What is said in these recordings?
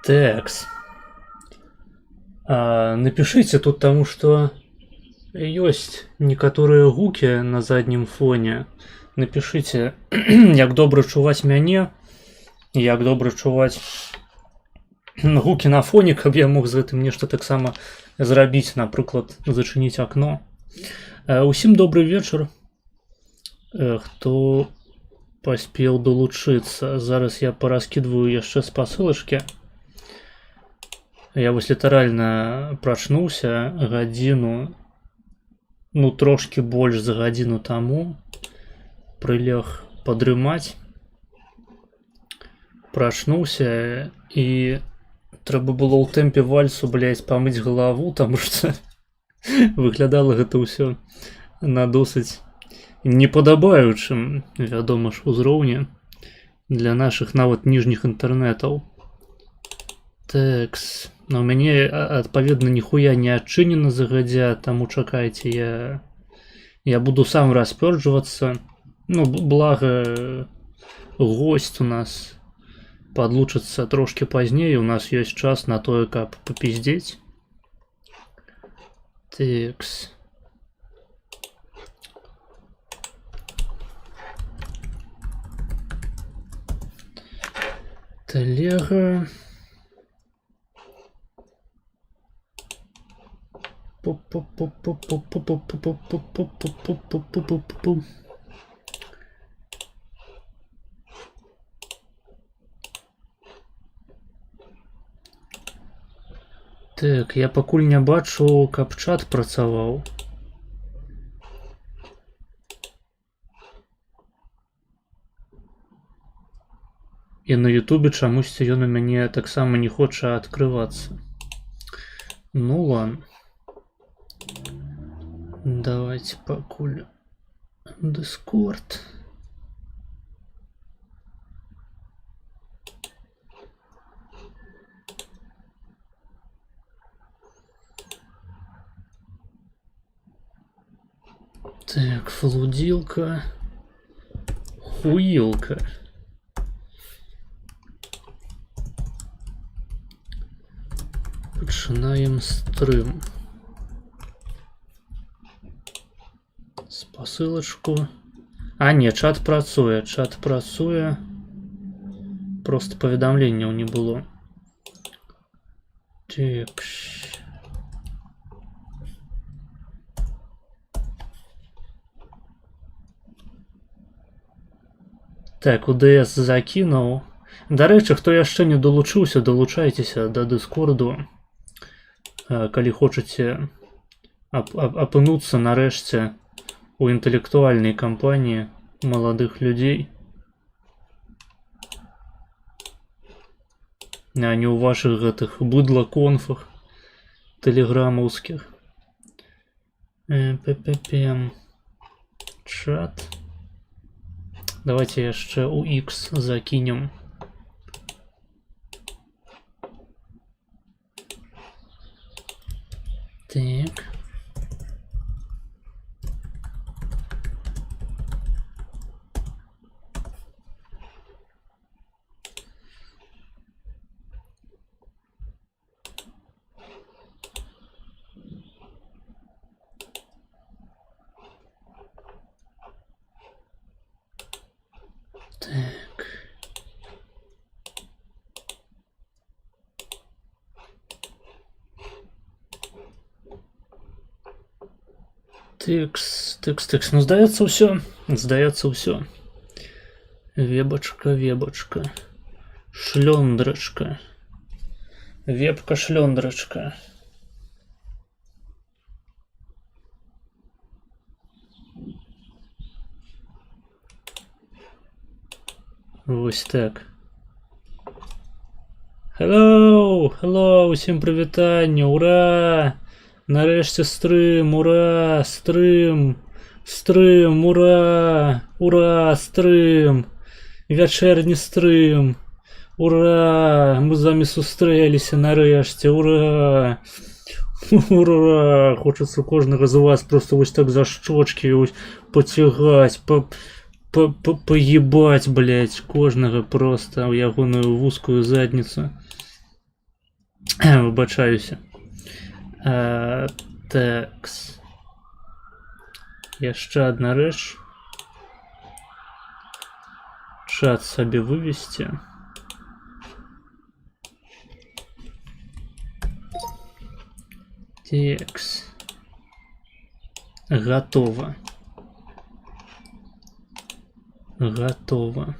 Текс. Напишите тут, тому что есть некоторые гуки на заднем фоне. Напишите, як добра чуваць мяне, як добра чуваць гуки на фоне, каб я мог з гэтым нешта таксама зрабіць, напрыклад, зачыніць акно. Усім добрый вечар, хто паспеў долучыцца. Зараз я параскідваю яшчэ спасылачкі. Я вось літаральна прачнуўся гадзіну, ну трошки больш за гадзіну таму, прылег падрымаць, прачнуўся і трэба было ў тэмпе вальсу, блядь, памыць галаву, таму што выглядала гэта ўсё на досыць непадабаючым, вядома ж, узроўні для нашых нават ніжніх інтэрнэтаў. Тэкс. Но у мяне, адпаведна, ніхуя не адчынена загадзя, таму чакайце, я буду сам распёрджвацца. Ну, блага, госць у нас падлучыцца трошки пазней, у нас ёсць час на тое, каб папиздзець. Тэкс. Телега. Так, я пакуль не бачу, каб чат працаваў. І на ютубе чамусьці ён у мяне таксама не хоча адкрывацца. Ну ладно. Давайте пакуль Discord. Так, флудилка. Хуилка. Пачынаем стрым. Спасылачку. А, не, чат працуе, Просто паведамленняў не было. Так. Так, УДС закінуў. Дарэчы, хто яшчэ не долучыўся, долучайцеся да Дыскорду. Калі хочаце апынуцца нарэшце у інтэлектуальнай кампаніі маладых людзей, а не ў вашых гэтых быдлаконфах тэлеграмаўскіх. Чат. Давайте яшчэ у X закінем. Так. Так. Текс. Ну, здаецца ўсё. Вебачка. Шлёндрачка. Вебка-шлёндрачка. Вось так. Hello, усім прывітанне, ура! Нарэшце стрым, ура, стрым, ура, стрым, вячэрні стрым, ура, мы з вами сустрэліся нарэшце, ура, хочацца кожнага з вас просто вось так за шчочкі пацягаць, поебать, блять, кожнага просто ў ягоную вузкую задніцу. Выбачаюся. Тэкс. Яшчэ адна рэч. Чат сабе вывести. Текст. Готово. Готово.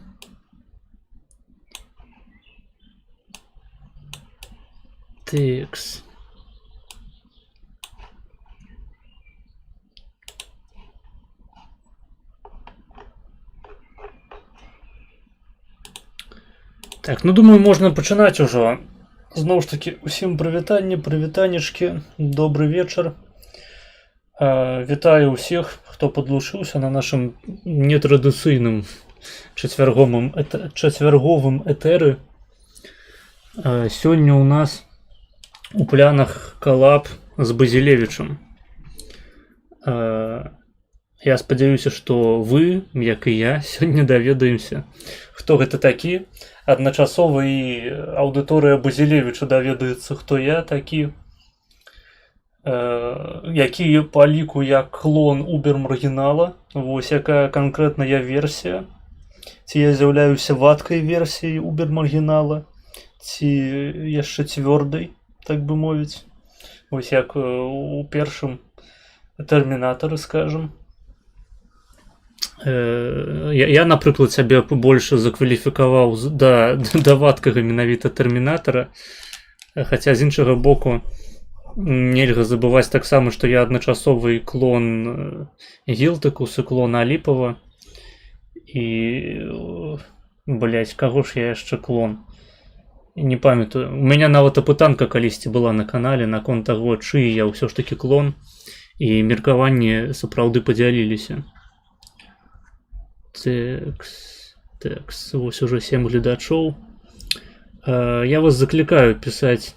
Текст. Так, ну думаю, можна пачынаць ужо. Зноў ж такі, усім прывітанечкі, добры вечар. Вітаю ўсіх, хто падлучыўся на нашым нетрадыцыйным чацвярговым этэры. Сёння ў нас у планах калаб з Базілевічам. Я спадзяюся, што вы, як і я, сёння даведаемся, хто гэта такі. Адначасова і аўдыторыя Базілевіча даведаецца, хто я такі, які па ліку як клон убер-маргінала, вось якая канкрэтная версія, ці я з'яўляюся вадкай версіяй убер-маргінала, ці яшчэ цвёрдай, так бы мовіць, вось як у першым тэрмінатары, скажам. Я, напрыклад, сябе больш закваліфікаваў да вадкага менавіта тэрмінатара, хаця з іншага боку нельга забываць таксама, што я адначасовы клон Гілтыкус і клон Аліпава і, каго ж я яшчэ клон? Не памятаю. У мяне нават апытанка калісьці была на канале наконт таго, чый я ўсё ж такі клон, і меркаванні сапраўды падзяліліся. Тэкс, вось уже 7 гледачоў. Я вас заклікаю пісаць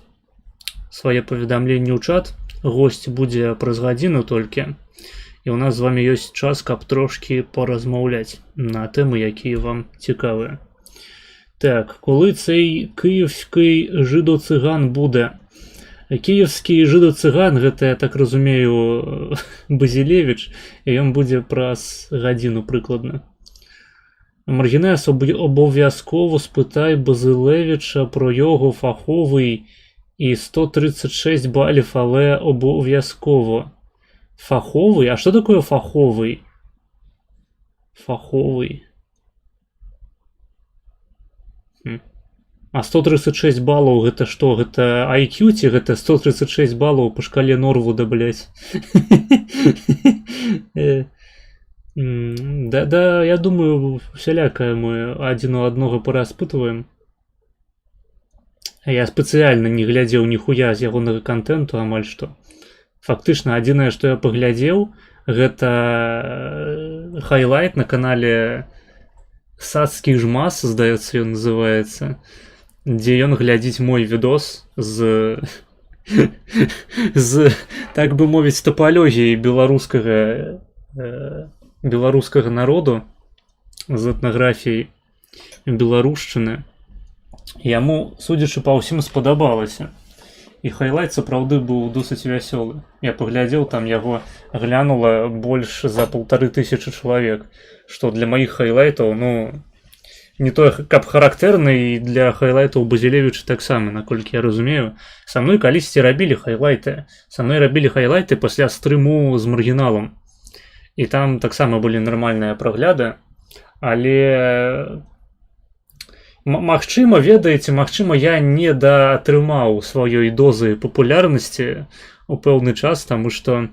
свае паведамленні ў чат. Госць будзе праз гадзіну толькі. І ў нас з вами ёсць час, каб трошкі паразмаўляць на тэмы, якія вам цікавыя. Так, коли цей київський жидо-циган буде? Київський жидо-циган, гэта, я так разумею, Базілевіч, і ён будзе праз гадзіну прыкладна. Маргінес, обов'язково спитай Базилевича про його фаховий і 136 балів, але обов'язково. Фаховий? А що таке фаховий? Фаховий. А 136 балаў гэта што? Гэта IQ ці гэта 136 балаў па шкале Норвуда, блядь? Да, я думаю, усялякае мы адзін у аднога параспытваем. Я спецыяльна не глядзеў ніхуя з ягонага контенту, амаль што. Фактычна, адзінае, што я паглядзеў, гэта хайлайт на канале Сацкі жмас, здаецца, ён называецца, дзе ён глядзіць мой відос з так бы мовіць, тапалогіяй беларускага народу, з этнаграфіяй беларушчыны. Яму, судзячы па ўсім, спадабалася. І хайлайт сапраўды быў досыць вясёлы. Я паглядзеў, там яго глянула больш за 1500 чалавек, што для маіх хайлайтаў, ну, не то, каб характэрна, і для хайлайтаў Базілевіча таксама, наколькі я разумею. Са мной калісьці рабілі хайлайты. Са мной рабілі хайлайты пасля стрыму з маргіналам. І там таксама былі нармальныя прагляды, але магчыма, ведаеце, магчыма, я не даатрымаў сваёй дозы папулярнасці у пэўны час, таму што,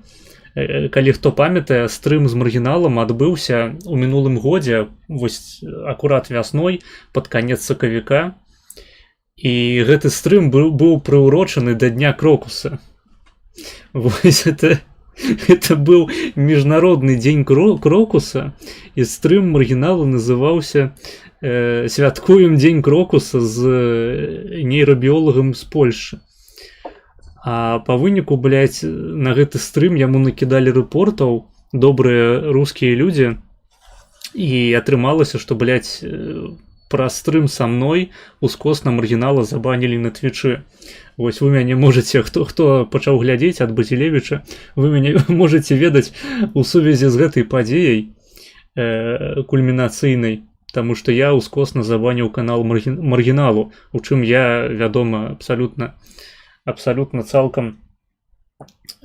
калі хто памятае, стрым з маргіналам адбыўся ў мінулым годзе, вось акурат вясной, пад канец сакавіка, і гэты стрым быў прыўрочаны да Дня Крокуса. Вось это был міжнародны дзень крокуса, і стрым маргінала называўся «Святкуем дзень крокуса» з нейрабіолагам з Польшы. А па выніку, блядь, на гэты стрым яму накідалі рэпортаў добрыя рускія людзі, і атрымалася, што, блядь, праз стрым са мной ускосна маргінала забанілі на твічы. Вось вы мяне можете, хто пачаў глядзець ад Базілевіча, вы мяне можете ведаць у сувязі з гэтай падзеяй кульмінацыйнай, таму што я ўскосна забаніў канал Маргіналу, у чым я, вядома, абсалютна цалкам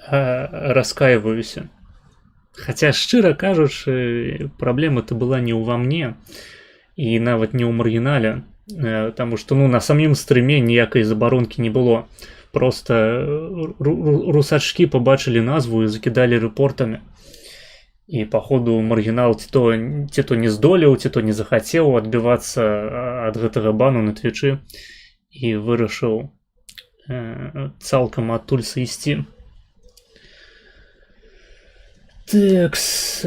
раскаиваюся. Хаця, шчыра кажучы, праблема-то была не ўва мне і нават не ў Маргінале, таму што на самім стрыме ніякай забаронкі не было. Просто русачкі пабачылі назву і закідалі рэпортамі. І паходу Маргінал ці то не здолеў, ці то не захацеў адбівацца ад гэтага бану на твічы і вырашыў цалкам адтуль сысці. Тэкс.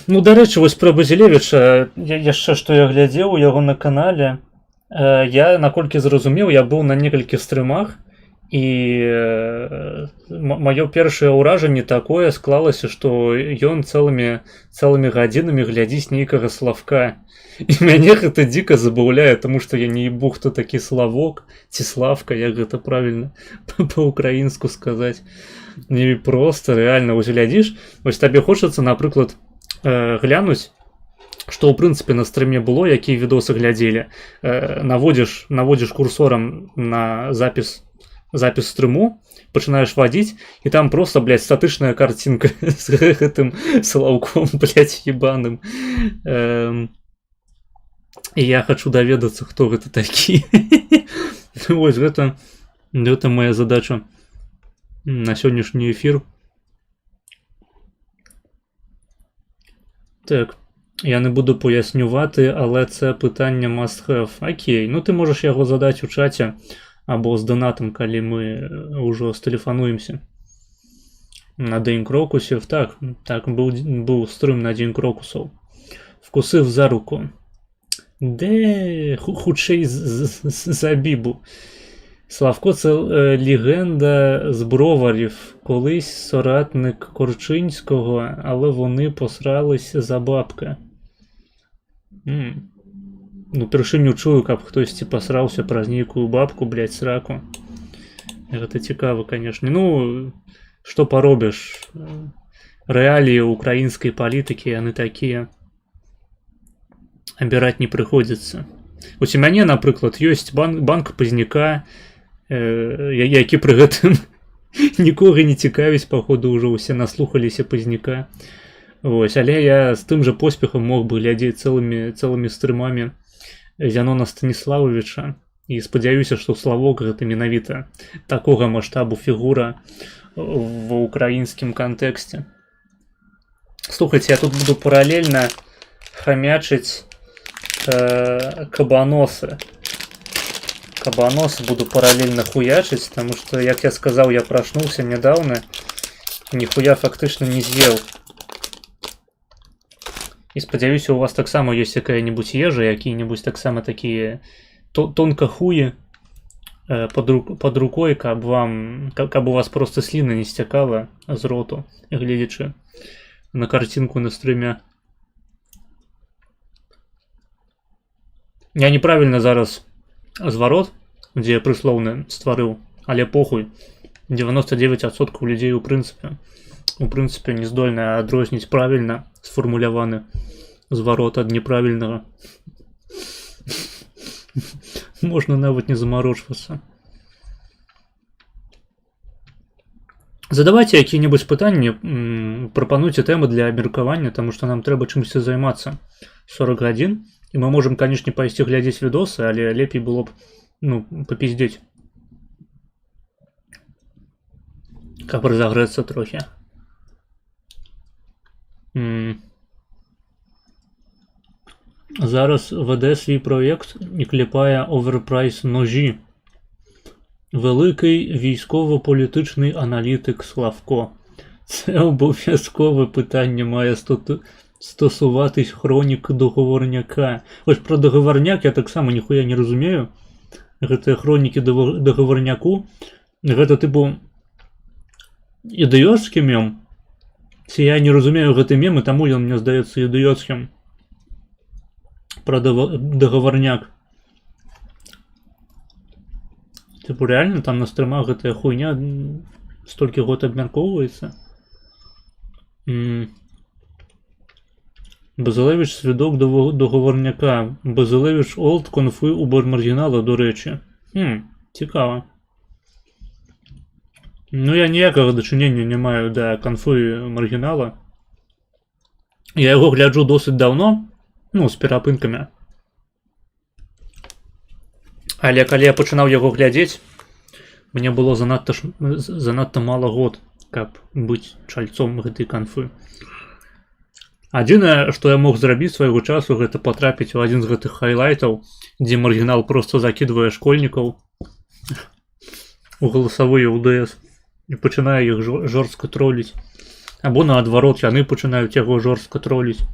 Дарэчы, вось пра Базілевіча яшчэ што я глядзеў у яго на канале. Я, наколькі зразумеў, я быў на некалькіх стрымах, і маё першае ўражанне такое склалася, што ён цэлымі гадзінамі глядзіць нейкага Славка. І мяне гэта дзіка забаўляе, таму што я не ебу, хто такі Славок ці Славка, як гэта правільна па-украінску сказаць. Не проста, рэальна, вось глядзіш, вось табе хочацца, напрыклад, глянуць, што ў прынцыпе на стрыме было, якія відосы глядзелі. Наводзіш курсорам на запіс стрыму, пачынаеш вадзіць, і там проста, блядь, статычная картинка з гэтым Слаўком, блядь, ебаным. І я хачу даведацца, хто гэта такі. Вось гэта моя задача на сённяшні эфір. Так, я не буду пояснювати, але це питання must have. Окей, ти можеш його задати у чаті або з донатом, коли ми вже стелефонуємося. На День крокусів, так, був стрим на День крокусів. Вкусив за руку. Де худший за бібу. Славко – це легенда з Броварів, колись соратник Корчинського, але вони посралися за бабка. Першыню чую, каб хтосьці пасраўся праз нейкую бабку, блядь, сраку. Гэта цікава, канешне. Што паробіш? Рэаліі украінскай палітыкі, яны такія. Абіраць не прыходзіцца. Вось у мяне, напрыклад, ёсць банк Пазняка, які пры гэтым нікога не цікавіць, паходу, ўжо ўсе наслухаліся Пазняка. Вось, але я з тым жа поспехам мог бы глядзець цэлымі стрымамі Зянона Станіславовича, і спадзяюся, што Славок гэта менавіта такога маштабу фігура в украінскім кантэксце. Слухайце, я тут буду паралельна хамячыць кабаносы. Кабаносы буду паралельна хуячыць, таму што, як я сказаў, я прачнуўся нядаўна, ніхуя фактычна не з'еў. І спадзяюся, у вас таксама ёсць якая-небудзь ежа, якія-небудзь таксама такія тонкахуі под рукой, каб у вас просто сліна не сцякала з роту, гледзячы на картинку на стрыме. Я неправільна зараз зварот, дзе я прыслоўна стварыў, але похуй. 99% людзей у прынцыпе не здольны адрозніць правільна сфармуляваны зварот ад неправільнага. Можна нават не замарочвацца. Задавайце якія-небудзь пытанні, прапануйце тэмы для абмеркавання, таму што нам трэба чымсьці займацца. 40 гадзін, і мы можам, канешне, пайсці глядзець відосы, але лепей было б, папіздзець. Каб разагрэцца трохі. Зараз веде свій проєкт і кліпає оверпрайс ножі. Великий військово-політичний аналітик Славко. Це обов'язкове питання має стосуватись хронік договорняка. Ось про договорняк я так само ніхуя не розумію. Гэта хроніки договорняку. Гэта типу ідыёцкі мем. Ці я не разумею гэты мем, і таму ён мне здаецца ідыёцкім. Про договорняк. Типу реально там на стримах гэтая хуйня столькі год абмяркоўваецца. Базилевич свідок договорняка. Базилевич олд конфи у маргінала, до речі. Цікаво. Ну я ніякого дачынення не маю да конфи маргінала. Я яго гляджу досыць даўно, ну, з перапынкамі. Але калі я пачынаў яго глядзець, мне было занадта мала год, каб быць чальцом гэтай канфы. Адзінае, што я мог зрабіць свайго часу, гэта патрапіць у адзін з гэтых хайлайтаў, дзе маргінал проста закідвае школьнікаў у галасавыя УДС і пачынае іх жорстка троліць. Або наадварот, яны пачынаюць яго жорстка троліць.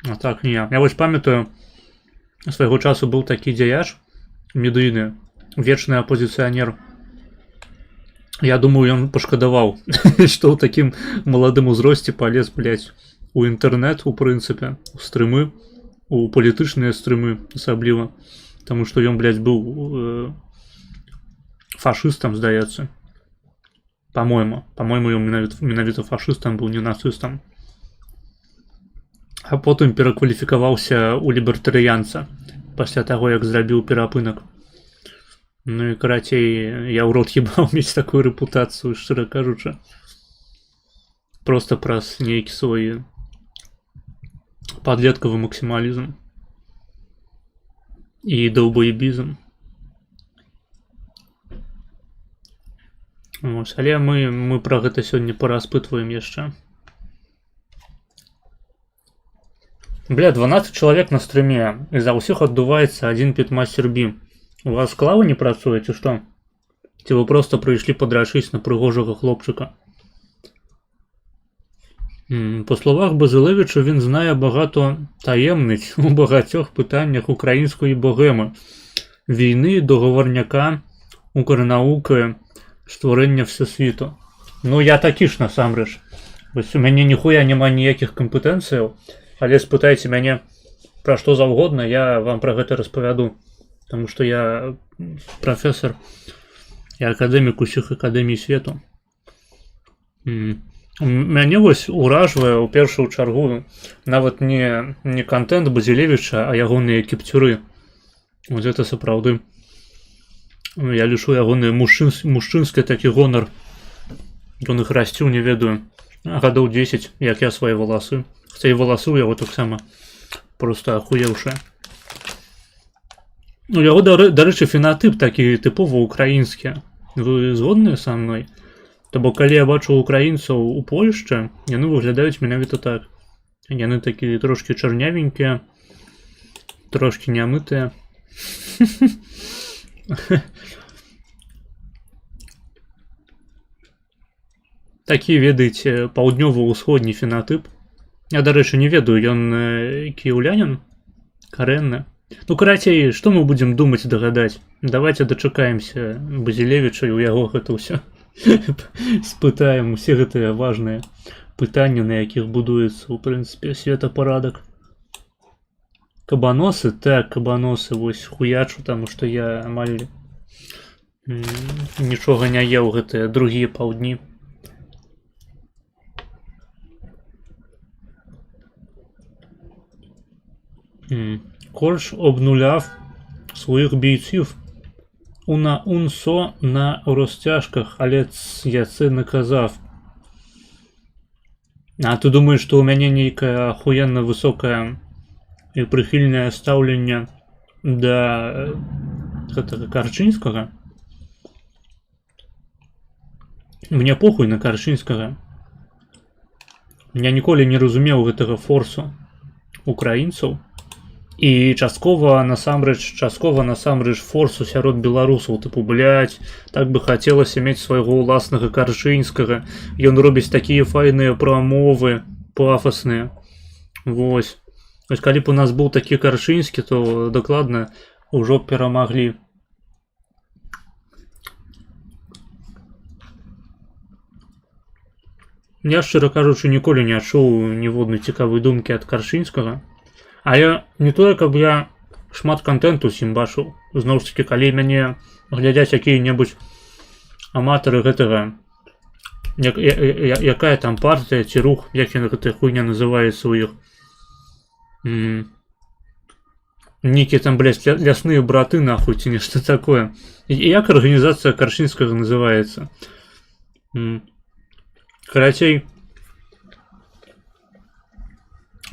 А так не. Я вось памятаю, свайго часу быў такі дзяяч медыйны, вечны апозіцыянер. Я думаю, ён пашкадаваў, што ў такім маладым узросце палез, блядь, у інтэрнэт, у прынцыпе, у стрымы, у палітычныя стрымы асабліва. Таму што ён, блядь, быў фашыстам, здаецца. По-моему, ён менавіта фашыстам быў, не нацыстам. А потым перакваліфікаваўся ў лібертарыянца пасля таго, як зрабіў перапынак. Ну і карацей, я ў рот ебаў мець такую рэпутацыю, шчыра кажучы. Проста праз нейкі свой падлеткавы максімалізм і даўбоебізм. Але мы пра гэта сёння параспытваем яшчэ. Бля, 12 чалавек на стрыме, і за ўсіх адбываецца адзін питмастер бі. У вас клава не працуе, ці што? Ці вы проста прыйшлі падрачыць на прыгожага хлопчыка? По словах Базилевича, він знає багато таємниць у багатьох питаннях української богеми. Війни, договорняка, укрнауки, створення всесвіту. Ну, я такі ж насамрэч. Вось у мяне ніхуя няма ніякіх кампетэнцыяў, але спытайце мяне пра што заўгодна, я вам пра гэта распавяду. Таму што я прафесор, я акадэмік усіх акадэмій свету. Мяне вось уражвае ў першую чаргу нават не контент Базилевича, а ягоныя кіпцюры. Вот это сапраўды. Я лішу ягоны мужчынскі такі гонар. Ён іх расціў, не ведаю, гадоў 10, як я свае валасы. Хаця і валасы ў яго таксама проста ахуеўшыя. Ну, яго, дарэчы, фенатып такі тыпова украінскі. Вы згодныя са мной? То бок, калі я бачу украінцаў у Польшчы, яны выглядаюць менавіта так. Яны такі трошкі чарнявенькія, трошкі нямытыя. Такі, ведаеце, паўднёва-ўсходні фенатып. Я, дарэчы, не ведаю, ён кіеўлянін? Карэнны? Ну, карацей, што мы будзем думаць, дагадаць? Давайте дачакаемся Базилевича і ў яго гэта ўсё. Спытаем усе гэтыя важныя пытанні, на якіх будуецца, у прынцыпе, светапарадак. Кабаносы? Так, кабаносы, вось, хуячу, таму што я амаль нічога не еў гэтыя другія паўдні. Корж обнуляв своїх бійців на УНСО на розтяжках, але я це не казав. А ти думаєш, що у мене нейкае охуєнно високе і прихильне ставлення до Карчинського? Мне похуй на Карчинського. Я ніколі не разумеў гэтага форсу украінцаў. І часткова насамрэч форсу сярод беларусаў, тыпу, блядь, так бы хацелася мець свайго ўласнага Карчынскага. Ён робіць такія файныя прамовы, пафасныя. Вось. Вось калі б у нас быў такі Карчынскі, то дакладна ўжо перамаглі. Я, шчыра кажучы, ніколі не адчуў ніводнай цікавай думкі ад Карчынскага. А я не тое, каб я шмат контенту сім бачыў. Зноў ж такі, калі мяне глядзяць якія-небудзь аматары гэтага, якая там партыя ці рух, як яна гэтая хуйня называецца ў іх. Некие там, блядь, лясные браты, нахуй, ці нешта такое. Як арганізацыя Карчынскага называецца? Карацей,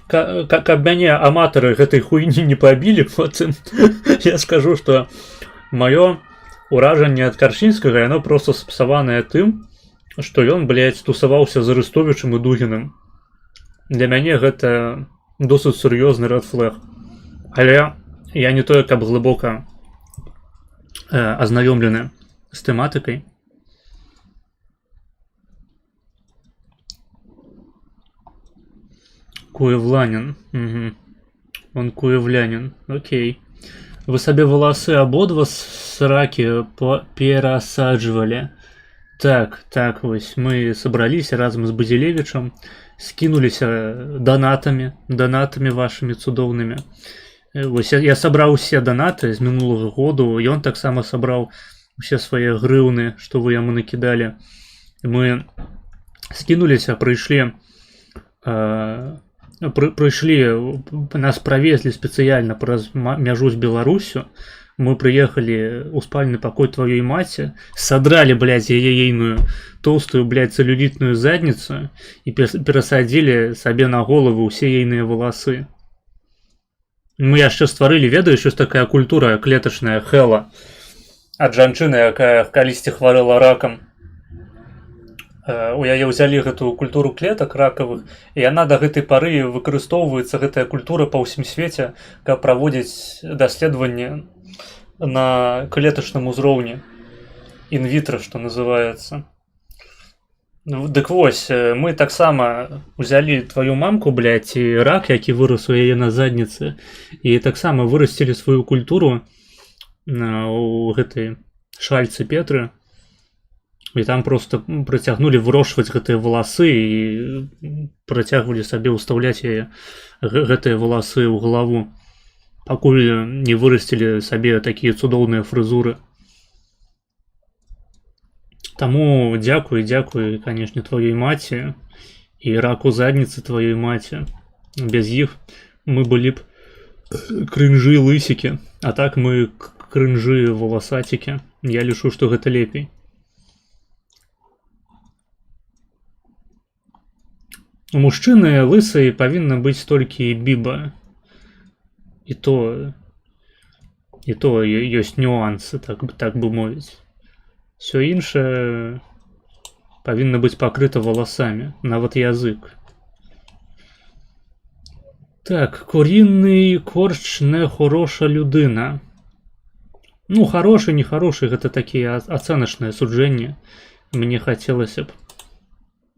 каб мяне аматары гэтай хуйні не пабілі, потым я скажу, што маё ўражанне ад Карчынскага, яно просто спасаванае тым, што ён, блядь, тусаваўся з Арыстовічам і Дугіным. Для мяне гэта досыць сур'ёзны рэд флэг. Але я не тое, каб глыбока азнаёмлены з тэматыкай. Куевланин. Угу. Он куевлянин. Окей. Вы сабе валасы абодва сракі перасаджвалі. Так, вось мы сабраліся разам з Базілевічам, скінуліся донатамі вашымі цудоўнымі. Вось я сабраў усе донаты з мінулага году, ён таксама сабраў усе свае грыўны, што вы яму накідалі. Мы скінуліся, прыйшлі, нас правезлі спецыяльна праз мяжу з Беларусю. Мы прыехалі ў спальны пакой тваёй маці, садралі, блядь, яе ейную тоўстую, блядь, цэлюлітную задніцу і перасадзілі сабе на голову ўсе ейныя валасы. Мы яшчэ стварылі, ведаеш, ёсць такая культура клетачная хэла ад жанчыны, якая калісьці хварэла ракам. У яе ўзялі гэтую культуру клетак ракавых, і яна да гэтай пары выкарыстоўваецца, гэтая культура па ўсім свеце, каб праводзіць даследаванне на клетачным узроўні. Інвітра, што называецца. Дык вось, мы таксама ўзялі твою мамку, блядь, і рак, які вырас у яе на задніцы, і таксама вырасцілі сваю культуру у гэтай шальцы Петры, і там просто працягнулі вырошчваць гэтыя валасы і працягвалі сабе ўстаўляць яе гэтыя валасы ў галаву, пакуль не вырасцілі сабе такія цудоўныя фрызуры. Таму дзякуй, канешне, тваёй маці і раку задніцы тваёй маці. Без іх мы былі б крынжы лысікі, а так мы крынжы валасацікі. Я лічу, што гэта лепей. У мужчыны лысай павінна быць толькі біба. І то ёсць нюансы, так бы мовіць. Все іншае павінна быць пакрыта валасамі, нават язык. Так, курінны корч не хороша людына. Ну, хорошы, не хорошы, гэта такія ацэначныя суджэнні. Мне хацелася б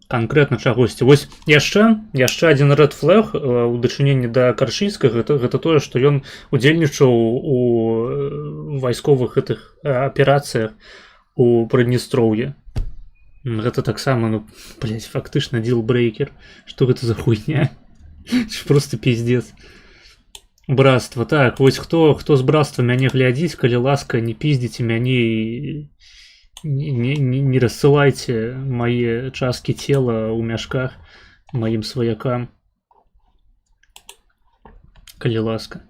канкрэтна чагосьці. Вось яшчэ адзін рэд флэг у дачыненні да Карчынскага, гэта тое, што ён удзельнічаў у вайсковых гэтых аперацыях у Прыднестроўі. Гэта таксама, ну, блядь, фактычна дилбрейкер. Што гэта за хуйня? Просто пиздец. Братства. Так, вось хто з братства мяне глядзіць, калі ласка, не пиздзіце мяне і не рассылайце мае часткі цела ў мяшках маім сваякам. Калі ласка.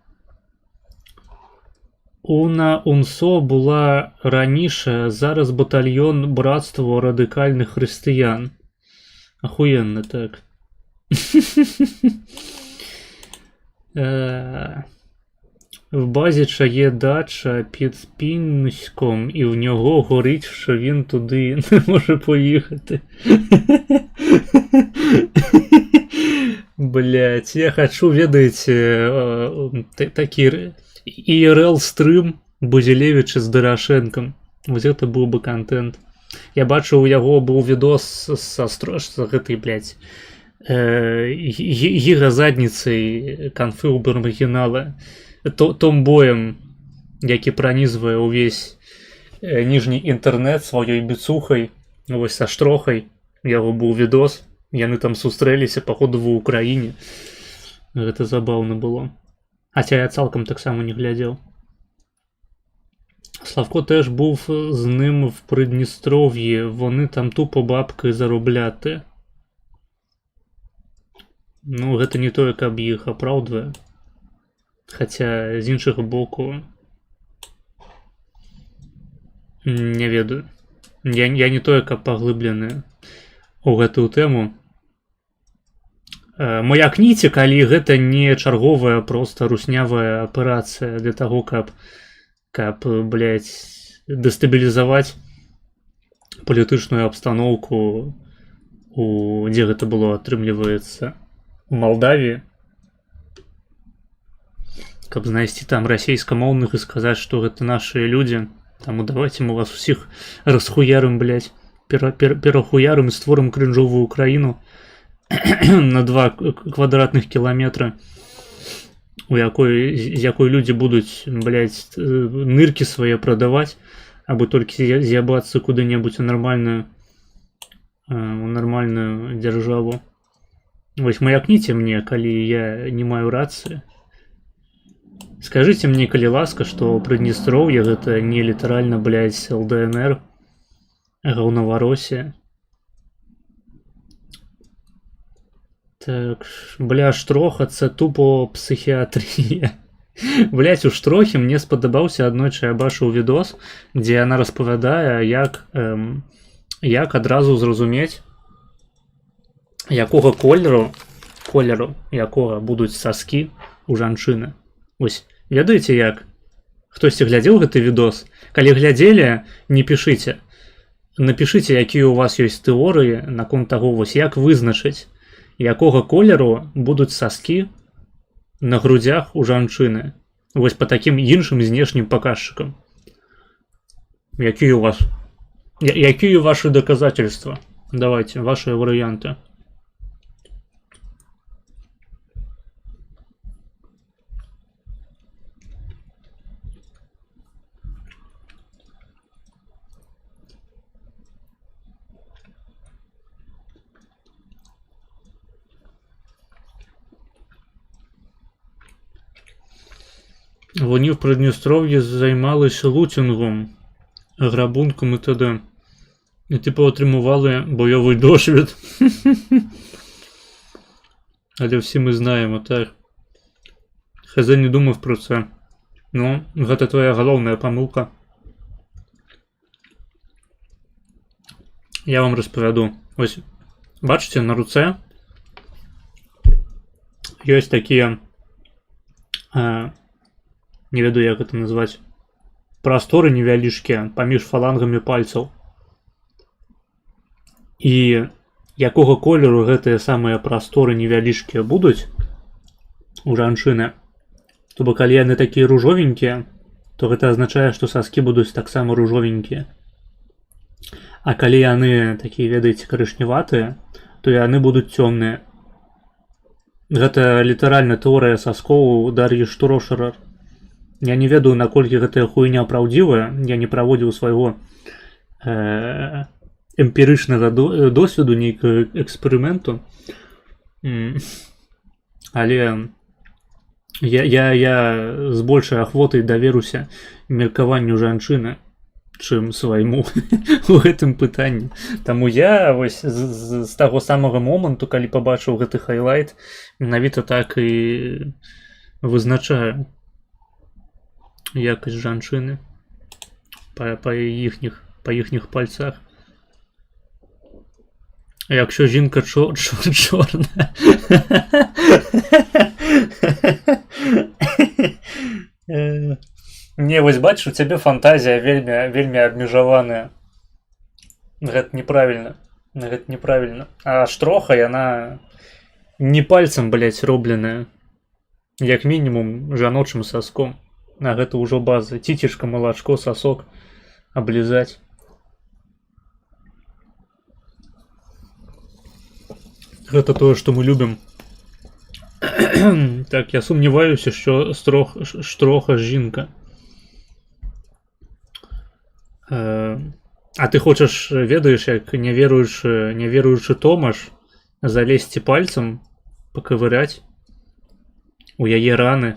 Уна УНСО була раніше, зараз батальйон братства радикальних християн. Охуєнно так. В Базіча є дача під Пінськом, і в нього горить, що він туди не може поїхати. Блять, я хочу, ведаеце, такі ІРЛ-стрым Базілевіча з Дорошенком. Вот это был бы контент. Я бачу, у яго быў відос са гэтай, блядь, гігазадніцай канфы ў Бармагінала. Том боем, які пранізвае ўвесь ніжні інтэрнэт сваёй біцухай, вось са штрохай. Яго быў відос, яны там сустрэліся, паходу, ва Ўкраіне. Гэта забаўна было. Хаця я цалкам таксама не глядзеў. Славко теж був з ним в Придністров'ї, вони там тупо бабки заробляти. Ну, гэта не тое, каб іх апраўдвае. Хаця, з іншага боку, не ведаю. Я не тое, каб паглыблены ў гэтую тэму. Маякніце, калі гэта не чарговая проста руснявая аперацыя для таго, каб, блядь, дэстабілізаваць палітычную абстаноўку, дзе гэта было, атрымліваецца, у Малдавіі. Каб знайсці там расейскамоўных і сказаць, што гэта нашыя людзі. Таму давайте мы вас усіх расхуярым, блядь, перахуярым і створым крынжовую краіну на 2 квадратных кіламетра, з якой людзі будуць, блядь, ныркі свае прадаваць, або толькі з'ябацца куды-небудзь у нармальную дзяржаву. Вось маякніце мне, калі я не маю рацыі. Скажите мне, калі ласка, што Прыдністроўе гэта не літаральна, блядь, ЛДНР, Гаўнаваросія. Так, бля, Штроха, це тупо психіатрія. Блядь, у Штрохі мне спадабаўся аднойчы, я бачыў відос, дзе яна распавядае, як адразу зразумець, якога колеру якога будуць саскі у жанчыны. Вось, ведаеце як? Хтосьці глядзеў гэты відос? Калі глядзелі, не пішыце. Напішыце, якія ў вас ёсць тэорыі наконт таго, вось як вызначыць, якога колеру будуць саскі на грудзях у жанчыны. Вось па такім іншым знешнім паказчыкам. Якія ваши доказательства? Давайте, ваши варианты. Вони в Придністров'ї займалися лутінгом, грабунком і т.д. І типу отримували бойовий досвід. Але всі ми знаємо, так. Хз не думав про це. Ну, гэта твоя галоўная памылка. Я вам распавяду. Ось, бачыце, на руцэ ёсць такія... не ведаю, як гэта назваць, прасторы невялічкія паміж фалангамі пальцаў. І якога колеру гэтыя самыя прасторы невялічкія будуць у жанчыны, то бок калі яны такія ружовенькія, то гэта азначае, што саскі будуць таксама ружовенькія. А калі яны такія, ведаеце, карычневатыя, то яны будуць цёмныя. Гэта літаральна тэорыя саскоў Дар'і Штрошарар. Я не ведаю, наколькі гэтая хуйня праўдзівая, я не праводзіў свайго эмпірычнага досведу, нейкага эксперыменту. Але я з большай ахвотай даверуся меркаванню жанчыны, чым свайму у гэтым пытанні. Таму я вось з таго самага моманту, калі пабачыў гэты хайлайт, менавіта так і вызначаю якасць жанчыны па іхніх пальцах. Якщо жінка чорна. Не, вось бачиш, у цябе фантазія вельмі абмежаваная. Гэта неправільна. А Штроха, яна не пальцам, блядь, робленая. Як мінімум жаночым соском. А гэта ўжо база. Ціцішка, малачко, сосок аблізаць. Гэта тое, што мы любім. Так, я сумніваюся, що Штроха жінка. А ты хочаш, ведаеш, як няверуючы Томаш залезці пальцам, паковыряць у яе раны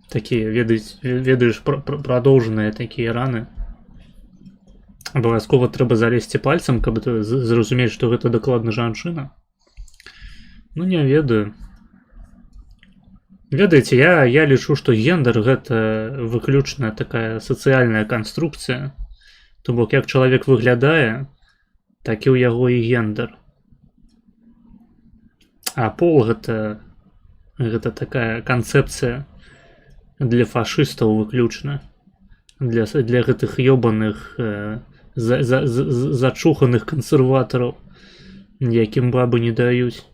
такія ведаеш прадоўжаныя такія раны. Абавязкова трэба залезці пальцам, каб зразумець, што гэта дакладна жанчына. Ну не ведаю. Ведаеце, я лічу, што гендер гэта выключна такая сацыяльная канструкцыя. То бок як чалавек выглядае, так і ў яго і гендер. А пол гэта такая канцэпцыя для фашыстаў выключна. Для гэтых ёбаных зачуханых кансерватараў, якім бабы не даюць.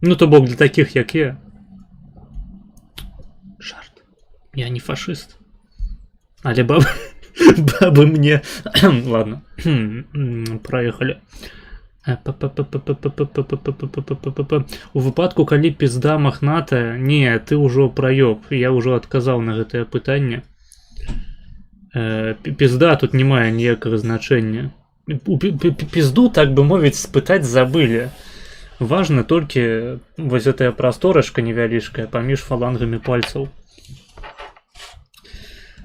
Ну то бок для такіх, як я. Жарт. Я не фашыст. Але бабы мне... Ладно. Проехали. У выпадку, калі пізда махнатая, не, ты ўжо праёб. Я ўжо адказаў на гэтае пытанне. Пізда тут не мае ніякага значэння. Пізду, так бы мовіць, спытаць забылі. Важна толькі вось гэтая прасторачка невялічкая паміж фалангамі пальцаў.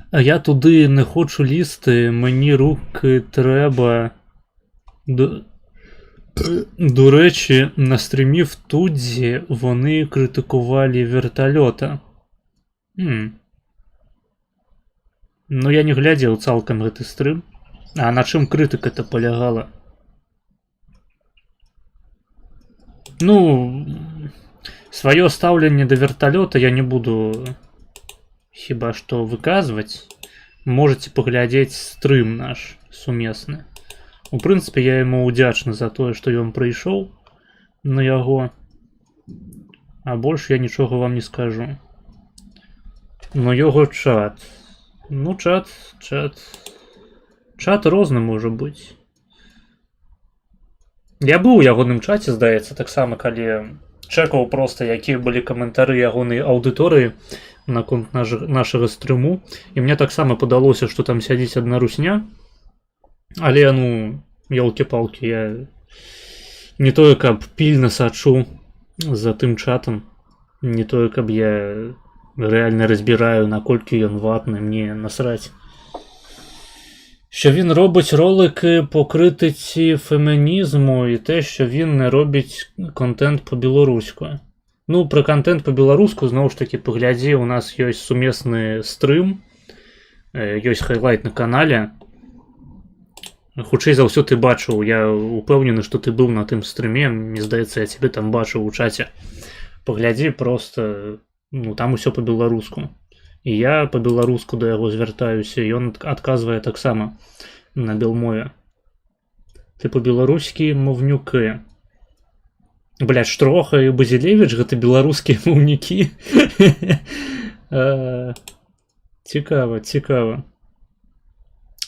А я туды не хочу лізти, мені руки треба. До речі, на стрімі в Тудзі вони критикували вертольота. Ну я не глядзеў цалкам гэты стрым. А на чым крытыка-то полягала? Ну, свое стаўленне да вертолета я не буду хіба што выказваць. Можете паглядзець стрым наш сумесны. У прынцыпе, я яму ўдзячны за тое, што ён прыйшоў на яго. А больш я нічога вам не скажу. Но яго чат. Ну, чат розны можа быць. Я быў у ягоным чаце, здаецца, таксама, калі чэкаў проста, якія былі каментары ягонай аўдыторыі наконт нашага стрыму. І мне таксама падалося, што там сядзіць адна русня. Але, ну, ёлкі-палкі, я не тое, каб пільна сачу за тым чатам, не тое, каб я реально разбираю, наколькі ён ватны, мне насраць. Що він робить ролики по критиці фемінізму і те, що він не робить контент по-білоруську. Ну, про контент по-білоруську, знову ж таки, поглядзі, у нас ёсць сумесны стрым, ёсць хайлайт на канале. Хутчэй за ўсё ты бачыў, я упэўнены, што ты быў на тым стрыме, мне здаецца, я цябе там бачыў у чаце. Паглядзі просто, ну, там усё по-беларуску. І я по-беларуску да яго звяртаюся, і ён адказвае таксама на белмове. Ты по-беларускі мовнюкі. Блядь, Штроха і Базілевіч гэта беларускія мовнікі. Цікава, цікава.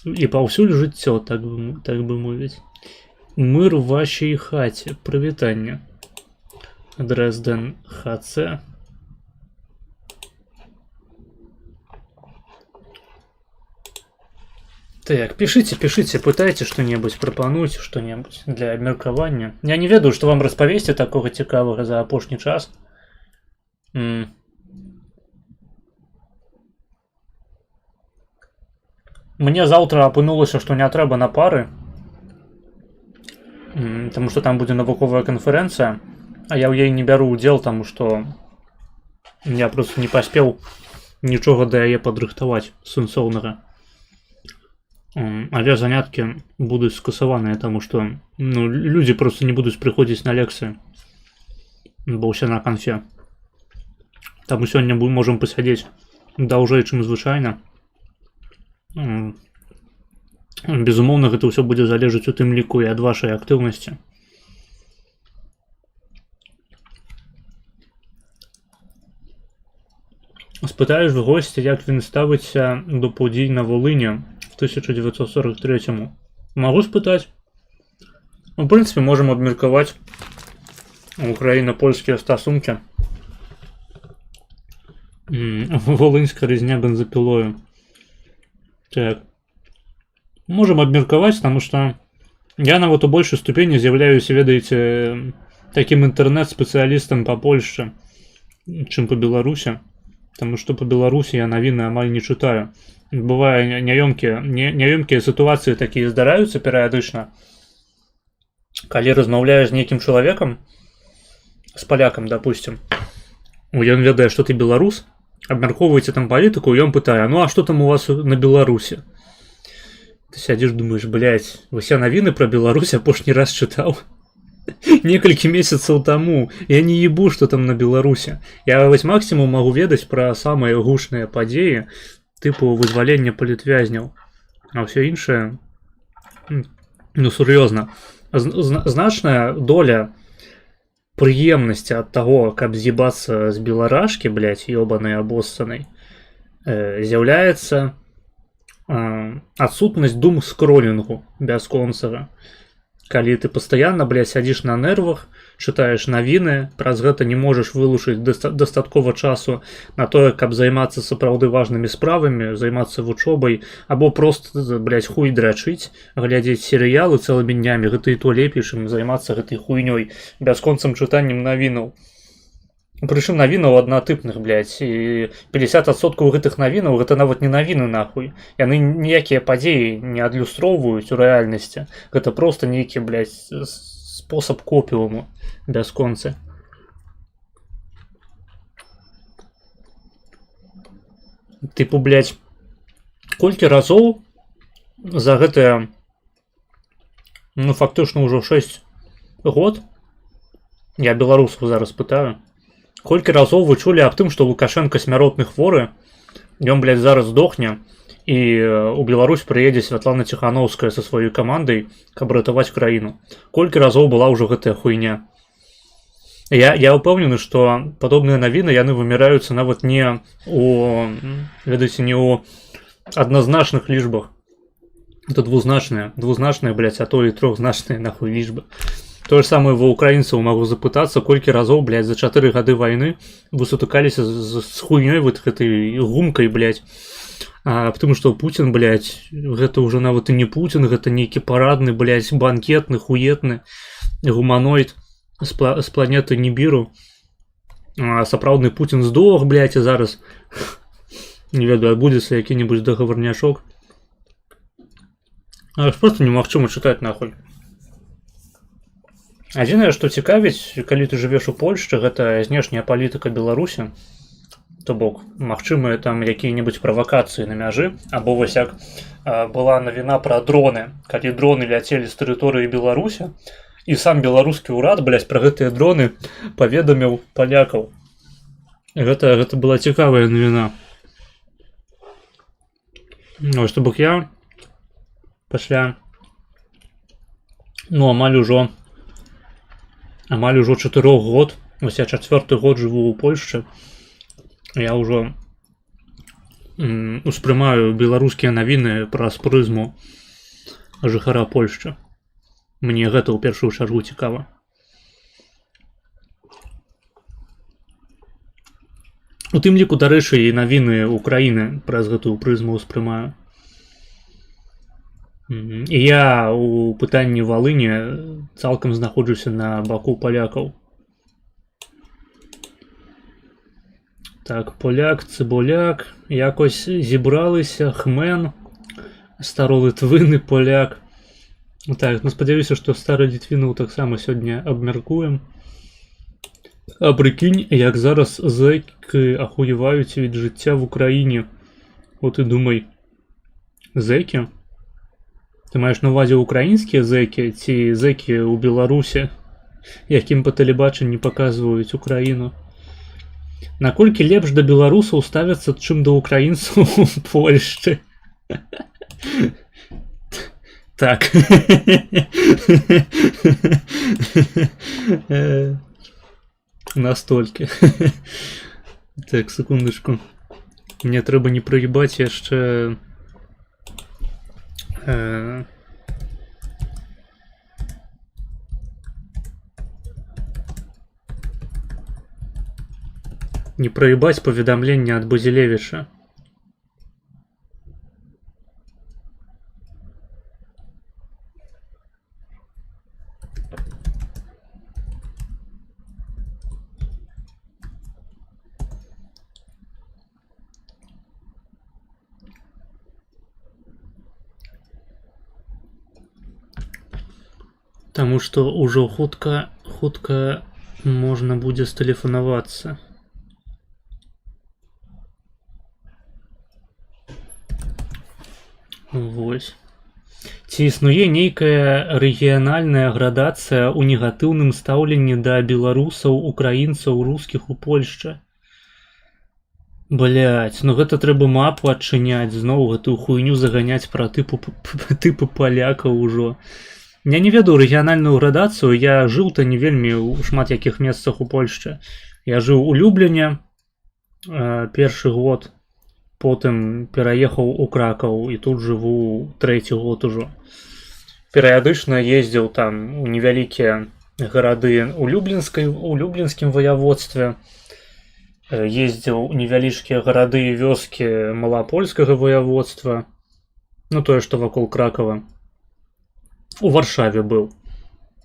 І паўсюль жыццё, так бы мовіць. Мыр у вашай хаце. Прывітанне. Дрезден ХЦ. Так, пишите, пытайте что-нибудь, прапануйте что-нибудь для абмеркавання. Я не ведаю, што вам распавесці такога цікавага за апошні час. Мне заўтра апынулася, што не трэба на пары, таму што там будзе навуковая канферэнцыя, а я ў ёй не бяру ўдзел, таму што я просто не паспеў нічога да яе падрыхтаваць сэнсоўнага. Але заняткі будуць скасаваныя, таму што людзі просто не будуць прыходзіць на лекцыі, бо ўсе на канфе. Таму сёння мы можам пасядзець даўжэй, чым звычайна. Безумоўна, гэта ўсё будзе залежаць у тым ліку і ад вашай актыўнасці. Спытаеш в госці, як він ставиться до подій на Волині в 1943-му. Могу спитати. В принципі, можемо обміркувати Україно-польські стосунки. Волинська різня бензопилою. Так. Можем обміркувати, тому що я навіть у більшій ступені з'являюся, ведаєте, таким інтернет-спеціалістом по Польщі, чим по Білорусі. Таму што па Беларусі я навіны амаль не чытаю. Бывае няёмкія сітуацыі такія здараюцца перыядычна. Калі размаўляеш з нейкім чалавекам, з палякам, допустим, ён ведае, што ты беларус, абмяркоўваеце там палітыку, ён пытае: ну а што там у вас на Беларусі? Ты сядзіш, думаеш, блядь, вось я навіны пра Беларусь апошні раз чытаў некалькі месяцаў таму. Я не ебу, што там на Беларусі. Я вось максімум магу ведаць пра самыя гучныя падзеі, тыпу вызвалення палітвязняў, а ўсё іншае, ну сур'ёзна, значная доля прыемнасці ад таго, каб з'ебацца з беларашкі, блядь, ёбанай абоссанай, з'яўляецца адсутнасць дум-скролінгу бясконцага. Калі ты пастаянна, блядь, сядзіш на нервах, чытаеш навіны, праз гэта не можаш вылучыць дастаткова часу на тое, каб займацца сапраўды важнымі справамі, займацца вучобай, або проста, блядь, хуй драчыць, глядзець серыялы цэлымі днямі, гэта і то лепей, чым займацца гэтай хуйнёй, бясконцым чытаннем навінаў. Прычым навінаў аднатыпных, блядь, і 50% гэтых навінаў гэта нават не навіны нахуй. Яны ніякія падзеі не адлюстроўваюць у рэальнасці. Гэта проста нейкі, блядь, спосаб копіуму бясконцы. Тыпу, блядь, колькі разоў за гэтыя, ну фактычна ўжо 6 год, я беларусаў зараз пытаю, колькі разоў вы чулі аб тым, што Лукашенко смяротны хворы, ён, блядь, зараз здохне, і у Беларусь прыедзе Святлана Ціханаўская са сваёй камандай, каб ратаваць краіну. Колькі разоў была ўжо гэтая хуйня. Я ўпэўнены, што падобныя навіны, яны выміраюцца нават не у, ведаеце, не ў адназначных лічбах. Это двузначныя, блядь, а то і трохзначныя нахуй лічбы. То же самае ва украінцаў магу запытацца, колькі разоў, блядь, за 4 гады вайны вы сутыкаліся з хуйнёй вот гэтай гумкай, блядь. Потому што Путін, блядь, гэта ўжо нават і не Путін, гэта нейкі парадны, блядь, банкетны, хуетны гуманоид з планеты Нібіру. Сапраўдны Путін здох, блядь, і зараз не ведаю, адбудзецца які-небудзь дагаварняшок. Просто немагчыма чытаць нахуй. Адзінае, што цікавіць, калі ты жывеш у Польшчы, гэта знешняя палітыка Беларусі. То бок, магчымыя там якія-небудзь правакацыі на мяжы, або вось як была навіна пра дроны, калі дроны ляцелі з тэрыторыі Беларусі, і сам беларускі ўрад, блядь, пра гэтыя дроны паведаміў палякаў. Гэта была цікавая навіна. Вось, то бок я пасля, ну, амаль ужо 4 год, вось я 4-й год жыву ў Польшчы, я ўжо успрымаю беларускія навіны праз прызму жыхара Польшчы. Мне гэта ў першую чаргу цікава. У тым ліку, дарэчы, і навіны Украіны праз гэтую прызму успрымаю. І я у пытанні Валыні цалкам знаходжуся на баку палякаў. Так, поляк, цибуляк, якось зібралися, хмен, старолитвины поляк. Так, ну спадзяюся, што старалітвінаў таксама сёння абмяркуем. А прыкінь, як зараз зэкі ахуеваюць від жыцця в Украіне. От і думай, зэкі? Ты маеш на увазе украінскія зэкі ці зэкі ў Беларусі, якім па тэлебачанні паказваюць Украіну? Наколькі лепш да беларусаў ставяцца, чым да украінцаў у Польшчы? Так. Настолькі. Так, секундочку. Мне трэба не праебаць яшчэ... Не праебаць паведамленне ад Базілевіча. Таму што ўжо хутка можна будзе стэлефанавацца. Вось. Ці існуе нейкая рэгіянальная градацыя ў негатыўным стаўленні да беларусаў, украінцаў, рускіх у Польшчы? Блядь, ну гэта трэба мапу адчыняць, зноў гэтую хуйню заганяць пра тыпы палякаў ужо. Я не ведаю рэгіянальную градацыю, я жыў-то не вельмі ў шмат якіх месцах у Польшчы. Я жыў у Любліне першы год, потым пераехаў у Кракаў і тут жыву трэці год ужо. Перыядычна ездзіў там у невялікія гарады у Люблінскім ваяводстве, ездзіў у невялічкія гарады і вёскі малапольскага ваяводства, ну тое, што вакол Кракава. У Варшаве быў.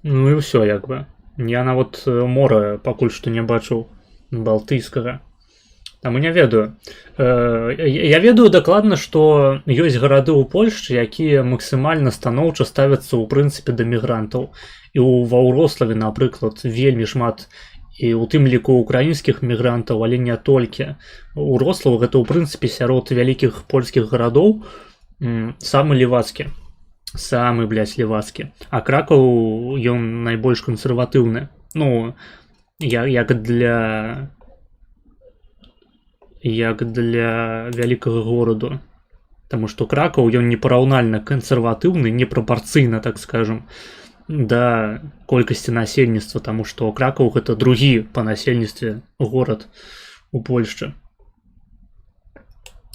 Ну і ўсё як бы. Я нават мора пакуль што не бачыў балтыйскага. Таму не ведаю. Я ведаю дакладна, што ёсць гарады ў Польшчы, якія максімальна станоўча ставяцца ў прынцыпе да мігрантаў. І ва Ўрославе, напрыклад, вельмі шмат і ў тым ліку украінскіх мігрантаў, але не толькі. Ўрослаў гэта ў прынцыпе сярод вялікіх польскіх гарадоў самы левацкі. Самы, блядь, левацкі. А Кракаў, ён найбольш кансерватыўны. Ну, як для вялікага гораду. Таму што Кракаў, ён непараўнальна кансерватыўны, непрапарцыйна, так скажам, да колькасці насельніцтва, таму што Кракаў гэта другі па насельніцтве горад у Польшчы.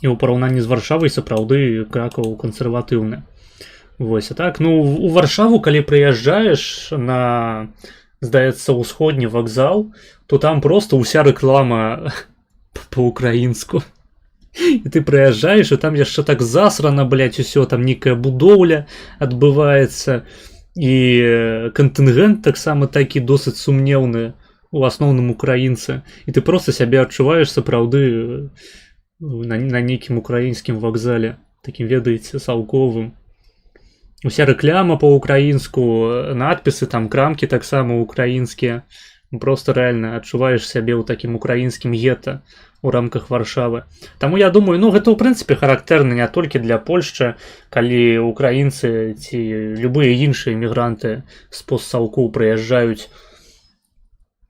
І ў параўнанні з Варшавай сапраўды Кракаў кансерватыўны. Вось, а так, ну, у Варшаву, калі прыязджаеш на, здаецца, ўсходні вакзал, то там проста ўся рэклама па-украінску. І ты прыязджаеш, і там яшчэ так засрана, блядь, усё, там нейкая будоўля адбываецца, і кантынгент таксама такі досыць сумнеўны, у асноўным украінцы. І ты проста сябе адчуваеш сапраўды на нейкім украінскім вакзале, такім, ведаеце, салковым. Уся рэкляма па-украінску, надпісы, там крамкі таксама украінскія. Проста рэальна адчуваеш сябе ў такім украінскім гета у рамках Варшавы. Таму я думаю, ну гэта ў прынцыпе характэрна не толькі для Польшчы, калі украінцы ці любыя іншыя мігранты з постсаўку прыязджаюць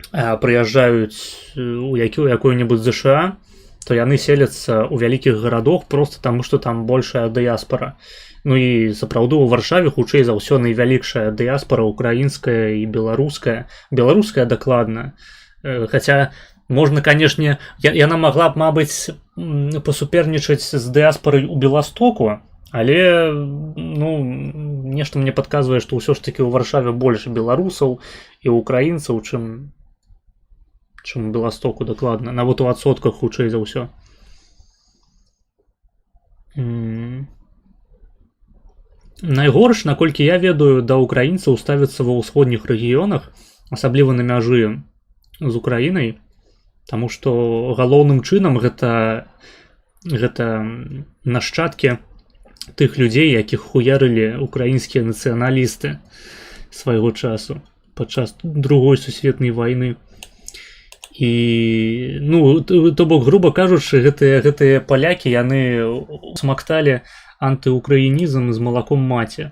у якую-небудзь ЗША, то яны селяцца ў вялікіх гарадах проста таму, што там большая дыяспара. Ну і сапраўды ў Варшаве хутчэй за ўсё найвялікшая дыяспара украінская і беларуская. Беларуская дакладна. Хаця можна, канешне, яна магла б, мабыць, пасупернічаць з дыяспарай у Беластоку, але ну, нешта мне падказвае, што ўсё ж такі ў Варшаве больш беларусаў і украінцаў, чым у Беластоку дакладна. Нават у адсотках хутчэй за ўсё. Найгорш, наколькі я ведаю, да украінцаў ставяцца ва ўсходніх рэгіёнах, асабліва на мяжы з Украінай, таму што галоўным чынам гэта нашчадкі тых людзей, якіх хуярылі украінскія нацыяналісты свайго часу падчас Другой сусветнай вайны. І, ну, то бок, груба кажучы, гэтыя палякі, яны смакталі антыукраінізм з малаком маці.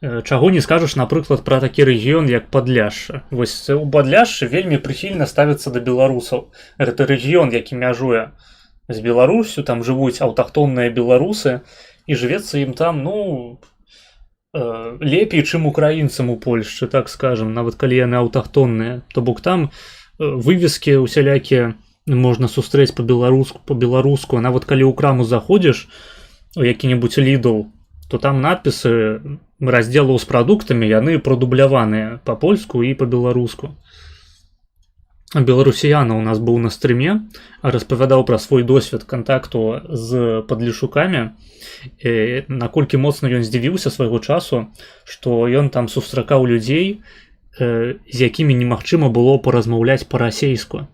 Чаго не скажаш, напрыклад, пра такі рэгіён, як Падляшша. Вось у Падляшшы вельмі прыхільна ставіцца да беларусаў. Гэта рэгіён, які мяжуе з Беларусю, там жывуць аўтахтонныя беларусы, і жывецца ім там, ну, лепей, чым украінцам у Польшчы, так скажам, нават калі яны аўтахтонныя. То бок там вывескі усялякія можна сустрэць па-беларуску, а нават калі ў краму заходзіш, у які-небудзь Lidl, то там надпісы раздзелаў з прадуктамі, яны прадубляваныя па-польску і па-беларуску. Беларусіяна у нас быў на стрыме, распавядаў пра свой досвед кантакту з падлішукамі, наколькі моцна ён здзівіўся свайго часу, што ён там сустракаў людзей, з якімі немагчыма было паразмаўляць па-расейску.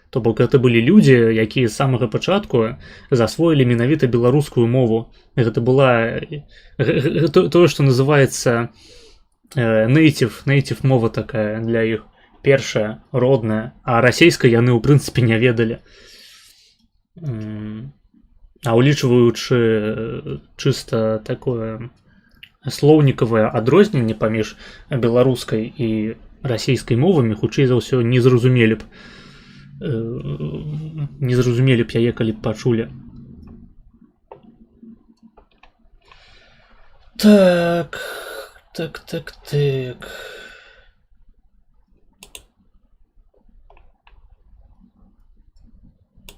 То бок гэта былі людзі, якія з самага пачатку засвоілі менавіта беларускую мову. Гэта была тое, што называецца native мова такая для іх, першая, родная, а расейскай яны ў прынцыпе не ведалі. А улічваючы чыста такое слоўнікавае адрозненне паміж беларускай і расійскай мовамі, хутчэй за ўсё не зразумелі б яе, калі б пачулі. Так.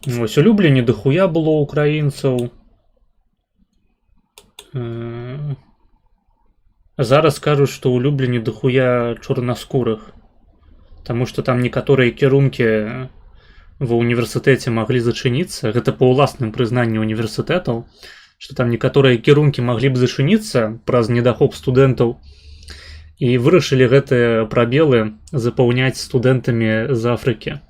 Вось у Любліні дохуя было украінцаў. Зараз кажуць, што ў Любліні дохуя чорнаскурых, таму што там некаторыя кірункі ва універсітэце маглі зачыніцца. Гэта па ўласным прызнанні універсітэтаў, што там некаторыя кірункі маглі б зачыніцца праз недахоп студэнтаў, і вырашылі гэтыя прабелы запаўняць студэнтамі з Афрыкі.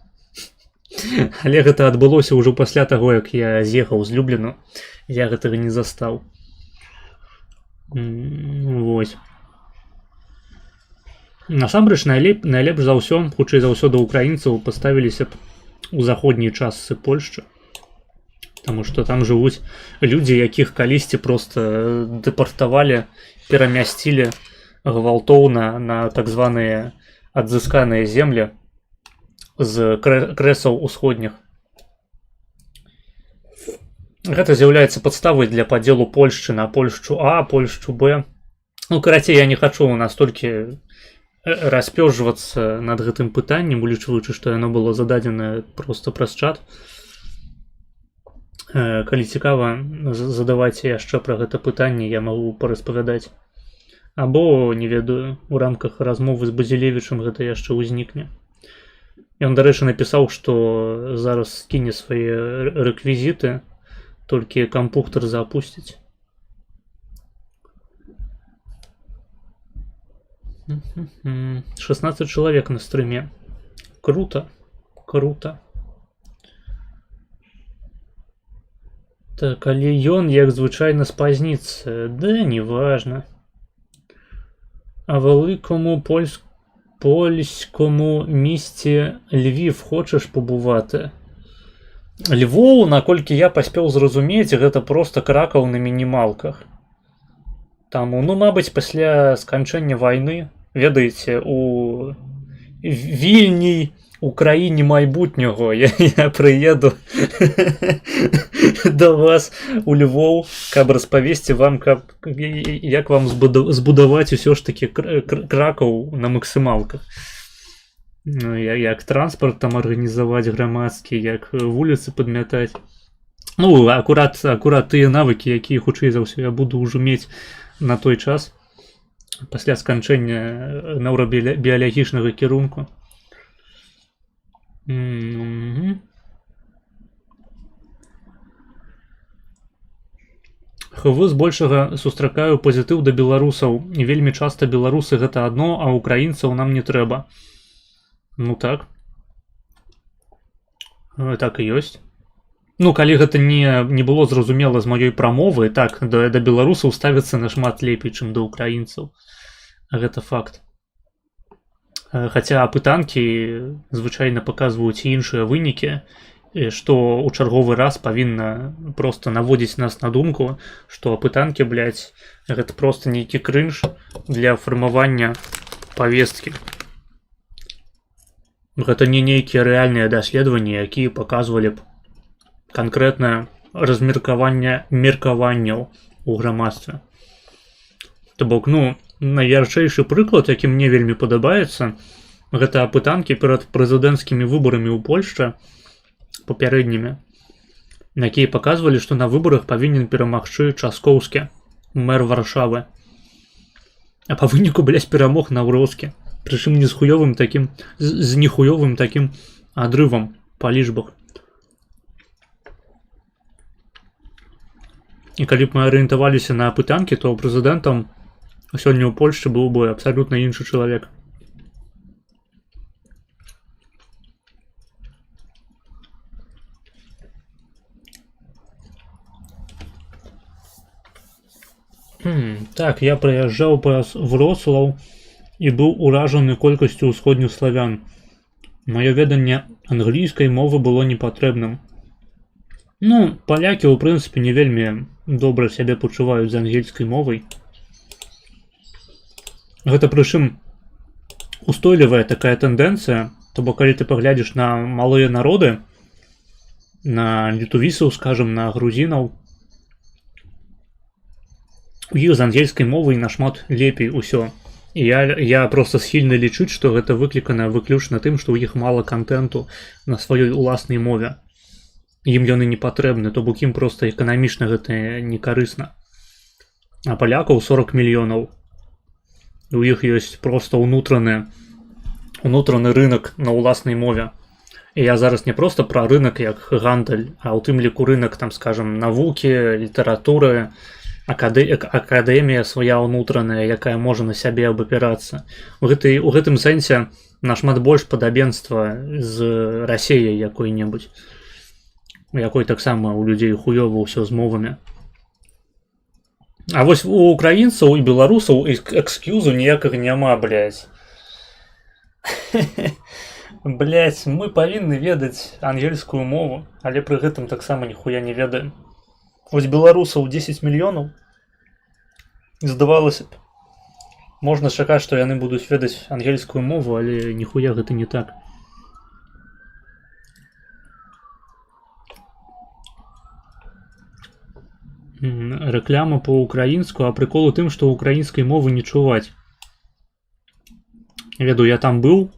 Але гэта адбылося ўжо пасля таго, як я з'ехаў з Любліну. Я гэтага не застаў. Вось. Насамрэч, найлепш за ўсё, хутчэй за ўсё, да украінцаў паставіліся б у заходняй частцы Польшчы. Таму што там жывуць людзі, якіх калісьці проста дэпартавалі, перамясцілі гвалтоўна на так званыя адзысканыя землі з крэсаў усходніх. Гэта з'яўляецца падставай для падзелу Польшчы на Польшчу А, Польшчу Б. Ну, карацей, я не хачу настолькі распёжвацца над гэтым пытаннем, улічваючы, што яно было зададзена проста праз чат. Калі цікава, задавайце яшчэ пра гэта пытанне, я магу параспавядаць. Або, не ведаю, у рамках размовы з Базілевічам гэта яшчэ ўзнікне. Ён, дарэчы, напісаў, што зараз скіне свае рэквізіты, толькі кампухтар запусціць. 16 чалавек на стрыме. Круто. Так, але ён, як звычайна, спазніцца. Да, неважна. А великому польському місті Львів хочеш побувати? Львоў, наколькі я паспеў зразумець, гэта проста Кракаў на мінімалках. Таму, ну, мабыць, пасля сканчэння вайны, ведаеце, у Вільні, у краіне майбутняго, я прыеду да вас у Львоў, каб распавесці вам, як вам збудаваць усё ж такі Кракаў на максімалках. Як транспарт там арганізаваць грамадскі, як вуліцы падмятаць. Ну, акурат тыя навыкі, якія, хутчэй за ўсё, я буду ўжо мець на той час, пасля сканчэння нейрабіялагічнага кірунку. ХВ збольшага сустракаю пазітыў да беларусаў. Вельмі часта беларусы гэта адно, а украінцаў нам не трэба. Ну так. Так і ёсць. Ну, калі гэта не было зразумела з маёй прамовы, так, да беларусаў ставіцца нашмат лепей, чым да украінцаў. Гэта факт. Хаця апытанкі звычайна паказваюць іншыя вынікі, што ў чарговы раз павінна проста наводзіць нас на думку, што апытанкі, блядь, гэта проста нейкі крынж для фармавання павесткі. Гэта не нейкія рэальныя даследаванні, якія паказвалі б канкрэтнае размеркаванне меркаванняў у грамадстве. То бок, ну, найярчэйшы прыклад, які мне вельмі падабаецца, гэта апытанкі перад прэзідэнцкімі выбарамі ў Польшчы папярэднімі, якія паказвалі, што на выбарах павінен перамагчы Часкоўскі, мэр Варшавы. А па выніку, блядь, перамог Наўроўскі. Прычым не з хуёвым такім, з нехуёвым такім адрывам па лічбах. І калі б мы арыентаваліся на апытанкі, то прэзідэнтам сёння ў Польшчы быў бы абсалютна іншы чалавек. Так, я прыязджаў праз Вроцлаў і быў уражаны колькасцю ўсходніх славян. Маё веданне англійскай мовы было непатрэбным. Ну, палякі, у прынцыпе, не вельмі добра сябе пачуваюць з ангельскай мовай. Гэта прычым устойлівая такая тэндэнцыя, то бок калі ты паглядзіш на малыя народы, на літувісаў, скажам, на грузінаў, у іх з ангельскай мовай нашмат лепей усё. І я проста схільны лічыць, што гэта выклікана выключна тым, што ў іх мала кантэнту на сваёй уласнай мове. Ім ён і не патрэбны, то бок ім проста эканамічна гэта не карысна. А палякаў 40 мільёнаў. У іх ёсць проста ўнутраны рынак на ўласнай мове. І я зараз не проста пра рынак як гандаль, а ў тым ліку рынак, там, скажам, навукі, літаратуры, акадэмія свая ўнутраная, якая можа на сябе абапірацца. У гэтым сэнсе нашмат больш падабенства з Расеяй якой-небудзь, у якой таксама у людзей хуёва ўсё з мовамі. А вось у украінцаў і беларусаў экскьюзу ніякага няма, блядь. Блядь, мы павінны ведаць ангельскую мову, але пры гэтым таксама ніхуя не ведаем. Вось беларусаў 10 мільёнаў. Здавалася б, можна чакаць, што яны будуць ведаць ангельскую мову, але ніхуя гэта не так. Рэкляма по-украінску, а прыкол у тым, што украінскай мовы не чуваць. Веду, я там быў,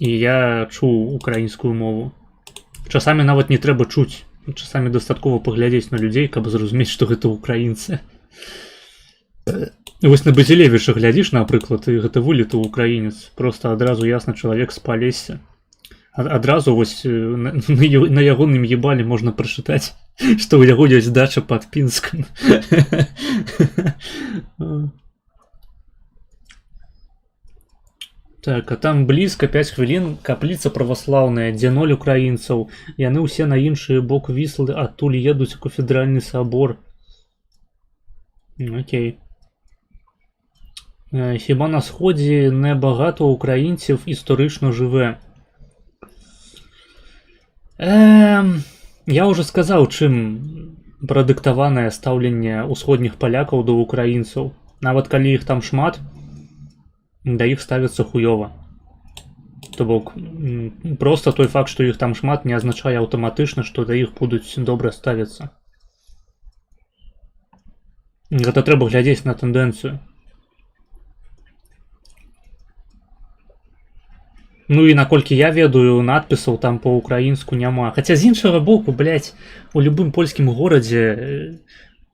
і я чуў украінскую мову. Часамі нават не трэба чуць. Часамі дастаткова паглядзець на людзей, каб зразумець, што гэта украінцы. Вось на Базілевіча глядзіш, напрыклад, і гэта вылеты украінец. Проста адразу ясна, чалавек з Палесся. Адразу вось на ягоным ебалі можна прачытаць, што ў яго ёсць дача пад Пінскам. Так, а там блізка 5 хвілін капліца праваслаўная, дзе 0 украінцаў. Яны ўсе на іншы бок Віслы адтуль едуць у кафедральны сабор. Окей. Хіба на сходзе небагато українців історично живе? Я уже сказаў, чым прадыктаванае стаўленне ўсходніх палякаў да украінцаў. Нават калі іх там шмат, да іх ставіцца хуёва. То бок, проста той факт, што іх там шмат, не азначае аўтаматычна, што да іх будуць добра ставіцца. Гэта трэба глядзець на тэндэнцыю. Ну і наколькі я ведаю, надпісаў там по-украінску няма. Хаця з іншага боку, блядь, у любым польскім горадзе,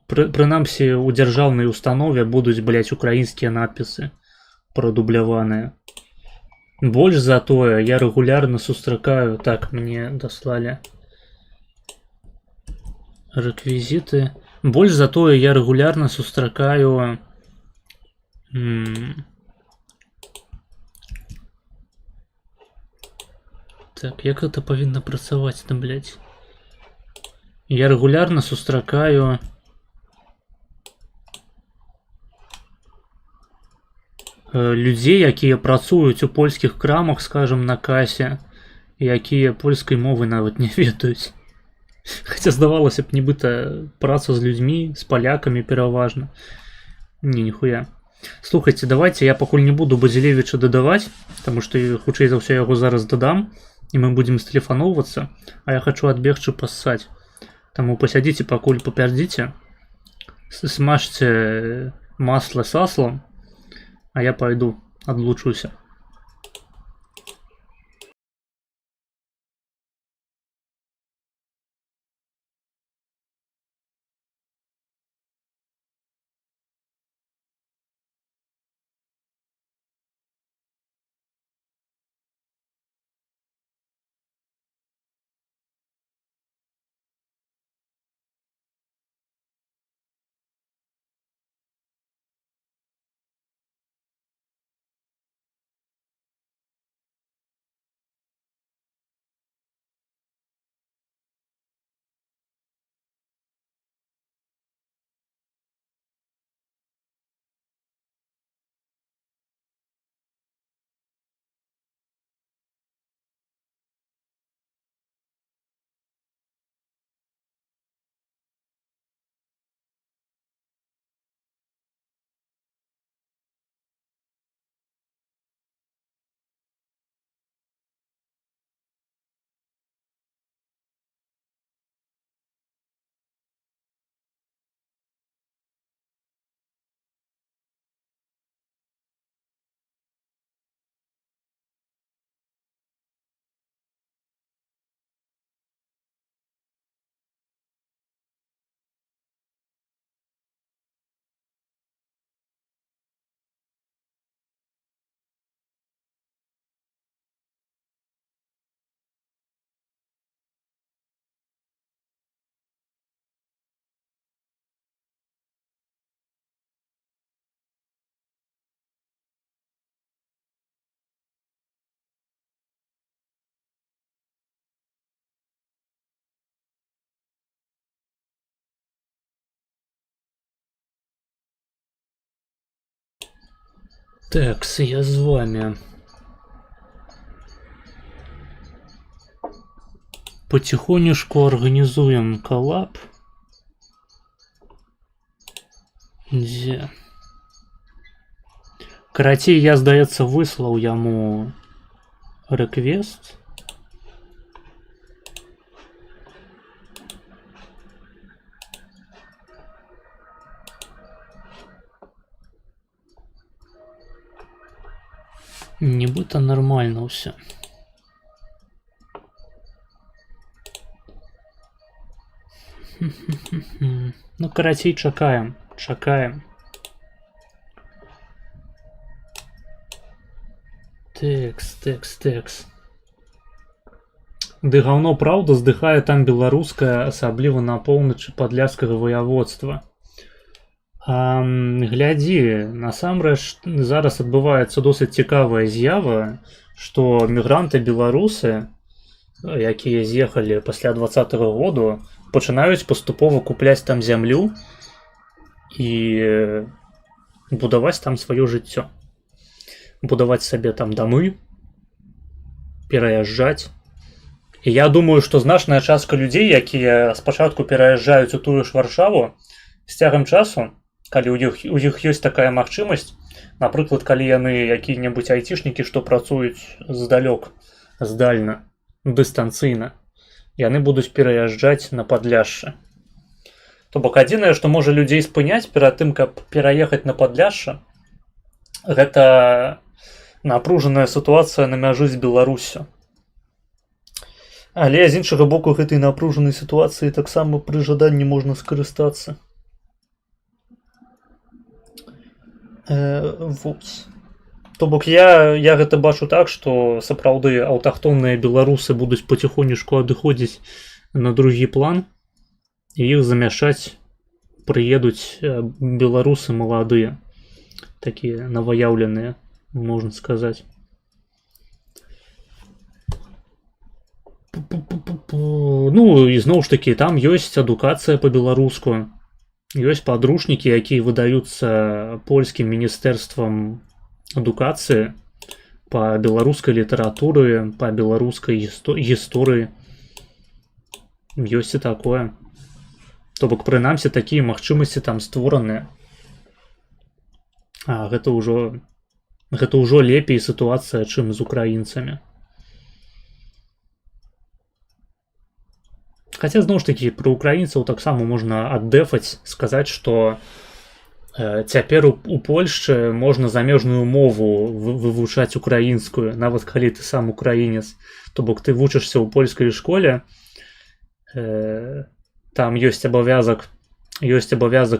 прынамсі у дзяржаўнай установе будуць, блядь, украінскія надпісы прадубляваныя. Больш за тое, я рэгулярна сустракаю, так, мне даслалі рэквізіты. Больш за тое, я рэгулярна сустракаю так, як гэта павінна працаваць там, блядь? Я рэгулярна сустракаю людзей, якія працуюць у польскіх крамах, скажам, на касе, якія польскай мовы нават не ведаюць. Хаця здавалася б, нібыта праца з людзьмі, з палякамі пераважна. Ніхуя. Слухайце, давайте я пакуль не буду Базілевіча дадаваць, таму што хутчэй за ўсё яго зараз дадам, і мы будзем стэлефаноўвацца, а я хачу адбегчы пассаць. Таму пасядзіце пакуль, папярдзіце, смажце масла с аслом, а я пайду, адлучуся. Так, я з вами. Потихонечку организуем коллаб. Дзе? Карацей, я, здаецца, выслаў яму рэквест. Нібыта нормально ўсё. Ну, карацей, чакаем. Тэкс. Ды гаўно праўда здыхае там беларускае, асабліва на поўначы падляшскага ваяводства. Глядзі, насамрэч зараз адбываецца досыць цікавая з'ява, што мігранты-беларусы, якія з'ехалі пасля 20-го году, пачынаюць паступова купляць там зямлю і будаваць там сваё жыццё. Будаваць сабе там дамы, пераязджаць. І я думаю, што значная частка людзей, якія спачатку пераязджаюць у тую ж Варшаву, з цягам часу, калі у іх ёсць такая магчымасць, напрыклад, калі яны якія-небудзь айцішнікі, што працуюць здальна, дыстанцыйна, яны будуць пераязджаць на Падляшша. То бок адзінае, што можа людзей спыняць перад тым, каб пераехаць на Падляшша, гэта напружаная сітуацыя на мяжы з Беларуссю. Але з іншага боку гэтай напружанай сітуацыі таксама пры жаданні можна скарыстацца. То бок я гэта бачу так, што сапраўды аўтахтонныя беларусы будуць паціхонечку адыходзіць на другі план, і іх замяшаць прыедуць беларусы маладыя, такія наваяўленыя, можна сказаць. Ну, і зноў ж такі, там ёсць адукацыя па-беларуску, ёсць падручнікі, якія выдаюцца польскім міністэрствам адукацыі па беларускай літаратуры, па беларускай гісторыі. Ёсць і такое. То бок, прынамсі, такія магчымасці там створаныя. А гэта ўжо лепей сітуацыя, чым з украінцамі. Хаця, зноў ж такі, пра украінцаў таксама можна аддэфаць, сказаць, што цяпер у Польшчы можна замежную мову вывучаць украінскую, нават калі ты сам украінец. То бок ты вучышся ў польскай школе, там ёсць абавязак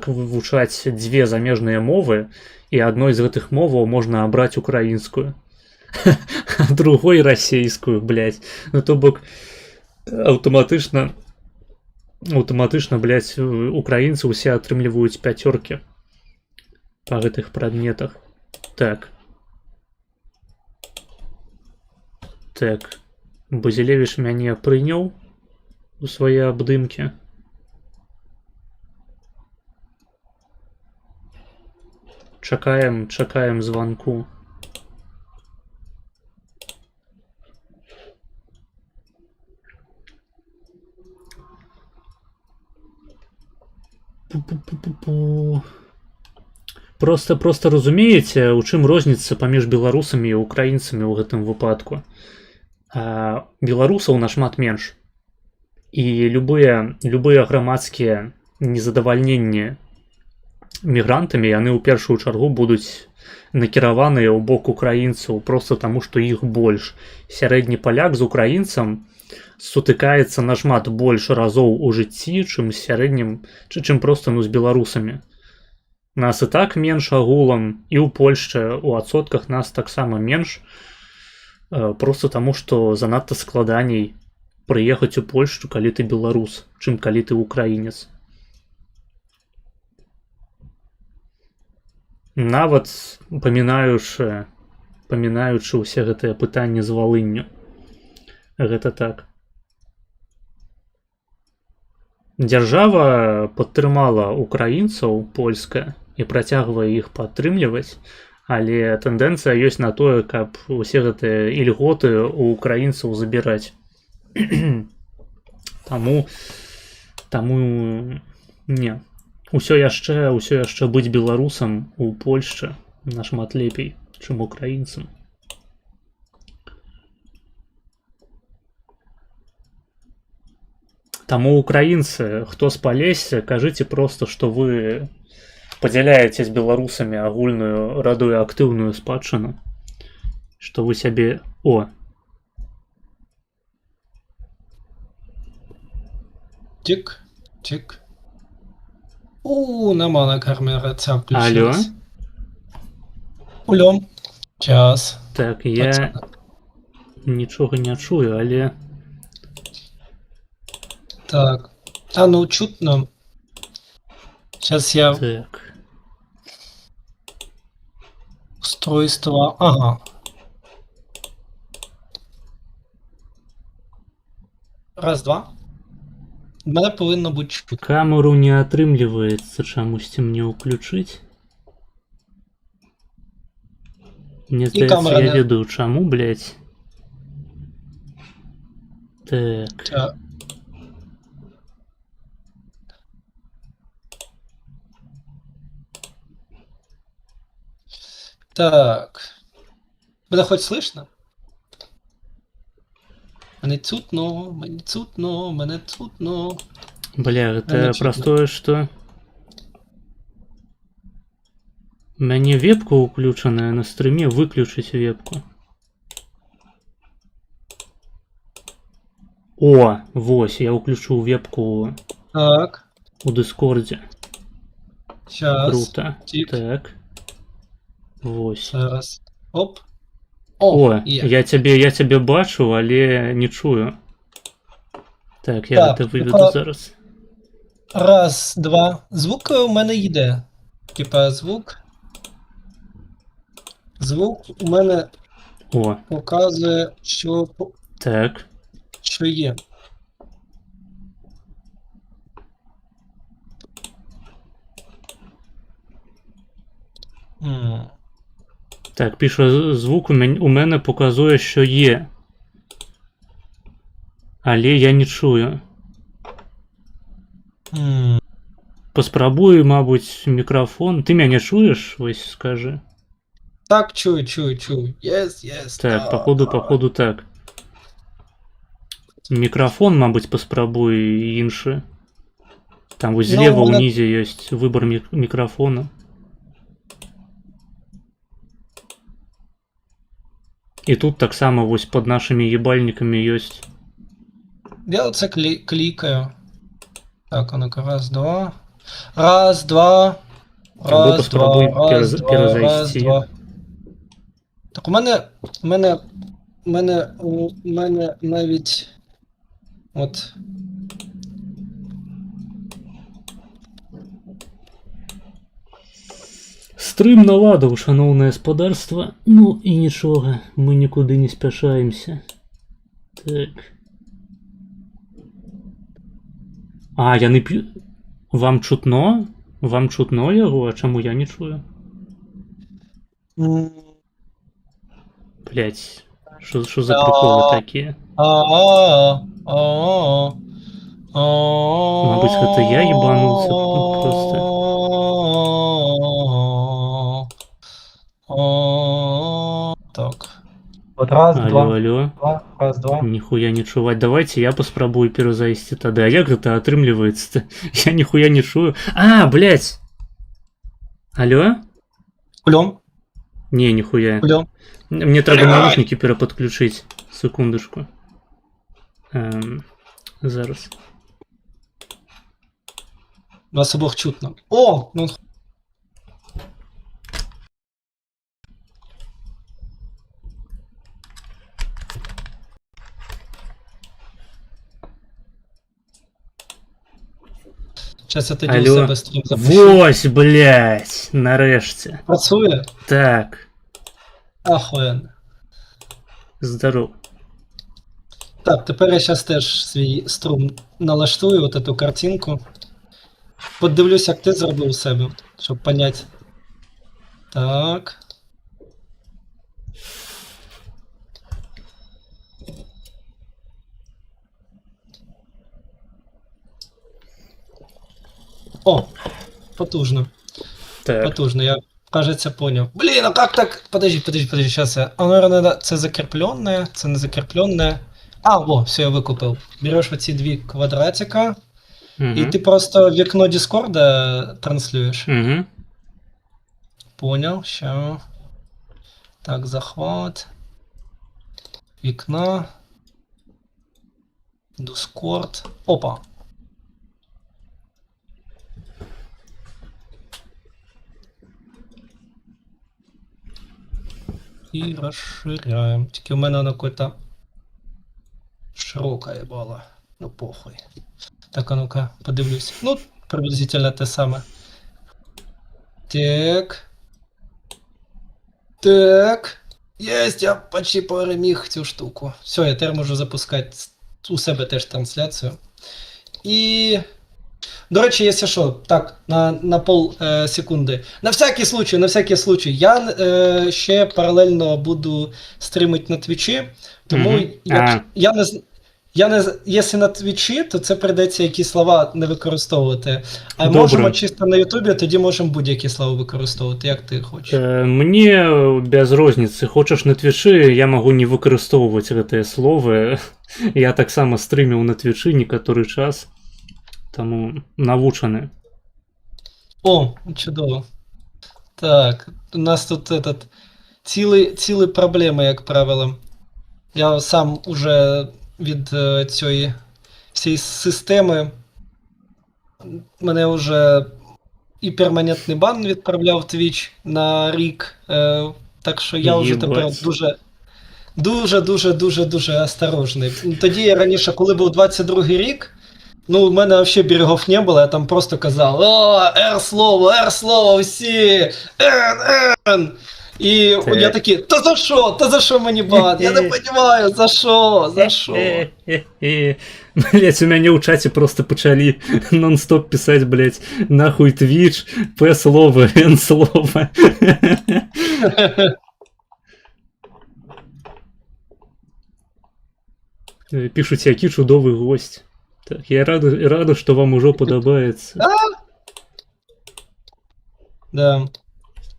вывучаць дзве замежныя мовы, і адной з гэтых моваў можна абраць украінскую, а другой расейскую, блядь. Ну, то бок аўтаматычна, блядь, украінцы ўсе атрымліваюць 5 па гэтых прадметах. Так. Базілевіч мяне прыняў у свае абдымкі. Чакаем званку. Просто разумееце, у чым розніца паміж беларусамі і украінцамі ў гэтым выпадку. Беларусаў нашмат менш. І любыя грамадскія незадавальненні мігрантамі, яны ў першую чаргу будуць накіраваныя ў бок украінцаў, просто таму, што іх больш. Сярэдні паляк з украінцам сутыкаецца нашмат больш разоў у жыцці, чым проста з беларусамі. Нас і так менш агулам, і ў Польшчы у адсотках нас таксама менш, просто таму, што занадта складаней прыехаць у Польшчу, калі ты беларус, чым калі ты украінец. Нават памінаючы ўсе гэтыя пытанні з Валынню. Гэта так. Дзяржава падтрымала украінцаў польская і працягвае іх падтрымліваць, Але тэндэнцыя ёсць на тое, каб усе гэтыя ільготы у украінцаў забіраць. Таму не. Усё яшчэ быць беларусам у Польшчы нашмат лепей, чым украінцам. Таму украінцы, хто з Палесся, кажыце проста, што вы падзяляеце з беларусамі агульную радыеактыўную спадчыну, што вы сябе... О! Тик, тик. Нормально, камера ця включилась. Алло? Алло. Час. Так, я нічога не чую, але... Так. Ну чутно. Сейчас я Так. устройство. Ага. Раз, два. Мене повинно бути чутно. Камеру не атрымліваецца чамусьці мне ўключыць. Мне здаецца, камера я не- ведаю чаму, блядь. Так. Так. Так. Мене хоч слышно? Мене чутно, мене чутно, мене чутно. Бля, Мене гэта чутно. праз тое, што... У мяне вебка ўключаная на стрыме, выключыць вебку. О, вось, я ўключыў вебку Так. у Дыскордзе. Сейчас. Круто. Тик. Так. Вось. Зараз. Оп. О, є. я цябе бачу, але не чую. Так, я Так, гэта выведу типа- зараз. Раз, два. Звук у мене йде. Типа звук. Звук у мене О, показує, так. що є. М. Так, пише звук у мене показує, що є. Але я не чую. М. Паспрабую, мабуть, мікрафон. Ти мене чуєш? Ось скажи. Так, чую. Yes. Так, походу так. Мікрафон, мабуть, паспрабую іншы. Там вось Ну, злева вона- ўнізе ёсць выбор мікрафона. І тут таксама вось пад нашымі ебальнікамі ёсць. Я оце клікаю. Так, а ну-ка, раз, два. Раз, два. Або Раз, поспробуй два, раз, два, раз, перезайти. два. Так у мене навіть от. Стрым наладаў, шаноўнае спадарства. Ну і нічога, мы нікуды не спяшаемся. Так. А, яны п'ю... Вам чутно? Вам чутно яго? А чаму я не чую? м, Блять, що за приколи такі? Мабуть, гэта я ебануўся просто. Так. От раз, Алло. раз, два. Ніхуя не чуваць. Давайте я паспрабую перазайсці тады. А як гэта атрымліваецца-то? Я ніхуя не чую. А, блять! Алло? Кулем, Не, ніхуя. кулем. Мне трэба навушнікі перападключыць. Секундачку. Зараз. Вас обох чутно. О, ну Сейчас я тоді у Алло. себе стрім запишу. Вось, блять! Нарэшце. Працює? Так. Ахуєнно. Здоров. Так, тепер я зараз теж свій струм налаштую, от эту картинку. Подивлюсь, як ти зробив у себе, щоб понять. Так. Потужно. Так. Потужно, я, кажется, понял. Блин, а как так? Подожди, сейчас я... А, наверное, это закрепленное, это не закрепленное. А, во, все, я выкупил. Берешь вот эти 2 квадратика, и ты просто в окно Дискорда транслюешь. Угу. Понял, ща. Так, захват. Вікна. Дискорд. Опа. И расширяем. Тільки у мене воно какое-то широке ебало. Ну похуй. Так, а ну-ка, подивлюсь. Ну, приблизительно те саме. Так. Так. Єсть, я почти переміг цю штуку. Все, я тепер можу запускати у себе теж трансляцію. І... До речі, якщо що, так, на пол секунди. На всякий случай, я ще паралельно буду стримити на Твічі, тому якщо на Твічі, то це прийдеться якісь слова не використовувати. А Добре. можемо чисто на Ютубі, тоді можемо будь-які слова використовувати, як ти хочеш. Мне без розницы. Хочаш на Твічі, я могу не выкарыстоўваць гэтае слово. Я таксама стрыміў на Твічі некаторы час. Таму навучаны. О, чудово. Так, у нас тут цілі проблеми, як правило. Я сам уже від цієї системи, мене вже і перманентний бан відправляв Twitch на рік, так що я вже тепер дуже осторожний. Тоді я раніше, коли був 22-й рік, ну, у мене взагалі берегов не було, я там просто казав: о, R-слово, всі, N. І я такий: та за що мені бан? Я не розумію, за що? Блять, у мяне ў чаце просто пачалі нон-стоп пісаць, блять, нахуй Twitch, P-слово, N-слово. Пишуць, які чудовы госць. Так, я рада, что вам уже подобается. Да.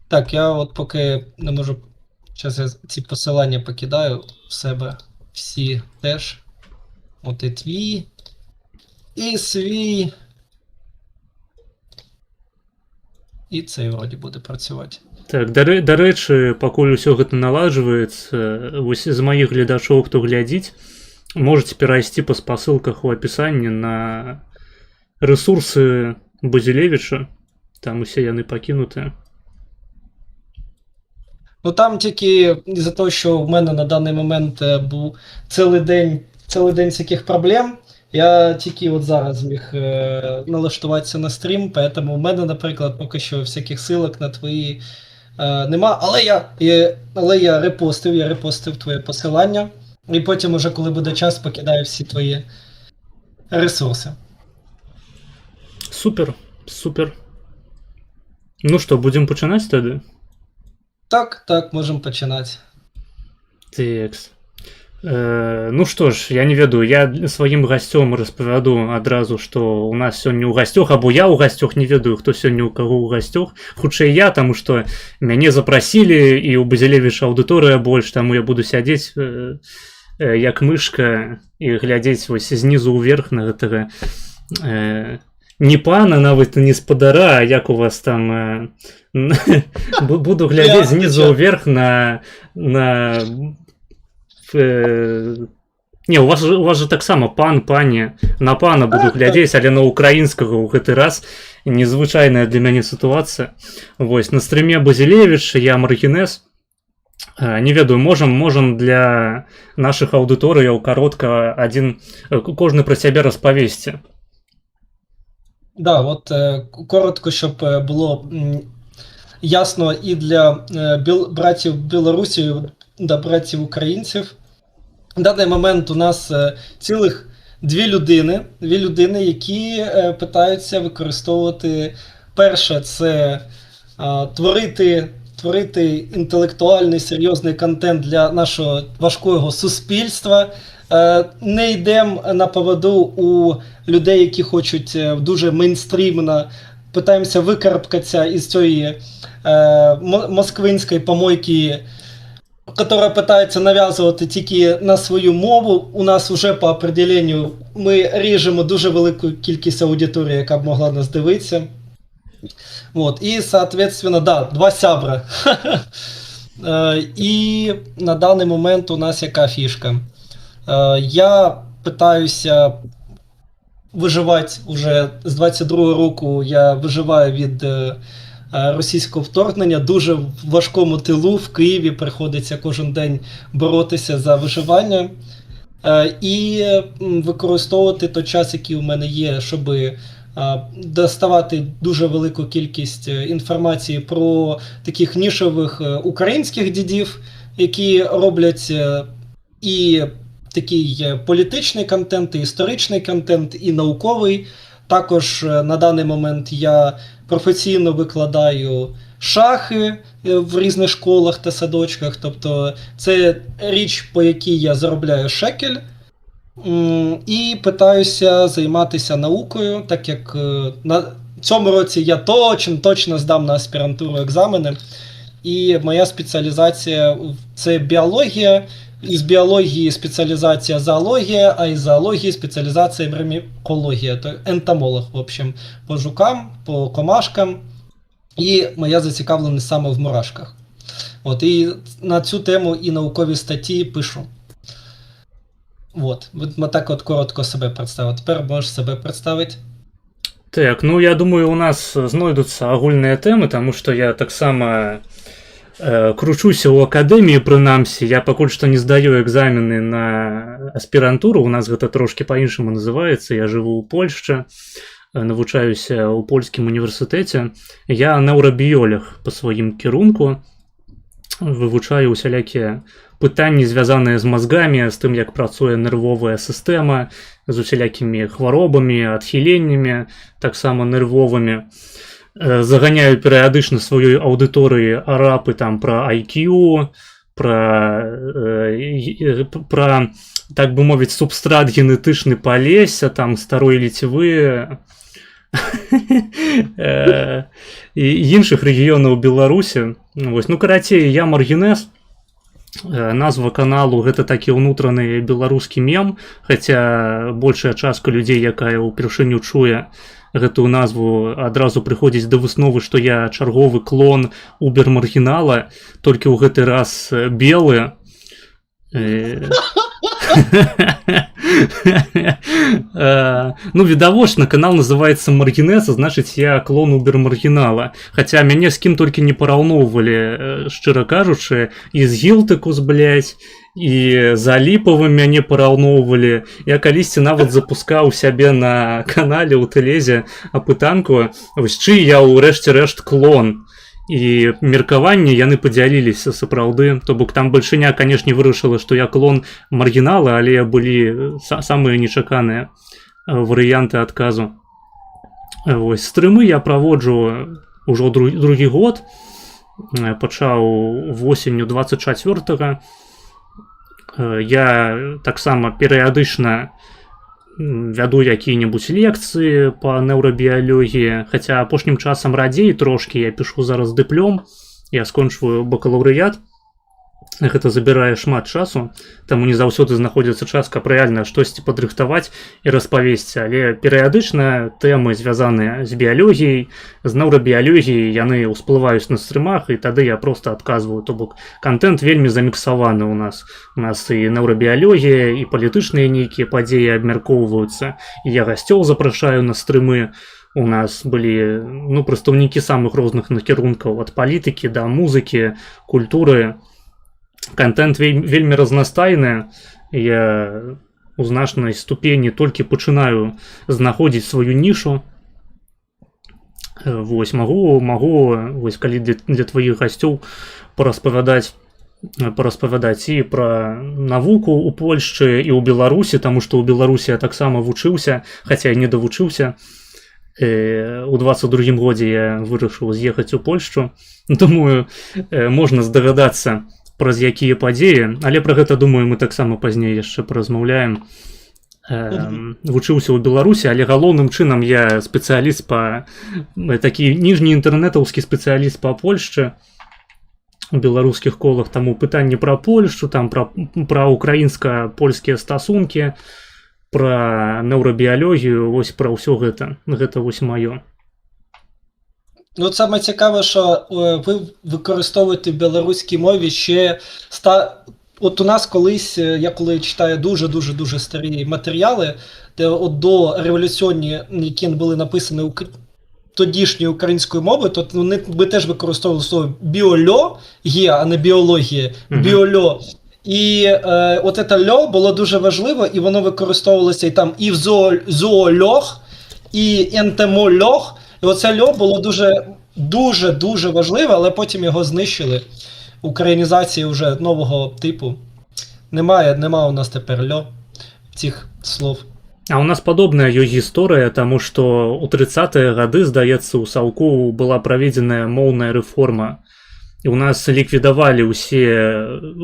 Так, я от поки не можу. Зараз я ці посилання покидаю в себе. Всі теж. От і твій. І свій. І цей вроді буде працювати. Так, да рэчы, пакуль усё гэта наладжваецца, вось з маіх гледачоў, хто глядзіць, можете перайсці па спасылках у апісанні на ресурсы Базілевіча. Там усе яны пакінутыя. Ну там тільки із-за того, що в мене на даний момент був цілий день всяких проблем, я тільки от зараз зміг налаштуватися на стрім, тому в мене, наприклад, поки що всяких силок на твої нема, але я репостив твоє посилання, і потім уже, коли буде час, покидаю всі твої ресурси. Супер. Ну що, будемо починати тоді? Так, можемо починати. Текс. Ну што ж, я не ведаю, я сваім гасцём распавяду адразу, што у нас сёння ў гасцёх, або я ў гасцёх, не ведаю, хто сёння ў каго ў гасцёх. Хутчэй я, таму што мяне запрасілі, і ў Базілевіча аўдыторыя больш, таму я буду сядзець як мышка і глядзець вось знізу ўверх на гэтага не пана, нават не спадара, а як у вас там буду глядзець знізу ўверх на не, у вас же таксама пан, пані, на пана буду глядзець, але на украінскага ў гэты раз. Незвычайная для мяне сітуацыя. Вось, на стрыме Базілевіч, я Маргінез. Не ведаю, можам для нашых аўдыторыяў каротка кожны пра сябе распавесці. Да, от коротко, щоб було ясно і для братів білорусів, да братів українців. В даний момент у нас цілих дві людини, які питаються використовувати. Перше, це творити інтелектуальний, серйозний контент для нашого важкого суспільства. Не йдемо на поводу у людей, які хочуть дуже мейнстрімно питаємося викарабкатися із цієї москвинської помойки, яка питається нав'язувати тільки на свою мову. У нас вже по определенню ми ріжемо дуже велику кількість аудиторії, яка б могла нас дивитися. Вот. І, соответственно, да, 2 сябра. І на даний момент у нас яка фішка? Я питаюся виживати вже з 22-го року, я виживаю від російського вторгнення. Дуже в важкому тилу в Києві приходиться кожен день боротися за виживання. І використовувати той час, який у мене є, щоб доставати дуже велику кількість інформації про таких нішових українських дідів, які роблять і такий політичний контент, і історичний контент, і науковий. Також на даний момент я професійно викладаю шахи в різних школах та садочках. Тобто це річ, по якій я заробляю шекель. І питаюся займатися наукою, так як на цьому році я точно здам на аспірантуру екзамени. І моя спеціалізація – це біологія. Із біології спеціалізація зоологія, а із зоології спеціалізація мімікологія. То ентомолог, в общем, по жукам, по комашкам. І моя зацікавленість саме в мурашках. От, і на цю тему і наукові статті пишу. Вот. Так от коротко себе представив. Тепер можеш себе представити. Так, ну я думаю, у нас знойдуться агульні теми, тому що я так само кручуся у академії, прынамсі. Я пакуль што не здаю экзамены на аспірантуру, у нас гэта трошки па-іншаму называецца. Я жыву ў Польшчы, навучаюся ў польскім універсітэце. Я нейрабіолог па сваім кірунку, вывучаю усялякія пытанні, звязаныя з мазгамі, з тым, як працуе нервовая сістэма, з усялякімі хваробамі, адхіленнямі, таксама нервовымі. Заганяю перыядычна сваёй аўдыторыі арапы там пра IQ, пра, так бы мовіць, субстрат генетычны Палесся, там старой Ліцвы і іншых рэгіёнаў Беларусі. Вось. Ну, карацей, я Маргінез. Назва каналу гэта такі ўнутраны беларускі мем, хаця большая частка людзей, якая ўпершыню чуе гэтую назву, адразу прыходзіць да высновы, што я чарговы клон убер-маргінала, толькі ў гэты раз белы. Ну, відавочна, канал называецца Маргінез, значыць, я клон убер-маргінала. Хаця мяне з кім толькі не параўноўвалі, шчыра кажучы, і з Гілтыкус, блядь, і з Аліпавым мяне параўноўвалі. Я калісьці нават запускаў сябе на канале ў Тэлезе апытанку, вось чый я ў рэшце рэшт клон. І меркаванні яны падзяліліся сапраўды. То бок там бальшыня, канешне, вырашыла, што я клон маргінала, але былі самыя нечаканыя варыянты адказу. Вось, стрымы я праводжу ўжо другі год. Пачаў восенню 24-го. Я таксама перыядычна вяду якія-небудзь лекцыі па нейрабіялогіі, хаця апошнім часам радзей трошкі, я пішу зараз дыплём, я скончваю бакалаўрыят. Гэта забірае шмат часу, таму не заўсёды знаходзіцца час, каб рэальна штосьці падрыхтаваць і распавесці, але перыядычна тэмы, звязаныя з біялогіяй, з нейрабіялогіяй, яны ўсплываюць на стрымах, і тады я проста адказваю. То бок контент вельмі заміксаваны ў нас. У нас і нейрабіялогія, і палітычныя нейкія падзеі абмяркоўваюцца, і я гасцёў запрашаю на стрымы. У нас былі, ну, прадстаўнікі самых розных накірункаў, ад палітыкі да музыкі, культуры. Контент вельмі разнастайны. Я у значнай ступені толькі пачынаю знаходзіць сваю нішу. Вось, магу вось, калі для тваіх гасцёў параспавядаць і пра навуку ў Польшчы і ў Беларусі, таму што ў Беларусі я таксама вучыўся, хаця і не давучыўся. У 22-м годзе я вырашыў з'ехаць у Польшчу. Думаю, можна здагадацца, праз якія падзеі, але пра гэта, думаю, мы таксама пазней яшчэ паразмаўляем. вучыўся ў Беларусі, але галоўным чынам я спецыяліст па такі ніжні інтэрнетаўскі спецыяліст па Польшчы у беларускіх колах, таму пытанні пра Польшчу, там пра украінска-польскія стасункі, пра неўрабіялогію, вось пра ўсё гэта вось маё. Ну, саме цікаве, що ви використовуєте в білоруській мові ще От у нас колись, я коли читаю дуже старі матеріали, де от до революційні, які були написані тодішньою українською мовою, то ми теж використовували слово біольо, а не біологія, біольо. І от це льо було дуже важливо, і воно використовувалося і в зоольог, і ентомольог. І оце льо було дуже важливо, але потім його знищили. Українізації вже нового типу. Нема у нас тепер льо цих слов. А у нас падобная ёй гісторыя, таму што ў 30-е гады, здаецца, у Саўку была праведзеная моўная рэформа. І у нас ліквідавалі ўсе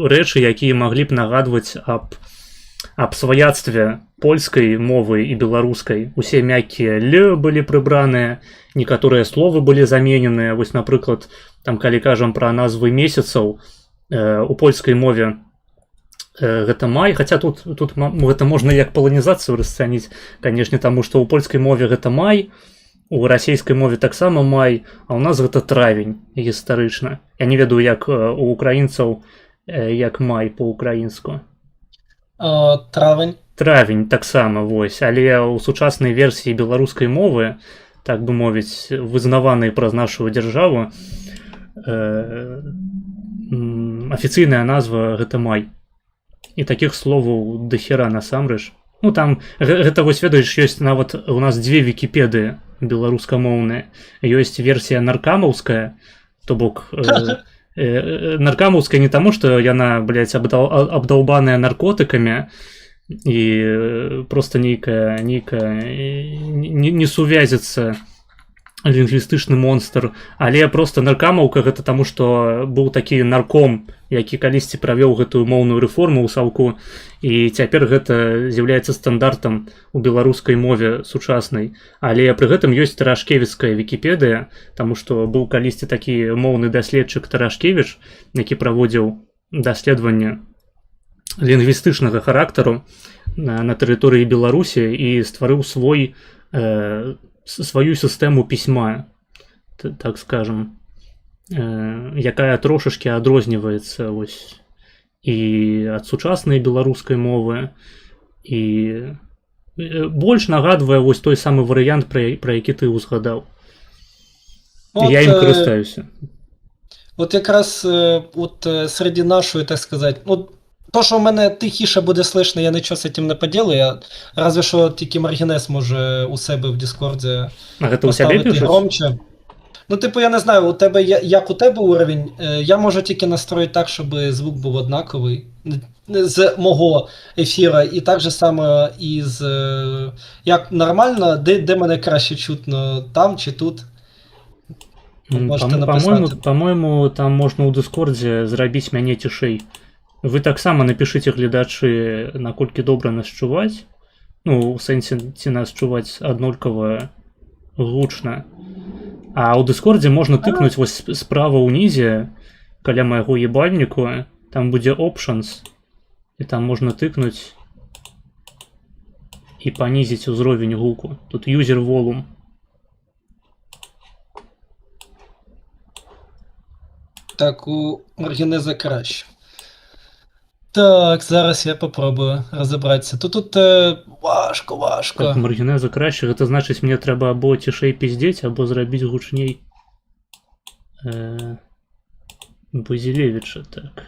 рэчы, якія маглі б нагадваць аб сваяцтве польскай мовы і беларускай. Усе мяккія «л» былі прыбраныя, некаторыя словы былі замененыя. Вось, напрыклад, там, калі кажам пра назвы месяцаў, у польскай мове гэта май, хаця тут гэта можна як паланізацыю расцаніць, канешне, таму што ў польскай мове гэта май, у расійскай мове таксама май, а ў нас гэта травень гістарычна. Я не ведаю, як у украінцаў, як май па-украінску. Травень. Травень таксама, вось, але ў сучаснай версіі беларускай мовы, так бы мовіць, вызнаванай праз нашу дзяржаву, афіцыйная назва гэта май. І такіх словаў дахера насамрэч. Ну там, гэта вось ведаеш, ёсць нават у нас дзве вікіпедыі беларускамоўныя. Ёсць версія наркамаўская, то бок наркамаўская не таму, што яна, блядь, абдаўбаная наркотыкамі і проста нейкая не сувязіцца лінгвістычны монстр, але проста наркамаўка гэта таму, што быў такі нарком, які калісьці правёў гэтую моўную рэформу ў Саўку, і цяпер гэта з'яўляецца стандартам у беларускай мове сучаснай. Але пры гэтым ёсць Тарашкевіцкая вікіпедыя, таму што быў калісьці такі моўны даследчык Тарашкевіч, які праводзіў даследаванне лінгвістычнага характару на тэрыторыі Беларусі і стварыў сваю сістэму пісьма, так скажем, якая трошашкі адрозніваецца вось і ад сучаснай беларускай мовы, і больш нагадвае вось той самы варыянт, пра які ты узгадаў. Я ім карыстаюся. От якраз серед нашої, так сказати, то, що в мене тихіше буде слышно, я нічого з цим не поділю, разве що тільки Маргінес може у себе в Дискорді поставити громче. Ну, типу, я не знаю, у тебе, як у тебе уровень, я можу тільки настроїти так, щоб звук був однаковий з мого ефіра, і так же само із, як нормально, де мене краще чутно, там чи тут? По-моему, там можна у Дискорді зрабіць мяне цішэй. Вы таксама напішыце, гледачы, наколькі добра нас чуваць. Ну, у сэнсе, ці нас чуваць аднолькава гучна. А ў Дыскордзе можна тыкнуць вось справа ўнізе, каля майго ебальніку, там будзе Options, і там можна тыкнуць і панізіць узровень гуку. Тут User Volume. Так, у Маргінеза краще. Так, зараз я попробую розібратися. Тут важко. Так, Маргінеза краще, гэта значыць, мне трэба або цішэй пиздзець, або зрабіць гучней Базілевіча, так.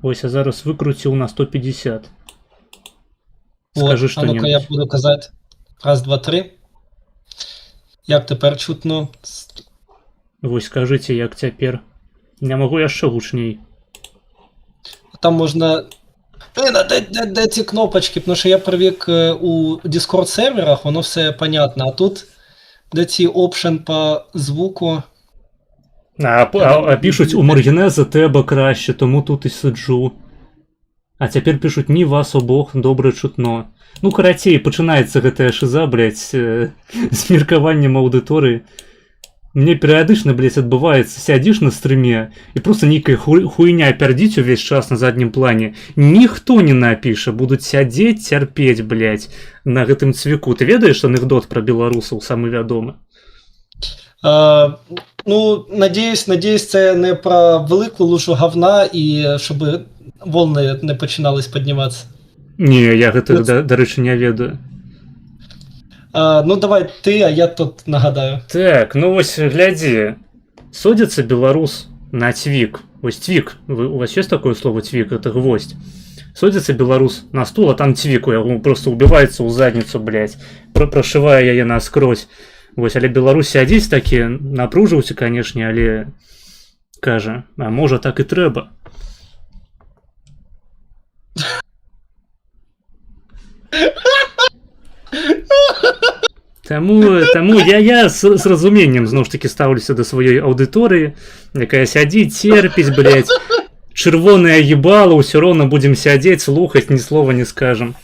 Ось, а зараз выкруціў на 150. Скажи што-небудзь. А ну-ка я буду казаць. Раз, два, три. Як тепер чутно? Вось, скажыце, як цяпер. Не магу яшчэ гучней. Там можна... Де ці кнопочки? Тому що я привик у Discord серверах, воно все понятно. А тут де ці опшен по звуку. А пишуть, у Маргінеза тебе краще, тому тут і сиджу. А цяпер пішуць ні вас обох добра чутно. Ну карацей, пачынаецца гэтая шыза, блядь, з меркаваннем аўдыторыі. Мне перыядычна, блядь, адбываецца, сядзіш на стрыме і просто нейкая хуйня пярдзіць увесь час на заднім плане. Ніхто не напіша, будуць сядзець, цярпець, блядь, на гэтым цвіку. Ты ведаеш анекдот пра беларусаў самы вядомы? Ну, надіюсь, це не про велику лужу говна і щоб волни не починались підніматися. Не, я гэта, да рэчы, не ведаю. Ну, давай ты, а я тут нагадаю. Так, ну вось глядзі. Садится беларус на цвік. Вось цвік. У вас есть такое слово цвік? Это гвоздь. Садится беларус на стул, а там цвік у яго просто убивается ў задніцу, блядь. Прошивае яе наскрозь. Вось, але Беларусь сядзіць такі, напружыўся, канешне, але кажа, а можа так і трэба. Таму я з разуменнем зноў ж такі стаўлюся да сваёй аўдыторыі, якая сядзіць, церпіць, блядь, чырвонае ебало, ўсё роўна будзем сядзець, слухаць, ні слова не скажам.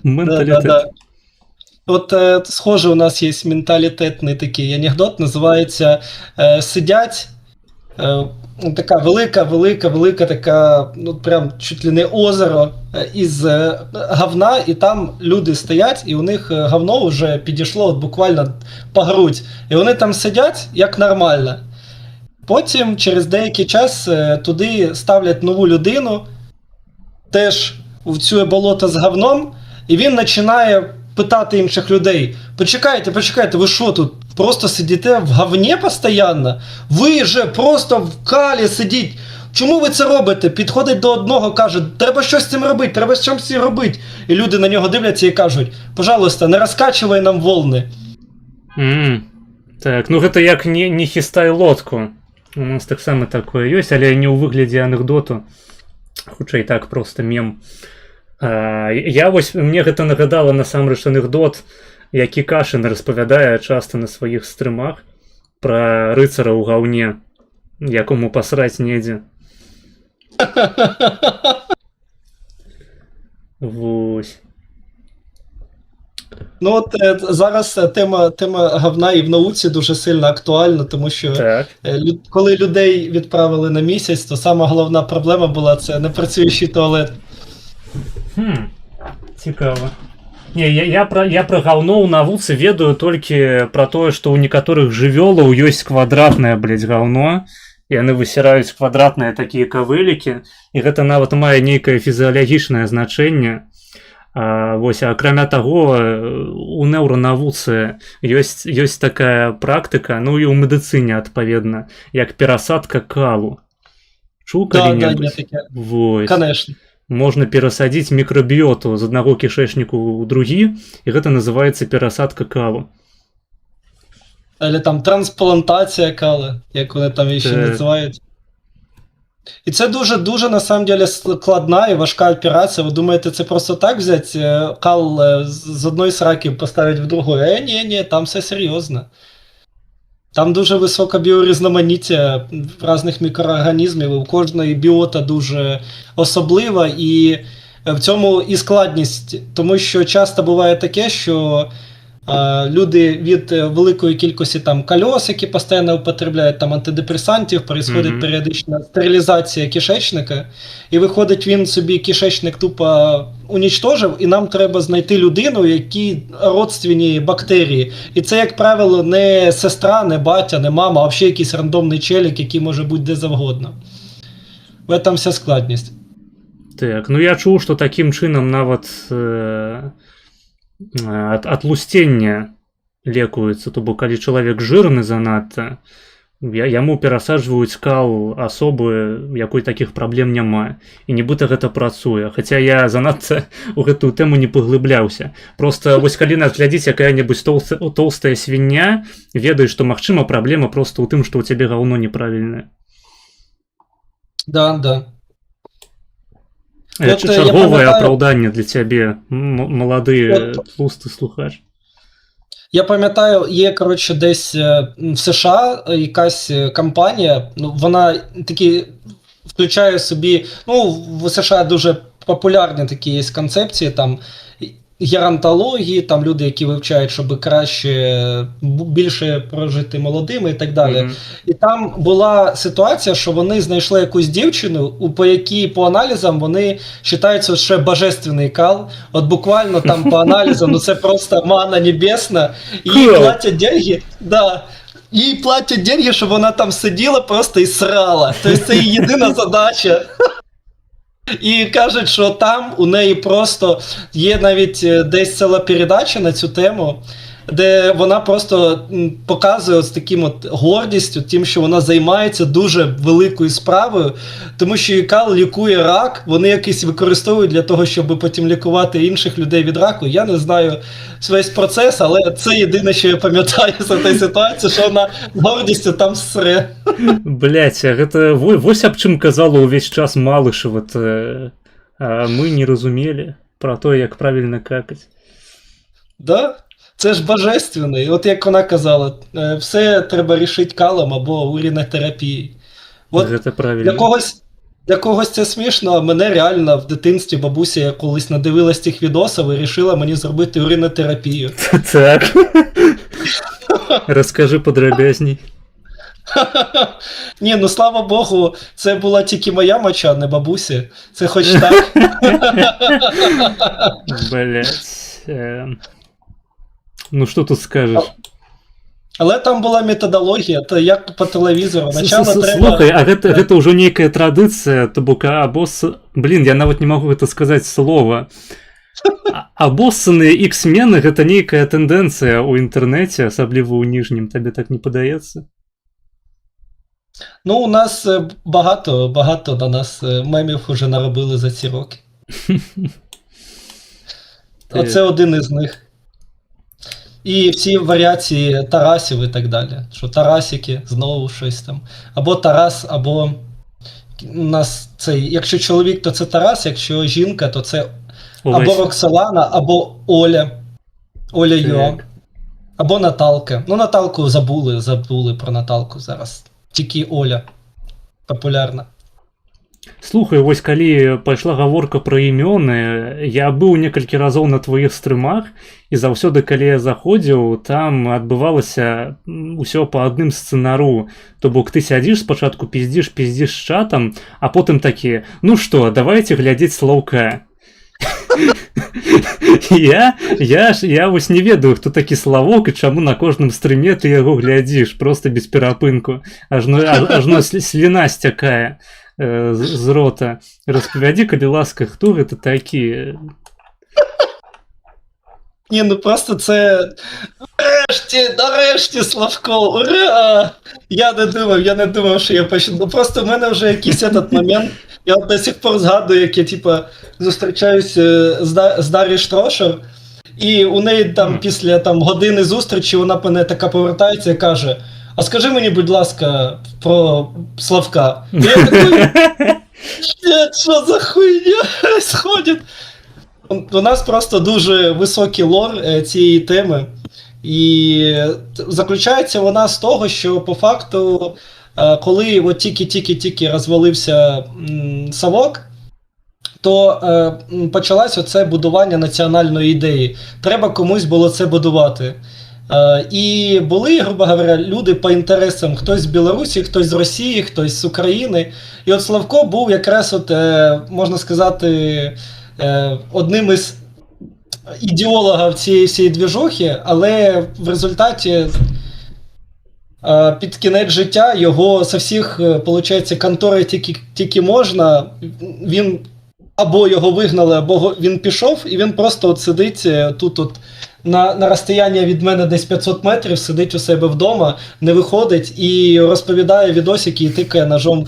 Менталітэт. Да. От схоже, у нас є менталітетний такий анекдот, називається «Сидять», така велика, така, ну прям чуть ли не озеро із говна, і там люди стоять, і у них говно вже підійшло от буквально по грудь. І вони там сидять, як нормально. Потім, через деякий час, туди ставлять нову людину, теж в цю болото з говном, і він починає питати інших людей: почекайте, ви що тут, просто сидите в говні постійно? Ви же просто в калі сидіть. Чому ви це робите? Підходить до одного, каже: треба щось з цим робити, треба щось робити. І люди на нього дивляться і кажуть: пожалуйста, не розкачувай нам волни. Так, ну гэта як не хістай лодку. У нас таксама такое ёсць, але не ў выглядзе анекдоту. Хутчэй так, просто мем. Мне гэта нагадала насамрэч анекдот, які Кашын распавядае часта на сваіх стрымах пра рыцара ў гаўне, якому пасраць недзе. Вось. Ну от зараз тема говна і в науці дуже сильно актуальна, тому що коли людей відправили на місяць, то сама головна проблема була — це непрацюючий туалет. Цікава. Не, я пра гаўно ў навуцы ведаю толькі пра тое, што ў некаторых жывёлаў ёсць квадратнае, блядь, гаўно. Яны высіраюць квадратныя такія кавылікі, і гэта нават мае нейкае фізіялагічнае значэнне. Вось, акрамя таго, у неўранавуцы ёсць такая практыка, ну і ў медыцыне, адпаведна, як перасадка калу. Чуў калі-небудзь? Вось. Конечно. Можна перасадзіць мікрабіёту з аднаго кішэчніку ў другі, і гэта называецца перасадка калу. Але там трансплантація кали, як вони там ще називають. І це дуже, на самом деле, складна і важка операція. Ви думаєте, це просто так взяти кал з одної сраки поставити в другу? Ні, там все серйозно. Там дуже висока біорізноманіття різних мікроорганізмів, у кожної біота дуже особлива, і в цьому і складність. Тому що часто буває таке, що люди від великої кількості там кольос, які постійно употребляють там антидепресантів, происходить періодична стерилізація кишечника, і виходить, він собі кишечник тупо унічтожив, і нам треба знайти людину, які родственні бактерії. І це, як правило, не сестра, не батя, не мама, а взагалі якийсь рандомний челік, який може бути де завгодно. В этом вся складність. Так, ну я чув, що таким чином нават атлусцення лекуецца, то бок калі чалавек жирны занадта, яму перасаджваюць кал асобы, якой такіх праблем няма, і нібыта гэта працуе, хаця я занадта ў гэтую тэму не паглыбляўся. Просто вось калі нас глядзіць якая-небудзь тоўстая свіння, ведаеш, што магчыма праблема просто ў тым, што ў цябе гаўно неправільнае. Да. Чарговае апраўданне для цябе, малады тлусты слухач. Я пам'ятаю, є, коротше, десь в США якась компанія, ну, вона такі включає собі, ну, в США дуже популярні такі є концепції, там геронтології, там люди, які вивчають, щоб краще, більше прожити молодими і так далі. Мгм. І там була ситуація, що вони знайшли якусь дівчину, по якій по аналізам вони вважаються ще божественний кал. От буквально там по аналізам, ну це просто мана небесна. І їй Кал. платять деньги, да. Їй платять деньги, щоб вона там сиділа просто і срала. Тобто це її єдина задача. І кажуть, що там у неї просто є навіть десь ціла передача на цю тему, де вона просто показує з таким от гордістю, тим, що вона займається дуже великою справою, тому що ікал лікує рак, вони якийсь використовують для того, щоб потім лікувати інших людей від раку. Я не знаю весь процес, але це єдине, що я пам'ятаю з цієї ситуації, що вона з гордістю там сре. Блять, а гэта вось аб чым казала ўвесь час Малышева, а мы не разумелі про то, як правильно какать. Да? Це ж божественно. І от як вона казала, все треба рішити калом або урінотерапією. От Гэта для правильно. когось це смішно, а мене реально в дитинстві бабуся колись надивилась тих відосів і вирішила мені зробити уринотерапію. Так. Розкажи подробязней. Ні, ну слава Богу, це була тільки моя моча, не бабусі. Це хоч так. Блять. Ну що тут скажеш? Але там була методологія, то як по телевізору. Спочатку треба... Слухай, а гэта ўжо нейкая традыцыя, то бок або... Блін, я нават не магу гэта сказаць слова. Абоссаныя іксмены гэта нейкая тэндэнцыя ў інтэрнэце, асабліва ў ніжнім, табе так не падаецца? Ну, у нас багато на нас мемів уже наробили за ці роки. Оце один із них. І всі варіації Тарасів і так далі. Що Тарасики, знову щось там. Або Тарас, або у нас цей, якщо чоловік, то це Тарас, якщо жінка, то це або Роксолана, або Оля. Оля Йо. Або Наталка. Ну, Наталку забули про Наталку зараз. Тільки Оля популярна. Слухай, вось калі пайшла гаворка пра імёны, я быў некалькі разоў на тваіх стрымах, і заўсёды, калі я заходзіў, там адбывалася ўсё па адным сцэнару. То бок ты сядзіш спачатку пиздзіш з чатам, а потым такі: ну што, давайте глядзець Слаўка. Я вось не ведаю, хто такі Славок і чаму на кожным стрыме ты яго глядзіш, просто без перапынку. Ажно сліна сцякае з рота. Распавядзі, калі ласка, хто гэта такі? Ні, ну просто це... Нарешті, Славко, ура! Я не думав, що я почну. Ну просто в мене вже якийсь этот момент, я от до сих пор згадую, як я, типа, зустрічаюся з Дар'єю Штрошер, і у неї там після години зустрічі вона мене така повертається і каже: а скажи мені, будь ласка, про Славка. І я такий, що за хуйня сходить? У нас просто дуже високий лор цієї теми. І заключається вона з того, що по факту, коли от тільки розвалився Совок, то почалось оце будування національної ідеї. Треба комусь було це будувати. І були, грубо говоря, люди по інтересам, хтось з Білорусі, хтось з Росії, хтось з України. І от Славко був якраз, от, можна сказати, одним із ідеологів цієї всієї двіжухи, але в результаті під кінець життя його со всіх, виходить, контори тільки можна, він або його вигнали, або він пішов, і він просто от сидить тут от на розстоянні від мене десь 500 метрів, сидить у себе вдома, не виходить і розповідає відосики і тикає ножом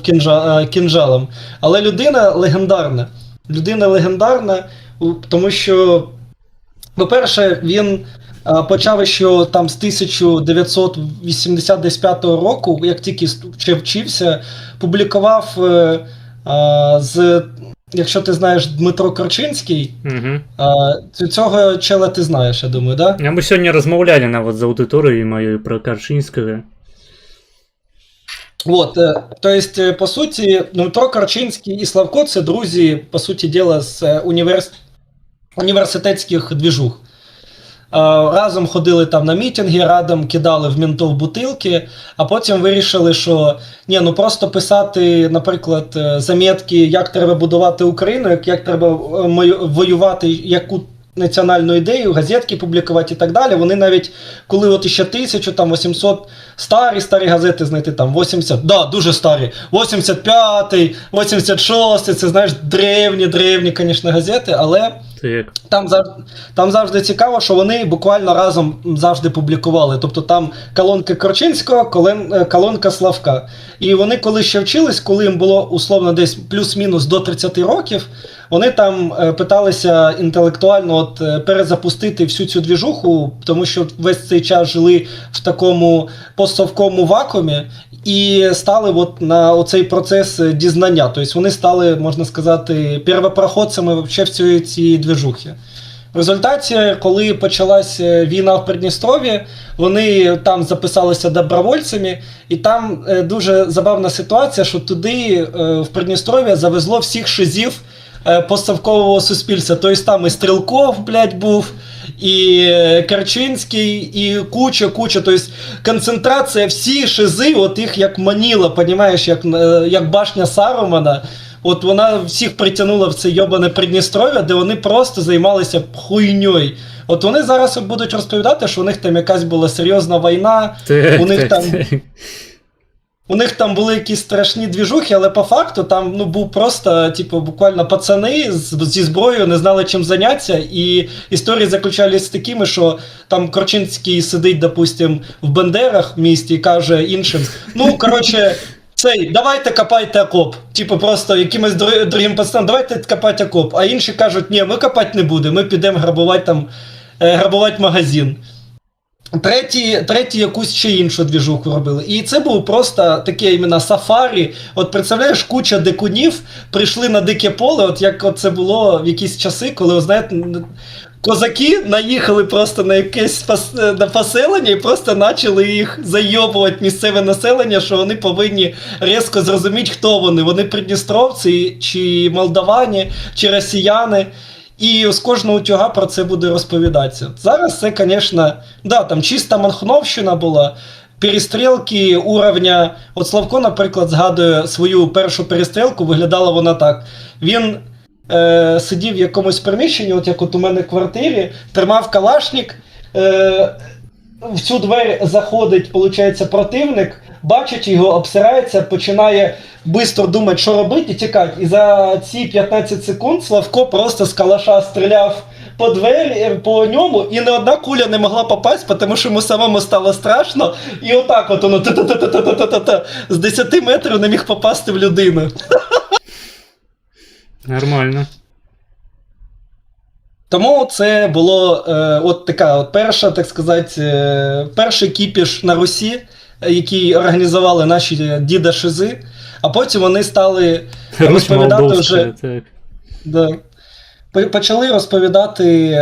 кінжалом. Але людина легендарна. Людина легендарна, тому що, по-перше, він почав ще там з 1985 року, як тільки ще вчився, публікував з, якщо ти знаєш, Дмитро Корчинський, цього чела ти знаєш, я думаю, да? Ми сьогодні розмовляли навіть з аудиторією моєю про Корчинського. Вот, то есть, по суті, Дмитро Корчинський і Славко це друзі, по суті діла, з університетських двіжух. Разом ходили там на мітинги, разом кидали в ментов бутилки, а потім вирішили, що ні, ну просто писати, наприклад, замітки, як треба будувати Україну, як треба воювати, яку національну ідею, газетки публікувати і так далі. Вони навіть, коли от ще 1800 старі газети знайти, там 80, да, дуже старі, 85-й, 86-й, це, знаєш, древні, звісно, газети, але там завжди цікаво, що вони буквально разом завжди публікували. Тобто там колонка Корчинського, колонка Славка. І вони коли ще вчились, коли їм було условно десь плюс-мінус до 30 років, вони там питалися інтелектуально перезапустити всю цю двіжуху, тому що весь цей час жили в такому постсовковому вакуумі і стали на оцей процес дізнання. Тобто вони стали, можна сказати, первопроходцями в цій двіжухі. В результаті, коли почалась війна в Придністров'ї, вони там записалися добровольцями, і там дуже забавна ситуація, що туди, в Придністров'я, завезло всіх шизів постсовкового суспільства. Тобто там і Стрілков, був, і Керчинський, і куча. Тобто концентрація, всі шизи, от їх як маніло, понімаєш, як башня Сарумана. От вона всіх притягнула в це йобане Придністров'я, де вони просто займалися хуйньою. От вони зараз будуть розповідати, що у них там якась була серйозна війна, у них там були якісь страшні двіжухи, але по факту там був просто, буквально пацани зі зброєю, не знали чим зайнятися, і історії заключались такими, що там Корчинський сидить, допустим, в Бендерах в місті і каже іншим, давайте копайте окоп. Просто якимось другим пацанам, давайте копати окоп. А інші кажуть, ні, ми копати не будемо, ми підемо грабувати магазин. Треті якусь ще іншу двіжуху робили. І це було просто таке іменно сафарі. От представляєш, куча дикунів прийшли на дике поле, от як це було в якісь часи, коли, знаєте, козаки наїхали просто на якесь поселення і просто почали їх зайобувати місцеве населення, що вони повинні різко зрозуміти, хто вони. Вони придністровці, чи молдавані, чи росіяни. І з кожного утюга про це буде розповідатися. Зараз це, звісно, там чиста манхновщина була, перестрілки уровня. От Славко, наприклад, згадує свою першу перестрілку, виглядала вона так. Він сидів в якомусь приміщенні, як у мене в квартирі, тримав калашник, в цю двері заходить, виходить, противник, бачить його, обсирається, починає швидко думати, що робити, і тікати. І за ці 15 секунд Славко просто з калаша стріляв по двері, по ньому, і не одна куля не могла попасти, тому що йому самому стало страшно, і отак от воно з 10 метрів не міг попасти в людину. Нормально. Тому це було така перша, так сказати, перший кіпіш на Русі, який організували наші діда-шизи, а потім вони стали розповідати вже... Почали розповідати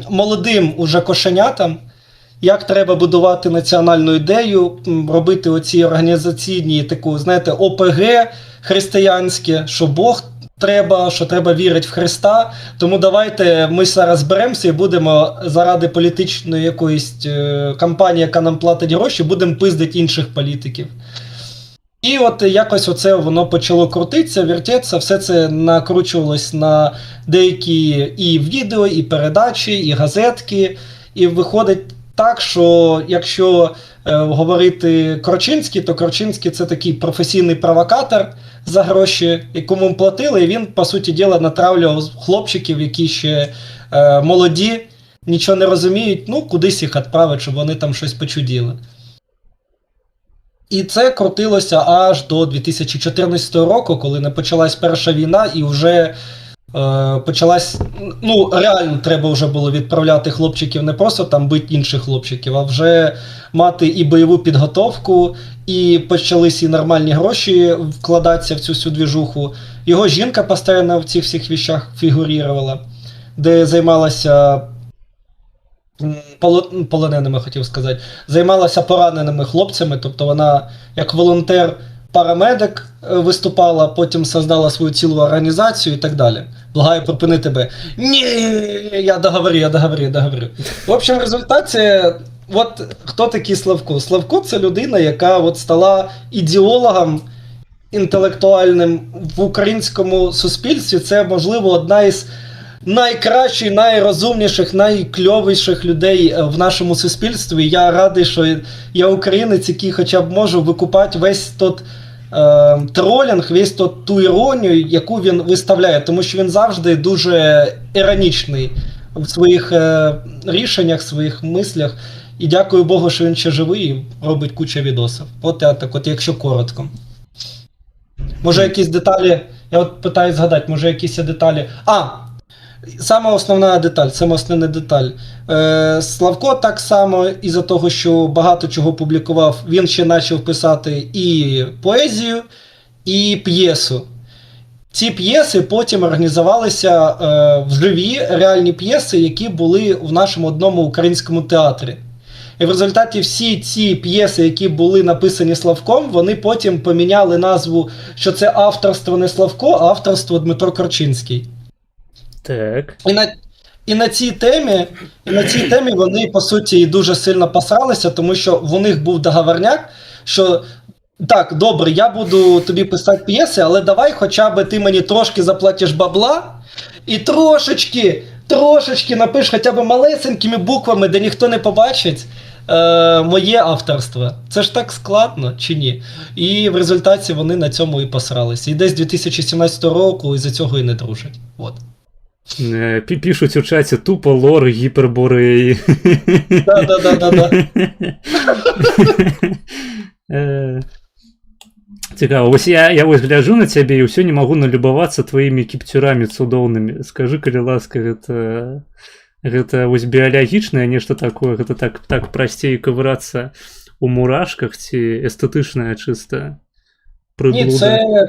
молодим уже кошенятам, як треба будувати національну ідею, робити оці організаційні, ОПГ християнське, що Бог треба, що треба вірити в Христа. Тому давайте ми зараз зберемося і будемо заради політичної якоїсь кампанії, яка нам платить гроші, будемо пиздити інших політиків. І от якось оце воно почало крутитися, вертеться, все це накручувалось на деякі і відео, і передачі, і газетки. І виходить так, що якщо говорити Корчинський, то Корчинський це такий професійний провокатор за гроші, якому платили, і він, по суті діла, натравлював хлопчиків, які ще молоді, нічого не розуміють, кудись їх відправити, щоб вони там щось почуділи. І це крутилося аж до 2014 року, коли не почалась перша війна, і вже почалась, реально треба вже було відправляти хлопчиків, не просто там бити інших хлопчиків, а вже мати і бойову підготовку, і почались і нормальні гроші вкладатися в цю всю двіжуху. Його жінка постійно в цих всіх вещах фігурувала, де займалася полоненими, хотів сказати, займалася пораненими хлопцями, тобто вона як волонтер-парамедик виступала, потім создала свою цілу організацію і так далі. Благаю, припини тебе. Ні, я договорю. В общем, в результаті, от хто такий Славко? Славко це людина, яка от стала ідеологом інтелектуальним в українському суспільстві. Це, можливо, одна із найкращих, найрозумніших, найкльовіших людей в нашому суспільстві. Я радий, що я українець, який хоча б можу викупати весь тот тролінг, весь ту іронію, яку він виставляє, тому що він завжди дуже іронічний в своїх рішеннях, в своїх мислях. І дякую Богу, що він ще живий і робить кучу відосів. От я так, от якщо коротко. Може якісь деталі, я от питаю згадати, може якісь деталі. Саме основна деталь. Славко так само, із-за того, що багато чого публікував, він ще почав писати і поезію, і п'єсу. Ці п'єси потім організувалися в живі, реальні п'єси, які були в нашому одному українському театрі. І в результаті всі ці п'єси, які були написані Славком, вони потім поміняли назву, що це авторство не Славко, а авторство Дмитро Корчинський. Так. І на цій темі вони, по суті, дуже сильно посралися, тому що в них був договорняк, що так, добре, я буду тобі писати п'єси, але давай хоча б ти мені трошки заплатиш бабла і трошечки напиш хоча б малесенькими буквами, де ніхто не побачить моє авторство. Це ж так складно, чи ні? І в результаті вони на цьому і посралися. І десь 2017 року із-за цього і не дружать. От. Пишуть у чаті тупо лор гіпербореї. Да. Цікаво, ось я ось гляджу на тебе і все не можу налюбавацца твоїми кіптюрамі цудоўнымі. Скажи, калі ласка, гэта ось біялагічнае нешта такое, гэта так прасцей кавырацца у мурашках ці эстэтычнае чыста прыблуда? Ні,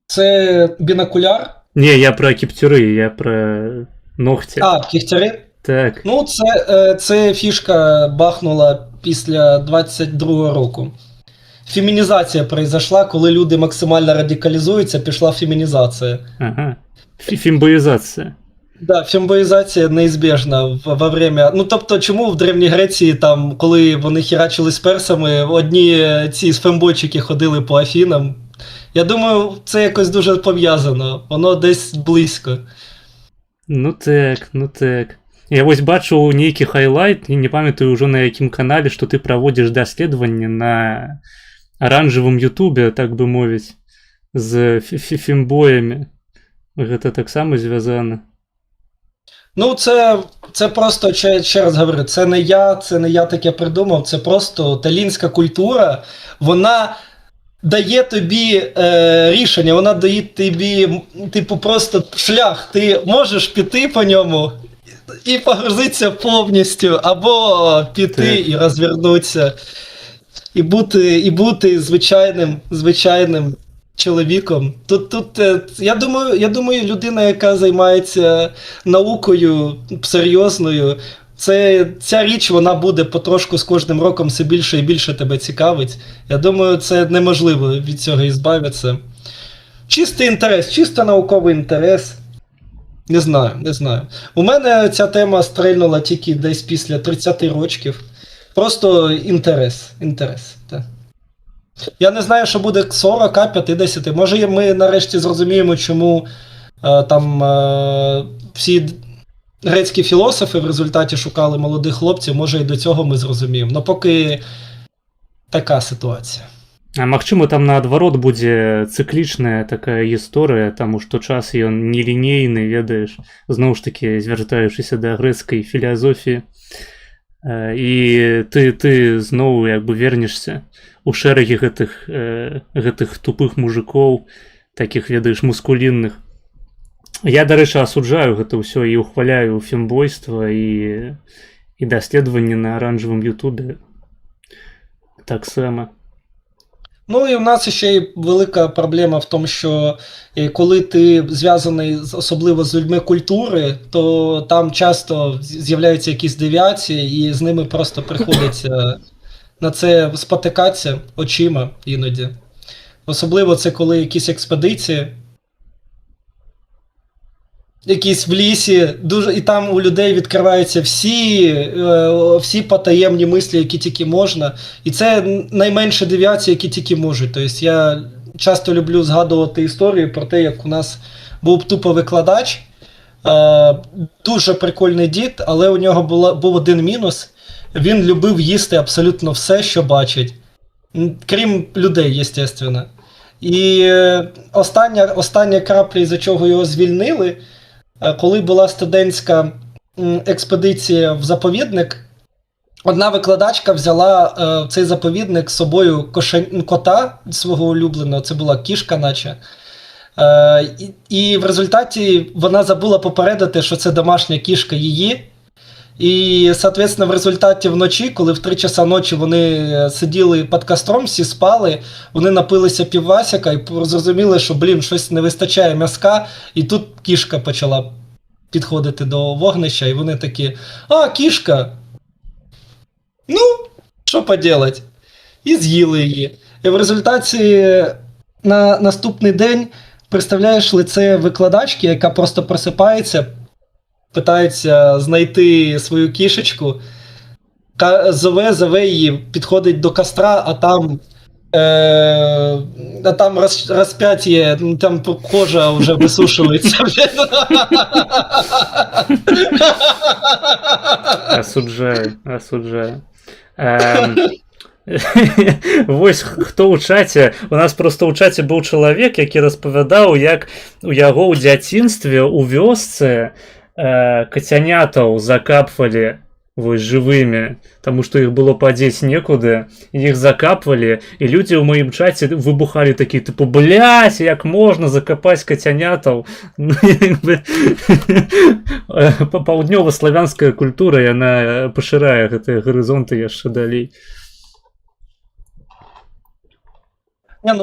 це бінокуляр. Не, я про кіптюри, я про ногті. Кіхтяри? Так. Ну, це фішка бахнула після 22-го року. Фемінізація произошла, коли люди максимально радикалізуються, пішла фемінізація. Ага. Фімбоїзація. Да, фембоїзація неізбіжна во время. Ну, тобто, чому в Древній Греції, там, коли вони херачили з персами, одні ці фембойчики ходили по Афінам? Я думаю, це якось дуже пов'язано. Воно десь близько. Ну так. Я ось бачу нейкі хайлайт, і не пам'ятаю ўжо на якім канале, што ты праводзіш даследаванне на аранжавым ютубе, так бы мовіць, з фембоямі. Гэта таксама звязана. Ну, це просто, ще раз говорю, це не я таке придумав, це просто талінська культура, вона дає тобі рішення, вона дає тобі, типу, просто шлях, ти можеш піти по ньому і погрузитися повністю, або піти і розвернутися, і бути звичайним чоловіком. Тут я думаю, людина, яка займається наукою серйозною, ця річ, вона буде потрошку з кожним роком все більше і більше тебе цікавить. Я думаю, це неможливо від цього ізбавитися. Чистий інтерес, чисто науковий інтерес. Не знаю. У мене ця тема стрельнула тільки десь після 30 років. Просто інтерес. Так. Я не знаю, що буде 40, 50. Може ми нарешті зрозуміємо, чому всі грецькі філософи в результаті шукали молодих хлопців, може і до цього ми зрозуміємо. Но поки така ситуація. А магчыма, там наадварот будзе цыклічная такая гісторыя, таму што час ён нелінейны, ведаеш, зноў ж такі звяртаючыся да грэцкай філасофіі. І ты зноў як бы вернешся у шэрагі гэтых тупых мужикоў, такіх, ведаеш, мускулінных. Я, дарэчы, асуджаю гэта ўсё і ухваляю фембойства і даследаванні на аранжавым ютубе таксама. Ну і у нас ще й велика проблема в тому, що коли ти зв'язаний особливо з людьми культури, то там часто з'являються якісь девіації, і з ними просто приходиться на це спотикатися очима іноді. Особливо це коли якісь експедиції, якісь в лісі, дуже, і там у людей відкриваються всі потаємні мислі, які тільки можна. І це найменші девіації, які тільки можуть. Тобто я часто люблю згадувати історію про те, як у нас був тупо викладач, дуже прикольний дід, але у нього був один мінус. Він любив їсти абсолютно все, що бачить. Крім людей, звісно. І остання крапля, із-за чого його звільнили, коли була студентська експедиція в заповідник, одна викладачка взяла в цей заповідник з собою кота свого улюбленого, це була кішка наче. І в результаті вона забула попередити, що це домашня кішка її. І, соответственно, в результаті вночі, коли в 3 часа ночі вони сиділи під костром, всі спали, вони напилися піввасика і зрозуміли, що, щось не вистачає м'язка, і тут кішка почала підходити до вогнища, і вони такі: «А, кішка! Ну, що поділать?» І з'їли її. І в результаті на наступний день представляєш лице викладачки, яка просто просипається, питається знайти свою кішечку, зове її, підходить до костра, а там розп'яття, там кожа вже висушується. Осуджаю. Вось хто ў чаце, у нас просто ў чаце быў чалавек, які распавядаў, як у яго ў дзяцінстве ў вёсцы кацянятаў закапвалі вось жывымі, таму што іх было падзець некуды, іх закапвалі, і людзі ў маім чаце выбухалі такі, тыпу: «Бляць, як можна закапаць кацянятаў?» Паўднёва-славянская культура, яна пашырае гэтыя гарызонты яшчэ далей.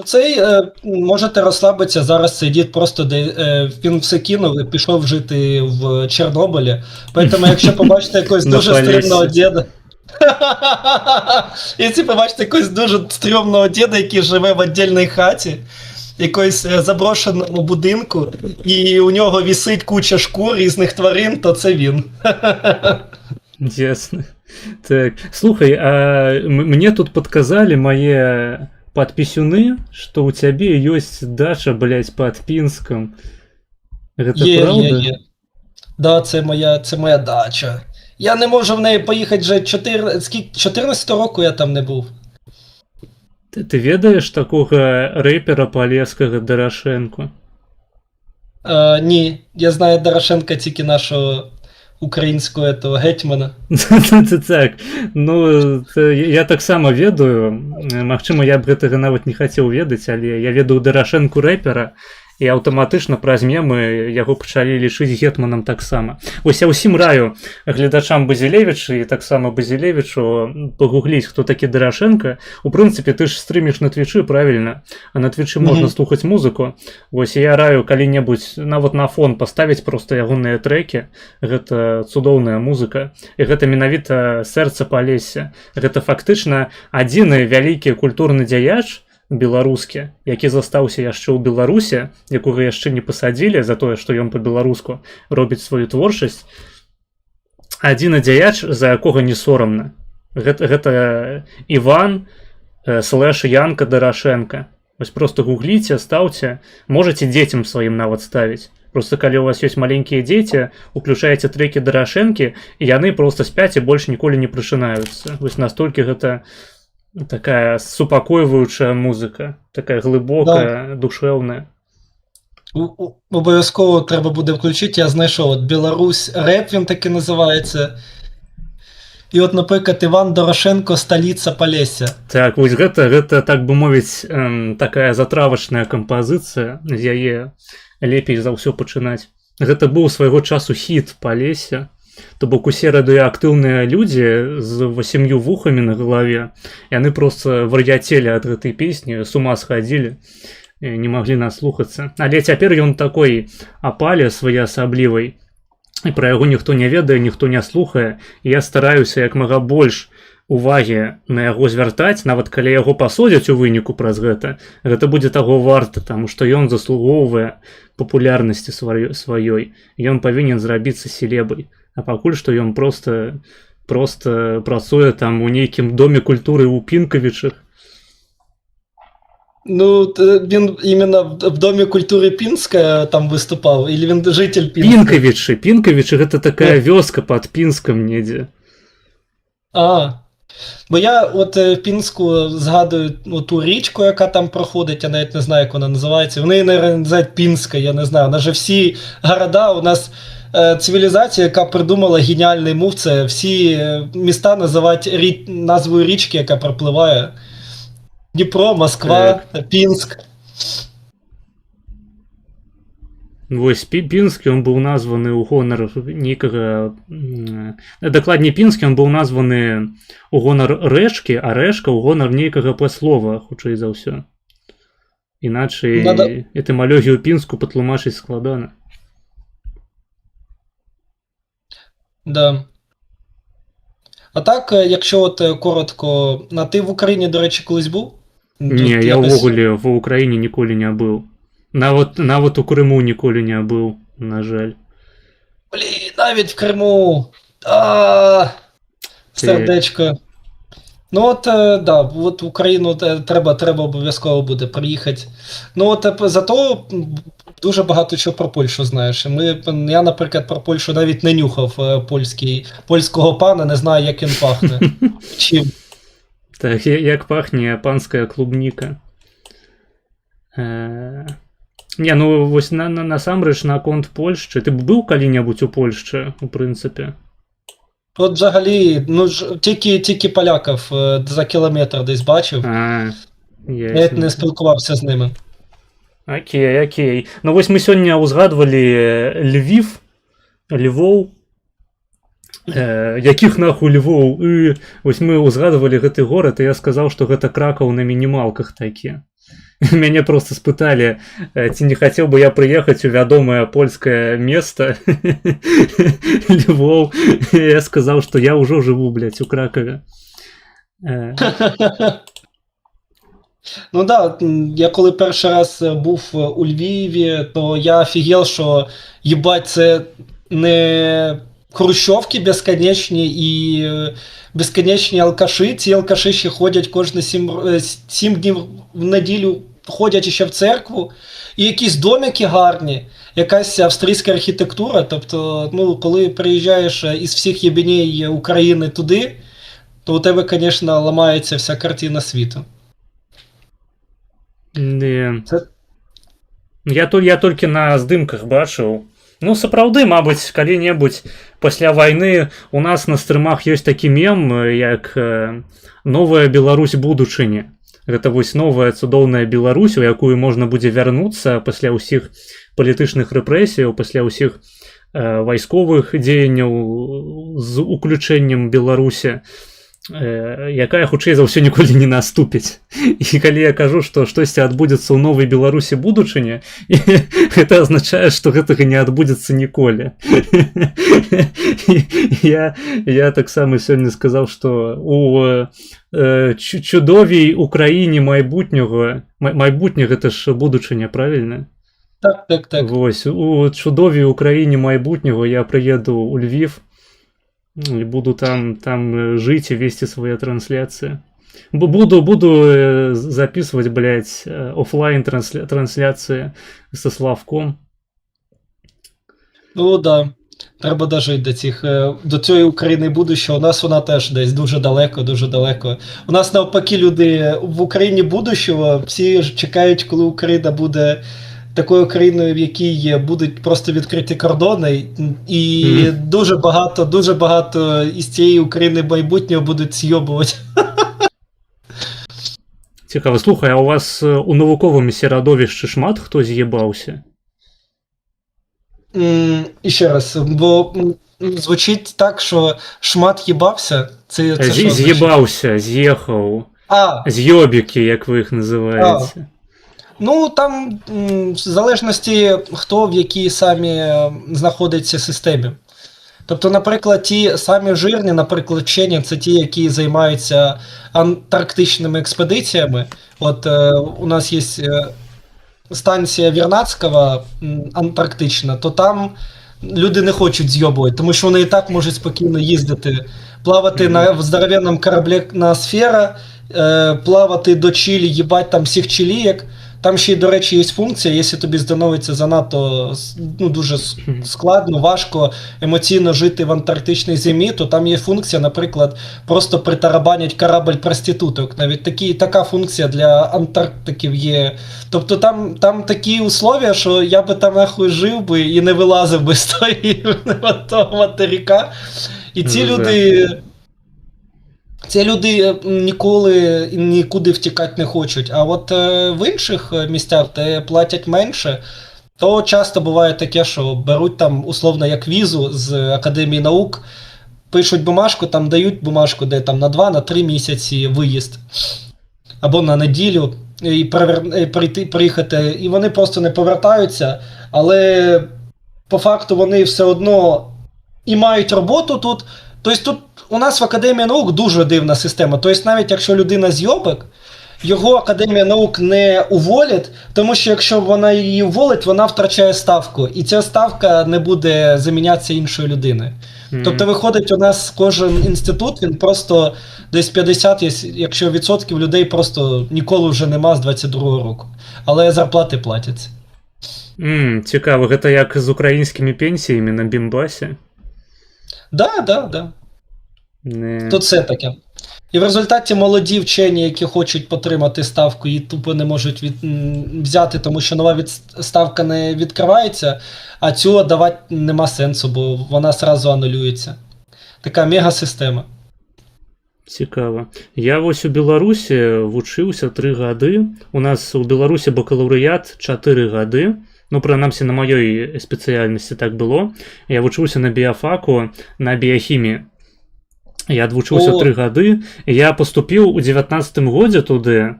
Цей, можете розслабитися, зараз цей дід просто він все кинув і пішов жити в Чорнобилі. Тому якщо побачите якогось дуже стрімного діда, якщо побачите якогось дуже стрімного діда, який живе в віддільній хаті, якомусь заброшеному будинку, і у нього висить куча шкур різних тварин, то це він. Ясно. Так, слухай, а мне тут подказали мои подписюны, что у тебя есть дача, блядь, под Пинском. Это правда? Є. Да, це моя дача. Я не можу в неї поїхати вже 14 року я там не був. Ти ведаєш такого репера полеського Дорошенко? Ні, я знаю Дорошенка тільки нашого українського этого гетьмана. Так, ну, я так само ведаю. Магчыма, я б гэтага нават не хацеў ведаць, але я ведаю Дорошенку рэпера, і аўтаматычна праз мемы яго пачалі лічыць гетманам таксама. Вось я ўсім раю гледачам Базілевіча і таксама Базілевічу пагугліць, хто такі Дорошенко. У прынцыпе, ты ж стрыміш на Твічы, правільна? А на Твічы можна слухаць музыку. Вось я раю калі-небудзь нават на фон паставіць проста ягоныя трэкі. Гэта цудоўная музыка. І гэта менавіта сэрца Палесся. Гэта фактычна адзіны вялікі культурны дзяяч беларускі, які застаўся яшчэ ў Беларусе, якога яшчэ не пасадзілі за тое, што ён па-беларуску робіць сваю творчасць. Адзіны дзяяч, за якога не сорамна. Гэта Іван / Янка Дорошенко. Вось просто гугліце, стаўце, можаце дзецям сваім нават ставіць. Просто калі у вас ёсць маленькія дзеці, уключаеце трэкі Дорошэнкі, і яны просто спяць і больш ніколі не прачынаюцца. Вось настолькі гэта такая супакойваючая музыка, такая глибока, душевна. Обов'язково треба буде включити, я знайшов, от Білорусь реп, він таки називається. І от, наприклад, Іван Дорошенко «Столиця Полесся». Так, вось гэта, так бы мовіць, такая затравачная кампазіцыя, з яе лепей за ўсё пачынаць. Гэта быў свайго часу хіт Полесся. То бок усе радыеактыўныя людзі з 8 вухамі на галаве, яны проста вар'яцелі ад гэтай песні, с ума схадзілі, не маглі наслухацца. Але цяпер ён такой апале своеасаблівай, і пра яго ніхто не ведае, ніхто не слухае, і я стараюся як мага больш увагі на яго звяртаць, нават калі яго пасудзяць у выніку праз гэта будзе таго варта, таму што ён заслугоўвае папулярнасці сваёй, ён павінен зрабіцца селебай, а пакуль што ён проста працуе там у нейкім доме культуры ў Пінкавічах. Ну, він іменно в Домі культури Пінська там виступав, или він житель Пінська? Пінкавічы гэта такая вёска пад Пінскам недзе. Бо я от в Пінську згадую ту річку, яка там проходить, я навіть не знаю, як вона називається. Вони її, мабуть, називають Пінська, я не знаю. Вона же всі города, у нас цивілізація, яка придумала геніальний мув, це всі міста називають назвою річки, яка пропливає. Дніпро, Москва, Пінск. Вось Пінскі, ён быў названы ў гонар нейкага... Дакладней, Пінскі, ён быў названы ў гонар рэчкі, а рэчка ў гонар нейкага паслова, хутчэй за ўсё. Іначай этымалогію Пінску патлумачыць складана. Да. А так, якщо от коротко, а ти в Україні, до речі, колись був? Не, я ўвогуле в Україні ніколі не быў. Нават у Крыму ніколі не быў, на жаль. Блін, навіть в Криму. Сердечко. Ну от, да, от в Україну треба обов'язково буде приїхати. Ну от зато дуже багато чого про Польщу знаєш. Я, наприклад, про Польщу навіть не нюхав польського пана, не знаю, як він пахне. Чим? Так, як пахне панська клубніка. Не, ну вось насамрэч наконт Польшчы. Ты быў калі-небудзь у Польшчы, у прынцыпе? От взагалі, ну тільки поляків за кілометр десь бачив. Я не спілкувався з ними. Окей. Ну вось мы сёння узгадвалі Львоў. Якіх нахуй Львоў? Вось мы узгадвалі гэты горад, і я сказаў, што гэта Кракаў на мінімалках такі. Мяне просто спыталі, ці не хацеў бы я прыехаць у вядомае польскае место Львоў. Я сказаў, што я ўжо жыву, блядь, у Кракаве. Ну да, я коли перший раз був у Львіві, то я офігел, що їбать, це не хрущовки безконечні і безконечні алкаші. Ці алкаші ще ходять кожні 7 днів в неділю, ходять ще в церкву. І якісь домики гарні, якась австрійська архітектура. Тобто, ну, коли приїжджаєш із всіх єбеней України туди, то у тебе, звісно, ламається вся картина світу. Не. Я толькі на здымках бачыў. Ну, сапраўды, мабыць, калі-небудзь пасля вайны у нас на стрымах ёсць такі мем, як «Новая Беларусь будучыні». Гэта вось новая цудоўная Беларусь, у якую можна будзе вярнуцца пасля ўсіх палітычных рэпрэсіяў, пасля ўсіх вайсковых дзеянняў з уключэннем Беларусі, якая хутчэй за ўсё ніколі не наступіць. І калі я кажу, што штосьці адбудзецца ў новай Беларусі будучыні, гэта азначае, што гэтага не адбудзецца ніколі. Я таксама сёння сказаў, што у чудовій Украіне майбутняга гэта ж будучыня, правільна? Так. Вось, у чудовій Украіне майбутняга я прыеду ў Львів, и буду там жить и вести свои трансляции. Буду записывать, блядь, офлайн трансляции со Славком. Ну да, треба дожити до цієї України будущого. У нас вона теж десь дуже далеко. У нас навпаки люди в Україні будущого, всі чекають, коли Україна буде такою країною, в якій будуть просто відкриті кордони, і дуже багато із цієї України майбутнього будуть з'єбувати. Цікаво. Слухай, а у вас у навуковому середовищі шмат хто з'єбався? І ще раз, бо звучить так, що шмат їбався. Це що звучить? З'їбався, з'їхав. А, З'йобіки, як ви їх називаєте. ну там в залежності, хто в якій самі знаходиться системі. Тобто, наприклад, ті самі жирні, наприклад, вчені, це ті, які займаються антарктичними експедиціями. От у нас є станція Вернадського антарктична, то там люди не хочуть зйобувати, тому що вони і так можуть спокійно їздити, плавати на здоровенному кораблі на Сфера, плавати до Чилі, їбать там всіх чилієк. Там ще й, до речі, є функція, якщо тобі становиться занадто дуже складно, важко емоційно жити в антарктичній зимі, то там є функція, наприклад, просто притарабанять корабль проституток. Навіть така функція для Антарктиків є. Тобто там такі условия, що я би там нахуй жив би і не вилазив би з того материка. І ці люди ніколи і нікуди втікати не хочуть. А от в інших місцях, де платять менше, то часто буває таке, що беруть там, условно, як візу з Академії наук, пишуть бумажку, там дають бумажку, де там на 2-3 місяці виїзд. Або на неділю, і приїхати. І вони просто не повертаються, але по факту вони все одно і мають роботу тут. Тобто тут у нас в Академії наук дуже дивна система. Тобто навіть якщо людина зйобик, його Академія наук не уволить, тому що якщо вона її уволить, вона втрачає ставку. І ця ставка не буде замінятися іншою людиною. Тобто виходить, у нас кожен інститут, він просто десь 50, якщо відсотків людей просто ніколи вже нема з 22-го року. Але зарплати платяться. Цікаво, це як з українськими пенсіями на Бімбасі? Да. Тут все таке. І в результаті молоді вчені, які хочуть потримати ставку, її тупо не можуть взяти, тому що нова ставка не відкривається, а цю давати нема сенсу, бо вона сразу анулюється. Така мегасистема. Цікаво. Я ось у Білорусі вучыўся 3 гады. У нас у Беларусі бакалаўрыят 4 гады. Ну, прынамсі, на маёй спецыяльнасці так было. Я вучыўся на біяфаку на біяхіміі. Я адвучыўся 3 гады, я паступіў у 19-м годзе туды,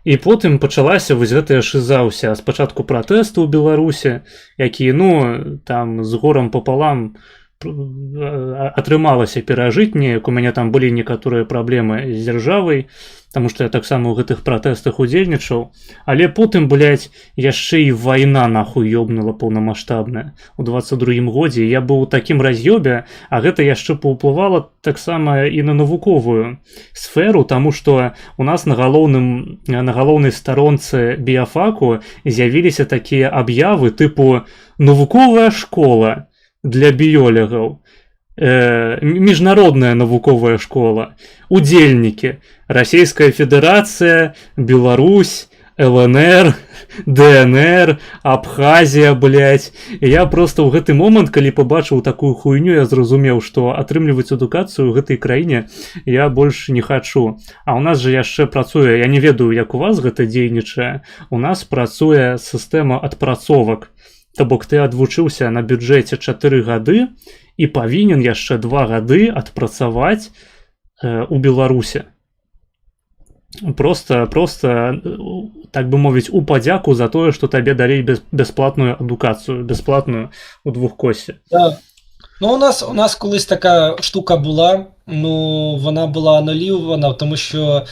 і потым пачалася вось гэтая шыза ўся. Спачатку пратэсты ў Беларусі, які, там з горам пополам атрымалася перажыць неяк. У мяне там былі некаторыя праблемы з дзяржавай, таму што я таксама ў гэтых пратэстах удзельнічаў. Але потым, яшчэ і вайна нахуй ёбнула паўнамаштабная. У 22-м годзе я быў у такім раз'ёбе, а гэта яшчэ паўплывала таксама і на навуковую сферу, таму што у нас на галоўнай старонцы біяфаку з'явіліся такія аб'явы тыпу «Навуковая школа для біёлагаў», «Міжнародная навуковая школа», «Удзельнікі», «Расійская Федэрацыя», «Беларусь», ЛНР, ДНР, Абхазія, І я просто ў гэты момант, калі пабачыў такую хуйню, я зразумеў, што атрымліваць адукацыю ў гэтай краіне я больш не хачу. А ў нас жа яшчэ працуе, я не ведаю, як у вас гэта дзейнічае, у нас працуе сістэма адпрацовак. То бок ты адвучыўся на бюджэце 4 гады і павінен яшчэ 2 гады адпрацаваць у Беларусе. Просто, так бы мовіць, у падзяку за тое, што табе далі бясплатную адукацыю, бясплатную у двухкосці. Так. Ну, у нас колись така штука була, вона була анулювана, тому що,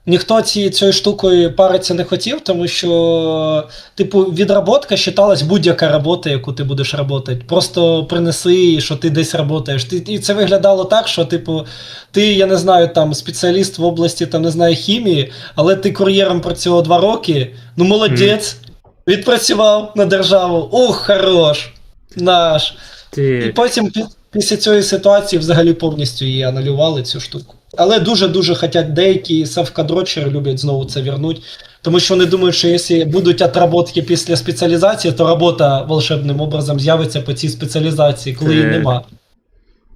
ніхто цією штукою париться не хотів, тому що, відработка вважалась будь-яка робота, яку ти будеш робити. Просто принеси, що ти десь працюєш. І це виглядало так, що, ти, я не знаю, там, спеціаліст в області, там, не знаю, хімії, але ти кур'єром працював 2 роки, молодець, відпрацював на державу, хорош, наш. І потім після цієї ситуації взагалі повністю її анулювали, цю штуку. Але дуже-дуже хотять деякі совкадрочери люблять знову це вернуть, тому що вони думають, що якщо будуть отработки після спеціалізації, то робота волшебним образом з'явиться по цій спеціалізації, коли її нема.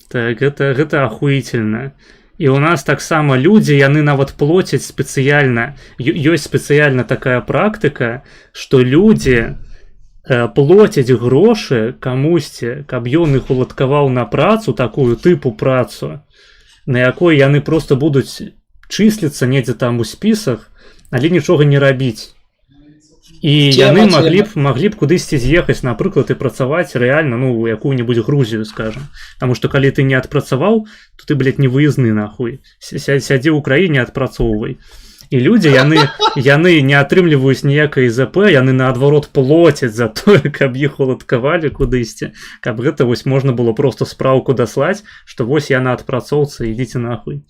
Так, гэта ахуительно. І у нас таксама людзі, яны нават плоцяць спецыяльна. Ёсць спецыяльна такая практыка, што людзі плоцяць грошы камусьці, каб ён іх уладкаваў на працу, такую тыпу працу, на якой яны просто будуць чысліцца недзе там у спісах, але нічога не рабіць. І яны маглі б кудысьці з'ехаць, напрыклад, і працаваць рэальна, ну, якую-небудзь Грузію, скажам. Таму што калі ты не адпрацаваў, то ты, блядь, не выязны, нахуй. Сядзі ў краіне, адпрацоўвай. І людзі, яны не атрымліваюць ніякай ЗП, яны наадварот плоцяць за тое, каб іх уладкавалі кудысьці, каб гэта вось можна было просто спраўку даслаць, што вось я на адпрацоўцы, ідзіце нахуй.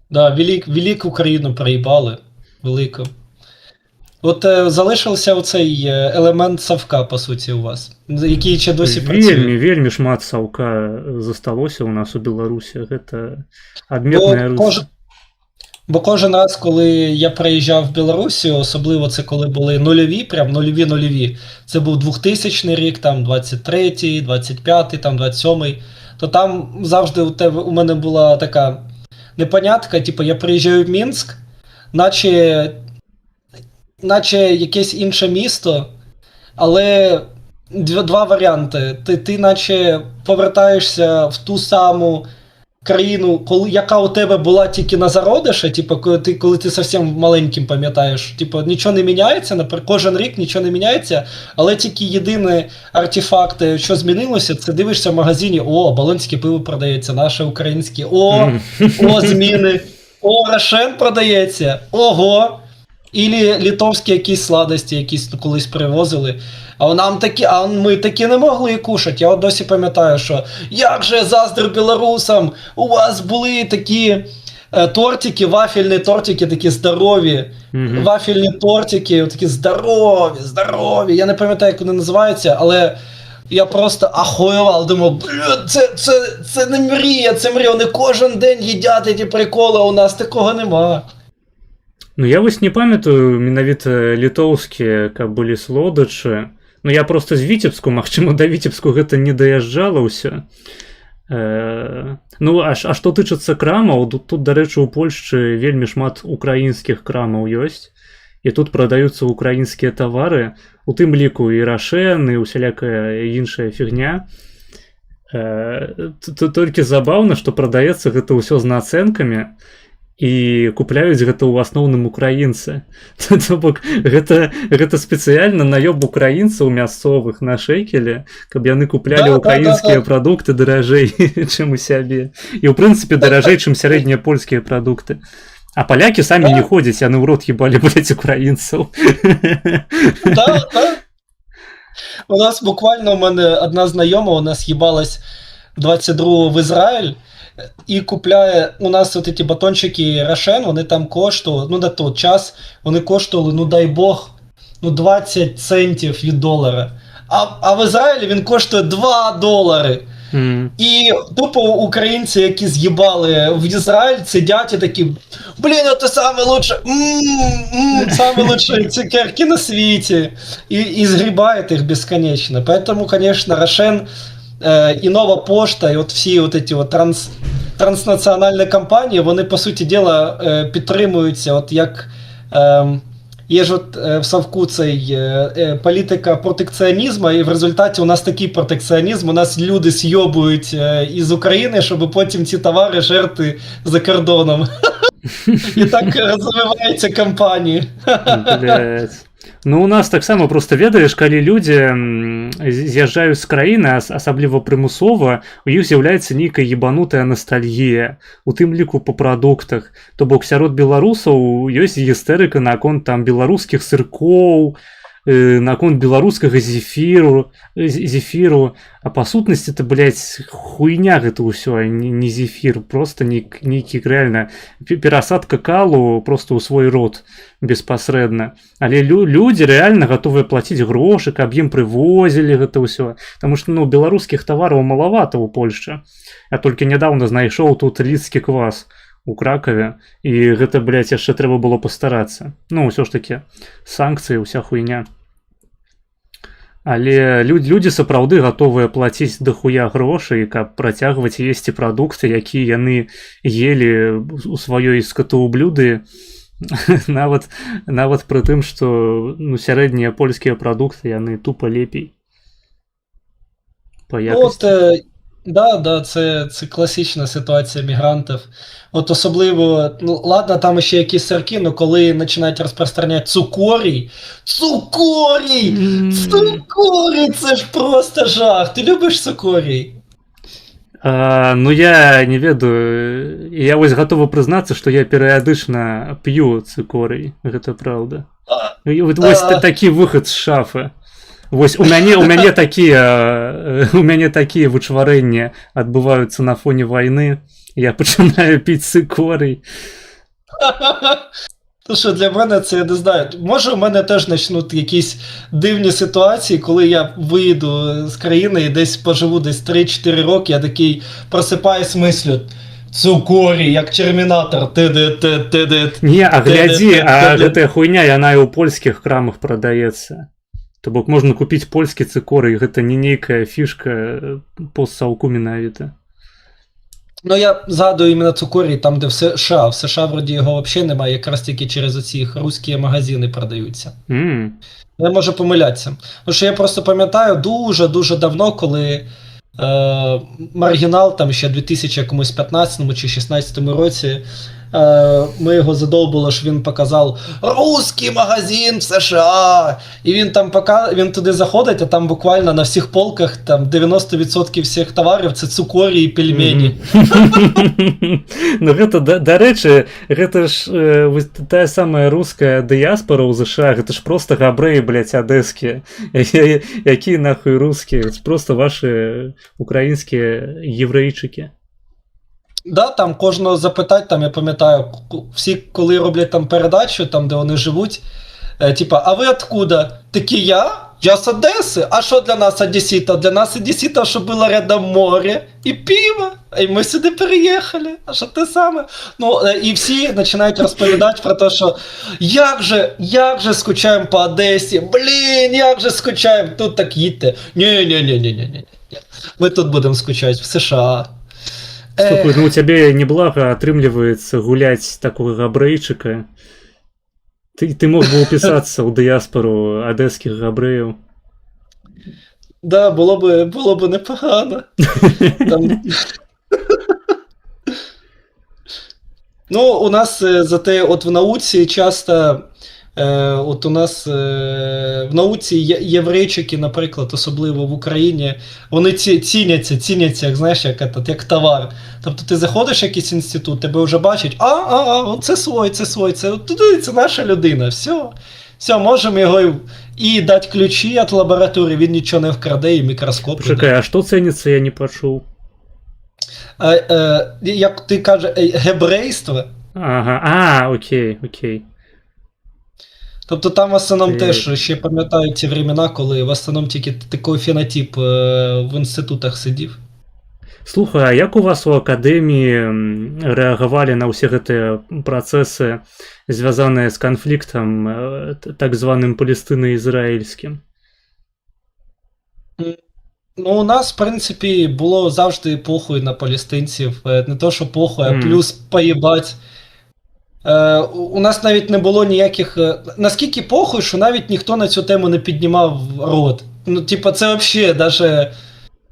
Да, велику країну проїбали. Велику. От залишився оцей елемент Савка, по суті, у вас, який ще досі працює. Вельмі шмат Савка засталося у нас у Білорусі. Гэта адметная Русь. Бо кожен раз, коли я приїжджав в Білорусі, особливо це коли були нульові, прям нульові, це був 2000 рік, там 23-й, 25-й, там 27-й, то там завжди у мене була така непонятка, типу я приїжджаю в Мінськ, наче якесь інше місто, але два варіанти. Ти наче повертаєшся в ту саму країну, яка у тебе була тільки на зародише, типу, коли ти зовсім маленьким пам'ятаєш, типу, нічого не міняється, наприклад, кожен рік нічого не міняється, але тільки єдині артефакти, що змінилося, це дивишся в магазині, о, болонське пиво продається, наше українське, о, зміни, о, Рошен продається, ого, ілі литовські якісь сладості, якісь колись привозили. А ми такі не могли кушати. Я от досі пам'ятаю, що як же заздрю білорусам, у вас були такі тортики, вафельні тортики, такі здорові. Вафельні тортики, такі здорові. Я не пам'ятаю, як вони називаються, але я просто ахуєвав, думав, це не мрія, це мрія, вони кожен день їдять ці приколи, а у нас такого нема. Ну я вось не памятаю менавіта літоўскія, каб былі слодачы. Ну я просто з Віцебску, магчыма, да Віцебску гэта не даязджала ўсё. Ну а што тычыцца крамаў, тут, дарэчы, у Польшчы вельмі шмат украінскіх крамаў ёсць. І тут прадаюцца украінскія тавары, у тым ліку і Рошен, і усялякая іншая фігня. Толькі забаўна, што прадаецца гэта ўсё з нацэнкамі, і купляюць гэта ў асноўным украінцы. То бок гэта спецыяльна наёб украінцаў мясцовых на шэйкеле, каб яны куплялі украінскія прадукты даражэй, чым у сябе. І ў прынцыпе даражэй, чым сярэднія польскія прадукты. А палякі самі не ходзяць, яны ў рот ебалі, блядь, украінцаў. Да. У нас буквально, у мене одна знайома, у нас їбалась 22-го в Ізраїль, і купляє, у нас от ці батончики Рошен, вони там коштували, ну на той час, вони коштували, ну дай Бог, ну 20 центів від долара. А в Ізраїлі він коштує $2. І тупо українці, які з'їбали в Ізраїль, сидять і такі, блін, це саме лучше, саме лучші цукерки на світі. І згрібають їх безконечно. Поэтому, конечно, Рошен і Нова Пошта, і от всі от ці от транснаціональні компанії, вони, по суті діла, підтримуються, от як є ж от в Савку цей політика протекціонізму, і в результаті у нас такий протекціонізм, у нас люди з'йобують із України, щоб потім ці товари жерти за кордоном. І так розвиваються компанії. Блядь. Ну, у нас таксама просто ведаеш, калі людзі з'язджаюць з краіны, асабліва прымусова, у іх з'яўляецца нейкая ебанутая ностальгія, у тым ліку па прадуктах. То бок сярод беларусаў ёсць гістэрыка наконт там беларускіх сыркоў, наконт беларускага зефіру, а па сутнасці это, блядь, хуйня гэта ўсё, не зефір, просто нейкі рэальна перасадка калу просто ў свой рот беспасрэдна. Але людзі рэальна гатовыя плаціць грошы, каб ім прывозілі гэта ўсё, таму што, ну, беларускіх тавараў малавата ў Польшчы. Я толькі нядаўна знайшоў тут лідскі квас у Кракаве, і гэта, блядь, яшчэ трэба было пастарацца. Ну, ўсё ж такі, санкцыі, ўся хуйня. Але людзі сапраўды гатовыя плаціць дахуя грошай, каб працягваць есці прадукты, якія яны елі ў сваёй скатоўблюды Нават пры тым, што ну, сярэднія польскія прадукты яны тупа лепей па От, якасці. да, це класична ситуація мігрантів. От особливо, ну ладно, там ще якісь сирки, але коли починають розпространяти цукорій, цукорій! Цукорій! Це ж просто жах! Ти любиш цукорій? Ну я не ведаю, я вось гатовы прызнацца, што я перыядычна п'ю цыкорый, гэта праўда. І вось такі выхад з шафы. Вось у мяне такія вычварэнні адбываюцца на фоне вайны, я пачынаю піць цыкорый. То що для мене це, я не знаю, може у мене теж почнуть якісь дивні ситуації, коли я виїду з країни і десь поживу десь 3-4 роки, я такий просипаюсь мислю, цукорій, як термінатор, ти-ди-ти-ти-ти. Не, а глядзі, а гэтая хуйня, яна і ў польскіх крамах прадаецца. То бок можна купіць польскі цыкорый, гэта не нейкая фішка постсаўку менавіта. Ну, я згадую іменно цукорій там, де в США. В США, вроді, його взагалі немає, якраз тільки через оці русські магазини продаються. Я можу помилятися. Тому що я просто пам'ятаю дуже-дуже давно, коли Маргінал, там ще в 2015 чи 16 році, ми його задовбили, що він показав «Русський магазин в США!» І він там він туди заходить, а там буквально на всіх полках там 90% всіх товарів це цукорі і пельмені. Ну гэта, дарэчы, гэта ж тая самая руская дыяспора ў ЗША, гэта ж просто габрэі, блядь, адэскія. Якія нахуй рускія? Це просто ваші українські єврейчики. Да, там кожного запитать, там я пам'ятаю, всі, коли роблять там передачу, там, де вони живуть, типа, а ви откуда? Такі я з Одеси. А що для нас Одесита? Для нас Одесита, що було рядом море і пиво. І ми сюди переїхали. А що те саме? Ну, і всі починають розповідати про те, що як же скучаємо по Одесі. Блін, як же скучаємо. Тут так їдьте. Ні. Ми тут будемо скучати, в США. Слухай, ну у цябе неблага атрымліваецца гуляць такога габрэйчыка. Ты мог бы упісацца ў дыяспору адэскіх габрэяў. Да, було б непогано. Там... Ну, у нас зате от в науці часто, от у нас в науці єврейчики, наприклад, особливо в Україні, вони ціняться, як, знаєш, як товар. Тобто ти заходиш в якийсь інститут, тебе вже бачать, це свой, це наша людина, все, можемо його і дати ключі від лабораторії, він нічого не вкраде, і мікроскоп. Чекай, а що ціниться, я не почув? Як ти кажеш, гебрейство. Ага, окей. Тобто там в основному теж, ще пам'ятаю ті времена, коли в основному тільки такий фенотип в інститутах сидів. Слухай, а як у вас у акадэміі рэагавалі на ўсе гэтыя працэсы, звязаныя з канфліктам так званым палестына-ізраїльським? Ну, у нас, в принципі, було завжди похуй на палестинців. Не то, що похуй, а плюс поїбать. У нас навіть не було ніяких... Наскільки похуй, що навіть ніхто на цю тему не піднімав рот. Ну, типа, це взагалі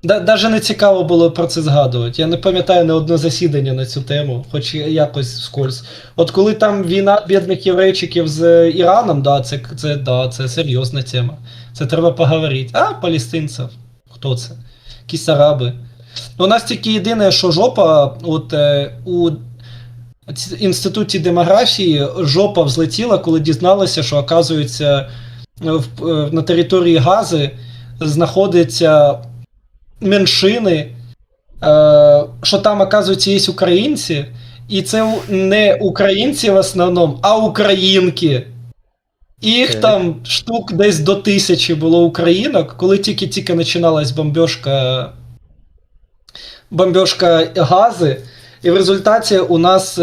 даже не цікаво було про це згадувати. Я не пам'ятаю ні одне засідання на цю тему, хоч якось вскользь. От коли там війна бідних єврейчиків з Іраном, це серйозна тема. Це треба поговорити. А, палестинців? Хто це? Якісь араби. У нас тільки єдине, що жопа, от у інституті демографії жопа взлетіла, коли дізналася, що, оказується, на території Гази знаходяться меншини, що там, оказується, є українці, і це не українці в основному, а українки. І їх там штук десь до 1000 було українок, коли тільки починалась бомбьошка Гази. І в результаті у нас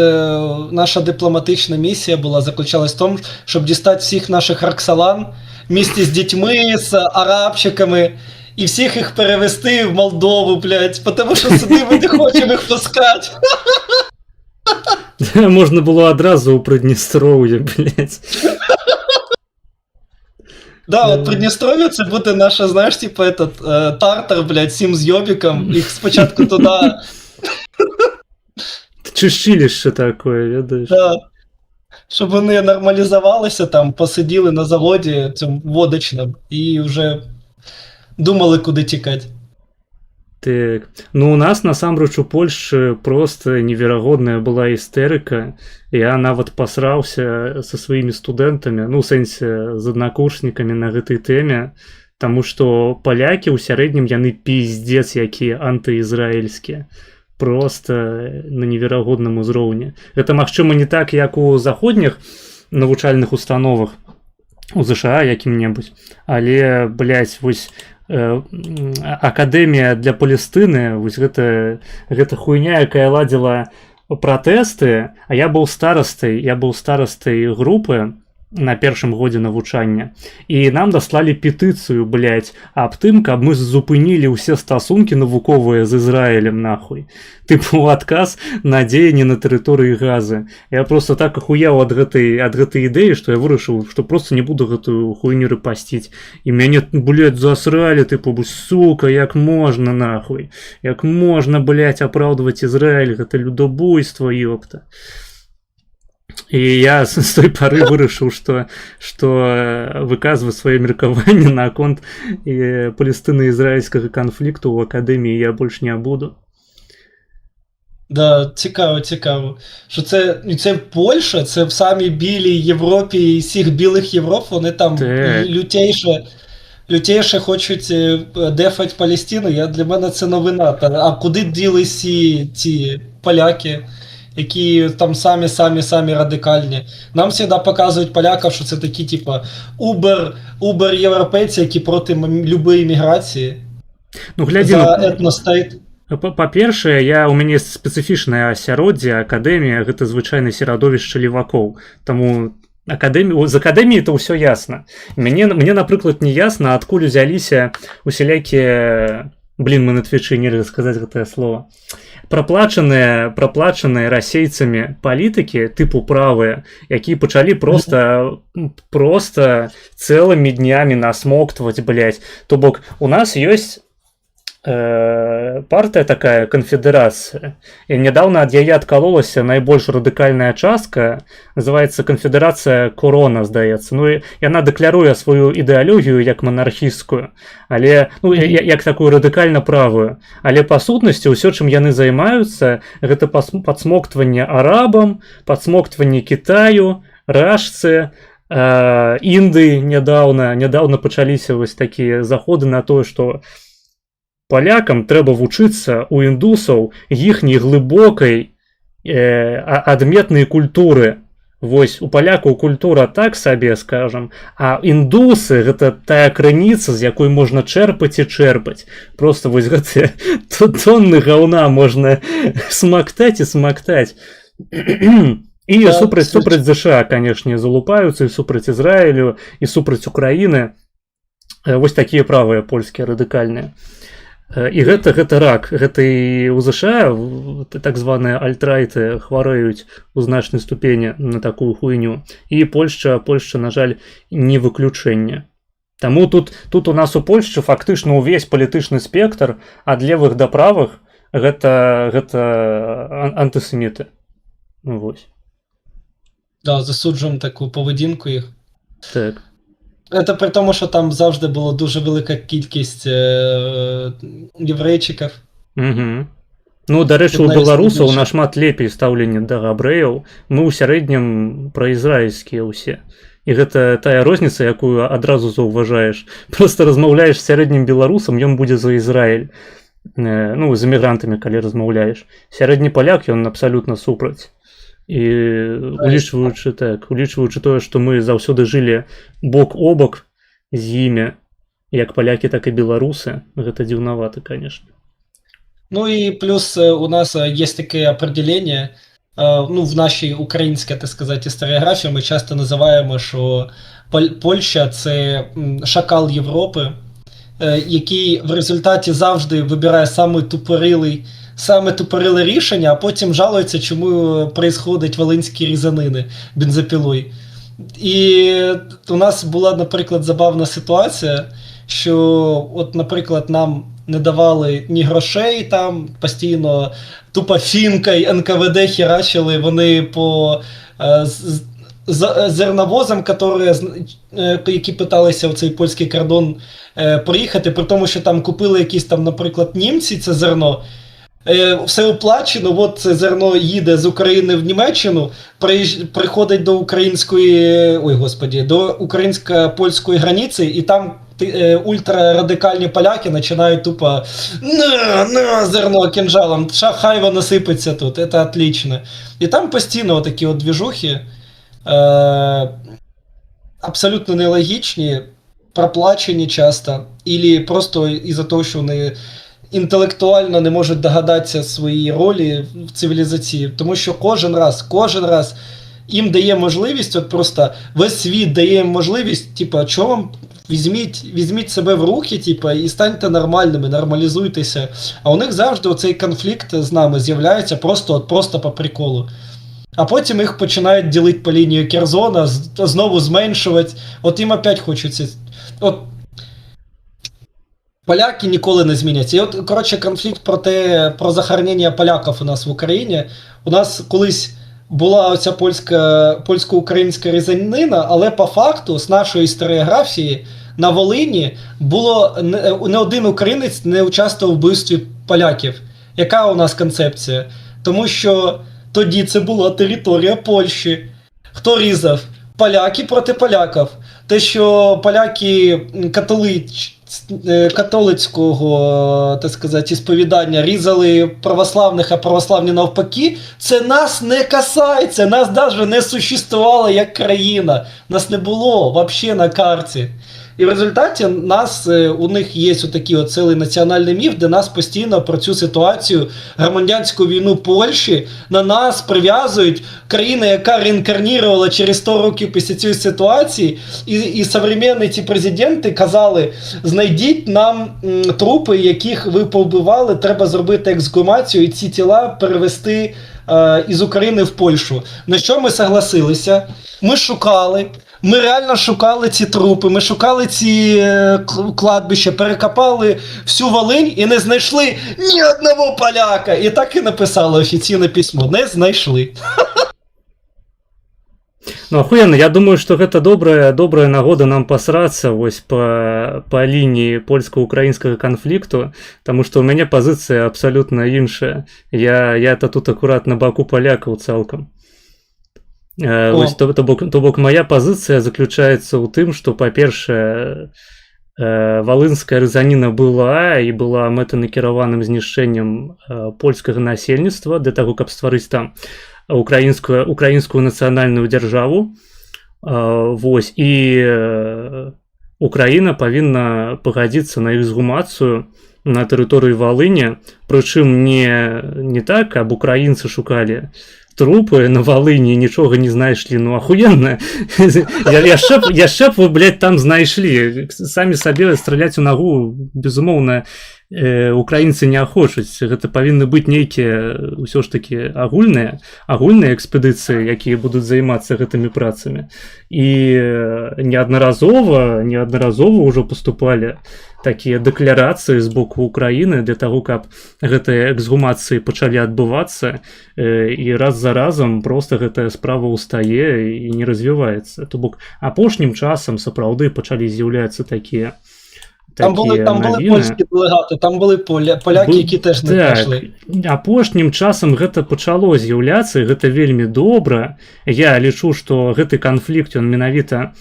наша дипломатична місія заключалась в тому, щоб дістати всіх наших Роксолан вместе з дітьми, з арабчиками, і всіх їх перевести в Молдову, блядь, тому що сюди ми не хочемо їх пускати. Можна було одразу у Придністров'ї, блядь. Да, от Придністров'я це буде наша, знаєш, типу, тартар, блядь, всім з йобіком, їх спочатку туди. Чищилище такое, ведаєш. Да. Щоб вони нормалізувалися там, посиділи на заводі цьому водочному і вже думали, куди тікати. Так. Ну, у нас, насамрэч, у Польшчы просто неверагодная была істэрыка. Я нават пасраўся са сваімі студэнтамі, ну, у сэнсе, з аднакурснікамі на гэтай тэме, таму што палякі ў сярэднім яны пиздец якія антыізраільскія. Просто на неверагодным узроўні. Гэта, магчыма, не так, як у заходніх навучальных установах у ЗША якім-небудзь, але, блядь, вось акадэмія для Палестыны, вось гэта хуйня, якая ладзіла пратэсты, а я быў старастай групы на першым годзе навучання, і нам даслалі петыцыю, блядь, аб тым, каб мы зупынілі ўсе стасункі навуковыя з Ізраілем, нахуй. Тыпу адказ на дзеянні на тэрыторыі Газы. Я просто так ахуяў ад гэтай ідэі, што я вырашыў, што просто не буду гэтую хуйню рэпасціць. І мяне, блядь, засралі, тыпу, сука, як можна, нахуй. Як можна, блядь, апраўдваць Ізраіль, гэта людабойства, ёпта. І я з той пары вырашыў, што выказваць сваё меркаванне наконт палестына-ізраільскага канфлікту ў акадэміі я больш не буду. Да, цікаво. Що це Польща, це в самій білій Європі, і всіх білих Європ, вони там лютейше хочуть дефать Палестину. Для мене це новина. А куди ділись ці поляки, які там самі радикальні? Нам завжди показують поляків, що це такі, типа, убер-європейці, які проти любої міграції. Ну, глядзі, за етностейт. Па-першае, у мяне спецыфічнае асяроддзе, акадэмія гэта звычайна серадовішча левакоў. Таму з акадэміі то ўсё ясна. Мне, напрыклад, не ясна, адкуль узяліся усялякія... Блин, мы на Твичы нельга сказаць гэтае слово. Праплачаныя расейцамі палітыкі, тыпу правыя, якія пачалі просто цэлымі днямі насмоктваць, блядь. То бок, у нас ёсць партыя такая, канфедэрацыя. І нядаўна ад яе адкалолася найбольш радыкальная частка, называецца канфедэрацыя Корона, здаецца. Ну, яна дэкляруе сваю ідэалогію як манархісцкую, але, ну, як такую радыкальна правую. Але па сутнасці ўсё, чым яны займаюцца, гэта падсмоктванне арабам, падсмоктванне Кітаю, рашцы, Індыі нядаўна пачаліся вось такія заходы на тое, што палякам трэба вучыцца у індусаў іхняй глыбокай адметнай культуры. Вось у палякаў культура так сабе, скажам, а індусы гэта тая крыніца, з якой можна чэрпаць і чэрпаць. Просто вось гэтыя тонны гаўна можна смактаць і смактаць. І супраць ЗША, канешне, залупаюцца, і супраць Ізраілю, і супраць Украіны. Вось такія правыя польскія радыкальныя. І гэта рак. Гэта і ў ЗША так званыя альтрайты хварэюць у значнай ступені на такую хуйню. І Польшча, на жаль, не выключэнне. Таму тут у нас у Польшчы фактычна ўвесь палітычны спектр ад левых да правых гэта антысеміты. Вось. Да, засуджуємо таку поведінку їх. Так. Це при тому, що там завжди була дуже велика кількість єврейчиків. Угу. Ну, да рэчы, у беларусаў нашмат лепей стаўленне да габрэяў. Мы ў сярэднім праізраільскія ўсе. І гэта тая розніца, якую адразу заўважаеш. Просто размаўляеш з сярэднім беларусам, ён будзе за Ізраіль. Ну, з эмігрантамі, калі размаўляеш. Сярэдні паляк, ён абсалютна супраць. І улічваючы тое, што мы заўсёды жылі бок о бок з імі, як палякі, так і беларусы, гэта дзіўнавата, конечно. Ну і плюс у нас есть такое определение, ну в нашій українській, так сказати, історіографії ми часто називаємо, що Польща це шакал Європи, який в результаті завжди вибирає самий тупорилий саме тупориле рішення, а потім жалуються, чому происходить волинські різанини бензопілою. І у нас була, наприклад, забавна ситуація, що, от, наприклад, нам не давали ні грошей, там постійно тупо фінкою НКВД херачили вони по зерновозам, які питалися в цей польський кордон проїхати, при тому, що там купили якісь там, наприклад, німці це зерно, все оплачено, от це зерно їде з України в Німеччину, приходить до до українсько-польської границі, і там ультрарадикальні поляки починають тупо на зерно кинжалом, хай воно сипеться тут, це отлично. І там постійно такі от двіжухи, абсолютно нелогічні, проплачені часто, або просто із-за того, що вони інтелектуально не можуть догадатися своїй ролі в цивілізації, тому що кожен раз їм дає можливість, от просто весь світ дає їм можливість, типу, що вам, візьміть себе в руки, типу, і станьте нормальними, нормалізуйтеся. А у них завжди оцей конфлікт з нами з'являється просто по приколу. А потім їх починають ділити по лінії Керзона, знову зменшувати. От їм опять хочеться. От поляки ніколи не зміняться. І от, коротше, конфлікт про захоронення поляків у нас в Україні. У нас колись була оця польсько-українська різанина, але по факту, з нашої історіографії, на Волині було не один українець не участвував в вбивстві поляків. Яка у нас концепція? Тому що тоді це була територія Польщі. Хто різав? Поляки проти поляків. Те, що поляки католицького, так сказати, сповідання різали православних, а православні навпаки, це нас не касається, нас навіть не существувало як країна. Нас не було взагалі на карті. І в результаті у них є отакий от цілий національний міф, де нас постійно про цю ситуацію, громадянську війну Польщі, на нас прив'язують країна, яка реінкарнірувала через 100 років після цієї ситуації, і современні ці президенти казали, знайдіть нам трупи, яких ви повбивали, треба зробити ексгумацію і ці тіла перевести із України в Польщу. На що ми согласилися? Ми реально шукали ці трупи, ми шукали ці кладбища, перекопали всю Волинь і не знайшли ні одного поляка. І так і написали офіційне письмо. Не знайшли. Ну, охуенно, я думаю, что это добрая нагода нам посраться вось по линии польско-украинского конфликту, потому что у меня позиция абсолютно іншая. Я-то тут аккурат на боку полякаў цалкам. Вось, то бок моя позиция заключается ў тым, что, па-першае, валынская рызаніна была і была мэтанакіраваным знішчэннем польскага насельніцтва для таго, каб стварыць там украінскую нацыянальную дзяржаву. Вось, і Украіна павінна пагадзіцца на эксгумацыю на тэрыторыі Валыні, прычым не так, каб украінцы шукалі трупы на Волыні, нічога не знайшлі, ну ахуенно. Яшчэ б вы, блядь, там знайшлі. Самі сабе страляць у нагу, безумоўна, украінцы не хочуць. Гэта павінны быць нейкія ўсё ж такі агульныя экспедыцыі, якія будуць займацца гэтымі працамі. І неаднаразова ўжо паступалі такія дэкларацыі з боку Украіны для таго, каб гэтыя эксгумацыі пачалі адбывацца, і раз за разам просто гэтая справа ўстае і не развіваецца. То бок апошнім часам сапраўды пачалі з'яўляцца такія Там були польські делегати, там були поляки, які теж не прийшли. Апошнім часам гэта пачало з'яўляцца, і гэта вельмі добра. Я лічу, што гэты канфлікт, ён менавіта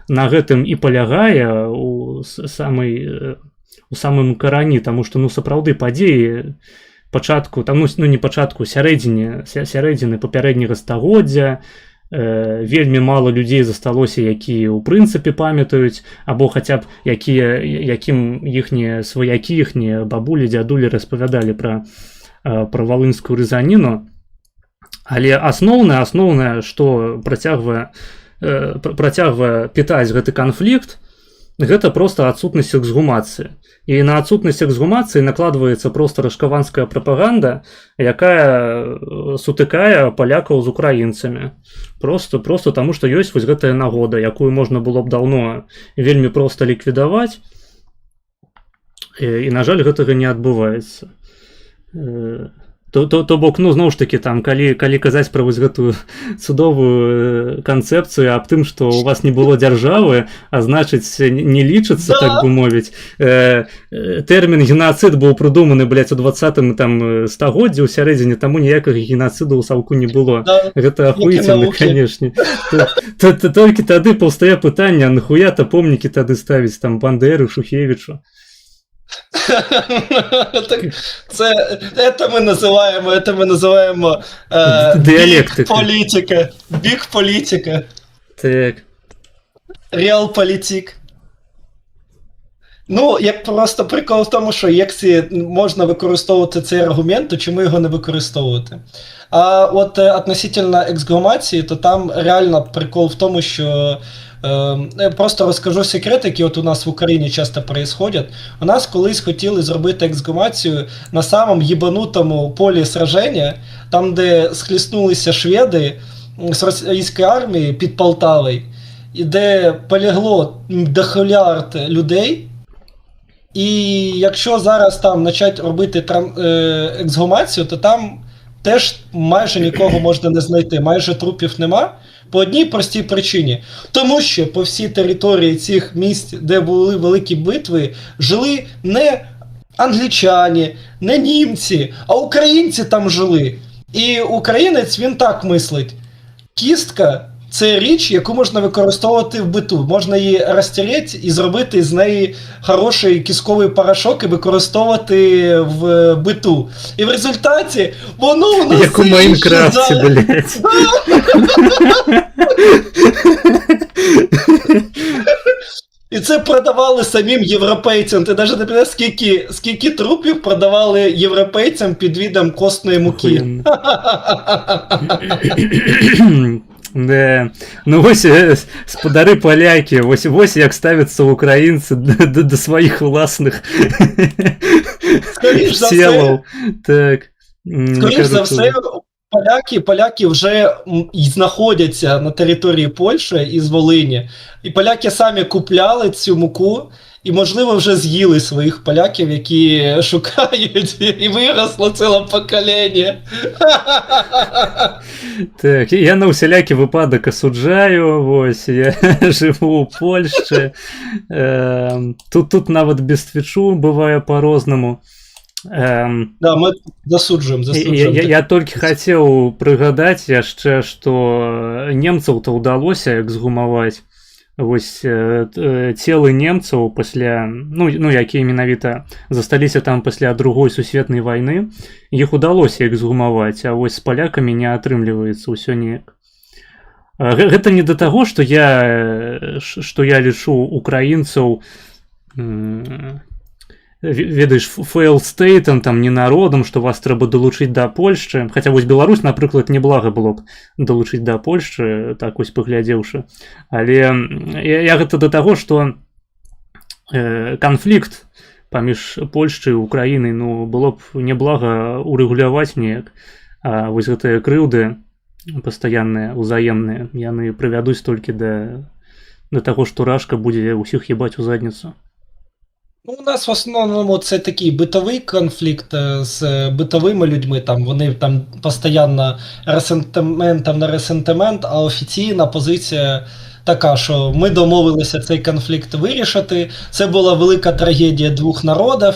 на гэтым і палягае у самым карані, таму што, ну, сапраўды падзеі пачатку, там, ну, не пачатку, сярэдзіны папярэдняга стагоддзя, вельмі мала людзей засталося, якія ў прынцыпе памятаюць, або хаця б якім іхнія сваякі, іхнія бабулі, дзядулі распавядалі пра валынскую рызаніну. Але асноўнае, што працягвае пітаць гэты канфлікт, гэта просто адсутнасць эксгумацыі. І на адсутнасць эксгумацыі накладваецца просто рашкаванская прапаганда, якая сутыкае палякаў з украінцамі. Просто таму, што ёсць вось гэтая нагода, якую можна было б даўно вельмі проста ліквідаваць, і, на жаль, гэтага не адбываецца. То бок, ну, зноў ж такі, там, калі казаць пра вось гэтую цудовую канцэпцыю аб тым, што у вас не было дзяржавы, а значыць, не лічыцца, так бы мовіць, тэрмін генацыд быў прыдуманы, блядь, у 20-м там стагоддзі ў сярэдзіне, таму ніякага генацыду ў Саўку не было. Гэта ахуіцельна, канешне. Толькі тады паўстае пытанне, а нахуя-то помнікі тады ставіць там Бандеры, Шухевічу? Это мы называємо біг-політика. Біг-політика. Так. Реал-політик. Ну, як просто прикол в тому, що якщо можна використовувати цей аргумент, то чому його не використовувати? А от относительно ексгумації, то там реально прикол в тому, що просто розкажу секрет, які от у нас в Україні часто происходять. У нас колись хотіли зробити ексгумацію на самому їбанутому полі сраження, там, де схліснулися шведи з російської армії під Полтавою, і де полягло дохилярд людей. І якщо зараз там почати робити ексгумацію, то там теж майже нікого можна не знайти, майже трупів нема. По одній простій причині. Тому що по всій території цих місць, де були великі битви, жили не англічані, не німці, а українці там жили. І українець, він так мислить. Кістка – це річ, яку можна використовувати в биту. Можна її розтереть і зробити з неї хороший кістковий порошок і використовувати в биту. І в результаті воно у нас... Як у Майнкрафті, блядь. І це продавали самим європейцям. Ти навіть не пам'ятаєш, скільки трупів продавали європейцям під видом костної муки. Да. Ну вось спадары палякі, вось як ставяцца украінцы да сваіх уласных целаў. Так. Скоріш за все, поляки вже знаходяться на території Польщі із Волині. І поляки самі купляли цю муку, і, можливо, вже з'їли своїх поляків, які шукають, і виросло ціле покоління. Так, я на усялякі випадок осуджаю, ось, я живу у Польщі, тут нават без твічу бывае по-рознаму. Да, мы засуджуем. Я толькі хацеў прыгадаць яшчэ, што немцаў-то ўдалося эксгумаваць. Вось целы немцаў пасля, ну якія менавіта засталіся там пасля Другой сусветнай вайны, іх удалося эксгумаваць, а вось з палякамі не атрымліваецца ўсё неяк. Гэта не да таго, што я лічу украінцаў, ведаеш, fail state, там, не народам, што вас трэба далучыць да Польшчы. Хаця вось Беларусь, напрыклад, неблага было б далучыць да Польшчы, так вось паглядзеўшы. Але я гэта да таго, што канфлікт паміж Польшчай і Украінай, ну, было б неблага урэгуляваць неяк. А вось гэтыя крыўды пастаянныя, узаемныя, яны прывядуць толькі да таго, што Рашка будзе ўсіх ебаць у задніцу. Ну, у нас в основному це такий битовий конфлікт з битовими людьми, там вони там постійно ресентиментом на ресентимент, а офіційна позиція така, що ми домовилися цей конфлікт вирішити, це була велика трагедія двох народів,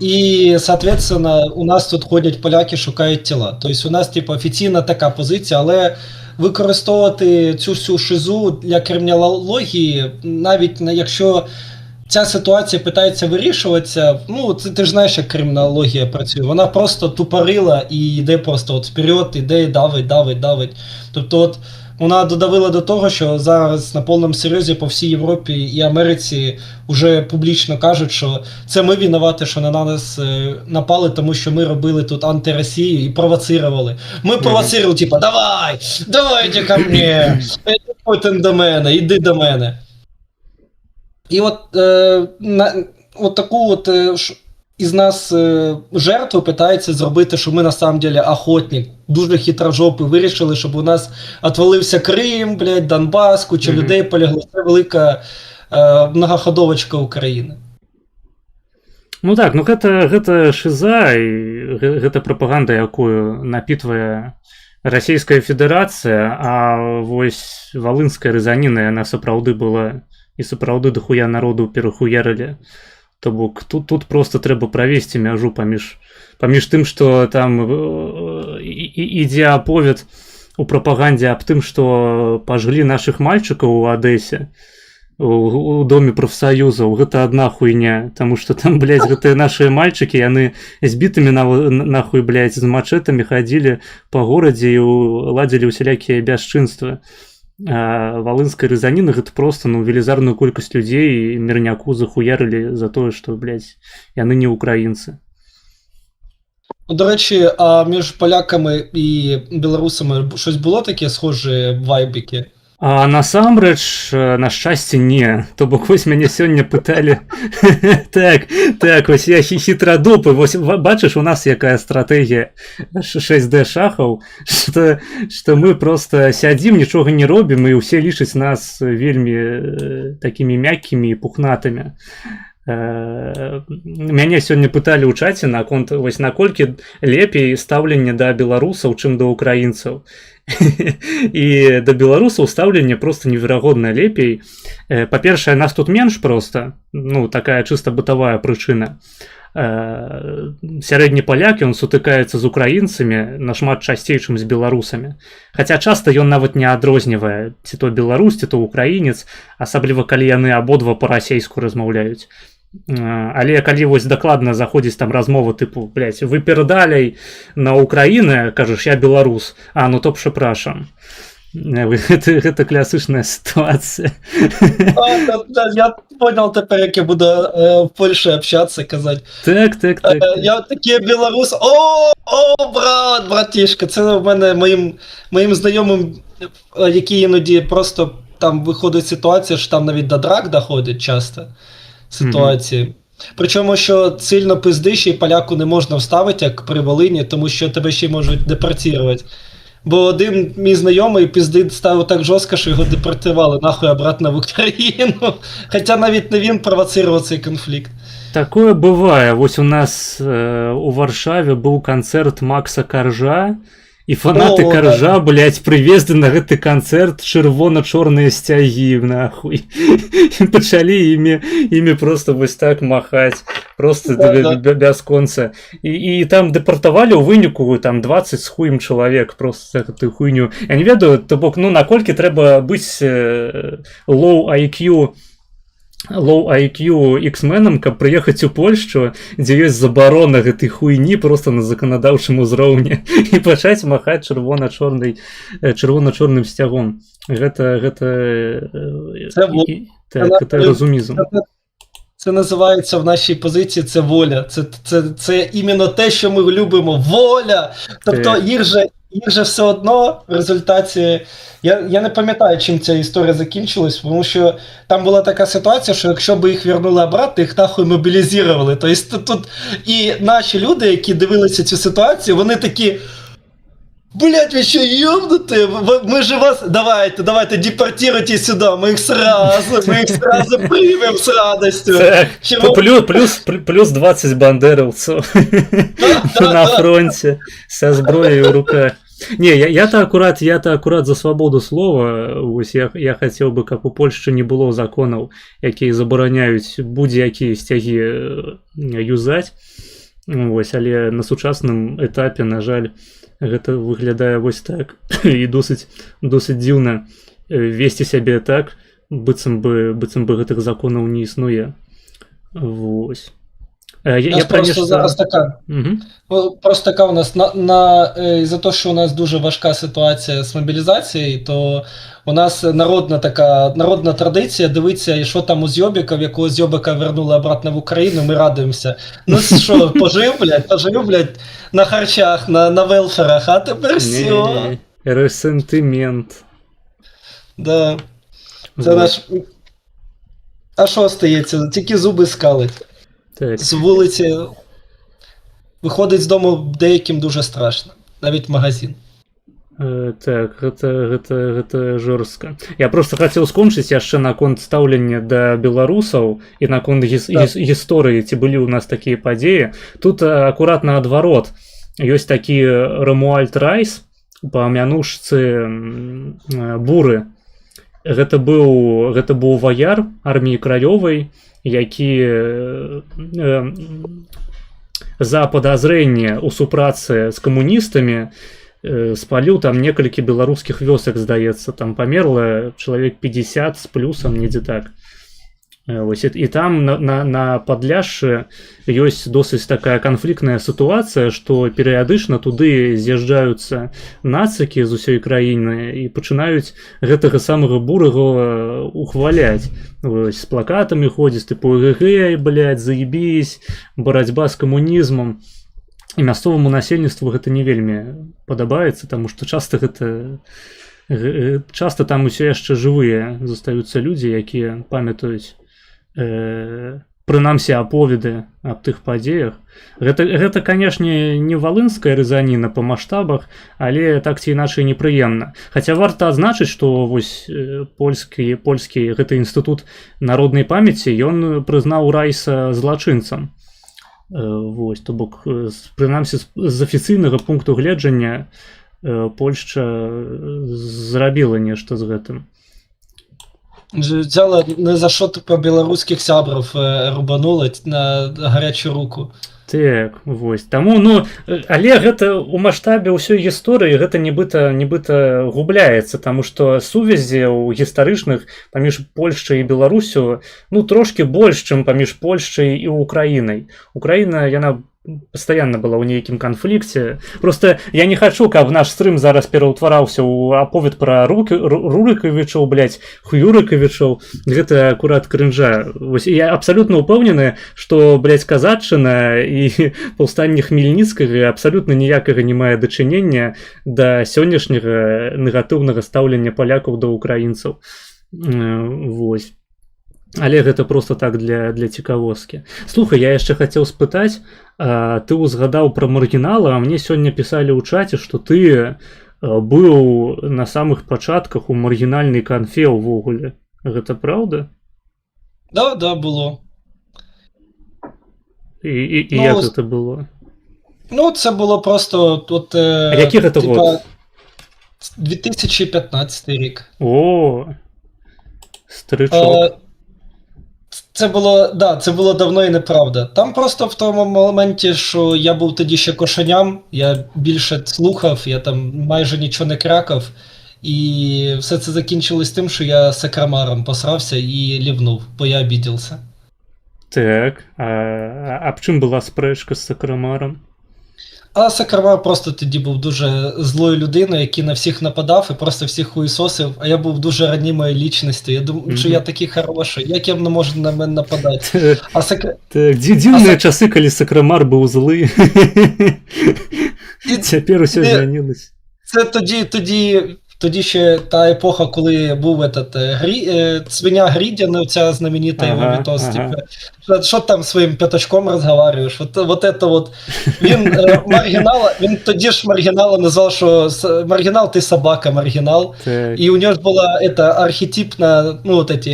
і, соответственно, у нас тут ходять поляки, шукають тіла. Тобто у нас типу офіційна така позиція, але використовувати цю всю шизу для кримінології, навіть якщо ця ситуація питається вирішуватися, ну, ти ж знаєш, як кримінологія працює. Вона просто тупорила і йде просто от вперед, іде і давить. Тобто от вона додавила до того, що зараз на повному серйозі по всій Європі і Америці вже публічно кажуть, що це ми винуваті, що на нас напали, тому що ми робили тут антиросію і провоцировали. Ми провоцировали, типа, давайте ко мені, іди до мене. І от таку із нас жертву питається зробити, що ми на самом деле охотник, дуже хитрожопи, вирішили, щоб у нас отвалився Крим, блядь, Донбас, куча людей полягло. Це велика многоходовочка України. Ну так, ну гэта шиза і гэта прапаганда, якую напітвае Расійская Федэрацыя, а вось валынская рызаніна, яна сапраўды была і сапраўды дохуя народу перахуярылі. То бок тут просто трэба правесці мяжу паміж тым, што там ідзе аповед у прапагандзе аб тым, што пажглі нашых мальчыкаў у Адэсе у доме прафсаюзаў. Гэта адна хуйня, таму што там, блядь, гэтыя нашыя мальчыкі, яны збітымі нахуй, блядь, з мачэтамі хадзілі па горадзе і ладзілі ўсялякія бясчынствы. А валынская рызаніна гэта просто велізарную колькасць людзей і мірняку захуярылі за тое, што, блядь, яны не украінцы. До речі, а між поляками і білорусами щось було таке схоже вайбіки? А насамрэч, на шчасце, не. То бок вось мяне сёння пыталі так, вось я хітрадупы, вось бачыш, у нас якая стратэгія 6D шахаў, што мы просто сядзім, нічога не робім, і ўсе лічаць нас вельмі такімі мяккімі і пухнатымі. Мяне сёння пыталі ў чаце наконт вось наколькі лепей стаўленне да беларусаў, чым да украінцаў. І да беларусаў стаўленне просто неверагодна лепей. Па-першае, нас тут менш просто, такая чыста бытавая прычына. Сярэдні паляк, ён сутыкаецца з украінцамі нашмат часцей, чым з беларусамі. Хаця часта ён нават не адрознівае, ці то беларус, ці то украінец, асабліва калі яны абодва па-расейску размаўляюць. Але калі вось дакладна заходзіць там размова тыпу, блядь, вы перадаляй на Украіны, кажаш, я беларус, то прашам. Гэта класычная сітуацыя. Я понял тепер, як я буду в Польщі общатися, казати. Так. Я такий білорус, братішка, це в мене моїм знайомим, які іноді просто там виходить ситуація, що там навіть до драк доходить часто. Ситуації. Причому, що сильно пиздиш і поляку не можна вставити, як при Волині, тому що тебе ще можуть депортувати. Бо один мій знайомий пиздить ставив так жорстко, що його депортували нахуй обратно в Україну. Хоча навіть не він провоцировав цей конфлікт. Такое бывае. Вось у нас у Варшаве быў канцэрт Макса Каржа, і фанаты Каржа, блядь, прывезли на гэты канцэрт чырвона-чорныя сцягі, нахуй. І пачалі імі просто вось так махаць, просто бясконца. І там дэпартавалі ў выніку там 20 з хуем чалавек просто за гэтую хуйню. Я не ведаю, то бок, наколькі трэба быць low IQ X-менам, каб прыехаць у Польшчу, дзе ёсць забарона гэтай хуйні просто на заканадаўчым узроўні і пачаць махаць чырвона-чорным сцягом. Гэта разумізм. Це називається в нашій позиції, це воля. Це іменно те, що ми любимо. Воля! Тобто їх же все одно в результаті... Я не пам'ятаю, чим ця історія закінчилась, тому що там була така ситуація, що якщо б їх вернули обратно, їх нахуй мобілізували. Тобто тут і наші люди, які дивилися цю ситуацію, вони такі: блять, ви що, ёбнуті? Ми же вас... Давайте, депортируйте сюди, ми їх сразу приймемо з радостю. Плюс 20 бандеровців на фронті, со зброєю в руках. Не, я-то акурат за свободу слова. Ось я хотів би, каб у Польшчы не было законаў, якія забараняюць будь-якія сцягі юзаць. Ось, але на сучасным этапе, на жаль, гэта выглядае вось так. І досыць дзіўна весці сябе так, быццам бы гэтых законаў не існуе. Вось. Просто зараз така. Просто така у нас за те, що у нас дуже важка ситуація з мобілізацією, то у нас народна традиція дивитися, що там у зйобіків, якого зйобика вернули обратно в Україну, ми радуємося. Ну що, пожив, блядь, на харчах, на велферах, а тепер все. Ресентимент. Да. Це наш... А що остається? Тільки зуби скалить. Так. З вулиці виходить з дому деяким дуже страшно. Навіть в магазин. Так, гэта жорстка. Я просто хацеў скончыць яшчэ наконт стаўлення да беларусаў і наконт гісторыі, ці былі ў нас такія падзеі. Тут акурат наадварот. Ёсць такі Рамуальд Райс па мянушцы Буры. Гэта быў ваяр арміі краёвай, які за падазрэнне ў супрацы з камуністамі спаліў там некалькі беларускіх вёсак, здаецца, там памерла чалавек 50 з плюсам, недзе так. Вось, і там на Падляшшы ёсць досыць такая канфліктная сітуацыя, што перыядычна туды з'язджаюцца нацыкі з усёй краіны і пачынаюць гэтага самага Бурага ухваляць. Вось, з плакатамі ходзіць, тыпу «Эгэгэй, блядь, заебись, барацьба з камунізмам». І мясцоваму насельніцтву гэта не вельмі падабаецца, таму што часта там усё яшчэ жывыя застаюцца людзі, якія памятаюць прынамсі аповеды аб тых падзеях. Гэта, канешне, не валынская рызаніна па маштабах, але так ці іначай непрыемна. Хаця варта адзначыць, што вось польскі гэты інстытут народнай памяці, ён прызнаў Райса злачынцам. Вось, то бок, прынамсі, з афіцыйнага пункту гледжання Польшча зрабіла нешта з гэтым. Взяла не за що по беларускіх сябров рубанула на гарячу руку. Так, вось. Таму, але гэта ў маштабе ўсёй гісторыі гэта нібыта губляецца, таму што сувязі ў гістарычных паміж Польшчай і Беларусю трошкі больш, чым паміж Польшчай і Украінай. Украіна, яна пастаянна была ў нейкім канфлікце. Просто я не хачу, каб наш стрым зараз пераўтвараўся ў аповед пра Рурыкавічоў, блядь, Хуюрыкавічоў. Гэта акурат крынжа. Вось, я абсалютна ўпэўнены, што, блядь, казаччына і паўстанне Хмельніцкага абсалютна ніякага не мае дачынення да сённяшняга негатыўнага стаўлення палякаў да ўкраінцаў. Вось. Але гэта просто так для цікавосткі. Слухай, я яшчэ хацеў спытаць, ты узгадаў пра маргінала, а мне сёння пісалі ў чаце, што ты быў на самых пачатках у маргінальнай канфе ўвогуле. Гэта праўда? Да, было. І як гэта было? Це було просто... Який гэта год? 2015 рік. О, старичок. Це було давно і неправда. Там просто в тому моменті, що я був тоді ще кошеням, я більше слухав, я там майже нічого не крякав, і все це закінчилось тим, що я сакрамаром посрався і лівнув, бо я обідівся. Так, а в чим була спречка з сакрамаром? А Сакрамар просто тоді був дуже злою людиною, який на всіх нападав і просто всіх хуїсосив, а я був дуже ранімою лічністю. Я думав, що я такий хороший, як я не можу на мене нападати. Так, дивні часи, коли Сакрамар був злий. Тепер усе змінилось. Це тоді ще та епоха, коли був свиня Грідяна, ця знаменита його відос, що там своїм п'ятачком розговарюєш, вот это вот. Він тоді ж маргінала назвав, що маргінал ти собака, маргінал. І у нього ж була архетипна,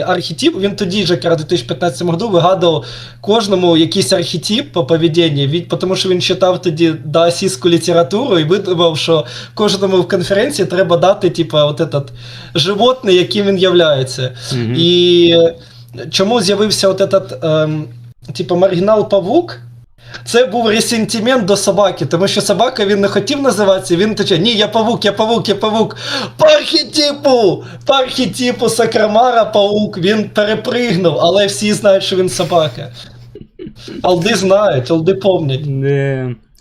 архетип, він тоді ж, якраз у 2015 году, вигадував кожному якийсь архетип по поведінні, тому що він читав тоді даосійську літературу і видумав, що кожному в конференції треба дати вот этот животне, яким він являється. І чому з'явився вот этот маргінал-павук? Це був ресентимент до собаки, тому що собака, він не хотів називатися, він тече, ні, я павук. По архетипу Сакрамара павук, він перепригнув, але всі знають, що він собака. Алды знають, алды помнять.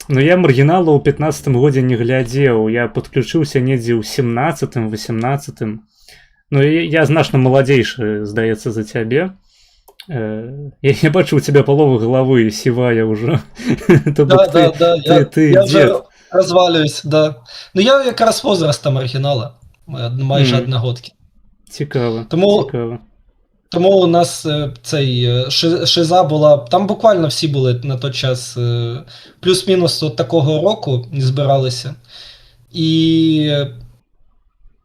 Ну, я маргінала ў 15-м годзе не глядзеў, я падключыўся недзе ў 17-м, 18-м. Ну, я значна маладзейшы, здаецца, за цябе. Я бачу, у тебя полова головы сівая ўжо. Да, я вже розвалююсь, да. Ну, я якраз возраста маргінала, майже одногодки. Цікаво, тому... цікаво. Тому у нас шиза була. Там буквально всі були на той час плюс-мінус от такого року збиралися. І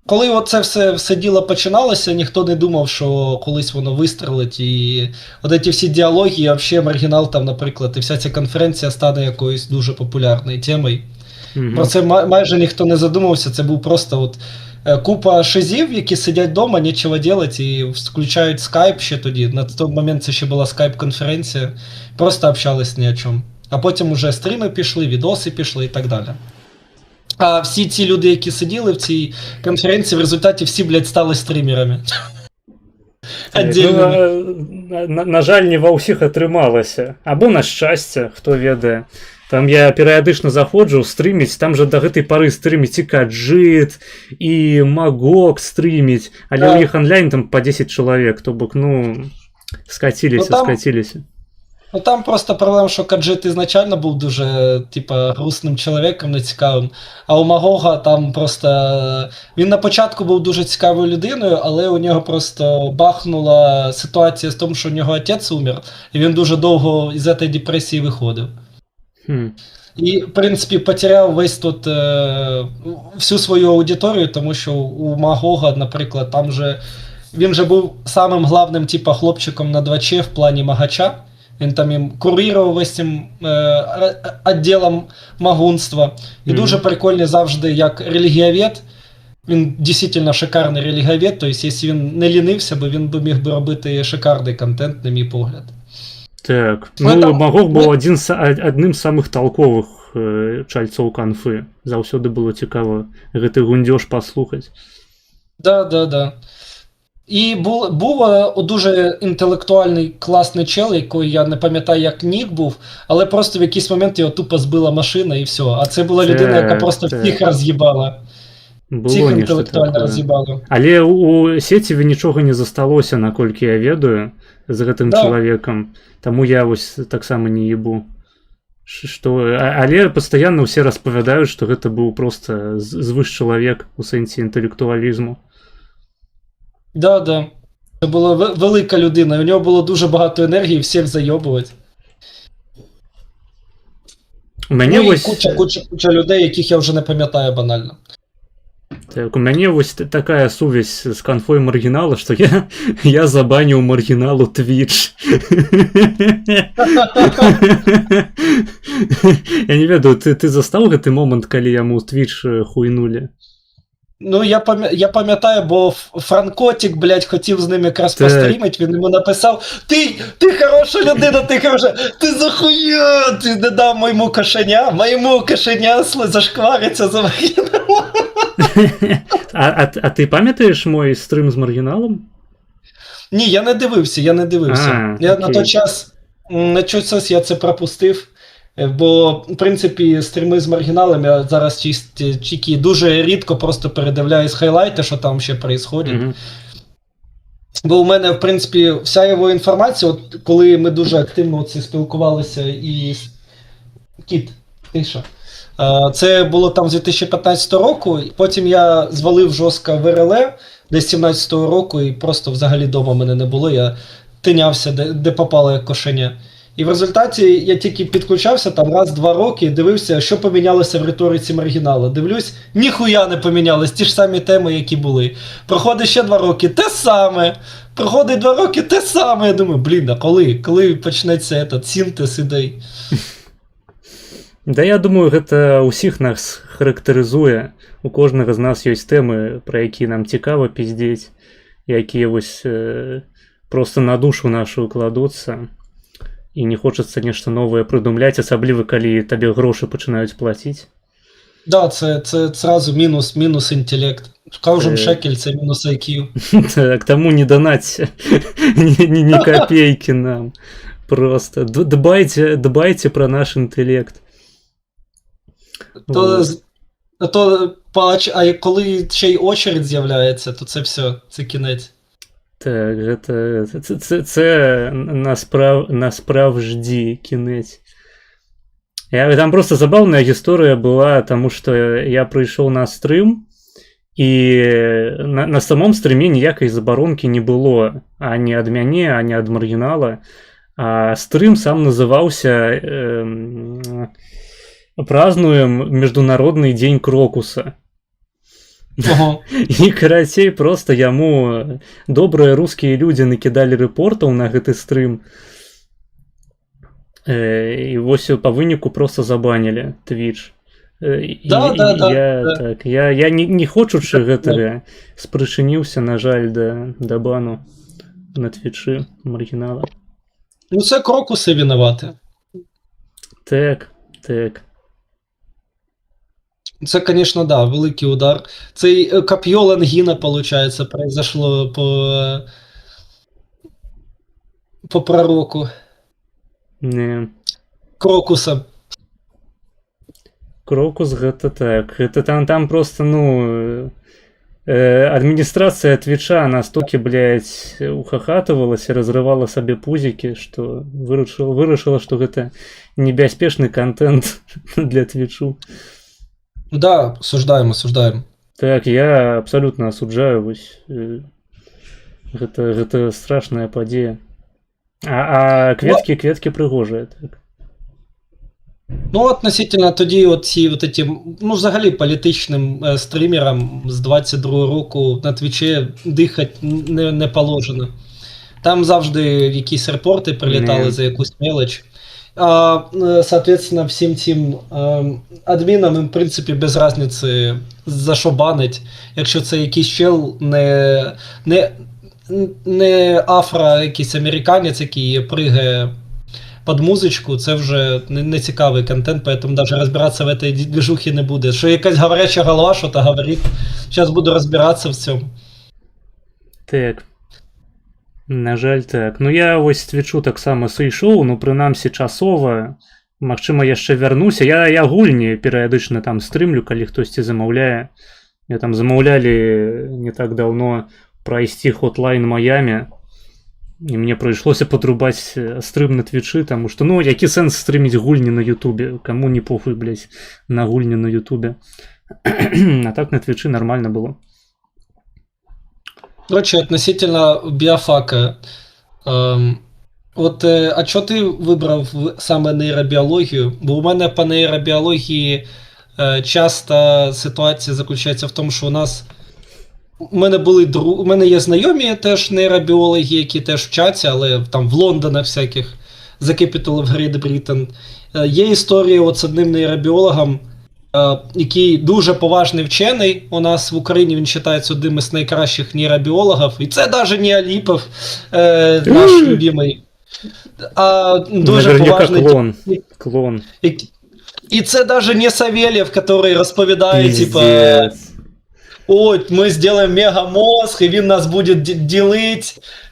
коли оце все діло починалося, ніхто не думав, що колись воно вистрелить. І от ці всі діалоги, і взагалі маргінал там, наприклад, і вся ця конференція стане якоюсь дуже популярною темою. Про це майже ніхто не задумався. Це був просто от купа шизів, які сидять вдома, нічого робити, і включають скайп ще тоді. На той момент це ще була скайп-конференція. Просто общались ні о чому. А потім уже стріми пішли, відоси пішли і так далі. А всі ці люди, які сиділи в цій конференції, в результаті всі, блядь, стали стрімерами. На жаль, не ва ўсіх атрымалася. Або на шчасце, хто ведае. Там я перыядычна заходжу стрыміць, там жа да гэтай пары стрыміць і Каджит, і Магок стрыміць, але ў іх онлайн там по 10 чалавек, то бок, скаціліся. Ну там просто проблема, що Каджит ізначально був дуже, типа, грустним чоловіком, нецікавим. А у Магога там просто... Він на початку був дуже цікавою людиною, але у нього просто бахнула ситуація з тому, що у нього отець умер, і він дуже довго із цієї депресії виходив. І, в принципі, потеряв весь тут всю свою аудиторію, тому що у Магога, наприклад, там же... Він же був самим главним, типа, хлопчиком на 2Ч в плані магача. Він там їм курував весь цим відділом магунства. І дуже прикольний завжди як релігієвед. Він дійсно шикарний релігієвед, тобто, якщо він не лінився, він би міг би робити шикарний контент, на мій погляд. Так, Магог був одним з самих толкових чальцов канфы. Заўсёды было цікаво гэты гундёж послухаць. Да. І був дуже інтелектуальний, класний чел, який я не пам'ятаю, як нік був, але просто в якийсь момент його тупо збила машина і все. А це була людина, яка просто всіх роз'їбала. Всіх інтелектуально роз'їбала. Але у Сеціве нічого не засталося, наколькі я ведаю, з гэтым чалавекам. Таму я вось таксама не ебу. Але пастаянна ўсе распавядаюць, што гэта быў проста звыш чалавек у сэнсе інтэлектуалізму. Да. Це була велика людина, у нього було дуже багато енергії всіх зайобувати. І куча людей, яких я вже не пам'ятаю банально. Так, у мяне вось такая сувязь з канфой маргінала, што я забаніў маргіналу Twitch. Я не ведаю, ты застаў гэты момант, калі яму Twitch хуйнули? Ну, я пам'ятаю, бо Франкотик, блядь, хотів з ним якраз пострімити, він йому написав: Ти хороша людина, ти хороша, ти захуя, ти не дав моєму кошеня зашквариться за маргіналом. А ти пам'ятаєш мой стрим з маргіналом? Ні, я не дивився. Я на той час я це пропустив. Бо, в принципі, стріми з маргіналом я зараз тільки дуже рідко просто передивляюсь хайлайти, що там ще відбувається. Бо у мене, в принципі, вся його інформація, от коли ми дуже активно спілкувалися і... Кіт, тиша. Це було там з 2015 року, потім я звалив жорстко в РЛ десь 17-го року, і просто взагалі вдома мене не було, я тинявся, де попало як кошеня. І в результаті я тільки підключався там раз-два роки і дивився, що помінялося в риториці маргінала. Дивлюсь, ніхуя не помінялось, ті ж самі теми, які були. Проходить ще 2 роки, те саме. Проходить 2 роки, те саме. Я думаю, блін, а коли почнеться синтез ідей? Да, я думаю, гэта ўсіх нас характарызуе. У кожнага з нас ёсць тэмы, пра якія нам цікава пиздзець, якія вось просто на душу нашу кладуцца. І не хочацца нешта новае прыдумляць, асабліва калі табе грошы пачынаюць плаціць. Да, це зразу мінус інтелект. Кожен шекель це мінус IQ. Так, тому не донатьте ні копейки нам. Просто дбайте про наш інтелект. А коли ще й очередь з'являється, то це все, це кінець. Так, це насправді кінець. Там просто забавная гісторыя была, тому что я прыйшоў на стрым, І на самом стрыме ніякай забаронкі не было, ані ад мяне, ані ад маргінала. А стрым сам называўся «Празднуем Международный день крокуса». Ого. І, карацей, просто яму добрыя рускія людзі накідалі рэпортаў на гэты стрым. І вось па выніку просто забанілі Twitch. Да. Так, я не хочучы гэтага спрычыніўся, на жаль, да бану на Твічы маргінала. Ну, це крокуси винувати. Так. Це, звісно, да, великий удар. Цей коп'є Лангіна, виходить, произошло по пророку. Не. Крокуса. Крокус гэта так. Гэта там просто, адміністрацыя Твіча настолькі, блядь, ухахатывалася, разрывала сабе пузікі, што вырашыла, што гэта небяспечны контент для Твічу. Да, осуждаем. Так, я абсолютно осуджаю, вось, гэта страшная падзея. А кветкі прыгожыя, так. Ну, относительно тоді эти, взагалі політичним стрімерам з 22-го року на Твічі дихати не положено. Там завжди якісь репорти прилітали за якусь мелоч. А, соответственно, всім цим адмінам, в принципі, без різниці за що банить, якщо це якийсь чел не афро, якийсь американець, який пригає под музичку, це вже не цікавий контент, поэтому даже розбиратися в этой движухі не буде. Що якась говоряча голова що-то говорить, зараз буду розбиратися в цьому. Так. На жаль, так. Ну я вось Твічу таксама сышоў, прынамсі часова. Магчыма, яшчэ вярнуся. Я гульні перыядычна там стрымлю, калі хтосьці замаўляе. Я там замаўлялі не так даўно прайсці Hotline Miami. І мне прыйшлося падрубаць стрым на Твічы, таму што, які сэнс стрыміць гульні на Ютубе? Каму не похуй, блядь, на гульні на Ютубе. А так на Твічы нормально было. Короче, относительно биофака. А чого ти вибрав саме нейробіологію? Бо у мене по нейробіології часто ситуація заключається в тому, що у мене є знайомі теж нейробіологи, які теж вчаться, але там в Лондонах всяких, за Capital of Great Britain. Є історія з одним нейробіологом, який дуже поважний вчений. У нас в Україні він вважається одним із найкращих нейробіологів. І це навіть не Аліпов, наш любимий. А дуже поважний... Клон. І це навіть не Савельєв, який розповідає, типа... Ой, ми зробимо мегамозг, і він нас буде ділити,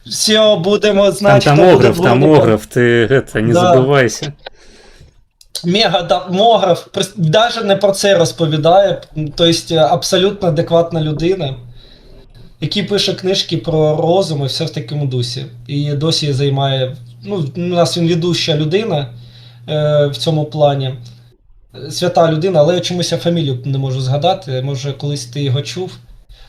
все, будемо знати, що буде. Томограф, ти не забувайся. Мегатомограф, навіть не про це розповідає, тобто абсолютно адекватна людина, який пише книжки про розум і все в такому дусі. І досі займає, у нас він ведуща людина в цьому плані. Свята людина, але я чомусь фамілію не можу згадати, може колись ти його чув.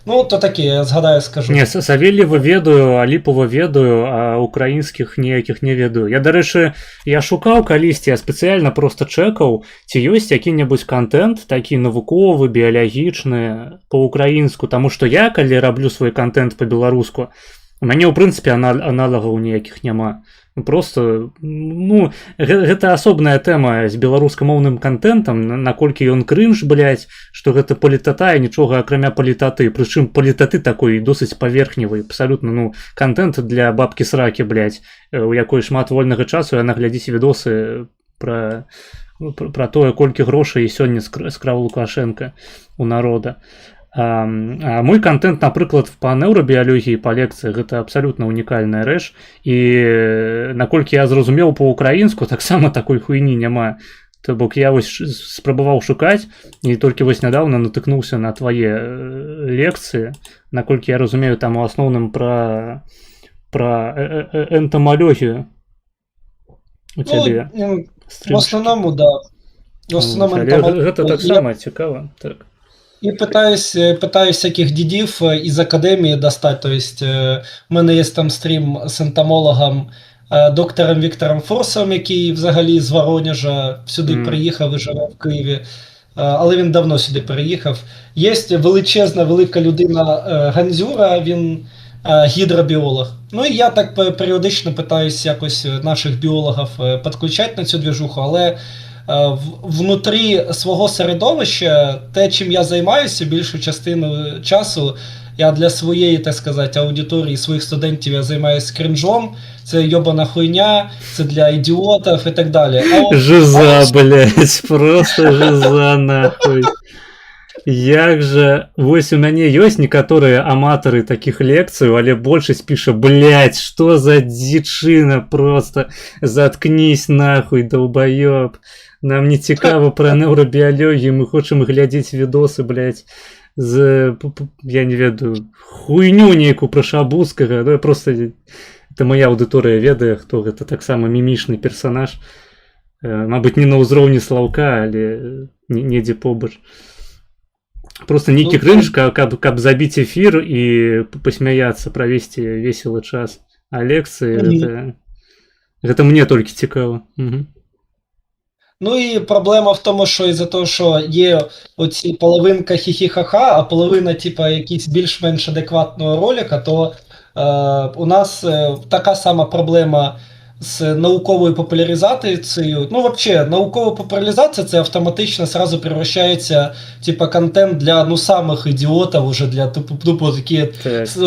То таке, я згадаю, скажу. Не, Савельєва ведаю, Аліпова ведаю, а українських ніяких не ведаю. Я, до речі, шукав калісьці, я спецыяльна просто чекаў, ці ёсць які-небудзь контент, такі навуковы, біялагічны, по-украінску, таму што я, калі раблю свой контент по-беларуску, у мяне, ў прынцыпе, аналагаў ніякіх няма. Просто, гэта асобная тэма з беларускамоўным контентам, наколькі ён крынж, блядь, што гэта палітата і нічога акрамя палітаты. Прычым палітаты такой досыць паверхневай, абсалютна, контент для бабкі-сракі, блядь, у якой шмат вольнага часу, яна глядзіць відосы пра тое, колькі грошай сёння скраў Лукашенко у народа. А мой контент, напрыклад, па нейробіялогіі, па лекцыях, гэта абсалютна унікальная рэч, і наколькі я зразумеў па-украінску, таксама такой хуйні няма. То бок я вось спрабаваў шукаць, і толькі вось нядаўна натыкнуўся на твае лекцыі, наколькі я разумею, там у асноўным пра энтамалогію у цябе. В основному, да. В основном гэта таксама цікава, так. І питаюсь всяких дідів із академії достати. Тобто, в мене є там стрім з ентомологом доктором Віктором Фурсом, який взагалі з Воронежа сюди приїхав і живе в Києві. Але він давно сюди переїхав. Є величезна, велика людина Гандзюра, він гідробіолог. Ну і я так періодично питаюсь якось наших біологів підключати на цю двіжуху, але внутрі свого середовища, те, чим я займаюся, більшу частину часу, я для своєї, так сказати, аудиторії, своїх студентів я займаюся крінжом, це йобана хуйня, це для ідіотів і так далі. Жиза, блядь, просто жиза, нахуй. Як же... Вось у мяне ёсць некаторыя аматары такіх лекцый, але большасць піша, блядь, што за дзічына, просто заткнись нахуй, долбоёб. Нам не цікаво пра нейробіялогію, мы хочам глядзець відосы, блядь, з, я не ведаю, хуйню нейкую пра Шабуцкага, ну, просто, это моя аўдыторыя ведае, хто гэта таксама мімічны персанаж, мабыць, не на ўзроўні Слаўка, але недзе побач. Просто нейкі крынж, каб забіць эфір і пасмяяцца, правесці веселы час. А лекцыі, гэта мне толькі цікава. Ну і проблема в тому, що із-за того, що є оці половинка хі-хі-ха-ха, а половина, типа, якийсь більш-менш адекватного ролика, то у нас така сама проблема з науковою популяризацією. Ну, взагалі, наукова популяризація це автоматично сразу превращається, типа, контент для, ну, самих ідіотів, уже для тупо такі,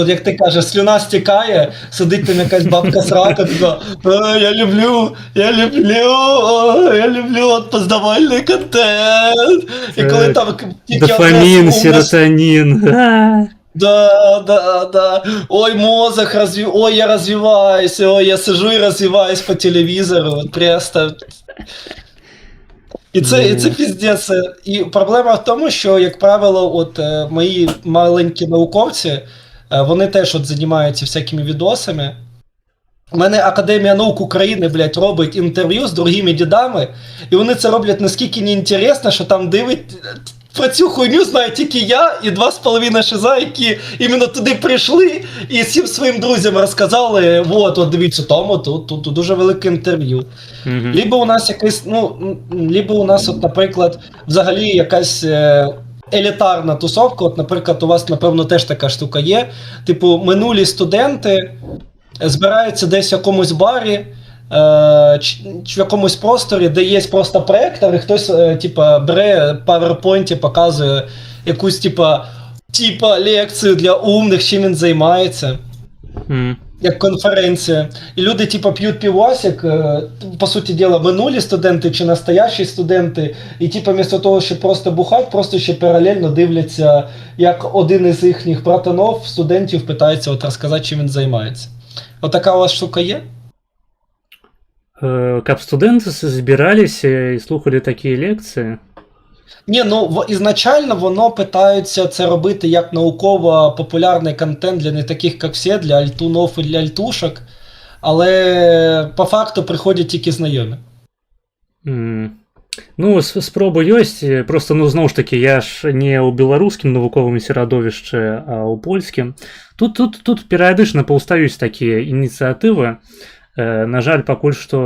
як ти кажеш, слюна стікає, сидить там якась бабка срака, така, я люблю от познавальний контент. І коли там... Дофамін, серотонін. Да. Ой, мозг ой, я развиваюсь, ой, я сижу и развиваюсь по телевизору, вот просто. І це піздець. І проблема в тому, що, як правило, от мої маленькі науковці, вони теж от займаються всякими відосами. У мене Академія наук України, блядь, робить інтерв'ю з другими дідами, і вони це роблять наскільки неінтересно, що там про цю хуйню знаю тільки я і 2,5 шиза, які іменно туди прийшли і всім своїм друзям розказали, от дивіться, тому тут дуже велике інтерв'ю. Либо у нас якась, либо у нас, от, наприклад, взагалі якась елітарна тусовка, от, наприклад, у вас, напевно, теж така штука є, типу, минулі студенти збираються десь в якомусь барі, в якомусь просторі, де є просто проектор, і хтось типа бере в PowerPoint, показує якусь типа лекцію для умних, чим він займається. Як конференція. І люди типа п'ють півасик, по суті діла, минулі студенти чи настоящі студенти, і типа вместо того, щоб просто бухати, просто ще паралельно дивляться, як один із їхніх братанов, студентів, питається от розказати, чим він займається. Отака у вас штука є? Каб студенты збиралися і слухали такі лекції? Ні, ну ізначально воно питаються це робити як науково-популярний контент для не таких, як всі, для альтунов і для альтушок, але по факту приходять тільки знайомі. Ну, спроба ёсць, просто, ну, зноў ж таки, я ж не ў беларускім навуковым серадовішчы, а ў польскім. Тут перыядычна паўстаюць такія ініцыятывы. На жаль, пакуль што...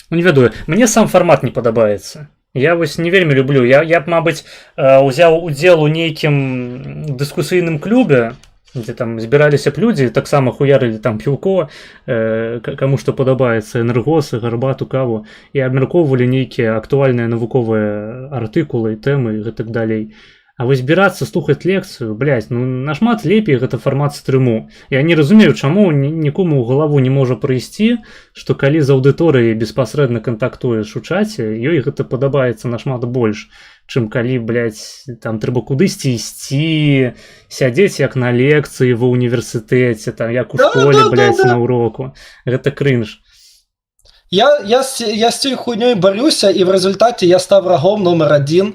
Ну, не ведаю, мне сам фармат не падабаецца. Я вось не вельмі люблю. Я б, мабыць, узяў удзел у нейкім дыскусійным клубе, дзе там збіраліся б людзі, таксама хуярылі там піўко, каму што падабаецца, энергосы, гарбату, каву, і абмяркоўвалі нейкія актуальныя навуковыя артыкулы, тэмы і гэтак далей. А вось збірацца, слухаць лекцыю, блядь, ну нашмат лепей гэта фармат стрыму. Я не разумею, чаму нікому ў галаву не можа прыйсці, што калі з аўдыторыяй беспасрэдна кантактуеш у чаце, ёй гэта падабаецца нашмат больш, чым калі, блядь, там трэба кудысьці ісці, сядзець як на лекцыі ва універсітэце, там як у школе, блядь, на уроку. Гэта кринж. Я з цією хуйньою борюся, і в результаті я став врагом номер 1.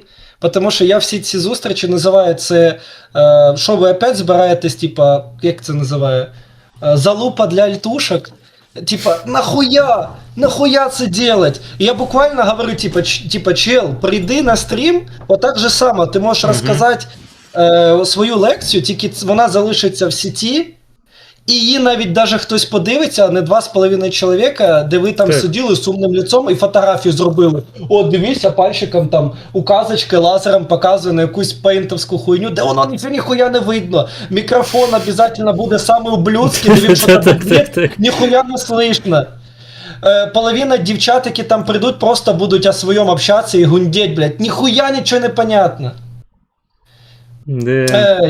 Тому що я всі ці зустрічі називаю це, що ви опять збираєтесь, типа, як це називає, залупа для альтушок. Типа, нахуя це делать? І я буквально говорю, типа, чел, прийди на стрім, отак же само, ти можеш розказати свою лекцію, тільки вона залишиться в сеті, і її навіть даже хтось подивиться, а не 2,5 чоловіка, де ви там Так. сиділи з умним лицом і фотографію зробили. О, дивіться, пальчиком там указочки лазером показує на якусь пейнтовську хуйню, де воно ніхуя не видно. Мікрофон обов'язково буде саме ублюдський, де він що там Так. ніхуя не слышно. Половина дівчат, які там прийдуть, просто будуть о своєму общатися і гундеть, блядь. Ніхуя нічого не понятно. Да.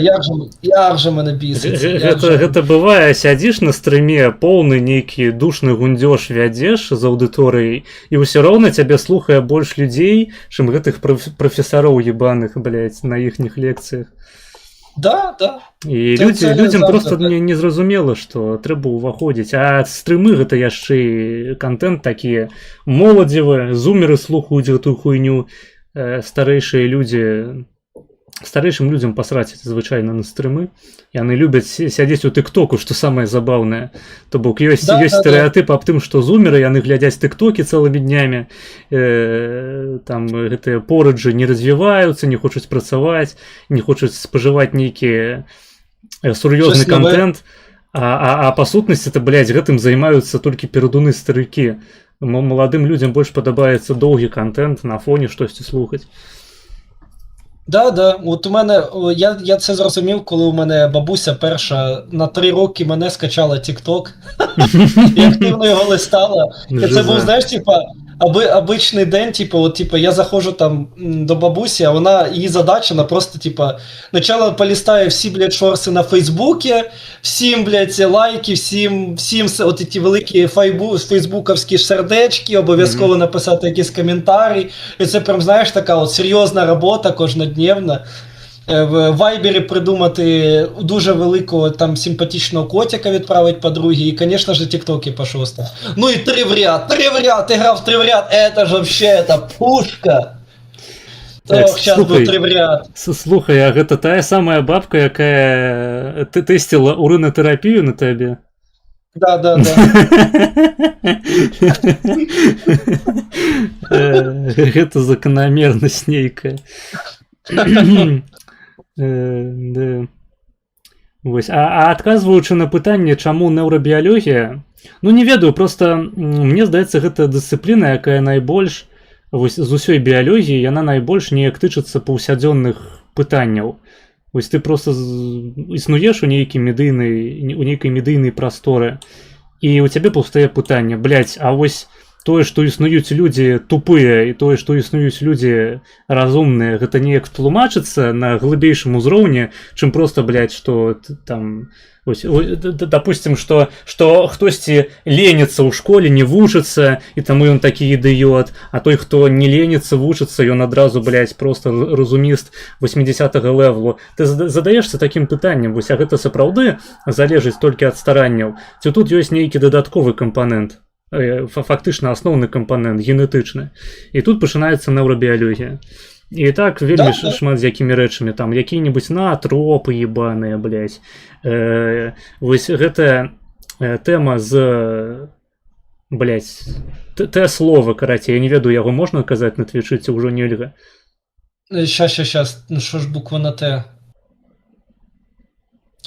Як же мене бісить. Гэта бывае, сядзіш на стрыме, поўны нейкі душны гундзёж вядзеш з аўдыторыяй, і ўсё роўна цябе слухае больш людзей, чым гэтых прафесароў ебаных, блядь, на іхніх лекцыях. Да. І Це людзям завжди просто так. не зразумела, што трэба ўваходзіць. А стрымы гэта яшчэ і контент такі моладзевы, зумеры слухаюць гэтую хуйню, старэйшыя людзі. Старэйшым людзям пасраць звычайна на стрымы. Яны любяць сядзець у тыктоку, што самае забаўнае. То бок ёсць стэрэатып аб тым, што зумеры, яны глядзяць тыктокі цэлымі днямі, там гэтыя пораджы не развіваюцца, не хочуць працаваць, не хочуць спажываць нейкі сур'ёзны контент, а па сутнасці, блядь, гэтым займаюцца толькі перадуны старыкі. Маладым людзям больш падабаецца доўгі контент, на фоне штосьці слухаць. Да. От у мене, я це зрозумів, коли у мене бабуся перша на 3 роки мене скачала TikTok і активно його листала. І це був, знаєш, типа, обичний день, типа, я заходжу там до бабусі, а вона, її задача, вона просто, типа, спочатку полістає всі, блядь, шорси на Фейсбуці, всім, блядь, лайки, всім от ті великі фейсбуковські сердечки, обов'язково написати якісь коментарі. І це прям, знаєш, така от серйозна робота кожнодневна. В Вайбері придумати дуже великого там симпатичного котика відправити подругі, і, звісно ж, тіктоки по шостому. Ну і 3 в ряд, ти грав в 3 в ряд, это ж вообще, это пушка. Так, Ох, сейчас був 3 в ряд. Слухай, а гэта тая самая бабка, якая ты тэсціла урынатэрапію на табе? Да. Гэта заканамернасць нейкая. Да. Вось. А адказваючы на пытанне, чаму неўрабіялогія, ну не ведаю, просто мне здаецца, гэта дысцыпліна, якая найбольш вось з усёй біялогіі, яна найбольш неяк тычыцца паўсядзённых пытанняў. Вось ты просто існуеш у нейкай медыйнай прасторы, і у цябе паўстае пытанне, блядь, а вось тое, што існуюць людзі тупыя, і тое, што існуюць людзі разумныя, гэта неяк тлумачыцца на глыбейшым узроўні, чым просто, блядь, што там... Допустим, што хтосьці леніцца ў школе, не вучыцца, і таму ён такі ідыёт, а той, хто не леніцца, вучыцца, ён адразу, блядь, просто разуміст 80-го левелу. Ты задаешься такім пытаннем, вось, а гэта сапраўды залежыць толькі ад старанняў? Ці тут ёсць нейкі дадатковы кампанент? Фактычна асноўны кампанент, генетычны. І тут пачынаецца неўрабіялогія. І так вельмі шмат з якімі рэчамі, там якія-небудзь наатропы ебаныя, блядь. Вось гэтая тэма з, блядь, Т-слова, карацей, я не ведаю, яго можна казаць на твічы, ці ўжо нельга? Щас, ну що ж буква на Т?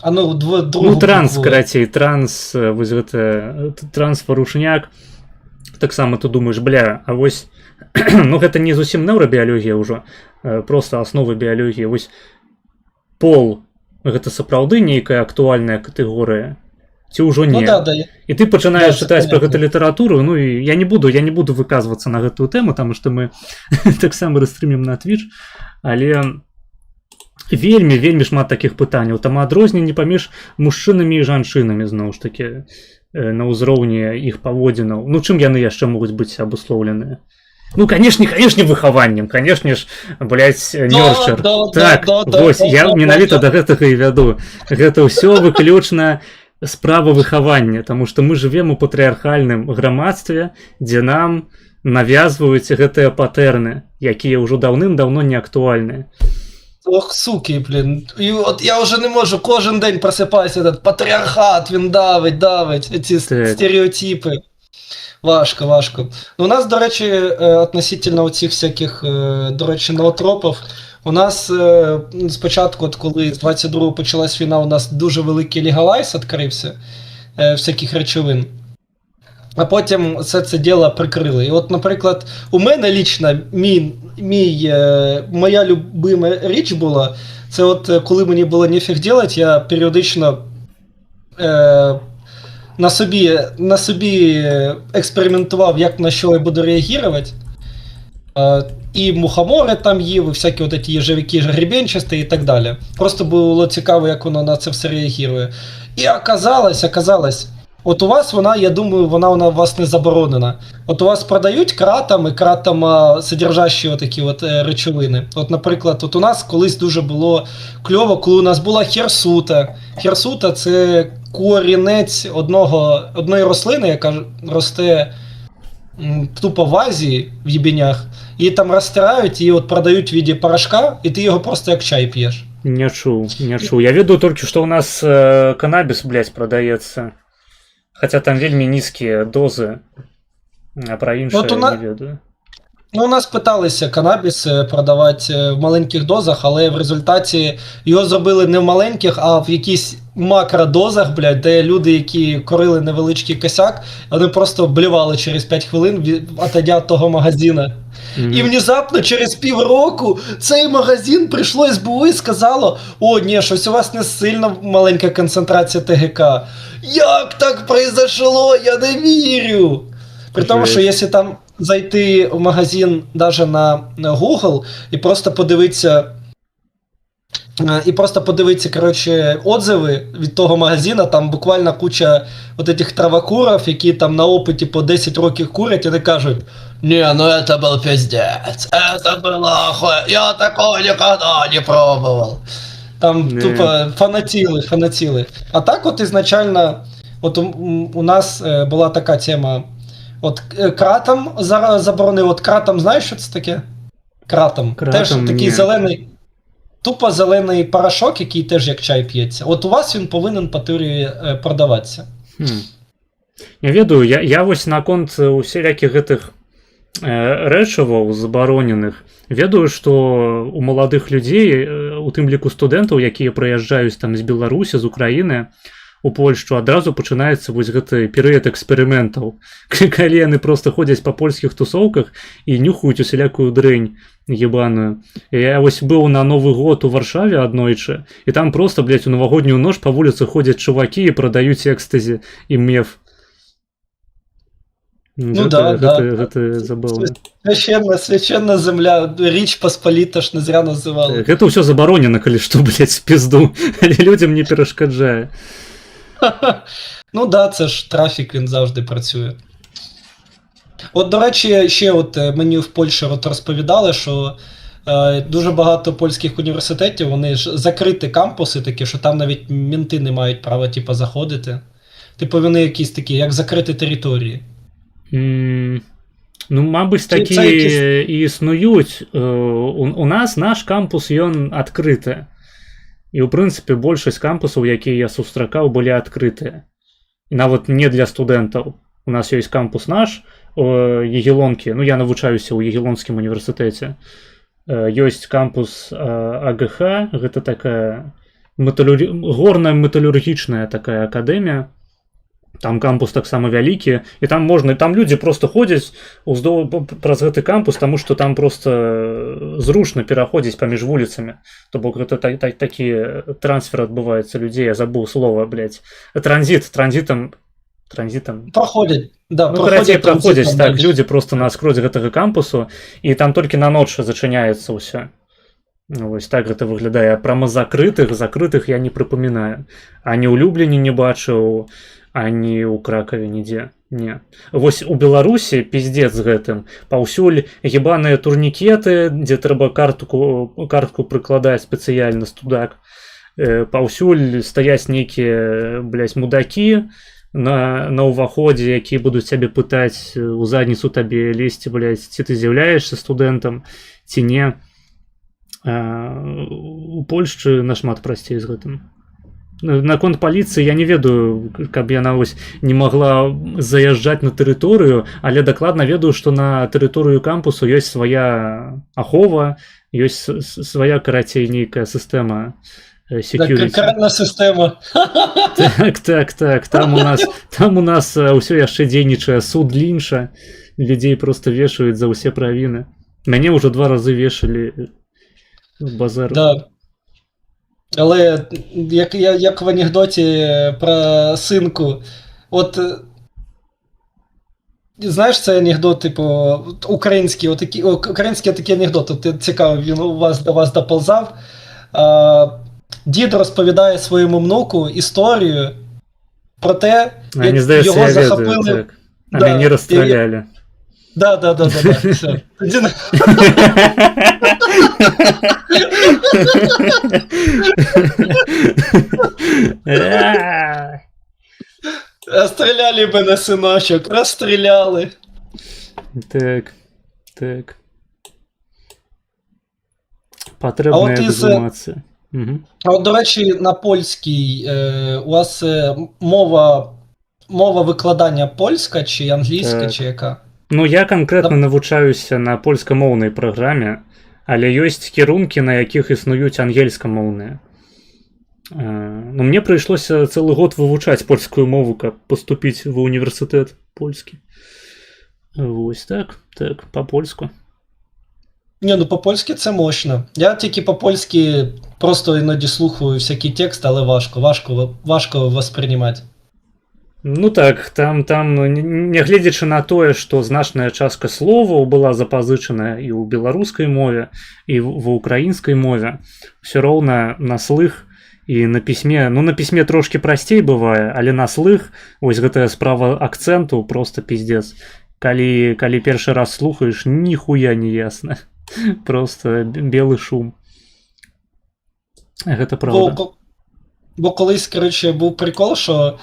А ну, ну, транс, карацей, транс, вось гэта, транс-парушняк. Таксама ты думаеш, бля, а вось, ну гэта не зусім неўрабіялогія ўжо, просто асновы біялогіі. Вось пол, гэта сапраўды нейкая актуальная катэгорыя, ці ўжо не? Ну, да. І ты пачынаеш чытаць пра гэту літаратуру, ну і я не буду выказвацца на гэтую тэму, таму што мы таксама растрымем на Twitch, але вельмі шмат такіх пытанняў. Там адрозненне паміж мужчынамі і жанчынамі, зноў ж такі, на ўзроўні іх паводзінаў. Ну, чым яны яшчэ могуць быць абуслоўленыя? Ну, конечно, выхаваннем, конечно ж, блядь, нёрчар. Так, вось, я менавіта да гэтага і вяду. Гэта ўсё выключна справа выхавання, таму што мы жывем у патрыархальным грамадстве, дзе нам навязваюць гэтыя патэрны, якія ўжо даўным-даўно не актуальныя. Ох, суки, блін. І от я вже не можу, кожен день просипаюся, этот патріархат, він давить, ці Так. стереотипи. Важко, важко. Ну, у нас, до речі, относительно оцих всяких, до речі, ноотропів, у нас спочатку, от коли з 22-го почалась війна, у нас дуже великий легалайз відкрився всяких речовин. А потім все це діло прикрили. І от, наприклад, у мене лічно моя любима річ була, це от коли мені було нефіг делать, я періодично на собі експериментував, як на що я буду реагувати. І мухомори там їв, і всякі от ці їжевики гребенчасті і так далі. Просто було цікаво, як воно на це все реагує. І оказалось, от у вас вона, я думаю, вона у вас не заборонена. От у вас продають кратом і кратом содержащі отакі от речовини. От, наприклад, от у нас колись дуже було кльово, коли у нас була херсута. Херсута – це корінець одної рослини, яка росте тупо в Азії, в єбенях. Її там розтирають і от продають в виді порошка, і ти його просто як чай п'єш. Не чув. Я веду тільки, що у нас канабіс, блядь, продається. Хоча там вельми низькі дози, а про інше не веду. Ну, у нас питалися канабіс продавати в маленьких дозах, але в результаті його зробили не в маленьких, а в якісь макродозах, блядь, де люди, які курили невеличкий косяк, вони просто блювали через 5 хвилин, отойдя від того магазина. І внезапно через півроку цей магазин прийшло СБУ і сказало: о, ні, щось у вас не сильно маленька концентрація ТГК. Як так произошло? Я не вірю! При тому, що якщо там зайти в магазин даже на Google і просто подивитися, коротше, отзиви від того магазина, там буквально куча от этих травокуров, які там на опиті по 10 років курять, і вони кажуть: «Не, ну это был пиздец, это было охуенно, я такого никогда не пробовал». Там тупо фанатіли. А так от ізначально, от у нас була така тема, от кратом зараз заборонив, от кратом, знаєш, що це таке? Кратом теж такий зелений, тупо зелений порошок, який теж як чай п'ється. От у вас він повинен по теорії продаватися. Я веду, я ось наконт усіляких гэтых рэчываў забароненых ведаю, што у маладых людзей, у тым ліку студэнтаў, якія прыязджаюць там з Беларусі, з Украіны у Польшчу, адразу пачынаецца вось гэты перыяд эксперыментаў, калі яны просто ходзяць па польскіх тусоўках і нюхаюць усялякую дрэнь ебаную. Я вось быў на Новы год у Варшаве аднойчы, і там просто, блядь, у навагоднюю ноч па вуліцы ходзяць чувакі і прадаюць экстазі і меф. Ну гэта забавно. Священна земля, річ Посполіта ж не зря називали. Гэта ўсё забаронена, калі што, блядь, в пізду, але людям не перашкаджае. Ну да, це ж трафік, він завжди працює. От, до речі, ще от мені в Польщі от розповідали, що дуже багато польських університетів, вони ж закриті кампуси такі, що там навіть мінти не мають права, типу, заходити. Типу, вони якісь такі, як закриті території. Ну, мабыць, такі і існуюць. У нас наш кампус, ён адкрыты. І, ў прынцыпе, большасць кампусаў, якія я сустракаў, былі адкрытыя. І нават не для студэнтаў. У нас ёсць кампус наш, Ягелонкі, ну, я навучаюся ў Ягелонскім універсітэце. Ёсць кампус АГХ, гэта такая горная металургічная такая акадэмія. Там кампус таксама вялікі, і там можна, і там людзі просто ходзяць праз гэты кампус, таму што там просто зручна пераходзіць паміж вуліцамі. То бок гэта такі трансфер адбываецца людзей, я забыў слова, блядь. Транзітам проходять, да, ну, проходзяць, так, людзі просто наскрозь гэтага кампусу, і там толькі на ноч зачыняецца ўсё. Вось так гэта выглядае. Прямо закрытых я не прыпамінаю. Ані ў Любліні не бачыў, ані ў Кракаве нідзе. Не. Вось у Беларусі пиздец з гэтым. Паўсюль ебаныя турнікеты, дзе трэба картку прыкладаць спецыяльна студак. Паўсюль стаяць нейкія, блядь, мудакі на ўваходзе, якія будуць цябе пытаць у задніцу табе лезці, блядь, ці ты з'яўляешся студэнтам, ці не. у Польшчы нашмат прасцей з гэтым. Наконт паліцыі я не ведаю, каб яна вось не магла заязджаць на тэрыторыю, але дакладна ведаю, што на тэрыторыю кампусу ёсць свая ахова, ёсць свая, карацей, нейкая сістэма security. Каральная сістэма. Так. Там у нас ўсё яшчэ дзейнічае суд Лінча. Людзей просто вешаюць за ўсе правіны. Мяне ўжо 2 разы вешалі базар. Да. Але як в анекдоті про синку, от знаєш цей анекдот, типу, український такий анекдот, от цікаво, він до вас доползав. Дід розповідає своєму внуку історію про те, як його захопили. А мене розстріляли. Да, все. Розстріляли мене, синочок, розстріляли. Так. Потрібна ексгумація. А от, до речі, на польській у вас мова викладання польська чи англійська, чи яка? Ну, я канкрэтна навучаюся на польскамоўнай праграме, але ёсць кірункі, на якіх існуюць ангельскамоўныя. Ну, мне прыйшлося цэлы год вывучаць польскую мову, каб паступіць ва універсітэт польскі. Вось так, па-польску. Не, ну по-польськи це мощно. Я тільки по-польськи просто іноді слухаю всякий текст, але важко восприймати. Ну так, там нягледзячы на тое, што значная частка словаў была запазычана і ў беларускай мове, і ва ўкраінскай мове, ўсё роўна на слых і на пісьме, ну на пісьме трошкі прасцей бывае, але на слых, вось гэтая справа акцэнту просто пиздец. Калі першы раз слухаеш, ніхуя не ясна. Просто белы шум. Гэта правда. Бо колись, коротше, був прикол, що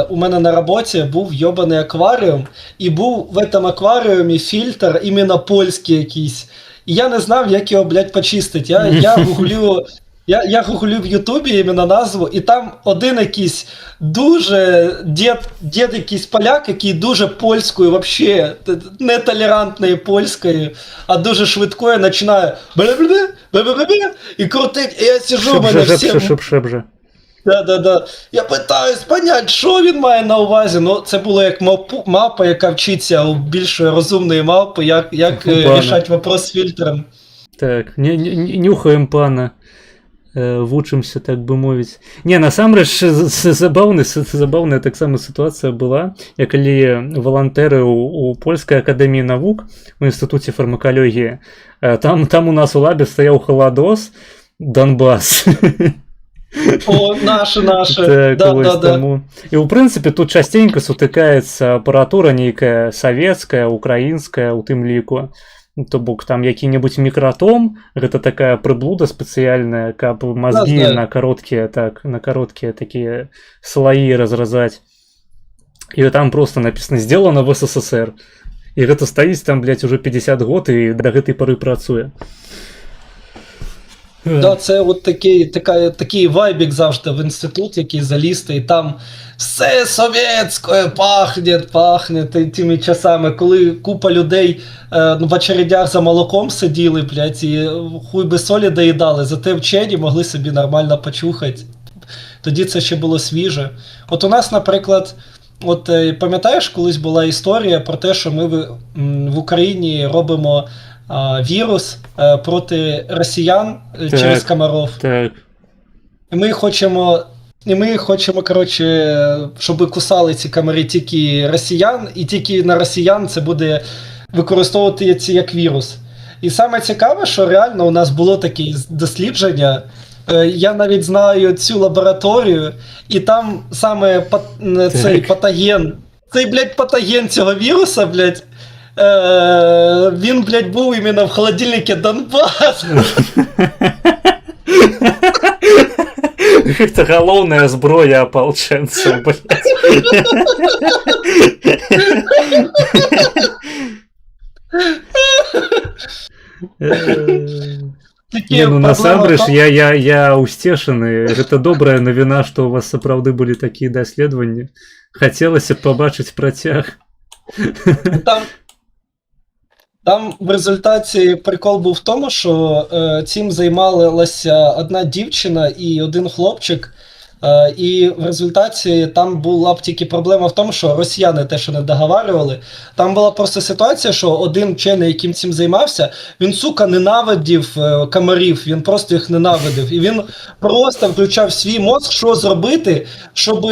у мене на роботі був йобаний акваріум, і був в этом акваріумі фільтр іменно польський якийсь. І я не знав, як його, блядь, почистити. Я гуглю в Ютубі іменно назву, і там один якийсь дуже дід якийсь поляк, який дуже польською, вообще нетолерантною польською, а дуже швидкою починає і крутить, і я сижу, мене всі... Шепже. Да. Я питаюсь поняти, що він має на увазі. Ну, це було як мапа, яка вчиться у більшої розумної мапи, як рішати вопрос з фільтром. Так, нюхаем пана. Вучымся, так бы мовіць. Не, насамрэч забаўная таксама сітуацыя была, як калі валантэры у польскай акадэміі навук у інстытуце фармакалогіі, там у нас у лабе стаяў халадос Донбас. О, наши. Так, да. І ў прынцыпе тут частенька сутыкаецца апаратура нейкая савецкая, украінская у тым ліку. То бок там які-небудзь мікратом, гэта такая прыблуда спецыяльная, каб мазгі на кароткія такія слаі разразаць. І там просто напісана «Сделано в СССР». І гэта стаіць там, блядь, уже 50 год і да гэтай пары працуе. Да, це от такий вайбік завжди в інститут, який залізти, і там все совєтське пахне тими часами, коли купа людей в очередях за молоком сиділи, блядь, і хуй би солі доїдали, зате вчені могли собі нормально почухати. Тоді це ще було свіже. От у нас, наприклад, от пам'ятаєш, колись була історія про те, що ми в Україні робимо вірус проти росіян через комаров. Так. І ми хочемо, коротше, щоб кусали ці комари тільки росіян, і тільки на росіян це буде використовувати ці як вірус. І саме цікаве, що реально у нас було таке дослідження, я навіть знаю цю лабораторію, і там саме цей патоген, блядь, патоген цього віруса, блядь, він, блядь, був іменно в холодильнику Донбас. Гэта галоўная зброя апалчэнцаў, блядь. Тільки Не, ну проблема в насамрэч, тому, я ўсцешаны. Гэта добрая навіна, што у вас сапраўды былі такія даследаванні. Хацелася б пабачыць працяг. там, там в результаті прикол був в тому, що цим займалася одна дівчина і один хлопчик. І в результаті там була б тільки проблема в тому, що росіяни те, що не договарювали. Там була просто ситуація, що один вчений, яким цим займався, він, сука, ненавидів комарів, він просто їх ненавидив. І він просто включав свій мозк, що зробити, щоб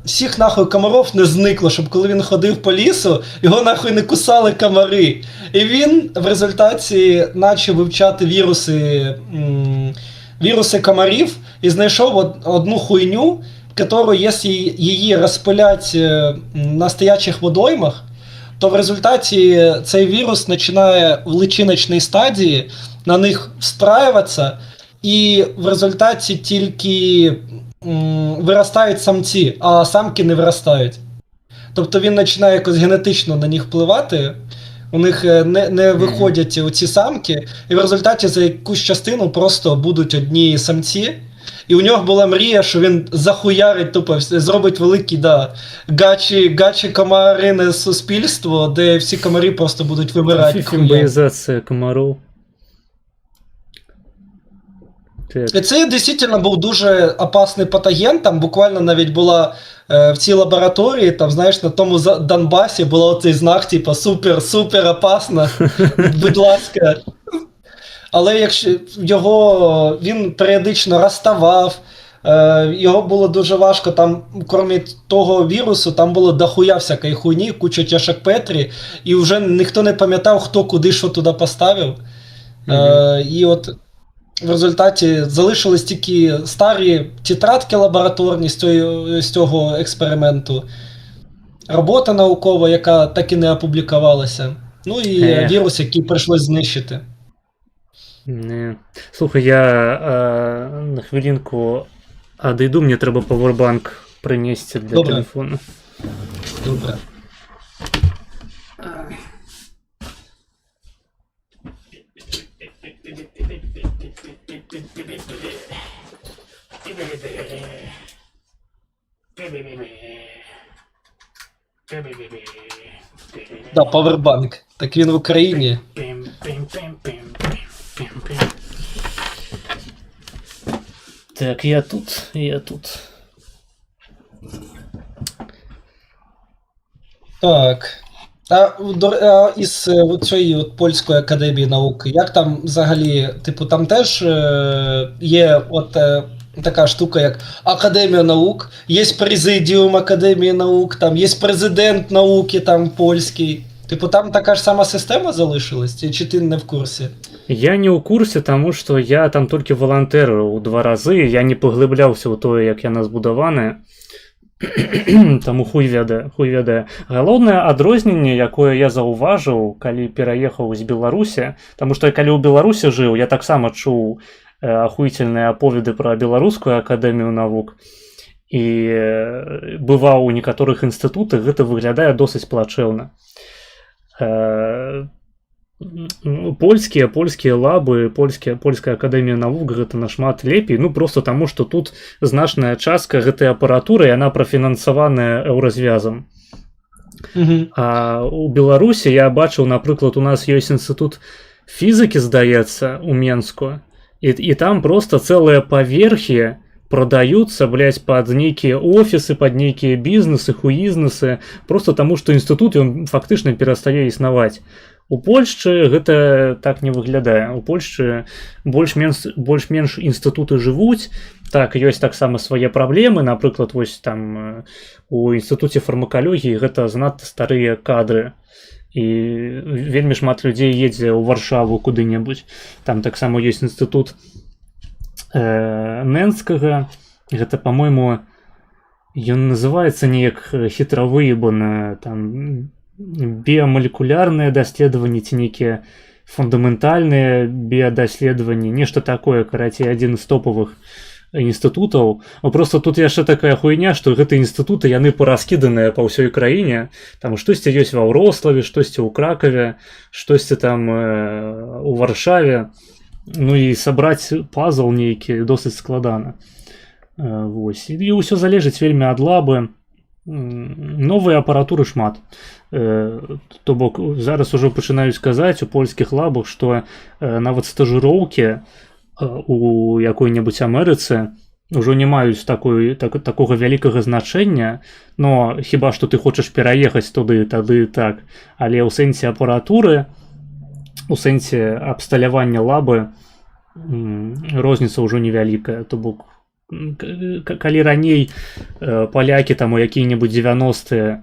всіх нахуй комарів не зникло, щоб коли він ходив по лісу, його нахуй не кусали комари. І він в результаті почав вивчати віруси комарів і знайшов одну хуйню, яку, якщо її розпилять на стоячих водоймах, то в результаті цей вірус починає в личиночній стадії на них встраюватися, і в результаті тільки виростають самці, а самки не виростають. Тобто він починає якось генетично на них впливати, у них не виходять оці самки, і в результаті за якусь частину просто будуть одні самці. І у нього була мрія, що він захуярить тупо, зробить великий, гачі комарине суспільство, де всі комарі просто будуть вимирати. Фімбоїзація комаров. І це дійсно був дуже опасний патоген, там буквально навіть була в цій лабораторії, там, знаєш, на тому Донбасі було оцей знак, типу, супер опасно, будь ласка. Але якщо він періодично розставав, його було дуже важко, там, крім того вірусу, там було дохуя всякої хуйні, куча чашок Петрі, і вже ніхто не пам'ятав, хто куди що туди поставив. І от в результаті залишились тільки старі тетрадки лабораторні з цього експерименту, робота наукова, яка так і не опублікувалася, ну і вірус, який прийшлось знищити. Не. Слухай, я на хвилинку одійду, мені треба павербанк принести для телефону. Добре. Да, павербанк. Так він в Україні. Так, я тут. Так. Із цієї польської академії наук, як там взагалі, типу, там теж є така штука, як Академія наук, є президіум Академії наук, там є президент науки, там польський. Типу, там така ж сама система залишилась, чи ти не в курсі? Я не ў курсе, таму што я там толькі валантэрыў 2 разы, я не паглыбляўся ў тое, як яна збудаваная. Таму хуй ведае. Галоўнае адрозненне, якое я заўважыў, калі пераехаў з Беларусі, таму што калі ў Беларусі жыў, я таксама чуў ахуительныя аповеды пра беларускую акадэмію навук. І бываў у некаторых інстытутах, гэта выглядае досыць плачэўна. Польскія лабы, польская акадэмія навук, гэта нашмат лепей, ну просто таму, што тут значная частка гэтай апаратуры, яна прафінансаваная еўразвязам. А у Беларусі я бачыў, напрыклад, у нас ёсць інстытут фізікі, здаецца, у Менску, і там просто цэлыя паверхі продаются, блядь, под нейкія офісы, под нейкія бізнесы, хуізнесы, просто таму, што інстытут, ён фактычна перастае існаваць. У Польшчы гэта так не выглядае. У Польшчы больш-менш інстытуты жывуць, так, ёсць таксама свае праблемы, напрыклад, вось там у інстытуце фармакалогіі гэта занадта старыя кадры. І вельмі шмат людзей едзе ў Варшаву куды-небудзь. Там таксама ёсць інстытут Нэнскага, гэта, па-мойму, ён называецца неяк хітра выебана, там біямалекулярныя даследаванні ці нейкія фундаментальныя біядаследаванні, нешта такое, карацей, адзін з топавых інстытутаў. Просто тут яшчэ такая хуйня, што гэтыя інстытуты, яны параскіданыя па ўсёй краіне, там штосьці ёсць ва Ўроцлаве, штосьці ў Кракаве, штосьці там у Варшаве. Ну і сабраць пазл нейкі досыць складана. Вось. І ўсё залежыць вельмі ад лабы. Новай апаратуры шмат. То бок зараз ужо пачынаюць казаць у польскіх лабах, што нават стажыроўкі у якой-небудзь Амерыцы ўжо не маюць такога вялікага значэння, но хіба што ты хочаш пераехаць туды, тады так. Але ў сэнсе апаратуры, у сэнсе абсталявання лабы розніца ўжо невялікая. То бок калі раней палякі там у якія-небудзь 90-е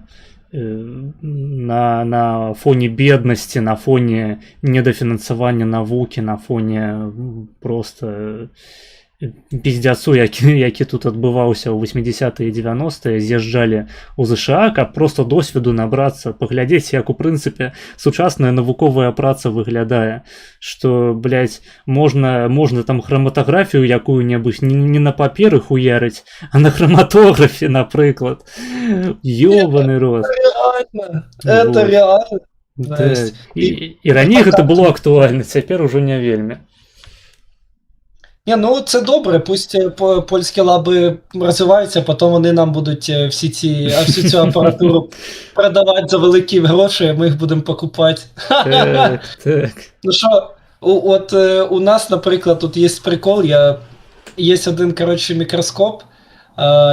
на фоне беднасці, на фоне недафінансавання навукі, на фоне просто пиздяцу, які тут адбываўся ў 80-е і 90-е, з'язджалі ў ЗША, каб просто досведу набрацца, паглядзець, як у прынцыпе сучасная навуковая праца выглядае, што, блядь, можна там храматаграфію якую-небудзь не на паперы хуярыць, а на храматографе, напрыклад. Ёбаны рот. Это реально. І раней гэта было актуальна, цяпер ужо не вельмі. Ні, ну це добре, пусть польські лаби розвиваються, потім вони нам будуть всю цю апаратуру продавати за великі гроші, ми їх будемо покупати. Так. Ну що, от у нас, наприклад, тут є прикол, є один, коротше, мікроскоп,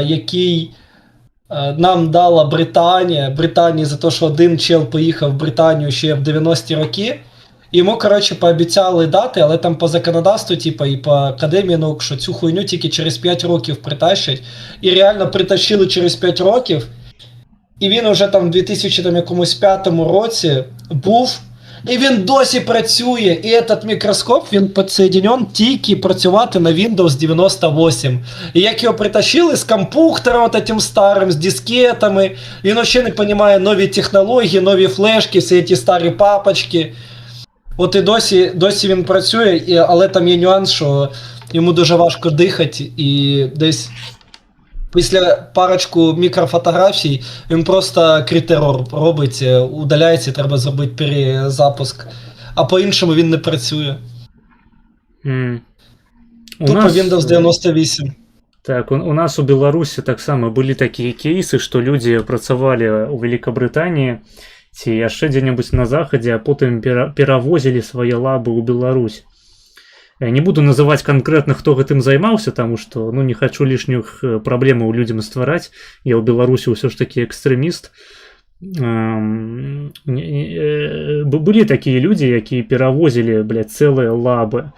який нам дала Британія за те, що один чел поїхав в Британію ще в 90-ті роки. Йому, коротше, пообіцяли дати, але там по законодавству, типу, і по академії наук, що цю хуйню тільки через 5 років притащать. І реально притащили через 5 років. І він уже там в 2005 році був. І він досі працює. І этот мікроскоп, він підсоєднений тільки працювати на Windows 98. І як його притащили з комп'ютером этим старим, з дискетами, він взагалі не розуміє нові технології, нові флешки, всі ці старі папочки. От і досі він працює, але там є нюанс, що йому дуже важко дихати, і десь після парочку мікрофотографій він просто крітерор робить, удаляється, треба зробити перезапуск, а по-іншому він не працює. Тупо Windows 98. Так, у нас у Беларусі таксама былі такія кейсы, што людзі працавалі ў Великабрытаніі, ці яшчэ дзе-небудзь на захадзе, а потым перавозілі свае лабы ў Беларусь. Я не буду называць канкрэтна, хто гэтым займаўся, таму што не хачу лішніх праблемаў людзям ствараць. Я ў Беларусі ўсё ж такі экстрэміст. Былі такія людзі, якія перавозілі, блядь, цэлыя лабы.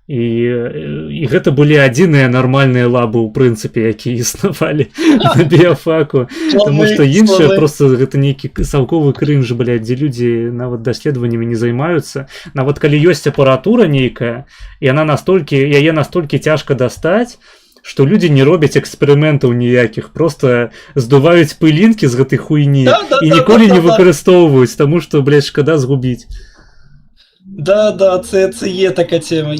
І гэта былі адзіныя нармальныя лабы, у прынцыпе, якія існавалі на біяфаку. Таму што іншыя проста гэта нейкі саўковы крынж, блядь, дзе людзі нават даследаваннямі не займаюцца. Нават калі ёсць апаратура нейкая, і яе настолькі цяжка дастаць, што людзі не робяць эксперыментаў ніякіх, просто здуваюць пылінкі з гэтай хуйні і ніколі не выкарыстоўваюць, таму што, блядь, шкада згубіць. Да, це є така тема,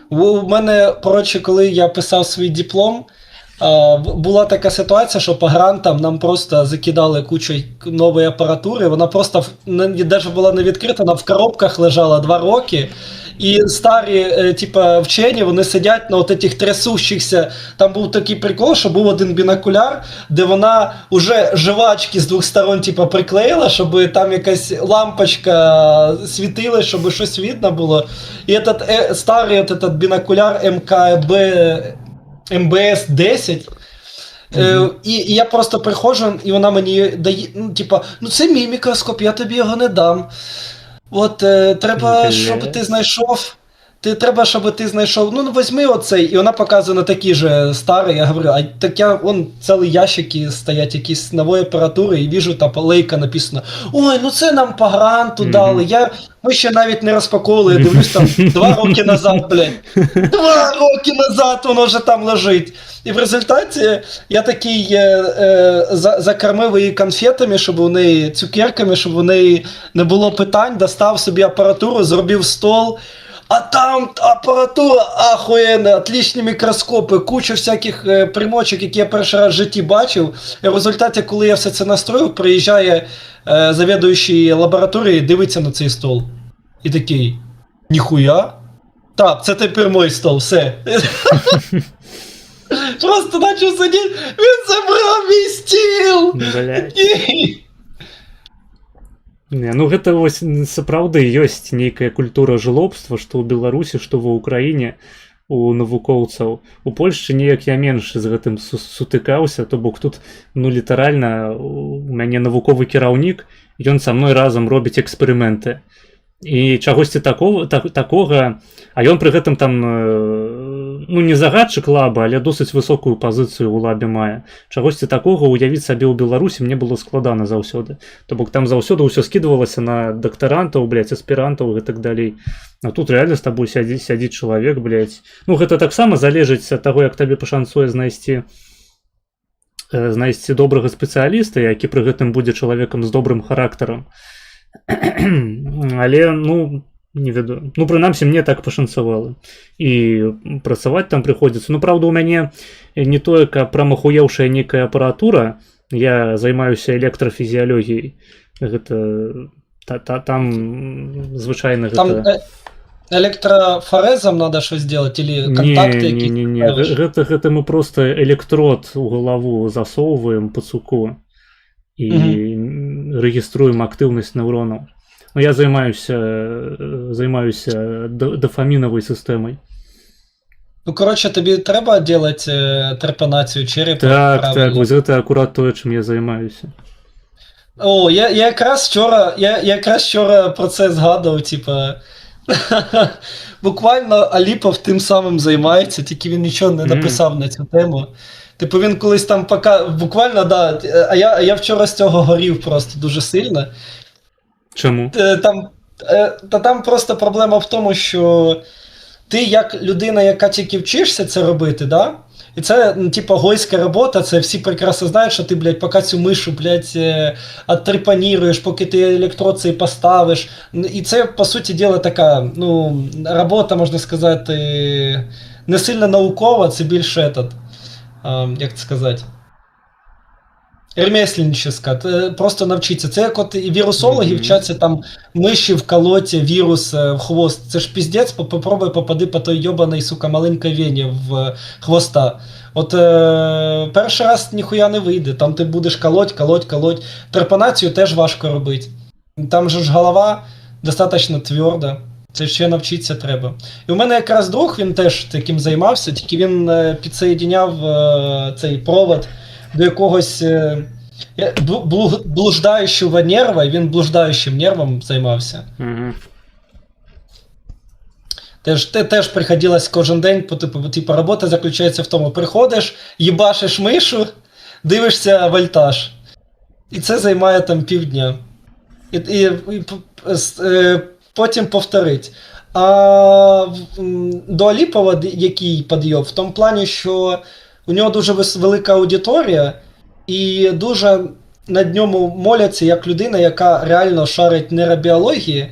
У мене, коротше, коли я писав свій диплом, була така ситуація, що по грантам нам просто закидали кучу нової апаратури, вона просто навіть була не відкрита, вона в коробках лежала 2 роки, і старі, типа, вчені, вони сидять на от этих трясущихся, там був такий прикол, що був один бінокуляр, де вона уже жвачки з 2 сторон, типа, приклеїла, щоб там якась лампочка світила, щоб щось видно було. І этот старий этот бінокуляр МБС-10, і я просто приходжу, і вона мені дає, це мій мікроскоп, я тобі його не дам. От, треба, щоб ти знайшов, візьми оцей, і вона показує на такі же старі, я говорю, вон цілі ящики стоять, якісь нової апаратури, і вижу, там лейка написано, ой, це нам по гранту дали, ми ще навіть не розпаковували, я дивлюсь, там 2 роки назад, блядь, 2 роки назад воно вже там лежить. І в результаті я такий закормив її конфетами, щоб у неї, цукерками, щоб у неї не було питань, достав собі апаратуру, зробив стол, а там апаратура ахуєнна, отличні мікроскопи, куча всяких примочок, які я перший раз в житті бачив. І в результаті, коли я все це настроїв, приїжджає завідуючий лабораторії, дивиться на цей стол. І такий, Ніхуя? Так, це тепер мой стол, все. Просто почав сидіти, він забрав мій стіл! Блядь. Ні. Не, ну гэта вось сапраўды ёсць нейкая культура жлобства, што ў Беларусі, што ва ўкраіне у навукоўцаў. У Польшчы неяк я менш з гэтым сутыкаўся, то бок тут ну літаральна у мяне навуковы кіраўнік, ён са мной разам робіць эксперыменты. І чагосьці такога, а ён пры гэтым там ну не загадчык лаба, але досыць высокую пазіцыю ў лабе мае. Чагосьці такога ўявіць сабе ў Беларусі мне было складана заўсёды. То бок там заўсёды ўсё скідвалася на дактарантаў, блядь, аспірантаў і так далей. А тут рэальна з табой сядзіць чалавек, блядь. Ну гэта таксама залежыць ад таго, як табе пашанцуе знайсці добрага спецыяліста, які пры гэтым будзе чалавекам з добрым характарам. Але ну не ведаю, ну прынамсі мне так пашанцавала і працаваць там прыходзіцца. Ну праўда у мяне не тое каб прамахуеўшая нейкая апаратура, я займаюся электрафізіялогіяй, гэта там звычайна Там электрофорезом надо что сделать или контакты? Не, гэта мы просто электрод у галаву засоўваем пацуку і рэгіструем актыўнасць neuронаў. Ну, я займаюся дофамінавай сістэмай. Ну, коротше, тобі треба делать трепанацію черепа? Так, вось гэта акурат тое, чым я займаюся. О, я якраз вчора про це згадував, типа, буквально Аліпов тим самим займається, тільки він нічого не написав на цю тему. Типу він колись там буквально, да, а я вчора з цього горів просто дуже сильно. Чому? Там просто проблема в тому, що ти як людина, яка тільки вчишся це робити, да? І це, ну, типа, гойська робота, це всі прекрасно знають, що ти, блядь, поки цю мишу, блядь, оттрепаніруєш, поки ти електрод цей поставиш. І це, по суті діла, така, ну, робота, можна сказати, не сильно наукова, це більше, як це сказати, ремесленническа, просто навчитися. Це як от і вірусологи вчаться там миші вколоть вірус в хвост. Це ж піздець, попробуй попади по той йобаний, сука, маленькій вені в хвоста. От перший раз ніхуя не вийде, там ти будеш колоть. Трепанацію теж важко робити. Там же ж голова достатньо тверда. Це ще навчитися треба. І у мене якраз друг, він теж таким займався, тільки він підсоєдиняв цей провод до якогось блуждаючого нерва, і він блуждаючим нервом займався. Теж приходилось кожен день, типу, робота заключається в тому, приходиш, їбашиш мишу, дивишся вольтаж. І це займає там півдня. І потім повторить. А до Аліпова який підйоб? В тому плані, що у нього дуже велика аудиторія, і дуже над ньому моляться як людина, яка реально шарить нейробіології,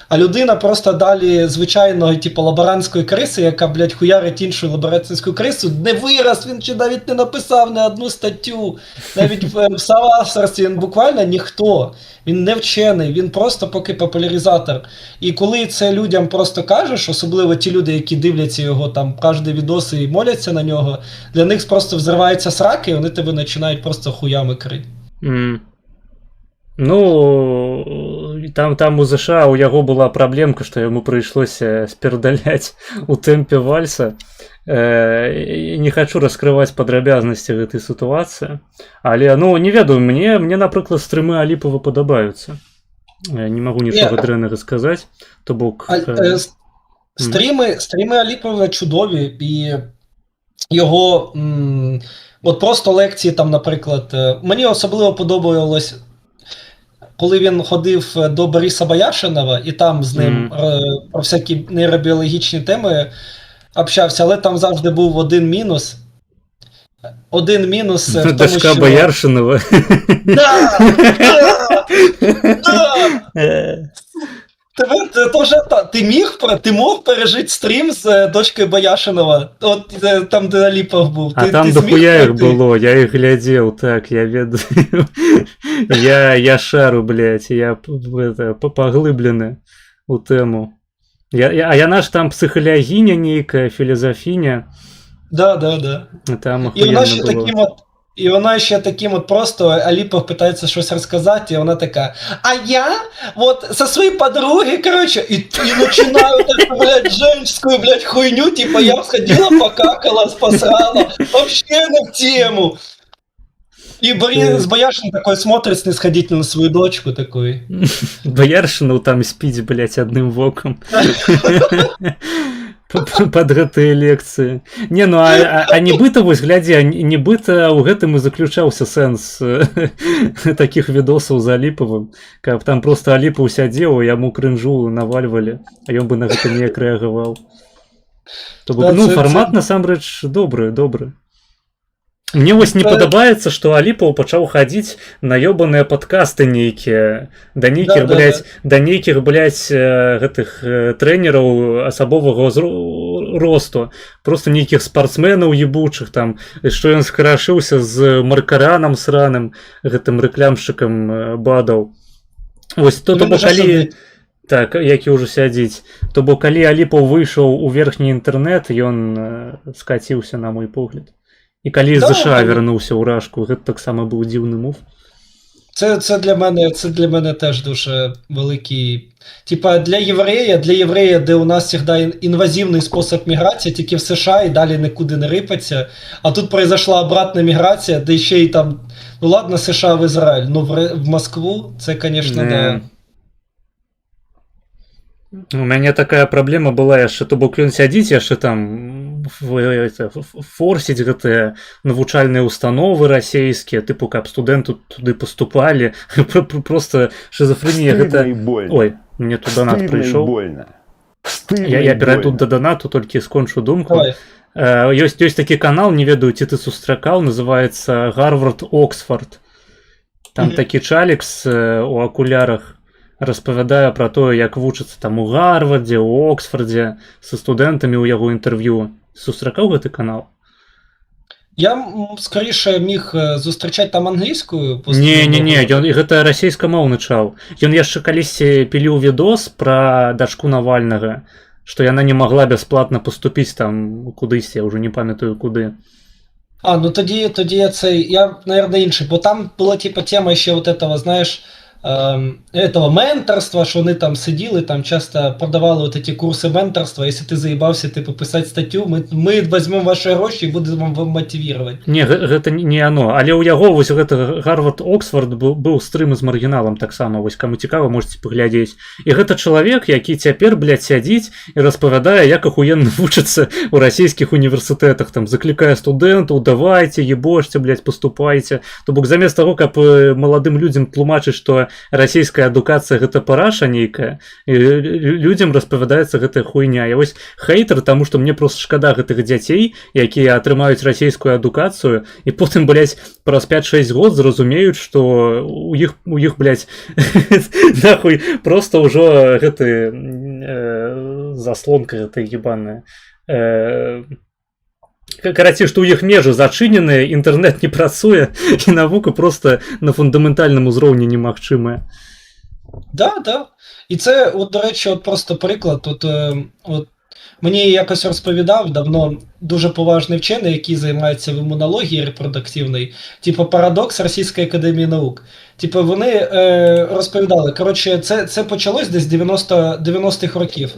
а людина просто далі звичайної, типу, лаборантської криси, яка, блядь, хуярить іншу лаборантську крису, не вираз, він ще навіть не написав ні одну статтю, навіть в соавторстві він буквально ніхто, він не вчений, він просто поки популяризатор. І коли це людям просто кажеш, особливо ті люди, які дивляться його там кожен відос і моляться на нього, для них просто взриваються сраки, і вони тебе починають просто хуями крити. Ну, там у США у яго была праблемка, што яму прыйшлося спердаляць у тэмпе вальса. Не хачу раскрываць падрабязнасці гэтай сітуацыі, але, ну, не ведаю, мне напрыклад, стрымы Аліпова падабаюцца. Не магу нічога дрэннага сказаць, то бок... Стріми Аліпова чудові, і його, от просто лекції там, наприклад, мені особливо подобалось, коли він ходив до Бориса Бояшинова, і там з ним про всякі нейробіологічні теми общався, але там завжди був один мінус. Один мінус в тому, Дашка що... Бояршинова. Да! Ти мог пережити стрім з дочкою Бояшинова, от там, де Аліпов був. А там дохуя їх було, я їх глядів, так, я ведаю. Я шару, блядь, я поглиблений у тему. А яна ж там псіхалагіня нейкая, філізафіня. Да. Там І вона охуєнно ще було. таким от. І вона ще таким от просто, Аліпов питається щось розказати, і вона така, а я вот со своей подругой, короче, и начинаю так, блядь, женскую, блядь, хуйню, типа я сходила, покакала, посрала, вообще не в тему. И Борис Бояршин такой смотрит снисходительно на свою дочку такой. Бояршину там спіць, блядь, адным вокам. Пад гэтыя лекцыі. Не, ну а нібыта, вось, глядзі, нібыта ў гэтым і заключаўся сэнс такіх відосаў з Аліпавым, каб там просто Аліпаў сядзеў, яму крынжу навальвалі, а ён бы на гэта неяк рэагаваў. То бок, ну, фармат насамрэч добры. Мне вось не падабаецца, што Аліпаў пачаў хадзіць на ёбаныя падкасты нейкія, да нейкіх, блядь, гэтых трэнераў асабовага росту, просто нейкіх спартсменаў ебучых там, што ён скарашыўся з Маркаранам сраным, гэтым рэклямшчыкам бадаў. Вось то бок калі... Так, які ўжо сядзіць. То бок калі Аліпаў выйшаў у верхні інтэрнэт, ён скаціўся, на мой погляд. І калі з США вярнуўся ў рашку, гэта таксама быў дзіўны мув. Це для мене теж дуже великий. Типа для єврея, де у нас завжди інвазивний спосіб міграції, тільки в США і далі нікуди не рипаться. А тут произошла обратна міграція, де ще й там, ну ладно, США в Ізраїль, но в Москву це, звісно, да. У мяне такая праблема была яшчэ, то бок ён сядзіць яшчэ там форсіць гэтыя навучальныя установы расійскія, тыпу каб студэнты туды паступалі. Просто шизофрэнія гэта... Ой, мне тут донат прыйшоў. Я перайду да донату, толькі скончу думку. Ёсць такі канал, не ведаю, ці ты сустракаў, называецца Гарвард-Оксфорд. Там такі чалікс у акулярах распавядае пра тое, як вучыцца там у Гарвардзе, у Оксфордзе са студэнтамі ў яго інтэрв'ю. Сустракаў гэты канал? Я скоріше міг зустрічаць там англійскую. Не, гэта расійскамоўны чал. Ён яшчэ калісьці піліў відос пра дачку Навальнага, што яна не магла бясплатна паступіць там кудысьці, я ўжо не памятаю куды. Ну тоді я, наверное, інший, бо там була типа тема ще вот этого, знаєш, этого менторства, що вони там сиділи, там часто продавали вот эти курси менторства, якщо ти заїбався, типу, писати статтю, ми візьмемо ваші гроші і будемо вам мотивувати. Не, гэта не оно, але у яго вось гэта Гарвард-Оксфорд быў стрым з маргіналам таксама, вось каму цікава, можете паглядзець. І гэта чалавек, які цяпер, блядь, сядзіць і распавядае, як ахуенна вучыцца ў расійскіх універсітэтах, там, заклікае студэнтаў, давайте, ебошце, блядь, поступайте. То бок замест таго, каб маладым людзям тлумачыць, што расійская адукацыя гэта параша нейкая, і людзям распавядаецца гэтая хуйня. Я вось хейтер, таму што мне просто шкада гэтых дзяцей, якія атрымаюць расійскую адукацыю, і потым, блядь, праз 5-6 год зразумеюць, што у іх, блядь, нахуй, просто ўжо гэты заслонка гэтая ебаная. Карацей, што ў іх межы зачыненыя, інтэрнэт не працуе, і навука просто на фундаментальным узроўні немагчымая. Да. І це, от, до речі, от просто приклад. От мені якось розповідав давно дуже поважний вчений, який займається в імунології репродуктивної, типу парадокс Російської академії наук. Типу вони розповідали, коротше, це почалось десь з 90-х років.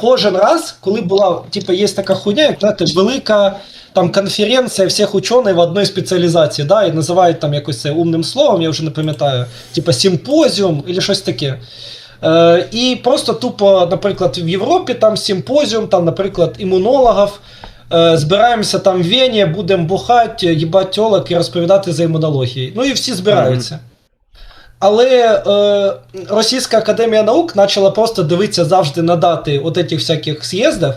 Кожен раз, коли була, типу, є така хуйня, як, знаєте, велика там конференція всіх учених в одній спеціалізації, да, і називають там якось це умним словом, я вже не пам'ятаю, типу симпозіум або щось таке. І просто тупо, наприклад, в Європі там симпозіум, там, наприклад, імунологів, збираємося там в Вені, будемо бухати, їбати тілок і розповідати за імунологією. Ну і всі збираються. Але Російська академія наук почала просто дивитися завжди на дати от этих всяких з'їздів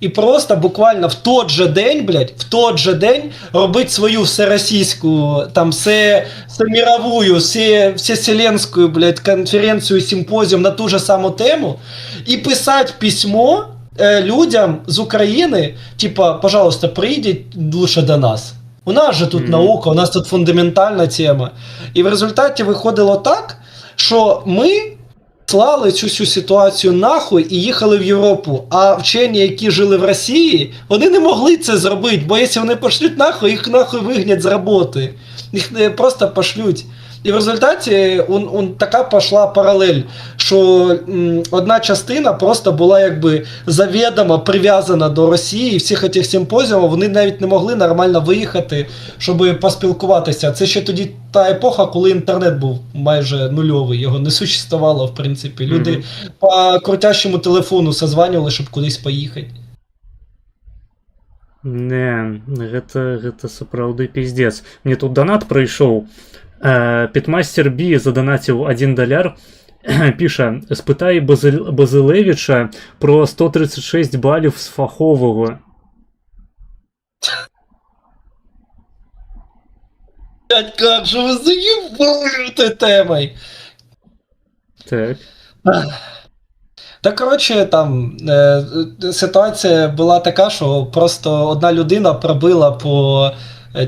і просто буквально в тот же день робити свою всеросійську, там, всемировую, всеселенську, блядь, конференцію, симпозіум на ту же саму тему і писати письмо людям з України, типа, пожалуйста, прийдіть лучше до нас. У нас же тут наука, у нас тут фундаментальна тема. І в результаті виходило так, що ми слали цю всю ситуацію нахуй і їхали в Європу. А вчені, які жили в Росії, вони не могли це зробити, бо якщо вони пошлють нахуй, їх нахуй вигнять з роботи. Їх просто пошлють. І в результаті така пішла паралель, що одна частина просто була якби завідомо прив'язана до Росії, і всіх цих симпозіумів вони навіть не могли нормально виїхати, щоб поспілкуватися. Це ще тоді та епоха, коли інтернет був майже нульовий, його не существувало, в принципі. Люди по крутящому телефону созванювали, щоб кудись поїхати. Не, гэта сапраўды пиздец. Мне тут донат прыйшоў. Питмастер Би задонатил $1. Пиша, спытай Базилевича про 136 балів з фахового. Блять, как же вы заебали этой темой! Так. Та, коротше, там ситуація була така, що просто одна людина пробила по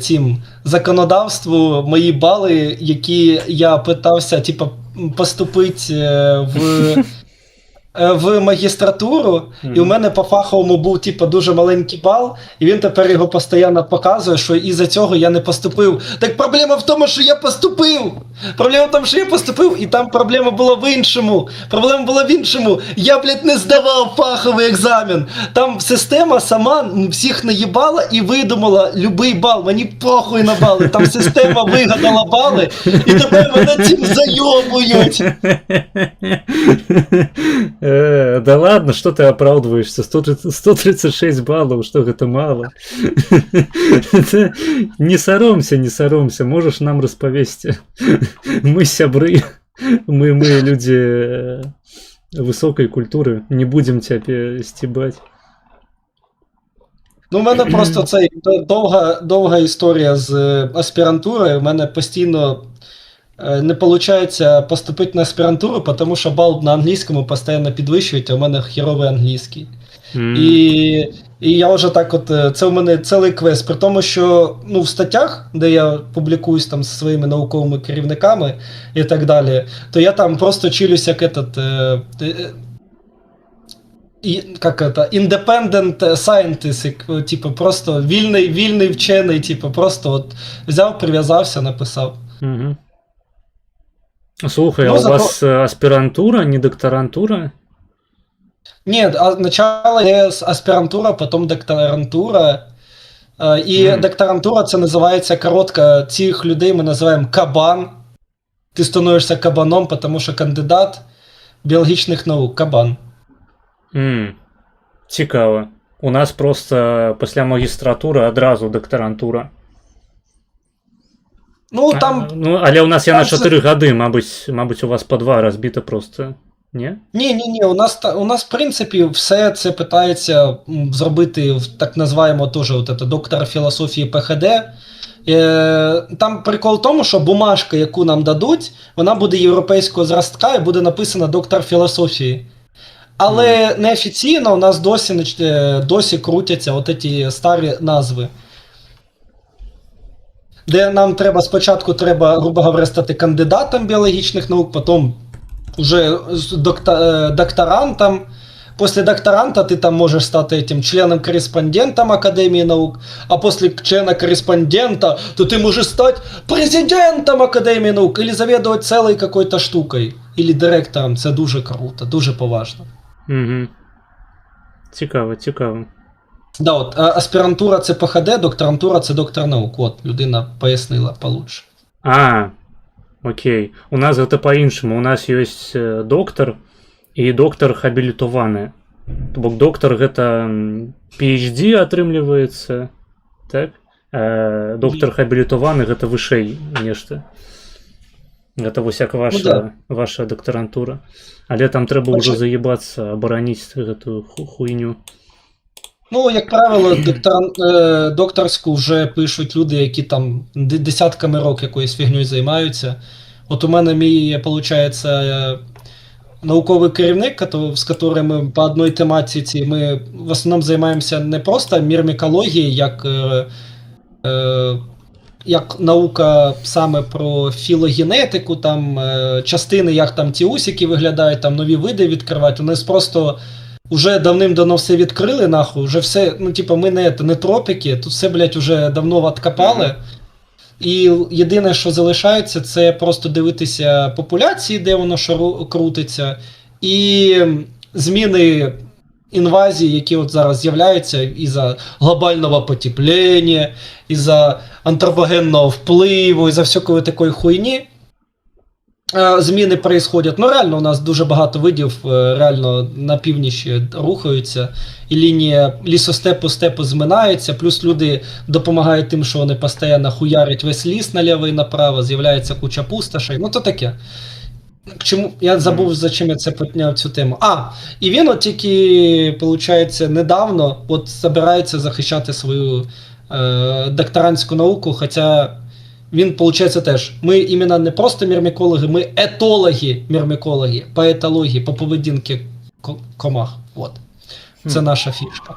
цим законодавству мої бали, які я питався, типу, поступити в магістратуру, і у мене по фаховому був типу, дуже маленький бал, і він тепер його постійно показує, що із-за цього я не поступив. Так проблема в тому, що я поступив! Проблема в тому, що я поступив, і там проблема була в іншому. Проблема була в іншому. Я, блядь, не здавав фаховий екзамен. Там система сама всіх наїбала і видумала любий бал. Мені похуй на бали. Там система вигадала бали, і тепер мене цим зайобують. Да ладно, что ты оправдываешься? 136 баллов, что это мало? Не соромся, можешь нам расповесить. Мы сябры, мы люди высокой культуры, не будем тебя стебать. Ну, у мене просто це довга історія з аспірантурою. У мене постійно не виходить поступити на аспірантуру, тому що бал на англійському постійно підвищують, а у мене херовий англійський. І я вже так от, це у мене цілий квест, при тому, що ну, в статтях, де я публікуюсь там зі своїми науковими керівниками і так далі, то я там просто чилюсь як independent scientist, типу, просто вільний вчений, типу, просто от взяв, прив'язався, написав. Угу. Слухай, а у вас аспирантура, не докторантура? Нет, сначала аспирантура, потом докторантура. І докторантура це називається коротко, цих людей ми називаємо кабан. Ти становишся кабаном, тому що кандидат біологічних наук, кабан. Цікаво. У нас просто після магістратури одразу докторантура. Ну, там... але у нас я на 4 годи, мабуть, у вас по 2 розбито просто, ні? Ні, у нас, в принципі, все це питається зробити в так називаємо теж доктора філософії ПХД. Там прикол в тому, що бумажка, яку нам дадуть, вона буде європейського зразка і буде написана доктор філософії. Але неофіційно у нас досі крутяться ці старі назви. Де нам спочатку треба, грубо говоря, стати кандидатом біологічних наук, потім вже докторантом. Після докторанта ти там можеш стати членом-кореспондентом Академії наук, а після члена-кореспондента то ти можеш стати президентом Академії наук, або завідувати цілою якоюсь штукою, або директором. Це дуже круто, дуже поважно. Угу. Цікаво. Да, от аспірантура це ПХД, докторантура це доктор наук. От, людина пояснила получше. Окей. У нас це по-іншому. У нас є доктор і доктор хабілітований. Бо доктор гэта PhD атрымліваецца, так? Доктор хабілітаваны гэта вышэй нешта. Гэта вось як ваша докторантура. Але там трэба ўжо заебацца, абараніць гэтую хуйню. Ну, як правило, докторську вже пишуть люди, які там десятками років якоюсь фігньою займаються. От у мене мій, виходить, науковий керівник, з яким ми по одній тематиці, ми в основному займаємося не просто мірмікологією, як як наука саме про філогенетику, там частини, як там ті усики виглядають, там нові види відкривають, вони просто уже давним-давно все відкрили, нахуй, вже все, ну, типа, ми не тропіки, тут все, блядь, уже давно откопали. І єдине, що залишається, це просто дивитися популяції, де воно крутиться, і зміни інвазії, які от зараз з'являються із-за глобального потепління, із-за антропогенного впливу, із-за всякої такої хуйні. Зміни происходять. Ну, реально, у нас дуже багато видів реально на північі рухаються, і лінія лісостепу-степу зминається, плюс люди допомагають тим, що вони постійно хуярять весь ліс наліво і направо, з'являється куча пустошей. Ну, то таке. Чому? Я забув, за чим я це підняв цю тему. І він от тільки, виходить, недавно от збирається захищати свою докторантську науку, хоча він, виходить, теж. Ми іменно не просто мірмікологи, ми етологи-мірмікологи, по етології, по поведінки комах. От. Це наша фішка.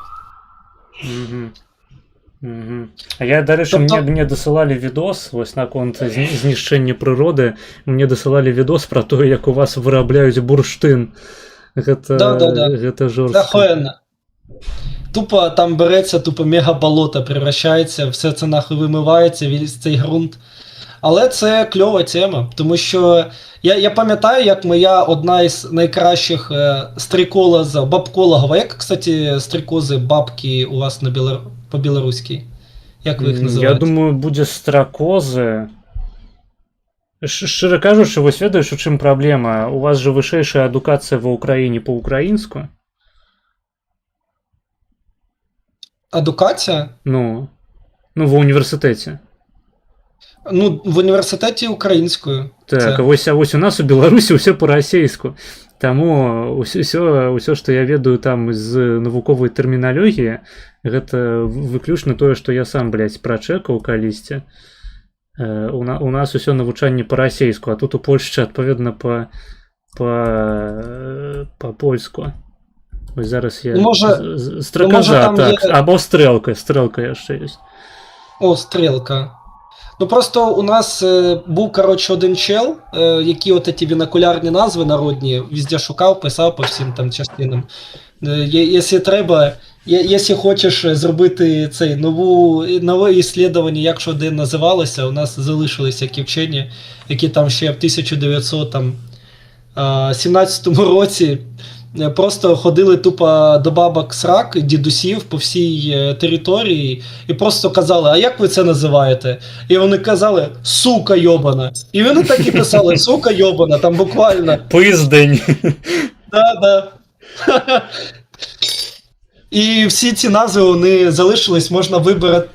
А я, до речі, Тобто- мені досилали відос, ось на конт знищення природи, мені досилали відос про те, як у вас виробляють бурштин. Це жорстко. Це охуєнно. Тупо там береться, тупо мегаболото превращається, все це нахуй вимивається, весь цей ґрунт. Але це кльова тема, тому що я пам'ятаю, як моя одна із найкращих стріколозів, бабкологів. А як, кстати, стрікози, бабки у вас по-білоруськи? Як ви їх називаєте? Я думаю, буде стракози. Щиро кажучи, ось ведаєш, у чим проблема? У вас же вища едукація в Україні по-українську? Адукація? Ну, в університеті. Ну, в університеті українською. Так, ось у нас у Білорусі все по-російську. Тому усе, що я ведаю там з наукової термінології, це виключно те, що я сам, блядь, прочекав колісьці. У нас усе навчання по-російську, а тут у Польщі, відповідно, по-польську. Ось зараз я... Строкоза, так, або стрелка ще є. О, стрелка. Ну просто у нас був, коротше, один чел, який от ці вінокулярні назви народні везде шукав, писав по всім там частинам. Якщо треба, якщо хочеш зробити цей нове іслідування, як що де називалося, у нас залишилися які вчені, які там ще в 1917 році просто ходили тупо до бабок срак, дідусів по всій території і просто казали, а як ви це називаєте? І вони казали, сука йобана. І вони так і писали, сука йобана, там буквально. Поїздень. Да. І всі ці назви вони залишились, можна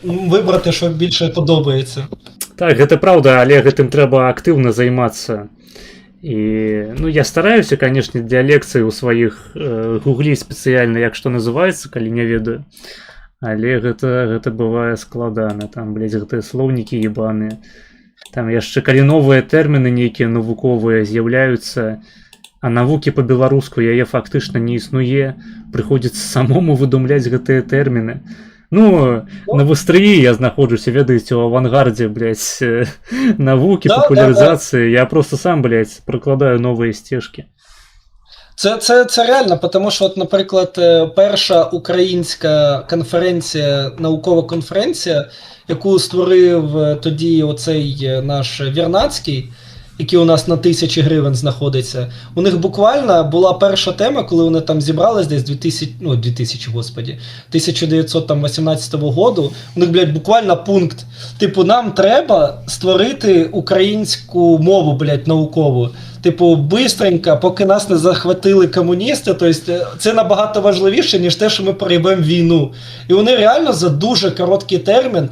вибрати, що більше подобається. Так, це правда, але цим треба активно займатися. І, я стараюся, конечно, для лекцій у своїх гугліть спеціально, як що називається, коли не ведаю. Але це буває складано. Там, блядь, це словники єбані. Там яшчэ коли новые терміни нейкі навуковыя з'яўляюцца, а навукі по-беларуску яе фактычна не існуе, прыходзіцца самому выдумляць гэтыя тэрміны. На выстрыі я знаходжуся, ведаеце, у авангардзе, блядь, навукі, популяризацыі. Я просто сам, блядь, прокладаю новыя стежкі. Це реально, тому що, от, наприклад, перша українська конференція, наукова конференція, яку створив тоді оцей наш Вірнацький, який у нас на 1000 гривень знаходиться, у них буквально була перша тема, коли вони там зібрались десь 1918 року, у них, блядь, буквально пункт, типу, нам треба створити українську мову, блядь, наукову. Типу, бистренько, поки нас не захватили комуністи, тобто це набагато важливіше, ніж те, що ми проїбемо війну. І вони реально за дуже короткий термін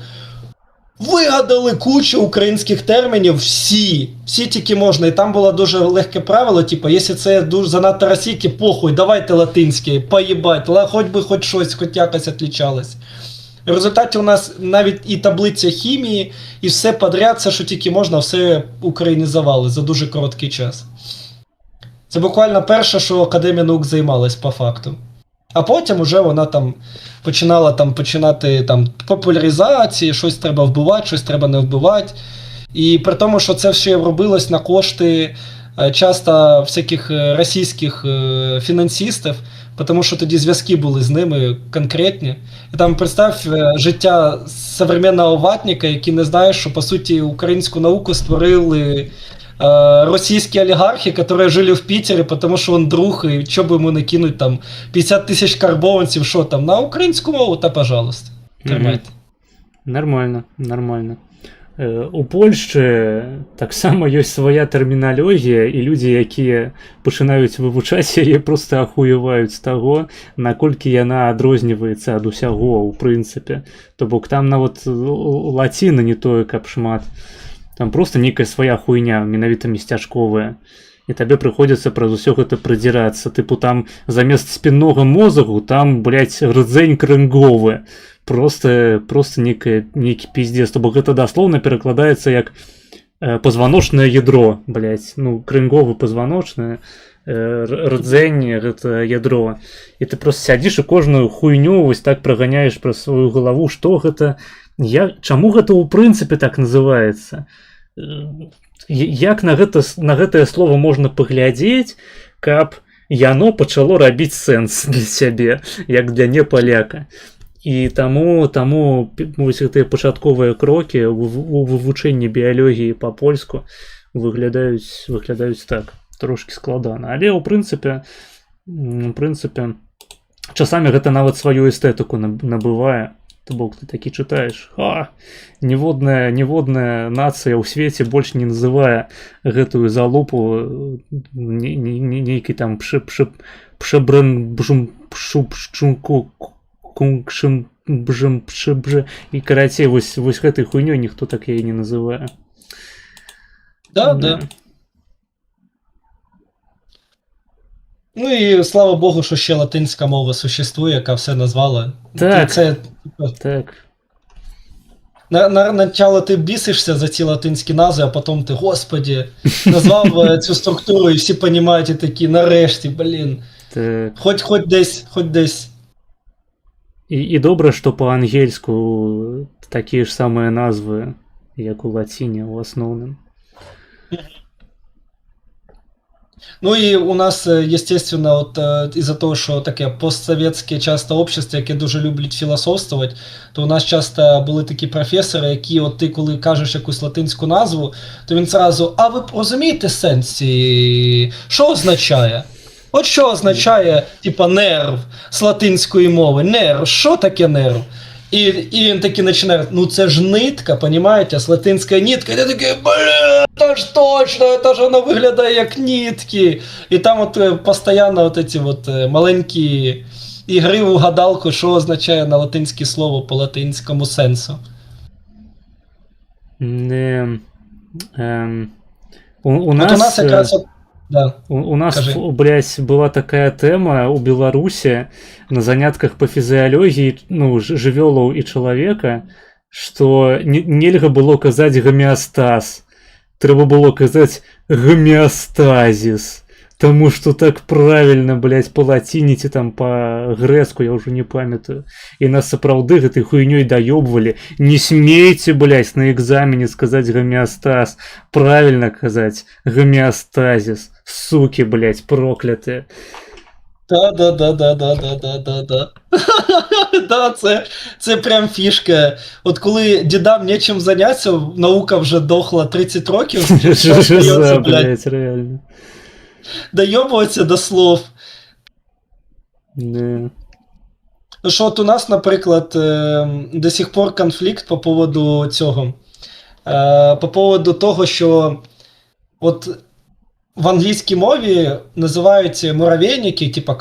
вигадали кучу українських термінів, всі тільки можна. І там було дуже легке правило, типу, якщо це дуже занадто російське, похуй, давайте латинське, поїбать, хоч би хоч щось, хоч якось відлічалось. В результаті у нас навіть і таблиця хімії, і все подряд, все, що тільки можна, все українізували за дуже короткий час. Це буквально перше, що Академія наук займалась по факту. А потім уже вона там починала починати популяризації, щось треба вбивати, щось треба не вбивати. І при тому, що це ще робилось на кошти часто всяких російських фінансистів, тому що тоді зв'язки були з ними конкретні. І там представ життя современного ватника, який не знає, що по суті українську науку створили російські олігархи, які жили в Пітері, тому що він друг, і що б йому не кинуть 50 тисяч карбованців, що там, на українську мову, та пожалуйста. Тримайте. Нормально, нормально. У Польшчы таксама ёсць свая тэрміналогія, і людзі, якія пачынаюць вывучаць яе, проста ахуеваюць з таго, наколькі яна адрозніваецца ад усяго, у прынцыпе. То бок там нават лаціна не тое, каб шмат. Там проста нейкая свая хуйня, менавіта месцячковая. І табе прыходзіцца праз усё гэта прыдзірацца. Тыпу там замест спіннога мозгу, там, блядь, рдзень крынговы. Просто нейкі пиздец. То бок гэта даслоўна перакладаецца як пазваночнае ядро, блядь. Ну, крынговы пазваночнае, рдзень гэта ядро. І ты просто сядзіш і кожную хуйню вось так праганяеш праз сваю галаву, што гэта, чаму гэта ў прынцыпе так называецца? Як на гэтае слово можна паглядзець, каб яно пачало рабіць сэнс для сябе, як для не паляка. І таму вось гэтыя пачатковыя крокі у вывучэнні біялогіі па-польску выглядаюць так, трошкі складана. Але ў прынцыпе часамі гэта нават сваю эстэтыку набывае. То бок ты такі чытаеш, ніводная нацыя ў свеце больш не называе гэтую залупу нейкі там і карацей, вось гэтай хуйнёй ніхто так яе не называе. Да. Ну і слава Богу, що ще латинська мова существує, яка все назвала. Так. Начало ти бісишся за ці латинські назви, а потім ти, господі, назвав цю структуру, і всі понімають, і такі, нарешті, блін. Так. Хоть десь. І добре, що по-ангельську такі ж самі назви, як у латині, в основному. Ну і у нас, естественно, от із-за того, що таке постсовєтське часто общество, яке дуже люблять філософствувати, то у нас часто були такі професори, які от ти, коли кажеш якусь латинську назву, то він зразу, а ви розумієте сенс цієї? Що означає? От що означає, типа, нерв з латинської мови? Нерв, що таке нерв? І він таки починає, ну це ж нитка, понімаєте, з латинської нитки, і ти такий, бля, це ж точно, це ж воно виглядає як нитки. І там от постійно от ці от маленькі ігри в угадалку, що означає на латинське слово по латинському сенсу. У нас якраз от, да. У нас, Кажи. блядь, была такая тема у Беларуси на занятках по физиологии, ну, жывёлаў і чалавека, што нельга было казаць гомеостаз. Трэба было казаць гомеостазис. Тому что так правильно, блядь, по латині ці там по грэцку, я уже не памятаю. І нас сапраўды гэтай хуйнёй даёбвалі. Не смейте, блядь, на экзамене сказать гомеостаз. Правильно казаць гомеостазис. Суки, блядь, проклятые. Да. Да, це прям фішка. От коли дідам нечим зайнятися, наука вже дохла 30 років. Жиза, блядь, реально. Дойобується до слов. Да. Що от у нас, наприклад, до сих пор конфлікт по поводу цього. По поводу того, що от в англійській мові називають муравейники, типа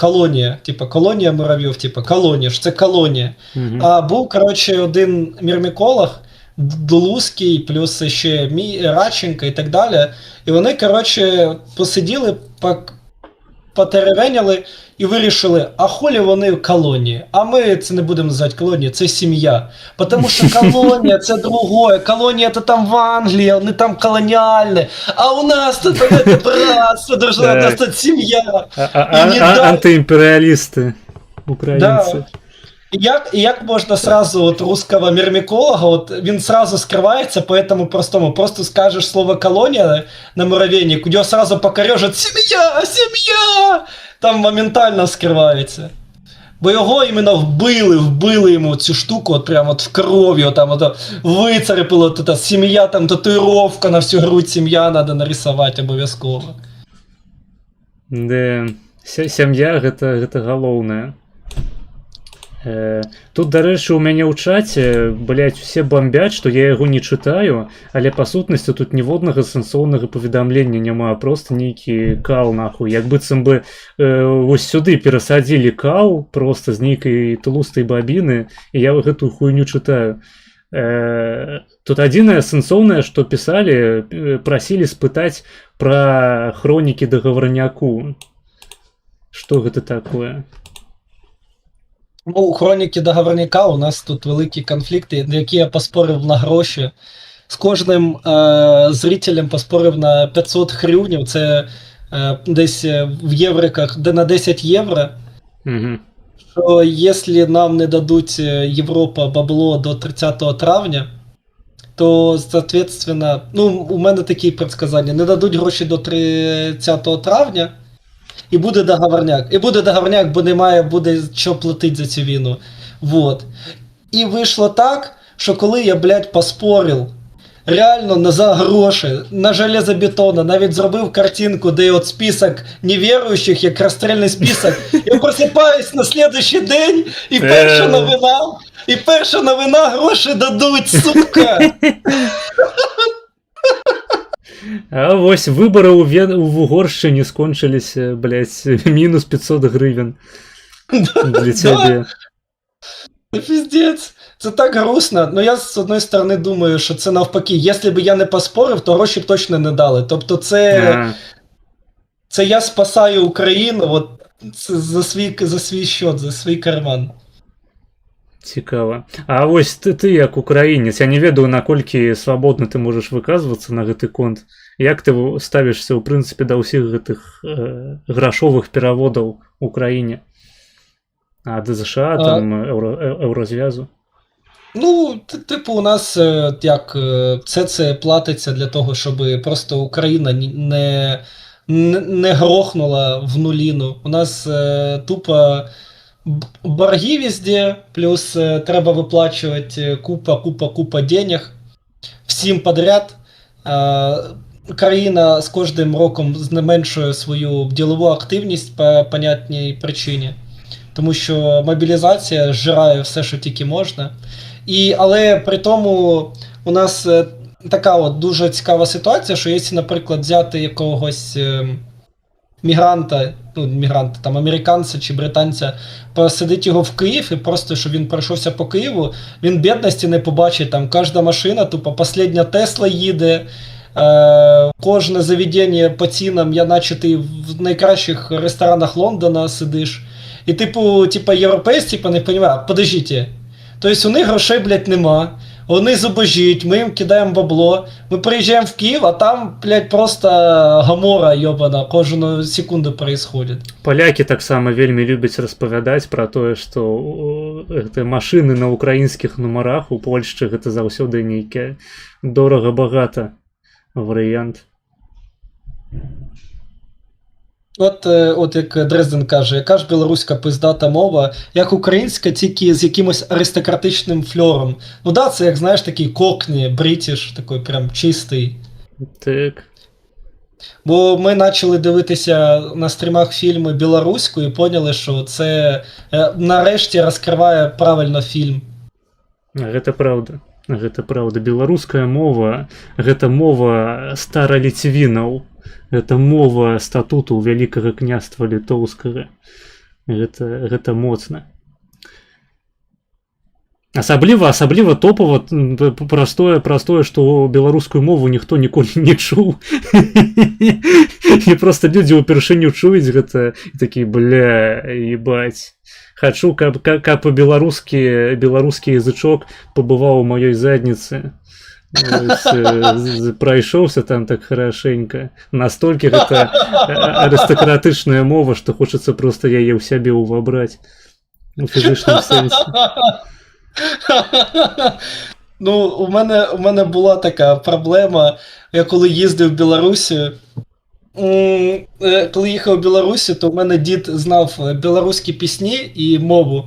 колонія муравйов, типа колонія, що це колонія. А був, коротше, один мірміколог, Дулузький, плюс ще Радченко і так далі. І вони, коротше, посиділи, потеревеняли і вирішили, а хулі вони колонії? А ми це не будемо називати колонії, це сім'я. Тому що колонія це другое, колонія це там в Англії, вони там колоніальні, а у нас тут братство, дружина, у нас тут сім'я. Антиімперіалісти. українці. Як можна сразу от русского мірміколога, от він сразу скривається по этому простому. Просто скажеш слово колонія на муравейник, у нього сразу покорежить сім'я! Там моментально скривається. Бо його іменно вбили йому цю штуку, от прямо от в кров'ю, там от вицарапило, та сім'я, там татуїровка на всю грудь, сім'я треба нарисувати обов'язково. Да, сям'я гэта галоўнае. Тут, дарэчы, у мяне ў чаце, блядь, усе бомбяць, што я яго не чытаю, але па сутнасці тут ніводнага сэнсоўнага паведамлення няма, проста нейкі кал, нахуй. Як быццам бы вось сюды перасадзілі кал проста з нейкай тлустай бабіны, і я гэтую хуйню чытаю. Тут адзінае сэнсоўнае, што пісалі, прасілі спытаць пра хронікі дагаварняку. Што гэта такое? Ну, у хроніки договорняка у нас тут великі конфлікти, які я поспорив на гроші. З кожним зрителем поспорив на 500 гривнів, це десь в євриках, де на 10 євро. Угу. Що якщо нам не дадуть Європа бабло до 30 травня, то, соответственно, ну, у мене такі предсказання, не дадуть гроші до 30 травня, і буде договорняк, бо немає буде що платити за цю війну. Вот. І вийшло так, що коли я, блядь, поспорив, реально за гроші, на железобетона, навіть зробив картинку, де от список невіруючих, як розстрільний список, я просипаюсь на слідуючий день, і перша новина гроші дадуть, сука! А вось выборы ў Угоршчыне скончыліся, блядь, мінус 500 гривен для цябе. Пиздец. Це так грустно, но я з одної сторони думаю, що це навпаки. Якщо б я не поспорив, то гроші б точно не дали. Тобто це я спасаю Україну от, за свій счет, за свій карман. Цікава. А вось ты як украінец, я не ведаю, наколькі свабодна ты можаш выказвацца на гэты конт. Як ты ставішся, ў прынцыпе, да ўсіх гэтых грашовых пераводаў у краіне? Ад США, там, Еўразв'язу? Ну, типу, у нас як все це платиться для того, щоб просто Україна не грохнула в нуліну. У нас тупо борги везде, плюс треба виплачувати купа денег всім подряд. Країна з кожним роком зменшує свою ділову активність по понятній причині. Тому що мобілізація зжирає все, що тільки можна. Але при тому у нас така от дуже цікава ситуація, що якщо, наприклад, взяти якогось мігранта, там, американця чи британця, посадити його в Київ і просто, щоб він пройшовся по Києву, він бідності не побачить, там кожна машина, тупо последня Тесла їде, кожне заведення по цінам, наче ти в найкращих ресторанах Лондона сидиш. І типу європейці не розуміють, подождіть, тобто у них грошей, блядь, нема, вони зубожіють, ми їм кидаємо бабло, ми приїжджаємо в Київ, а там, блядь, просто гамора йобана кожну секунду происходит. Поляки так само вельмі любяць распавядаць пра тое, што машыны на украінскіх нумарах у Польшчы гэта заўсёды нейкія дорага-багата варыянт. От як Дрезден каже, яка ж білоруська пиздата мова, як українська, тільки з якимось аристократичним фльором. Ну да, це, як знаєш, такий кокні, бритіш, такий прям чистий. Так. Бо ми почали дивитися на стрімах фільми білоруською і поняли, що це нарешті розкриває правильно фільм. Гэта правда. Гэта правда. Беларуская мова, гэта мова стараліцвінаў. Гэта мова статуту Вялікага княства Літоўскага. Гэта моцна. Асабліва топава простое, што беларускую мову ніхто ніколі не чуў. І проста людзі ўпершыню чуюць гэта і такі, бля, ебать. Хачу, каб беларускі язычок пабываў у маёй задніцы. Прайшоўся там так хорошенько. Настолькі гэта арыстакратычная мова, што хочацца проста яе ў сябе ўвабраць. у фізичному сенсі. Ну, у мене була така проблема. Я коли їздив в Білорусі, коли їхав в Білорусі, то в мене дід знав білоруські пісні і мову.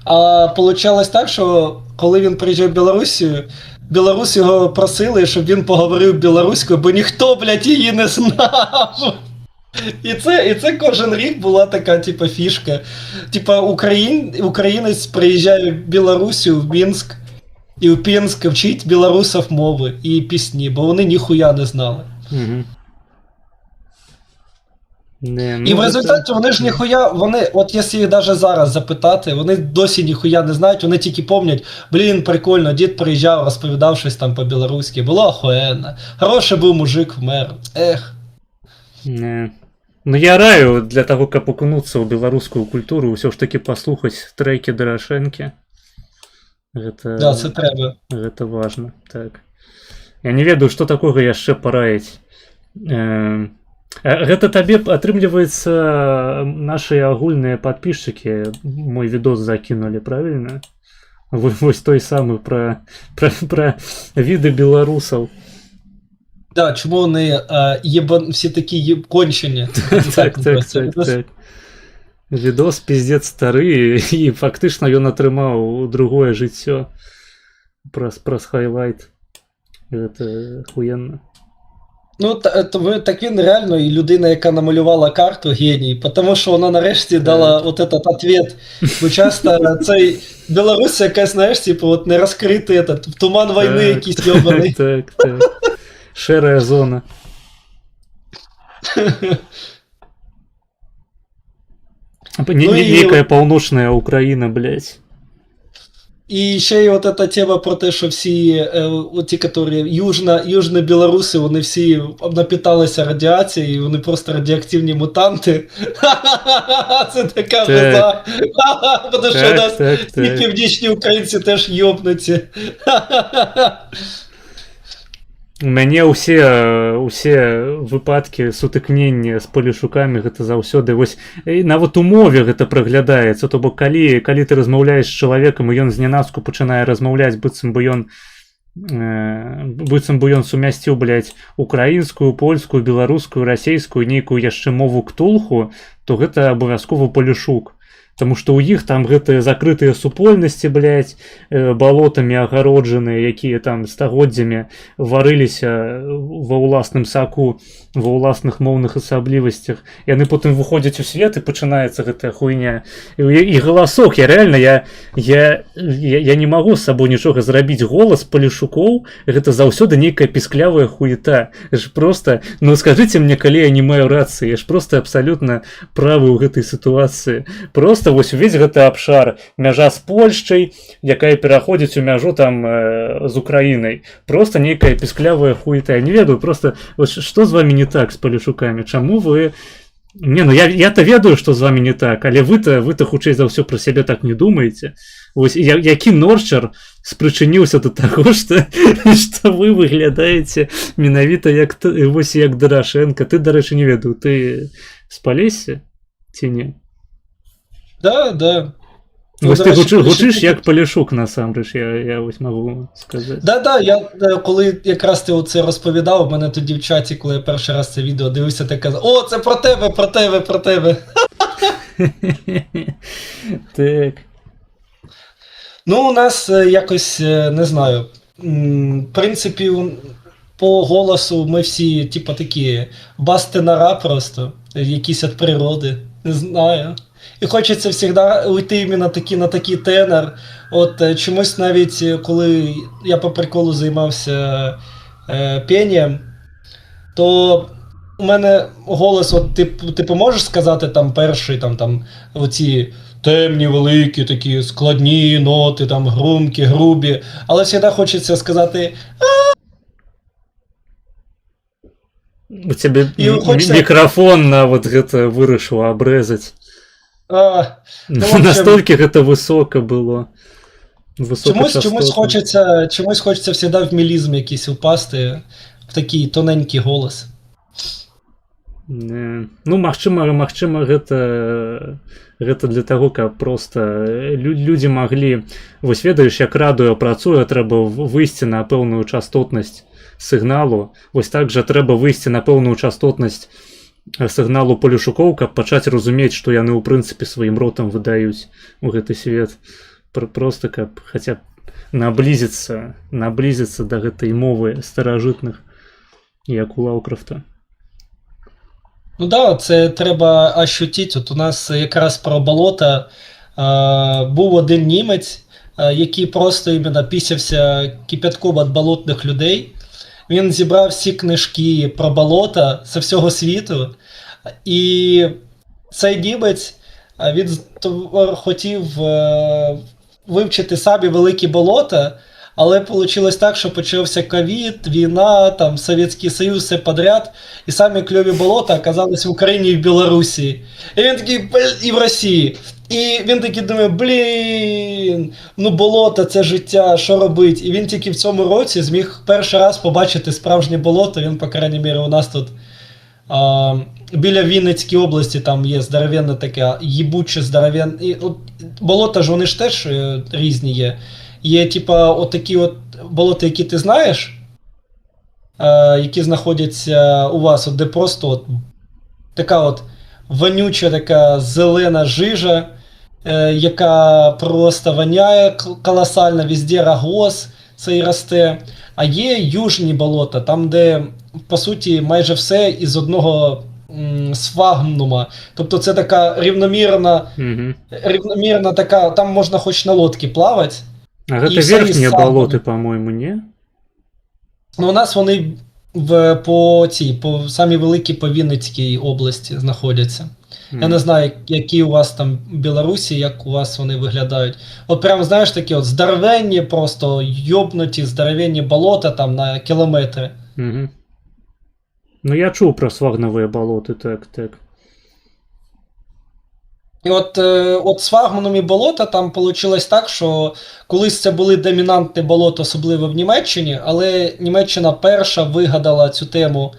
А вийшло так, що коли він приїжджав в Білорусі, білоруси його просили, щоб він поговорив білоруською, бо ніхто, блядь, її не знав. І це кожен рік була така, типа, фішка. Типа, українець приїжджає в Білорусію, в Мінськ, і в Пінськ вчить білорусів мови і пісні, бо вони ніхуя не знали. Угу. Не, І в результаті вони ж ніхуя, от якщо їх навіть зараз запитати, вони досі ніхуя не знають, вони тільки пам'ятають, блін, прикольно, дід приїжджав, розповідав щось там по-білоруськи, було охуєнно, хороший був мужик, вмер, ех. Не. Ну я раю для того, каб окунуцца ў беларускую культуру, ўсё ж таки паслухаць трекі Дарашэнкі. Да, це треба. Гэта важно, так. Я не ведаю, што такога яшчэ параіць. Гэта табе, атрымліваецца, наши агульныя подписчики мой видос закинули, правильно? Вось той самы про виды беларусаў. Да, чому вони всі такі кончені? Так. Відос пиздец стары, і фактычна ён атрымаў другое жыццё праз хайлайт. Гэта охуенно. Ну, так він реально і людина, яка намалювала карту, геній, тому що вона нарешті дала от этот ответ. Бо часто цей Білорусь якась, знаєш, типу, от не розкритий туман війни якийсь йобаний. Так. Шерая зона. Некая паўночная Україна, блядь. І ще й от эта тема про те, що всі ті, які южні білоруси, вони всі напиталися радіацією, і вони просто радіоактивні мутанти. Це така жаза. Тому що у нас і північні українці теж йобнуті. У мяне ўсе выпадкі сутыкнення з палешукамі гэта заўсёды вось нават у мове гэта праглядаецца, то бок калі ты размаўляеш з чалавекам і ён знянацку пачынае размаўляць быццам бы ён сумясціў, блядь, украінскую, польскую, беларускую, расейскую, нейкую яшчэ мову ктулху, то гэта абавязкова палешук. Потому что у іх там гэтыя закрытыя супольнасці, блядь, балотамі агароджаныя, якія там стагоддзямі варыліся ва ўласным саку, ва ўласных моўных асаблівасцях. Яны потым выходзяць у свет і пачынаецца гэтая хуйня. І галасок, я реально, я не магу з сабой нічога зрабіць. Голас палешукоў, гэта заўсёды нейкая пісклявая хуета. Я ж просто, ну скажите мне, калі я не маю рацыі, я ж просто абсалютна правы ў гэтай сітуацыі. Просто вось увесь гэты абшар, мяжа з Польшчай, якая пераходзіць у мяжу там з Украінай. Просто нейкая пісклявая хуета. Я не ведаю, просто што з вами не так з палешукамі? Чаму вы... Не, ну я-то ведаю, што з вами не так, але вы-то хутчэй за ўсё пра сябе так не думаеце. Вось які норчар спрычыніўся да таго, што вы выглядаеце менавіта як Дарашэнка. Ты, дарэчы, не ведаю, ты з Палесся ці не? Да. Вось ты гучыш як палешук, насамрэч, я вось магу сказаць. Да, я коли якраз ти оце розповідав, у мене тоді в чаті, коли я перший раз це відео дивився, ти казав: "О, це про тебе. Так. Ну, у нас якось, не знаю, в принципі, по голосу ми всі, типа, такі бастенара просто, якісь від природи, не знаю. І хочеться завжди уйти іменно на такий тенор. От чомусь навіть, коли я по приколу займався пенням, то у мене голос, от ти можеш сказати там перший, там оці темні, великі, такі складні ноти, там громкі, грубі, але завжди хочеться сказати: у тебе мікрофон на вот гэта вырашыў абрэзаць. Настолькі гэта высока было. Чомусь хочеться завжди в мелізм якийсь упасти, в такий тоненький голос. Ну, магчыма гэта для таго, каб проста людзі маглі, вось ведаеш, як радыё працуе, трэба выйсці на пэўную частотнасць сігналу, вось так жа трэба выйсці на пэўную частотнасць сігналу полюшукоў, каб пачаць разумець, што яны ў прынцыпе сваім ротам выдаюць у гэты свет, просто каб хаця б наблізіцца да гэтай мовы старажытных, як у Лаўкрафта. Ну да, це треба ощутити. От у нас якраз про болота був один німець, який просто іменно пісявся кипятком від болотних людей. Він зібрав всі книжки про болота з всього світу. І цей німець, він хотів вивчити самі великі болота, але вийшло так, що почався ковід, війна, там, Совєтський Союз, все подряд, і самі кльові болота оказались в Україні і в Білорусі. І він такий, і в Росії. І він такий думає, ну болото, це життя, що робить? І він тільки в цьому році зміг перший раз побачити справжнє болото. Він, по крайній мірі, у нас тут біля Вінницької області там є здоровенне таке, їбуче здоровенне. Болота ж вони ж теж різні є. Є, типа, отакі от болота, які ти знаєш, які знаходяться у вас, от, де просто от, така от вонюча, така зелена жижа, яка просто воняє колосально, везде рогоз цей росте. А є южні болота, там, де, по суті, майже все із одного сфагнума. Тобто це така рівномірна така, там можна хоч на лодці плавати. А гэта верхнія балоты, по-моему, не? Ну, у нас вони по самі великі по Вінницькій області знаходяться. Я не знаю, які у вас там в Білорусі, як у вас вони виглядають. От прям, знаєш, такі от здоровенні, просто йобнуті, здоровенні болота там на кілометри. Ну, я чув про сфагнові болоти, так. І от сфагманові болота там вийшло так, що колись це були домінантні болота, особливо в Німеччині, але Німеччина перша вигадала цю тему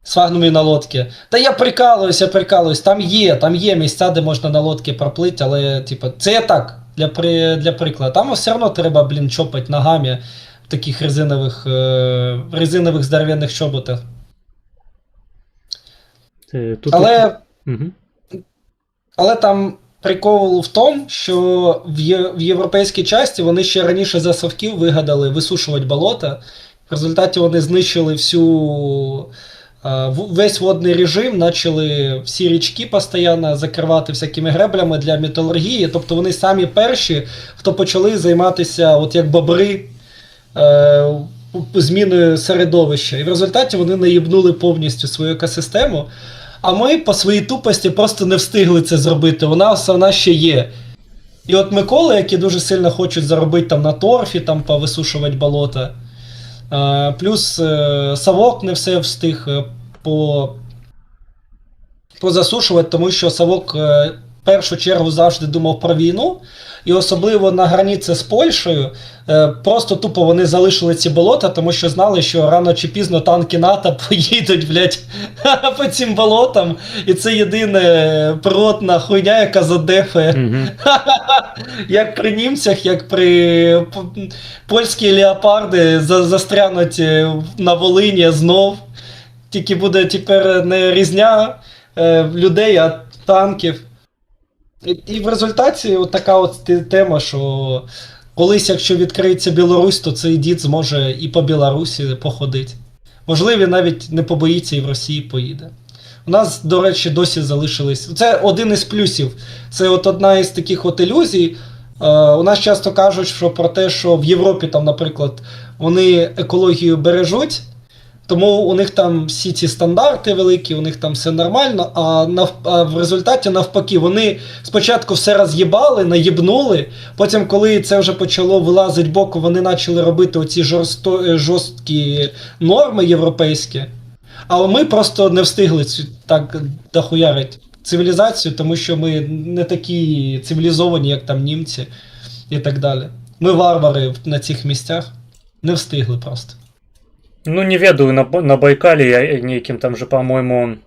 сфагнумі на лодці. Та я прикалуюсь, там є місця, де можна на лодці проплити, але типу, це я так, для прикладу. Там все одно треба, чопати ногами в таких резинових здоровенних чоботах. Але там прикол в тому, що в європейській часті вони ще раніше за совків вигадали висушувати болота. В результаті вони знищили весь водний режим, почали всі річки постійно закривати всякими греблями для металургії. Тобто вони самі перші, хто почали займатися, от як бобри, зміною середовища. І в результаті вони наїбнули повністю свою екосистему. А ми по своїй тупості просто не встигли це зробити. Вона ще є. І от Миколи, які дуже сильно хочуть заробити там на торфі, там повисушувати болота. Плюс Савок не все встиг позасушувати, тому що Савок в першу чергу завжди думав про війну. І особливо на границі з Польщею просто тупо вони залишили ці болота, тому що знали, що рано чи пізно танки НАТО поїдуть, по цим болотам. І це єдина природна хуйня, яка задефає. Як при німцях, як при польські леопарди застрянуть на Волині знов. Тільки буде тепер не різня людей, а танків. І в результаті от така от тема, що колись, якщо відкриється Білорусь, то цей дід зможе і по Білорусі походити. Можливо, навіть не побоїться і в Росії поїде. У нас, до речі, досі залишились. Це один із плюсів. Це от одна із таких от ілюзій. У нас часто кажуть, що про те, що в Європі, там, наприклад, вони екологію бережуть, тому у них там всі ці стандарти великі, у них там все нормально, а в результаті навпаки, вони спочатку все роз'їбали, наїбнули, потім, коли це вже почало вилазити боку, вони почали робити оці жорсткі норми європейські, але ми просто не встигли так дохуярити цивілізацію, тому що ми не такі цивілізовані, як там німці і так далі. Ми варвари на цих місцях, не встигли просто. Ну, не ведаю, на Байкале я нейкім там же, по-моему,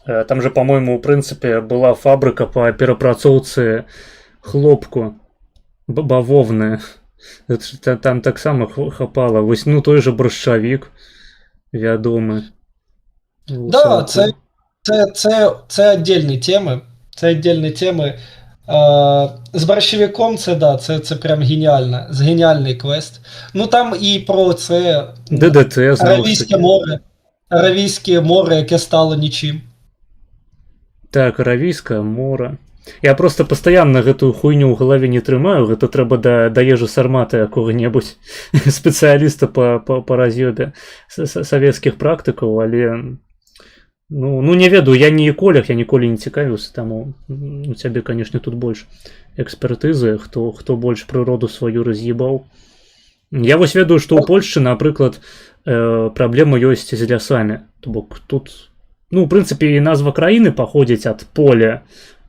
у прынцыпе была фабрыка па перапрацоўцы хлопку бавовны. Там таксама хапала. Вось, ну, той же борщавік вядомы. Да, це отдельні теми. Це отдельні теми. З борщовиком це прям геніально. Геніальний квест. Ну там і про це ДДТ, знову ж таки. Аравійське море, яке стало нічим. Так, Аравійскае мора. Я просто пастаянна гэтую хуйню ў галаве не трымаю, гэта трэба да ежу сармата якога-небудзь спецыяліста па раз'ёбе савецкіх практыкаў, але ну не ведаю, я не эколог, я ніколі не цікавіўся, таму у цябе, канешне, тут больш экспертызы, хто больш прыроду сваю раз'ебаў. Я вось ведаю, што ў Польшчы, напрыклад, праблема ёсць з лясамі. То бок тут, ну, у прынцыпе, і назва краіны паходзіць ад поля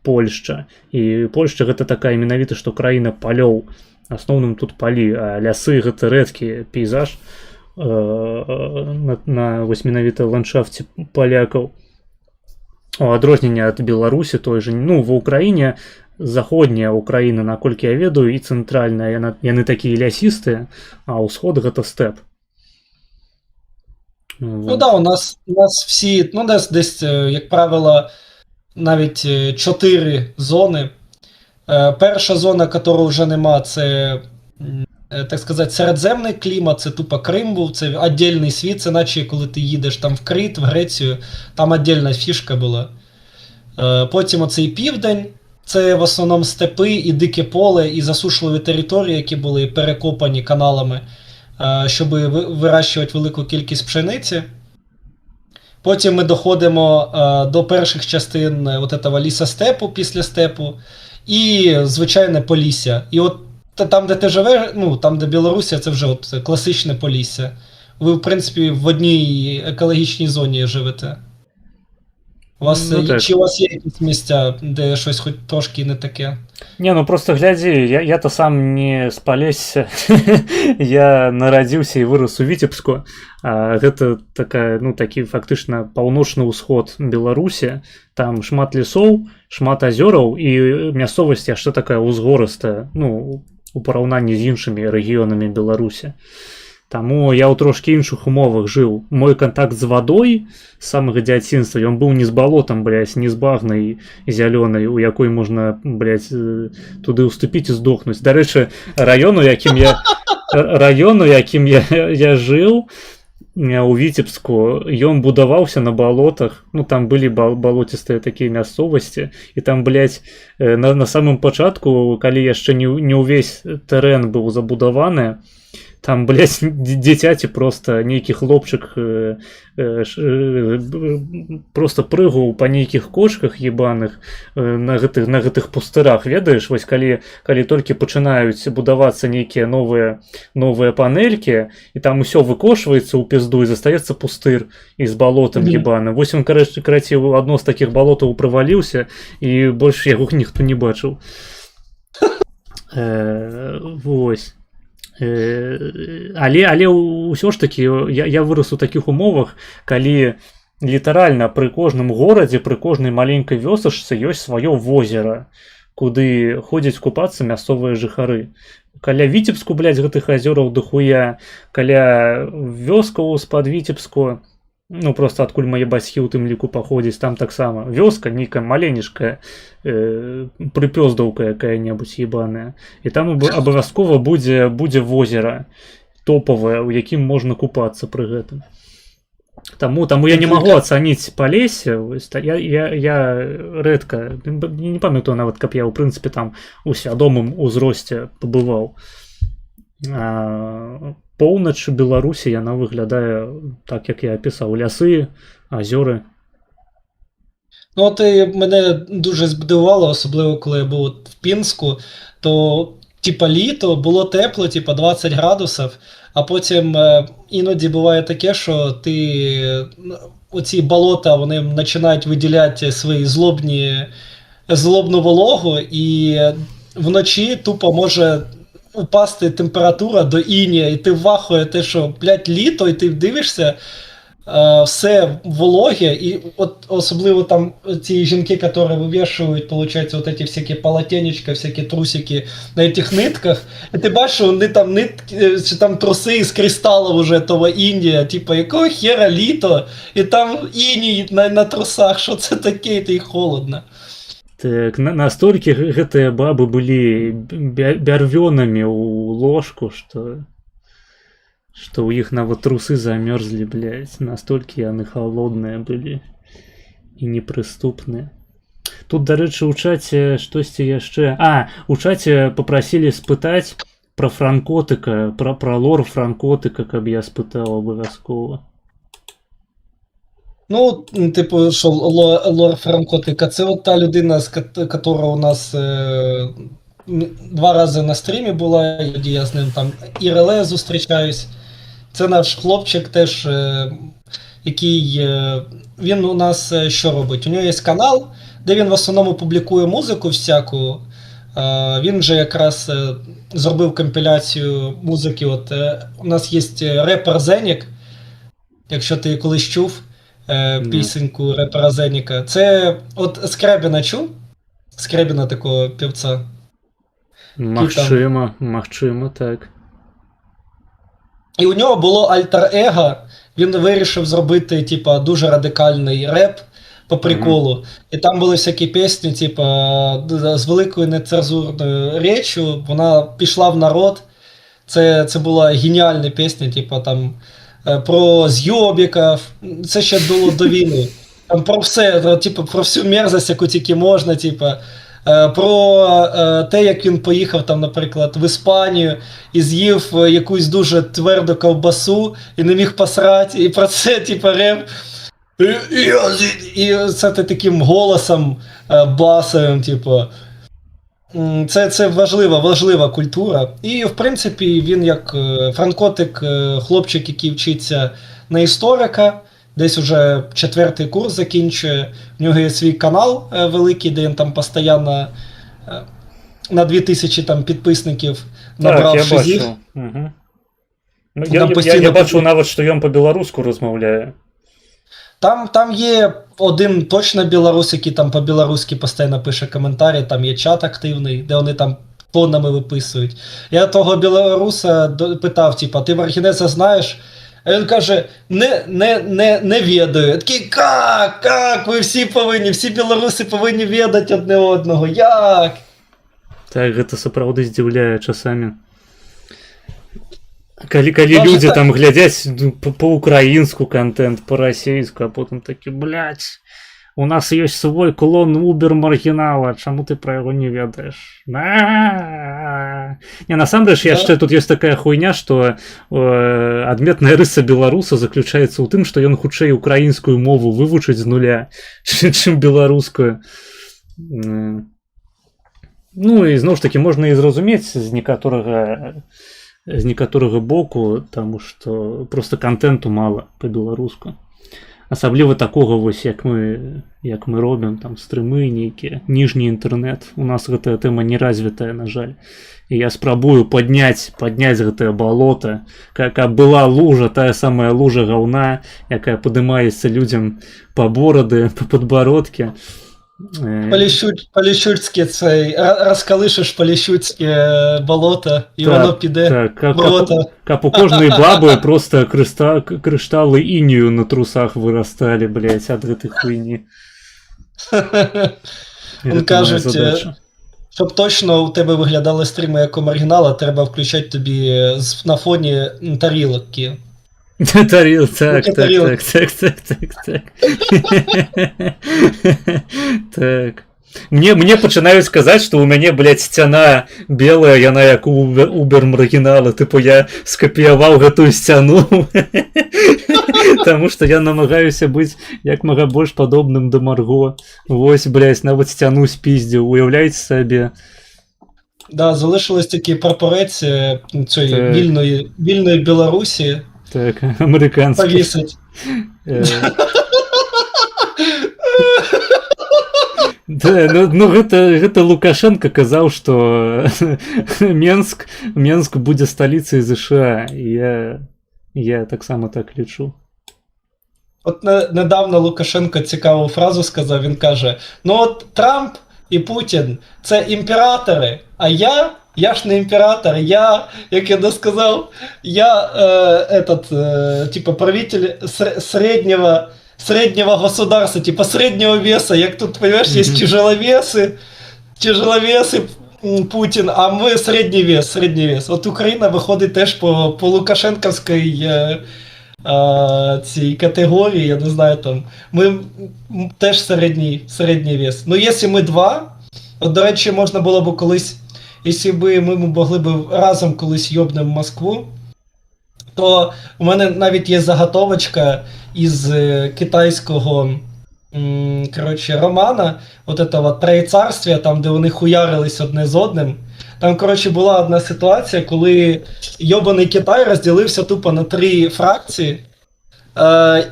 Польшча. І Польшча гэта такая менавіта, што краіна палёў. Асноўным тут палі, а лясы гэта рэдкі пейзаж на вось менавіта ландшафце палякаў. У адрозненне ад Беларусі той же, ну, ва Ўкраіне, заходняя Украіна, наколькі я ведаю, і цэнтральная, яны такія лясістыя, а ўсход гэта стэп. Ну да, у нас всі, ну десь, як правило, навіть 4 зони. Перша зона, якої вже нема, це, так сказати, середземний клімат, це тупо Крим був, це віддільний світ, це наче коли ти їдеш там в Крит, в Грецію, там віддільна фішка була. Потім оцей південь, це в основному степи і дике поле, і засушливі території, які були перекопані каналами, щоб вирощувати велику кількість пшениці. Потім ми доходимо до перших частин от этого лісостепу, після степу, і звичайне Полісся. І от там, де ти живеш, ну, там, де Білорусія, це вже от класичне Полісся. Ви, в принципі, в одній екологічній зоні живете. Чи у вас є якісь місця, де щось хоч трошки не таке? Не, ну просто глядзі, я-то сам не з Палесся. Я нарадзіўся і вырас у Віцебску. Гэта такая, ну, такі фактычна паўночны ўсход Беларусі. Там шмат лесоў, шмат азёраў і мясцовасць яшчэ такая ўзгорыстая, ну, у параўнанні з іншымі рэгіёнамі Беларусі. Таму я ў трошкі іншых умовах жыў. Мой кантакт з вадой з самага дзяцінства, ён быў не з балотам, блядь, не з багнай зялёнай, у якой можна, блядь, туды ўступіць і здохнуць. Дарэчы, раёну, якім я жыў у Віцебску, ён будаваўся на балотах, ну там былі балоцістыя такія мясцовасці, і там, блядь, на самым пачатку, калі яшчэ не ўвесь тэрэн быў забудаваны, там, блядь, дзіцяці просто нейкі хлопчык просто прыгаў па нейкіх кочках ебаных на гэтых пустырах, ведаеш, вось калі толькі пачынаюць будавацца нейкія новыя панелькі, і там усё выкошваецца ў пізду і застаецца пустыр і з балотам ебаным. Вось ён, карацей, адно з такіх балотаў праваліўся, і больш яго ніхто не бачыў. Вось. Але ўсё ж такі я вырас у такіх умовах, калі літаральна пры кожным горадзе, пры кожнай маленькай вёсачцы ёсць сваё возера, куды ходзяць купацца мясцовыя жыхары. Каля Віцебску, блядь, гэтых азёраў дохуя, каля вёскаў з-пад Віцебску, ну просто адкуль мае бацькі ў тым ліку паходзяць, там таксама вёска нейкая маленечкая, прыпёздаўка якая-небудзь ебаная, і там абавязкова будзе возера топавае, у якім можна купацца пры гэтым. Таму я не магу ацаніць Палессе, я рэдка, не памятаю нават, каб я ў прынцыпе там у свядомым узросце пабываў. Поўнач Беларусі яна выглядае так, як я апісаў, лясы, азёры. Ну, от мене дуже здивувало, особливо коли я був в Пінську, то типа літо, було тепло, типа 20 градусів, а потім іноді буває таке, що ти оці болота, вони починають виділяти свої злобну вологу, і вночі тупо може упасти температура до інія, і ти вахує те, що, блядь, літо, і ти дивишся, все вологе, і от особливо там ці жінки, які вивішують, получается, вот эти всякі полотенечка, всякі трусики на этих нитках, і ти бачиш, що вони там нитки, чи там труси з кристалів уже того Індія, типа, якого хера літо, і там іній на трусах, що це таке, і холодно. Так, настолько гэтыя бабы былі бярвёнамі ў ложку, што ў іх нават трусы замёрзлі, блядь, настолькі яны холодныя былі і непрыступныя. Тут, дарэчы, у чаце штосьці яшчэ... У чаце папрасілі спытаць пра Франкотыка, пра лор Франкотыка, каб я спытаў абавязкова. Ну, типу, що лор Франкотика, це от та людина, яка у нас 2 рази на стрімі була, іноді я з ним там ІРЛ зустрічаюсь. Це наш хлопчик теж, який, він у нас що робить? У нього є канал, де він в основному публікує музику всяку. Він же якраз зробив компіляцію музики. От, у нас є репер Зенік, якщо ти колись чув. Пісеньку репера Зеніка. Це от Скрябіна чув? Скрябіна такого півця. Магчыма, так. І у нього було альтер-его, він вирішив зробити, типа, дуже радикальний реп по приколу. І там були всякі пісні, типа, з великою нецензурною речью, вона пішла в народ. Це була геніальна пісня, типа, там, про зйобіків, це ще було до війни. Там про все, типу, про всю мерзость, яку тільки можна, типу, про те, як він поїхав, там, наприклад, в Іспанію і з'їв якусь дуже тверду ковбасу і не міг посрати, і про це, типу, реп. І це таким голосом басовим, типу. Це важлива культура. І, в принципі, він як Франкотик, хлопчик, який вчиться на історика, десь уже 4-й курс закінчує. У нього є свій канал великий, де він там постійно на 2000 там підписників набрав шизів. Угу. Я бачу навіть, що він по-білоруську розмовляє. Там є один точно білорус, який там по-білоруськи постійно пише коментарі, там є чат активний, де вони там тоннами виписують. Я того білоруса питав, типа, ти Маргінеса знаєш? А він каже, не ведаю. Я такий, як? Ви всі білоруси повинні ведати одне одного. Як? Так, це сапраўды здзіўляе часамі. Калі людзі там глядзяць по-украінску контент, по-расейску, а потым такі, блядь, у нас ёсць свой клон Убер-маргінала, чаму ты пра яго не ведаеш? Не, насамрэч, яшчэ тут ёсць такая хуйня, што адметная рыса беларуса заключаецца ў тым, што ён хутчэй украінскую мову вывучыць з нуля, чым беларускую. Ну і зноў ж такі можна і зразумець з некаторага боку, таму што проста контенту мала па-беларуску. Асабліва такога вось, як мы робім, там стрымы нейкія, ніжні інтэрнэт. У нас гэтая тэма не развітая, на жаль. І я спрабую падняць гэтае балота, каб была лужа, тая самая лужа гаўна, якая падымаецца людзям па борады, па падбародкі. Поліщуцьке цей, розкалишиш поліщуцьке болото, і воно піде в рота. Каб у кожнай бабы просто крышталы інію на трусах вырасталі, блядь, ад гэтай хуйні. Він кажуть, щоб точно у тебе виглядали стріми як у маргінала, треба включати тобі на фоні тарілки. Так. Так. Мне пачынаюць казаць, што ў мяне, блядь, сцяна белая, яна як у Убер-маргінала, тыпу я скапіяваў гэтую сцяну. Таму што я намагаюся быць як мага больш падобным да Марго. Вось, блядь, нават сцяну спіздзіў, уяўляеце сабе. Да, залишилось тільки прапорець цієї вільної Білорусі. Так, американський. Повісить. Да, гэта Лукашенко казаў, што Менск будзе сталіцай ЗША. Я таксама так лічу. От недавно Лукашенко цікаву фразу сказав, він каже: ну от Трамп і Путін – це імператори, а я ж не імператор, як я сказав, типа правитель среднего государства, типа среднего веса, як тут, понимаешь, есть тяжеловесы Путін, а ми середній вес. От Україна виходить теж по Лукашенківській цій категорії, я не знаю, там, ми теж середній вес. Ну, якщо ми два, от, до речі, можна було б колись, якщо б ми могли б разом колись йобнемо Москву, то у мене навіть є заготовочка із китайського романа, от этого Троєцарствія, там, де вони хуярились одне з одним. Там, була одна ситуація, коли йобаний Китай розділився тупо на 3 фракції,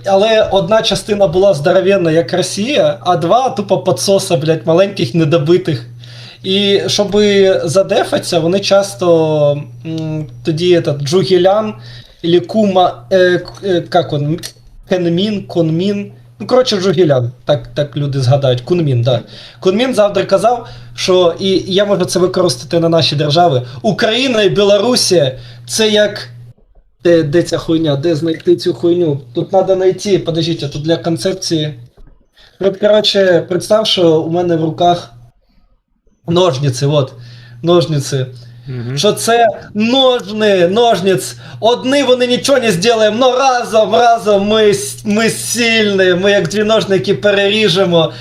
але одна частина була здоровенна, як Росія, а 2 тупо підсоса, блядь, маленьких недобитих. І щоб задефатися, вони часто тоді Джугілян, или Кума, Конмін, Джугілян, так люди згадають, Кунмін, да. Кунмін завжди казав, що, і я можу це використати на наші держави, Україна і Білорусія – це як... Де ця хуйня? Де знайти цю хуйню? Тут треба знайти, подождіть, тут для концепції... представ, що у мене в руках ножниці. Що це ножниць. Одні вони нічого не зробимо, але разом ми сильні. Ми як двіножники переріжемо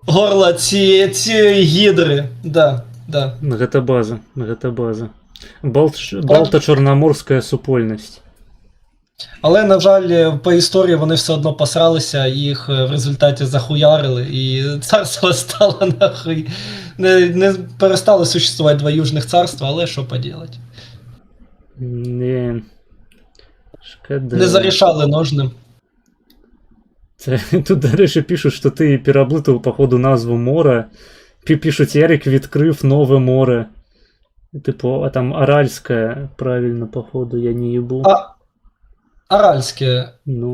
горло цієї гідри. Да. Гэта база. Балта-чорноморська супольність. Але, на жаль, по історії вони все одно посралися, їх в результаті захуярили, і царство стало нахуй. Не перестали существувати 2 южних царства, але що поділать? Не. Шкода. Не зарішали ножним. Тут, до речі, пишуть, що ти переплутав, походу, назву мора. Пишуть, Ярик відкрив нове море. Типу, а там Аральське, правильно, походу, я не їбу. Аральське. Ну.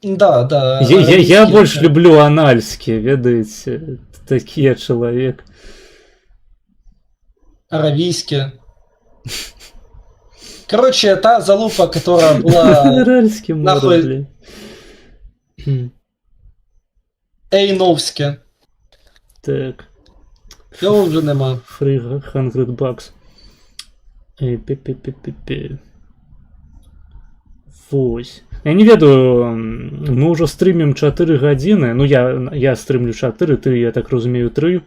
Да. Я больше люблю анальське, ведаете, такие человек. Аравійське. Та залупа, которая была... Аральське море, блин. Ейновське. Так. Його вже нема. $300. Ось. Я не ведаю, мы уже стримим 4 гадзіны. Ну, я стрімлю 4, ты, я так разумею, 3.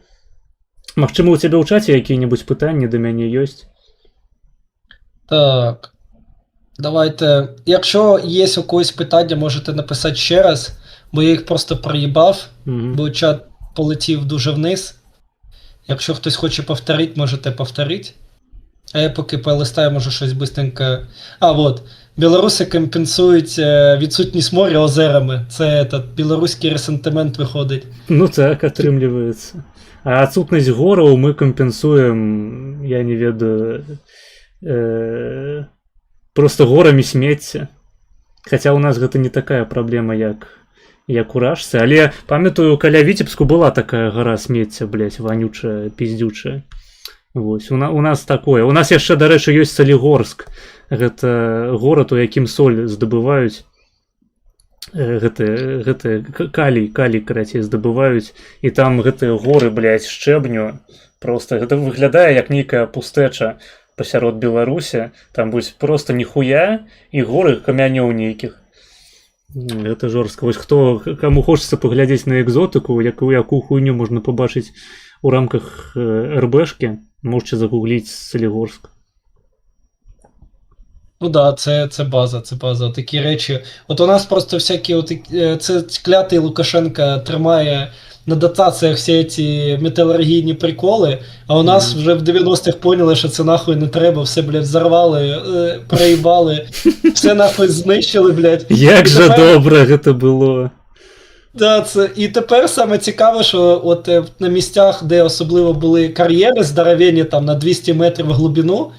Магчыма, у тебя ў чаце якія-небудзь пытанні да мяне ёсць? Так. Давайте. Якщо є у когось питання, можете написати ще раз, бо я їх просто проїбав, бо чат полетів дуже вниз. Якщо хтось хоче повторити, можете повторити. А я поки полистаю, може щось быстренько... Білоруси компенсують відсутність моря озерами. Це білоруський ресентимент виходить. Ну так, атрымліваецца. А адсутнасць гораў мы кампенсуем, я не ведаю, просто горамі смецця. Хаця у нас гэта не такая праблема, як у Рашцы, але памятаю, каля Віцебску была такая гора смецця, блядь, вонючая, пиздючая. Вось, у нас такое. У нас яшчэ, дарэчы, ёсць Салігорск. Гэта горад, у якім соль здабываюць. Гэты калій, карацей, здабываюць. І там гэтыя горы, блядь, шчэбню. Просто гэта выглядае як нейкая пустэча пасярод Беларусі. Там будзе просто ніхуя і горы камянёў нейкіх. Гэта жорстка. Вось каму хочацца паглядзець на экзотыку, якую хуйню можна пабачыць у рамках РБшки, можете загуглить Солігорськ. Ну да, це база. Такі речі. От у нас просто всякі, це клятий Лукашенко тримає на дотаціях всі ці металургійні приколи, а у нас вже в 90-х поняли, що це нахуй не треба, все, блядь, взорвали, проїбали, все нахуй знищили, блядь. Як же добре це було. Да, це... І тепер саме цікаве, що от на місцях, де особливо були кар'єри здоровенні там на 200 метрів в глибину,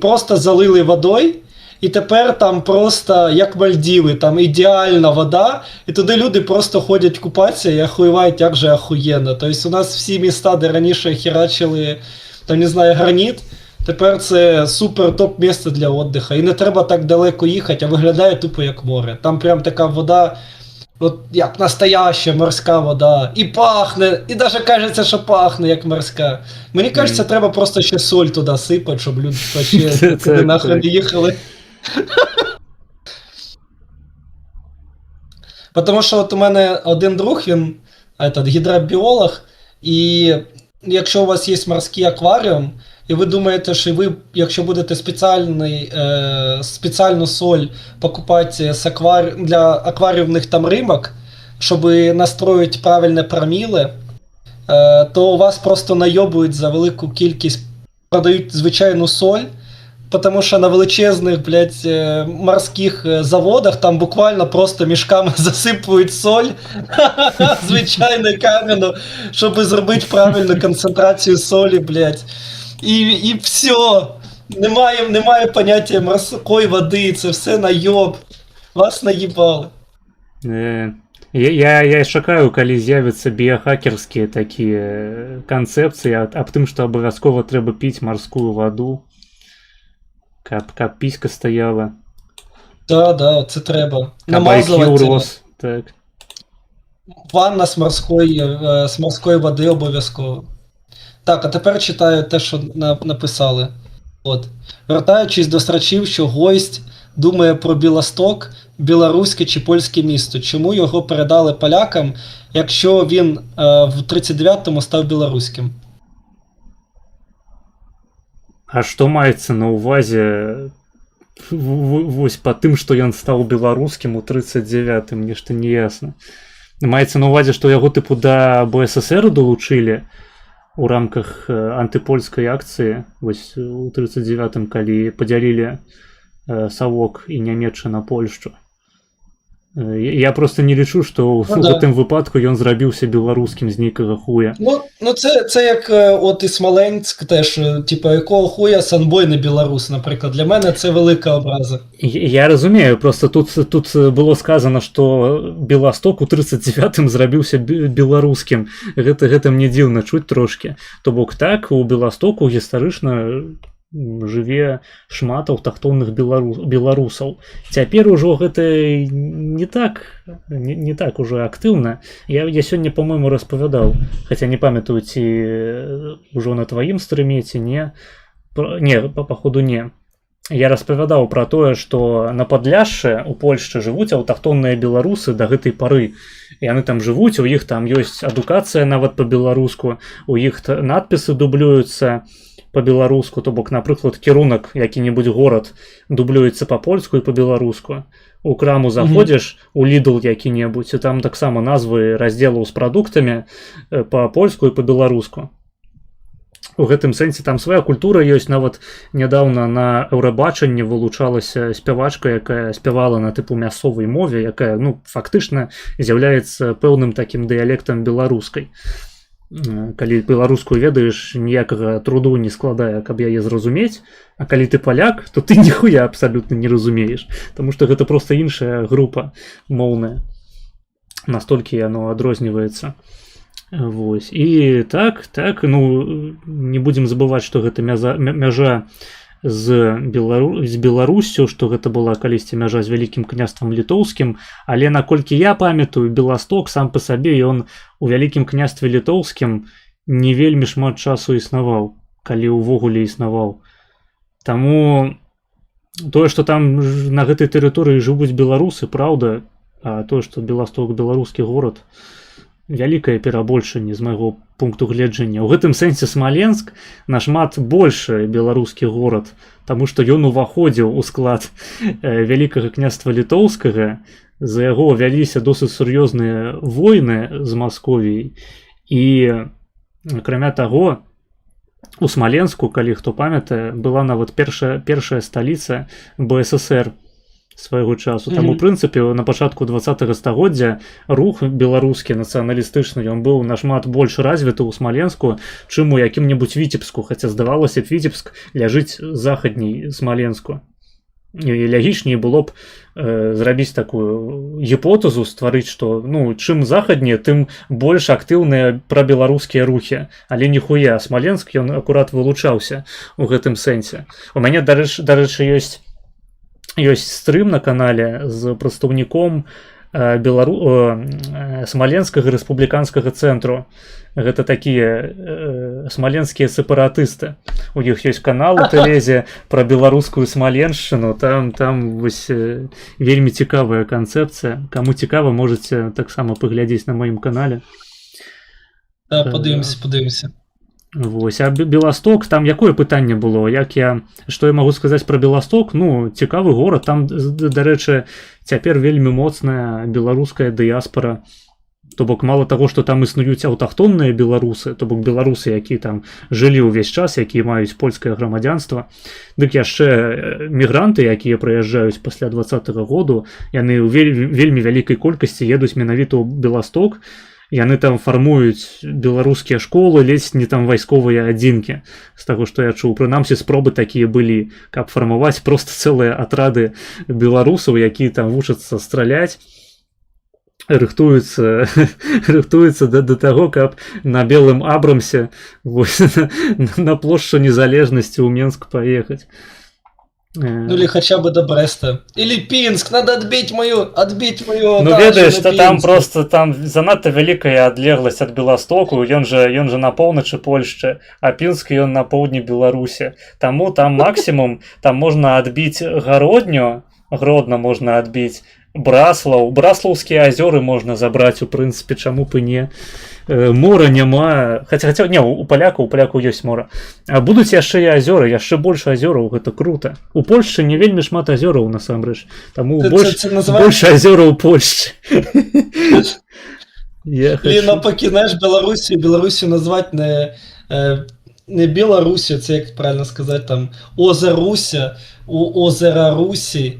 просто залили водою, і тепер там просто як Мальдіви, там ідеальна вода, і туди люди просто ходять купатися і охуєвають, як же охуєнно. Тобто у нас всі міста, де раніше херачили, там, не знаю, граніт, тепер це супер топ місце для віддиху. І не треба так далеко їхати, а виглядає тупо як море. Там прям така вода, от як настояща морська вода. І пахне, і навіть кажеться, що пахне як морська. Мені кажеться, треба просто ще соль туди сипати, щоб люди ще туди нахрен не їхали. Тому що от у мене один друг, він гідробіолог, і якщо у вас є морський акваріум, і ви думаєте, що ви, якщо будете спеціальну соль покупати для акваріумних там римок, щоб настроїти правильне проміле, то у вас просто найобують за велику кількість, продають звичайну соль, потому що на величезних, блядь, морських заводах там буквально просто мішками засипують соль, звичайно кам'яну, щоб зробити правильну концентрацію солі, блядь. І все. Немає поняття морської води, це все найоб. Вас наїбали. Я шукаю, калі з'явяцца біохакерскія такія канцэпцыі аб тым, што абавязкова трэба піць марскую ваду, каб піська стаяла. Да, це треба. Каб IQ рос, так. Ванна з морської води обов'язково. Так, а тепер читаю те, що написали. От. Вертаючись до срачів, що гость думає про Білосток, білоруське чи польське місто. Чому його передали полякам, якщо він в 39-му став білоруським? А што маецца на ўвазе вось па тым, што ён стаў беларускім у 39-м, нешта не ясна. Маецца на ўвазе, што яго тыпу да БССР долучылі у рамках антыпольскай акцыі вось у 39-м, калі падзялілі Савок і Нямецчына Польшчу. Я просто не лічу, што в гэтым выпадку ён зрабіўся беларускім з нейкага хуя. Ну це як от і Смоленськ теж, типу, якого хуя Санбой беларус, наприклад. Для мене це велика образа. Я разумею, просто тут было сказано, што Беласток у 39-м зрабіўся беларускім. Гэта мне дзіўна чуць трошки. То бок так, у Беластоку гістарычна жыве шмат аўтахтонных беларусаў. Цяпер ужо гэта не так ужо актыўна. Я сёння, по-моему, распавядаў, хаця не памятаю, ці ўжо на тваім стрыме, ці не. Не, паходу не. Я распавядаў пра тое, што на Падляшшы у Польшчы жывуць аўтахтонныя беларусы да гэтай пары. Яны там жывуць, у іх там ёсць адукацыя нават па-беларуску, у іх надпісы дублююцца по-беларуску, то бок, напрыклад, кірунак, які-небудзь горад дублюецца па-польску і па-беларуску. У краму заходзіш, у Lidl які-небудзь, і там таксама назвы раздзелаў з прадуктамі па-польску і па-беларуску. У гэтым сэнсе там свая культура ёсць. Нават нядаўна на Еўрабачанні вылучалася спявачка, якая спявала на тыпу мясцовай мове, якая, фактычна з'яўляецца пэўным такім дыялектам беларускай. Калі беларускую ведаеш, ніякага труду не складае, каб яе зразумець, а калі ты паляк, то ты ніхуя абсалютна не разумееш, таму што гэта проста іншая група моўная, настолькі яно адрозніваецца. Вось. І так, не будзем забываць, што гэта мяжа з Беларуссю, што гэта была калісьці мяжа з Вялікім княствам літоўскім, але наколькі я памятаю, Беласток сам па сабе, ён у Вялікім княстве літоўскім не вельмі шмат часу існаваў, калі ўвогуле існаваў. Таму тое, што там на гэтай тэрыторыі жывуць беларусы, праўда, а тое, што Беласток беларускі горад, вялікае перабольшанне з майго пункту гледжання. У гэтым сэнсе Смаленск нашмат большы беларускі горад, таму што ён уваходзіў у склад Вялікага княства літоўскага, за яго вяліся досыць сур'ёзныя войны з Масковіяй. І акрамя таго, у Смаленску, калі хто памятае, была нават першая сталіца БССР. свайго часу. Там, у прынцыпе, на пачатку 20-го стагоддзя рух беларускі нацыяналістычны, ён быў нашмат больш развіты ў Смаленску, чым у якім-небудзь Віцебску, хаця здавалася б, Віцебск ляжыць захадней Смаленску. І лягічней было б зрабіць такую гіпотэзу, стварыць, што чым захадней, тым больш актыўныя прабеларускія рухі. Але ніхуя, Смаленск, ён акурат вылучаўся ў гэтым сэнсе. У мяне, дарэчы, ёсць стрым на канале з прадстаўніком Смаленскага рэспубліканскага цэнтру. Гэта такія смаленскія сепаратысты. У іх ёсць канал у Тэлезе пра беларускую Смаленшчыну. Там вось вельмі цікавая канцэпцыя. Каму цікава, можаце таксама паглядзець на маім канале. Падаёмся. Вось, а Беласток, там якое пытанне было? Што я магу сказаць пра Беласток? Цікавы горад, там, дарэчы, цяпер вельмі моцная беларуская дыяспара. То бок, мала таго, што там існуюць аўтахтонныя беларусы, то бок беларусы, якія там жылі ўвесь час, якія маюць польскае грамадзянства, дык яшчэ мігранты, якія прыязджаюць пасля 20-го году, яны ў вельмі вялікай колькасці едуць менавіта ў Беласток. Яны там фармуюць беларускія школы, ледзь не там вайсковыя адзінкі. З таго, што я чуў, прынамсі спробы такія былі, каб фармаваць проста цэлыя атрады беларусаў, якія там вучацца страляць, рыхтуюцца да таго, каб на белым Абрамсе на плошчу Незалежнасці ў Менск паехаць. Или хотя бы до Бреста. Или Пинск, надо отбить мою ведаеш, что там просто там занадта вялікая адлегласць ад Беластоку, ён же на поўначы Польшчы, а Пінск ён на поўдні Беларусі. Таму там максімум, там можна адбіць Гродно можна адбіць, Браслаўскія азёры можна забраць, у прынцыпе, чаму б і не. Мора няма, хаця у палякаў ёсць мора. А будуць яшчэ і азёры, яшчэ больш азёраў, гэта круто. У Польшчы не вельмі шмат азёраў насамрэч, таму больш азёраў у Польшчы. Навпаки, знаєш, Беларусі назвати не Білорусі, це як правильно сказати, там Озеруся, Озера Русі.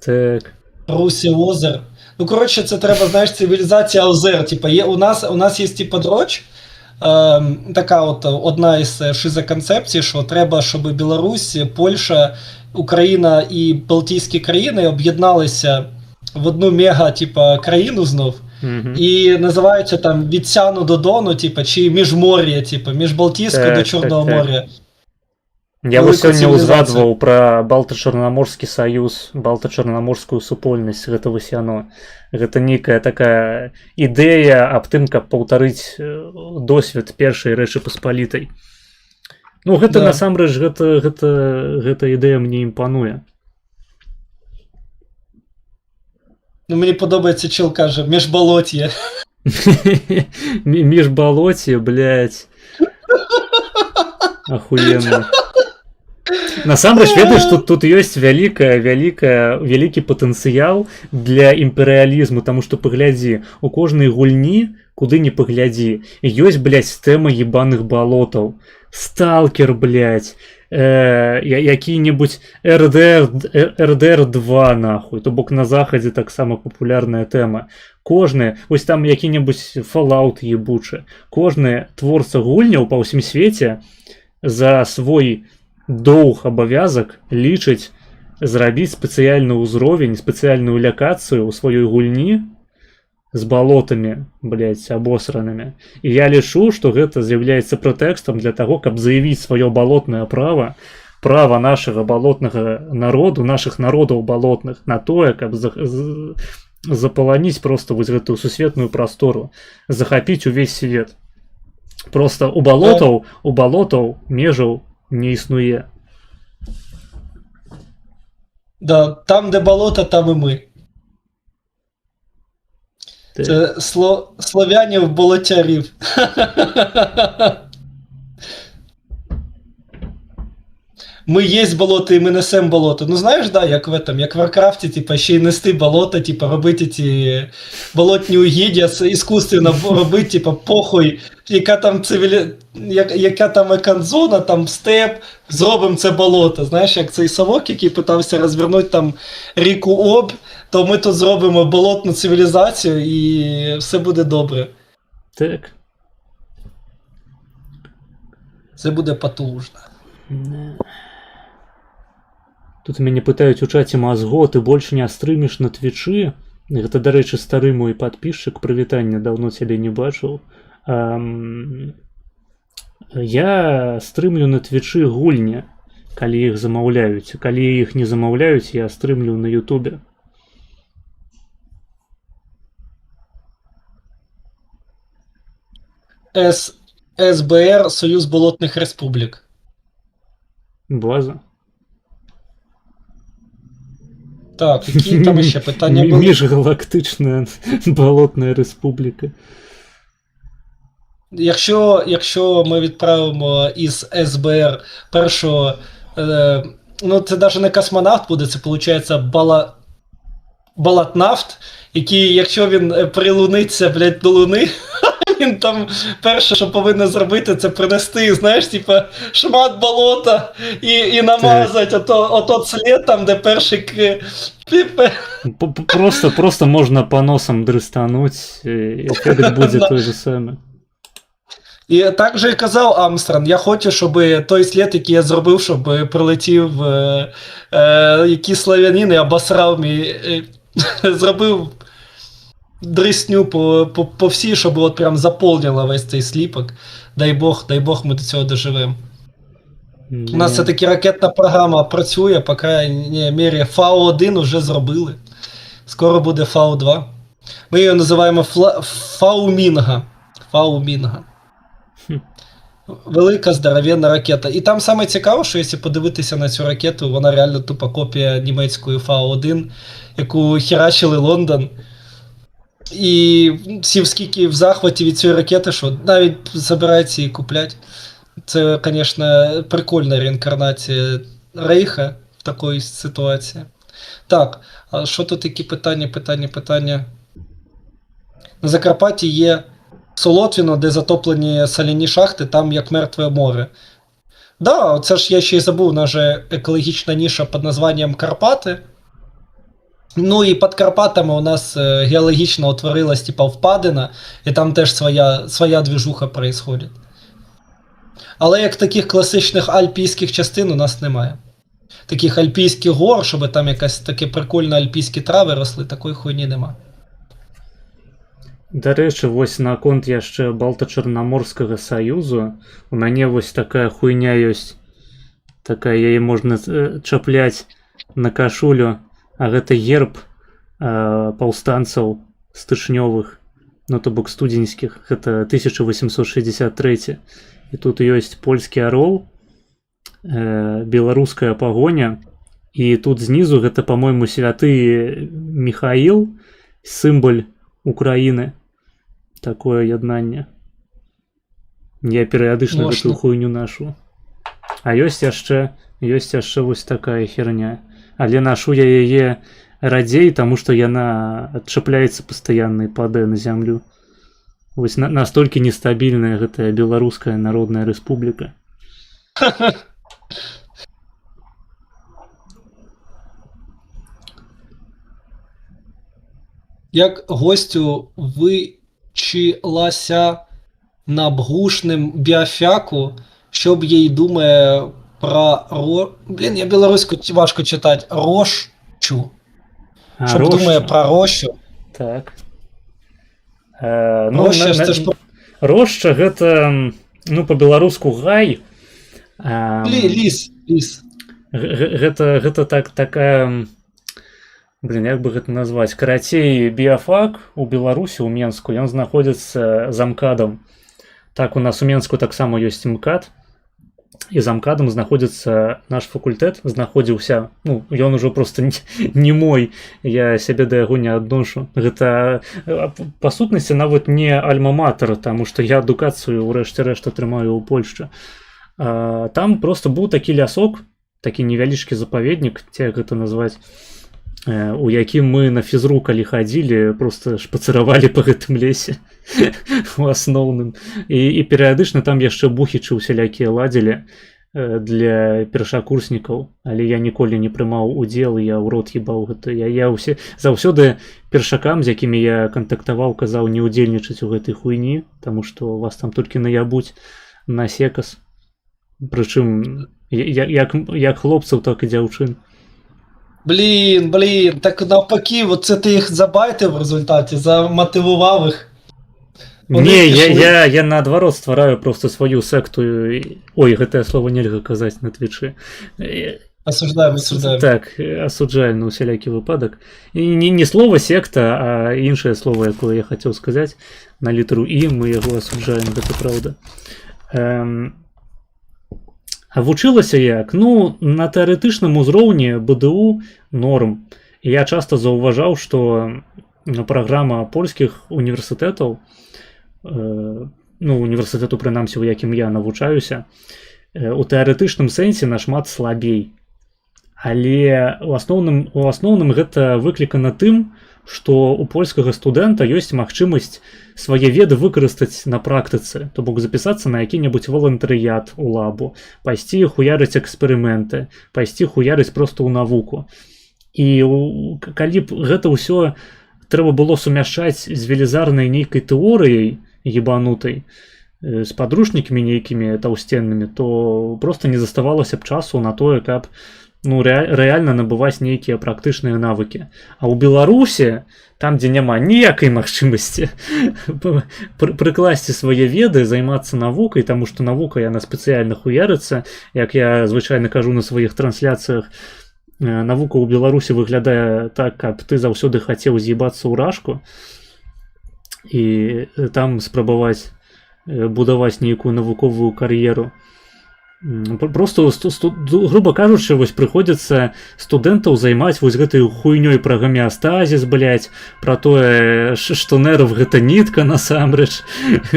Так. Русі озер. Коротше, це треба, знаєш, цивілізація озер. Типа, у нас є, типа, дроч, така от одна із шизоконцепцій, що треба, щоб Білорусь, Польща, Україна і Балтійські країни об'єдналися в одну мега, типа, країну знов. І називаються там від Сяну до Дону, типа, чи міжмор'я, типа, між Балтійського до Чорного моря. Я вось сёння ўзгадваў пра Балта-Чарнаморскі саюз, Балта-Чарнаморскую супольнасць, гэта вось яно. Гэта нейкая такая ідэя аб тым, каб паўтарыць досвед першай Рэчы Паспалітай. Гэта насамрэч, гэта ідэя мне імпануе. Мені подобаецца, чел кажа, міжбалоцье. Міжбалоцье, блядь. Ахуенно. Насамрэч, ведаеш, тут ёсць вялікі патэнцыял для імперыялізму, таму што паглядзі, у кожнай гульні, куды не паглядзі, ёсць, блядь, тэма ебаных балотаў. Сталкер, блядь, які-небудзь РДР-2, нахуй, то бок на захадзе таксама папулярная тэма. Кожны, вось там які-небудзь Fallout ебучы, кожны творца гульняў па ўсім свеце за свой доўг абавязак лічыць зрабіць спецыяльны ўзровень, спецыяльную лакацыю ў сваёй гульні з балотамі, блядь, абосранымі. І я лічу, што гэта з'яўляецца прэтэкстам для таго, каб заявіць сваё балотнае права нашага балотнага народу, нашых народаў балотных на тое, каб запаланіць проста вось гэтую сусветную прастору, захапіць увесь свет. Просто у балотаў межаў не існуе. Да, там, де болото, там і ми. Це славянів болотярів. Ми єсть болото і ми несем болото. Ну знаєш, да, як в Варкрафті, типа, ще й нести болото, типа, робити ті болотні угіддя, іскусственно робити, типа, похуй, яка там яка там еканзона, там степ, зробимо це болото. Знаєш, як цей совок, який питався розвернути там ріку Об, то ми тут зробимо болотну цивілізацію і все буде добре. Так. Це буде потужно. Тут мяне пытаюць у чаце мазго, ты больш не стрыміш на твічы. Гэта, дарэчы, стары мой падпісчык, прывітання, даўно цябе не бачыў. Я стрымлю на твічы гульні, калі іх замаўляюць. Калі іх не замаўляюць, я стрымлю на ютубе. СБР, Союз Болотних Республік. База. Так, які там ще питання були? Міжгалактична болотна республіка. Якщо ми відправимо із СБР першого, ну це навіть не космонавт буде, це виходить балатнафт, який, якщо він прилуниться, блядь, до Луни, він там перше, що повинен зробити, це принести, знаєш, типа, шмат болота і намазати отот слід там, де перший Просто можна по носам дристануть, ефект буде той же самий. І так же і казав Армстронг, я хочу, щоб той слід, який я зробив, щоб прилетів якийсь славянин і обосрав мій, зробив дрисню по всій, щоб от прям заповнило весь цей сліпок. Дай Бог ми до цього доживемо. У нас все-таки ракетна програма працює, по крайній мірі Фау-1 вже зробили. Скоро буде Фау-2. Ми її називаємо Фау-Мінга. Фау-Мінга. Велика здоровенна ракета. І там саме цікаво, що якщо подивитися на цю ракету, вона реально тупа копія німецької Фау-1, яку херачили Лондон. І всі скільки в захваті від цієї ракети, що навіть забираються її куплять. Це, звісно, прикольна реінкарнація Рейха в такій ситуації. Так, а що тут які питання? На Закарпатті є Солотвіно, де затоплені соляні шахти, там як мертве море. Да, це ж я ще й забув, у нас же екологічна ніша під названням Карпати. Ну і під Карпатами у нас геологічно утворилась типа впадина, і там теж своя движуха происходит. Але як таких класичних альпійських частин у нас немає. Таких альпійських гор, щоб там якась таке прикольне альпійські трави росли, такої хуйні нема. Дарэчы, вось наконт яшчэ Балта-Чарнаморскага саюзу, у мяне вось такая хуйня ёсць, такая, яе можна чапляць на кашулю, а гэта герб паўстанцаў стычнёвых, ну то бок студзеньскіх, гэта 1863. І тут ёсць польскі арол, беларуская пагоня, і тут знізу гэта, па-мойму, святы Міхаіл, сімвал Украіны. Такое яднанне. Я перыядычна гэтую хуйню нашу. А ёсць яшчэ вось такая херня. Але нашу я яе радзей, таму што яна адчапляецца пастаянна і падае на зямлю. Вось настолькі нестабільная гэтая Беларуская Народная Рэспубліка. Як гостю вичилася на бгушним біофяку, щоб їй думає про Блін, я білоруську важко читати. Рощу. Щоб Роща. думає про рощу. Так. Роща, це ж... Роща гэта, ну, по-беларуску гай. Ліс. Гэта такая... Блин, як бы гэта назваць? Карацей, біяфак у Беларусі, у Менску, ён знаходзіцца за МКАДам. Так, у нас у Менску таксама ёсць МКАД, і за МКАДам знаходзіцца наш факультэт, знаходзіўся, ну, ён ужо просто не мой, я сябе да яго не адношу. Гэта, па сутнасці, нават не альма-матер, таму што я адукацыю ў рэшце рэшт атрымаю ў Польшчы. Там просто быў такі лясок, такі невялічкі запаведнік, ці як гэта назваць. у якім мы на фізру калі хадзілі просто шпацыравалі па гэтым лесе у асноўным і перыядычна там яшчэ бухічы усялякія ладзілі для першакурснікаў, але я ніколі не прымаў удзел, я ў рот ебаў гэта. Я ўсе заўсёды першакам, з якімі я кантактаваў, казаў не ўдзельнічаць у гэтай хуйні, таму што вас там толькі наябуць на секас. Прычым як хлопцаў, так і дзяўчын. Блін, так навпаки, оце ти їх забайтив в результаті, замотивував їх. Не, я наадварот ствараю просто сваю секту. Ой, гэтае слово нельга казаць на твічы. Осуждаем. Так, асуджаем на усялякі выпадак. І не слово секта, а іншае слово, якое я хацеў сказаць. На літару І мы яго асуджаем, гэта праўда. А вучылася як? Ну, на тэарэтычным узроўні БДУ норм. І я часта заўважаў, што праграма польскіх універсітэтаў, ну, універсітэту, прынамсі, у якім я навучаюся, у тэарэтычным сэнсе нашмат слабей. Але у асноўным гэта выклікана тым, што у польскага студэнта ёсць магчымасць свае веды выкарыстаць на практыцы, то бок запісацца на які-небудзь валантарыят у лабу, пайсці хуярыць эксперыменты, пайсці хуярыць проста ў навуку. І калі б гэта ўсё трэба было сумяшчаць з велізарнай нейкай тэорыяй ебанутай, з падручнікамі нейкімі таўсценнымі, то проста не заставалася б часу на тое, каб рэальна набываць нейкія практычныя навыкі. А ў Беларусі, там, дзе няма ніякай магчымасці прыкласці свае веды, займацца навукай, таму што навука яна спецыяльна хуярыцца, як я звычайна кажу на сваіх трансляцыях, навука ў Беларусі выглядае так, каб ты заўсёды хацеў з'ебацца ў рашку і там спрабаваць будаваць нейкую навуковую кар'еру. Просто, грубо кажучы, вось прыходзіцца студэнтаў займаць вось гэтай хуйнёй пра гамеастазіс, блядь, пра тое, што нерв гэта нітка насамрэч,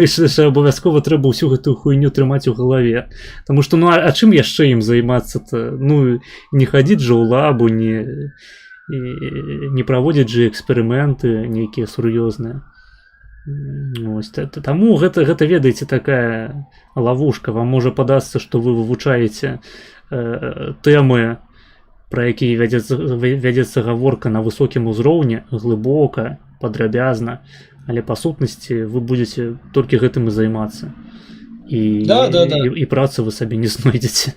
што абавязкова трэба ўсю гэтую хуйню трымаць у галаве. Таму што, ну, а чым яшчэ ім займацца-то? Ну, не хадзіць жа ў лабу, не праводзіць жа эксперыменты нейкія сур'ёзныя. Таму гэта, ведаеце, такая лавушка. Вам можа падасца, што вы вывучаеце тэмы, пра якія вядзецца гаворка на высокім узроўні, глыбока, падрабязна, але па сутнасці вы будзеце толькі гэтым і займацца. І працы вы сабе не знойдзеце.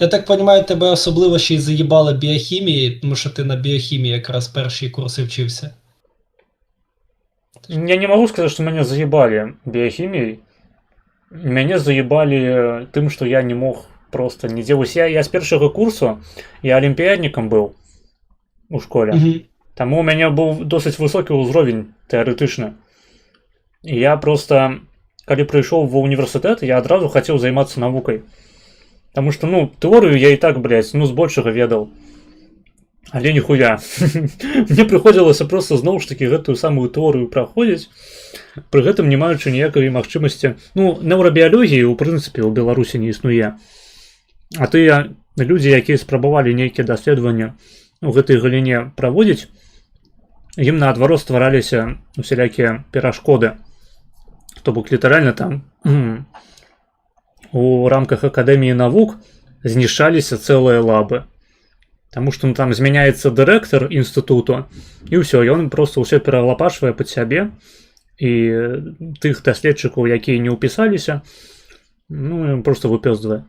Я так понимаю, тебе особливо ще й заїбали біохімії, тому що ти на біохімії якраз перші курси вчився. Я не могу сказать, что меня заебали биохимией. Меня заебали тем, что я не мог просто не делать. Я с первого курса, я олимпиадником был у школе. Тому у меня был досить высокий уровень теоретично. И я просто, когда пришел в университет, я одразу хотел заниматься наукой. Потому что, ну, теорию я и так, блядь, ну, с большего ведал. Але ніхуя. Мне прыходзілася просто зноў ж такі гэтую самую тэорыю праходзіць, пры гэтым не маючы ніякай магчымасці. Ну, неўрабіялогіі, у прынцыпе, у Беларусі не існуе. А тыя людзі, якія спрабавалі нейкія даследаванні у гэтай галіне праводзіць, ім наадварот ствараліся усялякія перашкоды. То бок літаральна там у рамках Акадэміі навук знішчаліся цэлыя лабы. Таму што там змяняецца дырэктар інстытуту, і ўсё, ён проста ўсё пералапашвае пад сябе, і тых даследчыкаў, якія не ўпісаліся, ну, проста выпёздвае.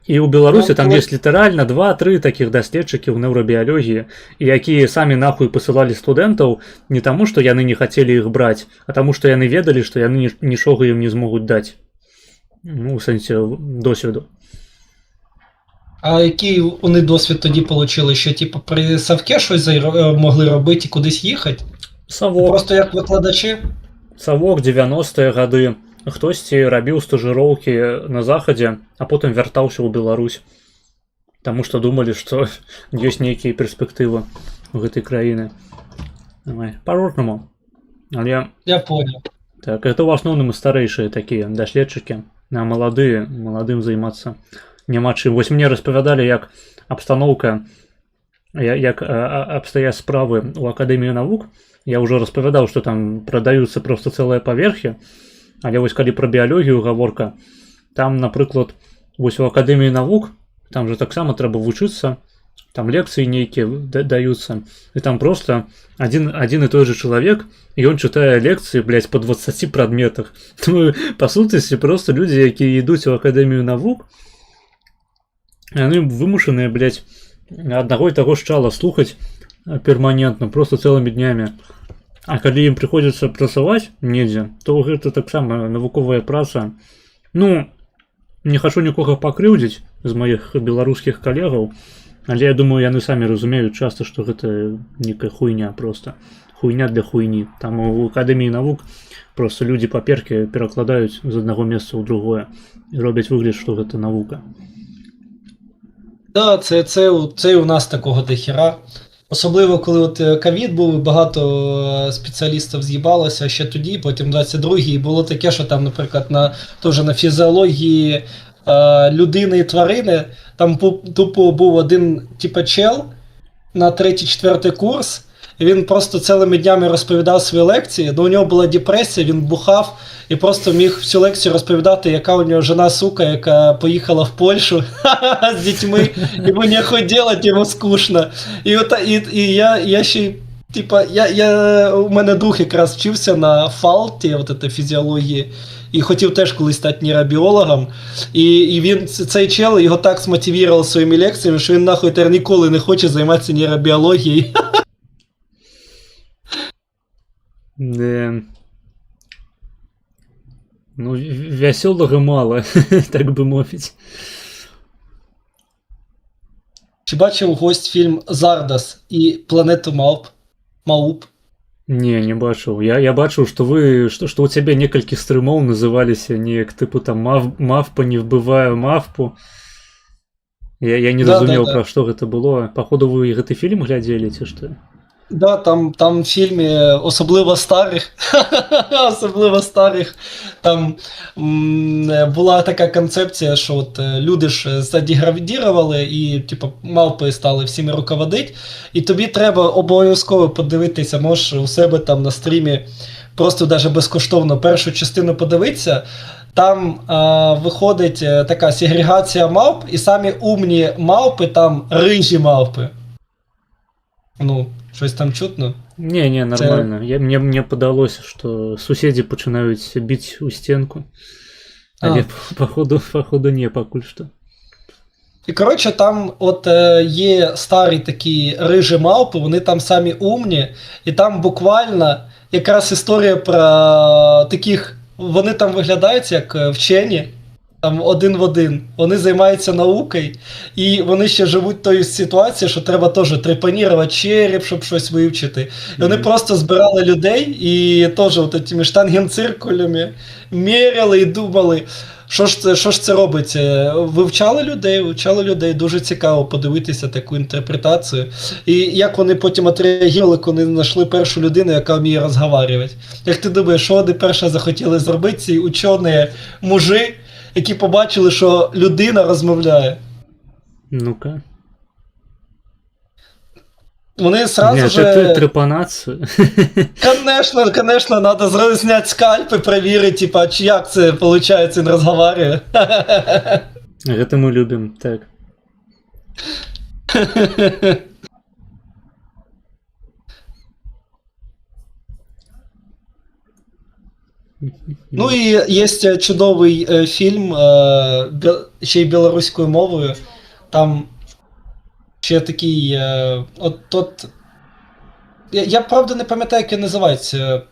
І ў Беларусі там ёсць літаральна 2-3 такіх даследчыкі ў неўрабіялогіі, якія самі нахуй пасылалі студэнтаў не таму, што яны не хацелі іх браць, а таму, што яны ведалі, што яны нічога ім не змогуць даць. Ну, у сэнсе досвіду. А який вони досвід тоді отримали, що типу при Савке щось могли робити і кудись їхати? Савок. Просто як викладачі? Савок, 90-е гады. Хтосьці рабіў стажыроўкі на захадзе, а потым вяртаўся ў Беларусь. Таму што думалі, што ёсць нейкія перспектывы ў гэтай краіны. Па-рознаму. Але... Я понял. Так, гэта ў асноўным старэйшыя такія даследчыкі. А маладым займацца няма чым. Вось мне распавядалі, як абстаноўка, як абстаяць справы ў Акадэміі навук. Я ўжо распавядаў, што там прадаюцца проста цэлыя паверхі, але вось калі пра біялогію гаворка, там, напрыклад, вось у Акадэміі навук, там же таксама трэба вучыцца, там лекцыі нейкія даюцца, і там просто адзін і той же чалавек, і ён чытае лекцыі, блядь, по 20 прадметах. Тому, па сутнасці, просто людзі, якія ідуць у Акадэмію навук, яны вымушаныя, блядь, аднаго і таго ж чала слухаць перманентна, просто цэлымі днямі. А калі ім прыходзіцца працаваць недзе, то гэта таксама навуковая праца. Ну, не хачу нікога пакрыўдзіць з маіх беларускіх калегаў, але я думаю, яны самі разумеюць часта, што гэта нейкая хуйня просто. Хуйня для хуйні. Там у Акадэміі навук просто людзі паперкі перакладаюць з аднаго месца ў другое і робяць выгляд, што гэта навука. Да, це у нас такого дохіра. Особливо, коли от ковід був, багато спеціалістів з'їбалося ще тоді, потім 22-й, і було таке, що там, наприклад, теж на фізіології людини і тварини, там тупо був один типа чел на 3-4 курс, і він просто цілими днями розповідав свої лекції, у нього була депресія, він бухав, і просто міг всю лекцію розповідати, яка у нього жена, сука, яка поїхала в Польщу з дітьми, йому нехуй делать, йому скучно. І я ще, типа, у мене друг якраз вчився на фалті, от фізіології, і хотів теж колись стати нейробіологом, і він, цей чел, його так смотивував своїми лекціями, що він нахуй тепер ніколи не хоче займатися нейробіологією. Ну, вясёлага мала, так би мовіць. Чи бачив гость фільм «Зардас» і «Планету Мауп»? Не бачыў. Я бачыў, што ў цябе некалькі стрымоў называліся неяк тыпу там «Мавпа не вбывае мавпу». Я не разумеў, пра што гэта было. Паходу, вы гэты фільм глядзелі, ці што? Да, там в фільмі, особливо старих, там була така концепція, що от люди ж задеградірували і типу, мавпи стали всіми руководити, і тобі треба обов'язково подивитися, можеш у себе там на стрімі просто даже безкоштовно першу частину подивитися. Там виходить така сегрегація мавп, і самі умні мавпи там рижі мавпи. Ну, щось там чутно? Не, нормально. Мне падалося, што суседзі пачынаюць біць у стенку. Але походу не пакуль што. І, коротше, там от є старі такі рижі мавпи, вони там самі умні, і там буквально якраз історія про таких, вони там виглядають як вчені, там один в один. Вони займаються наукою, і вони ще живуть в той ситуації, що треба теж трепанірувати череп, щоб щось вивчити. І вони просто збирали людей і теж от цими штангенциркулями міряли і думали, що ж це робить. Вивчали людей, дуже цікаво подивитися таку інтерпретацію. І як вони потім отреагували, коли знайшли першу людину, яка вміє розговорювати. Як ти думаєш, що вони перше захотіли зробити ці учені мужи, які побачили, що людина розмовляє? Ну-ка. Вони сразу же... Це трепанацію. Конечно, надо зняти скальп і перевірити, типа, чи як це, виходить, він розмовляє. Це ми любимо, так. Ну і є чудовий фільм, ще й білоруською мовою, там ще такий, я правда не пам'ятаю, як він називається.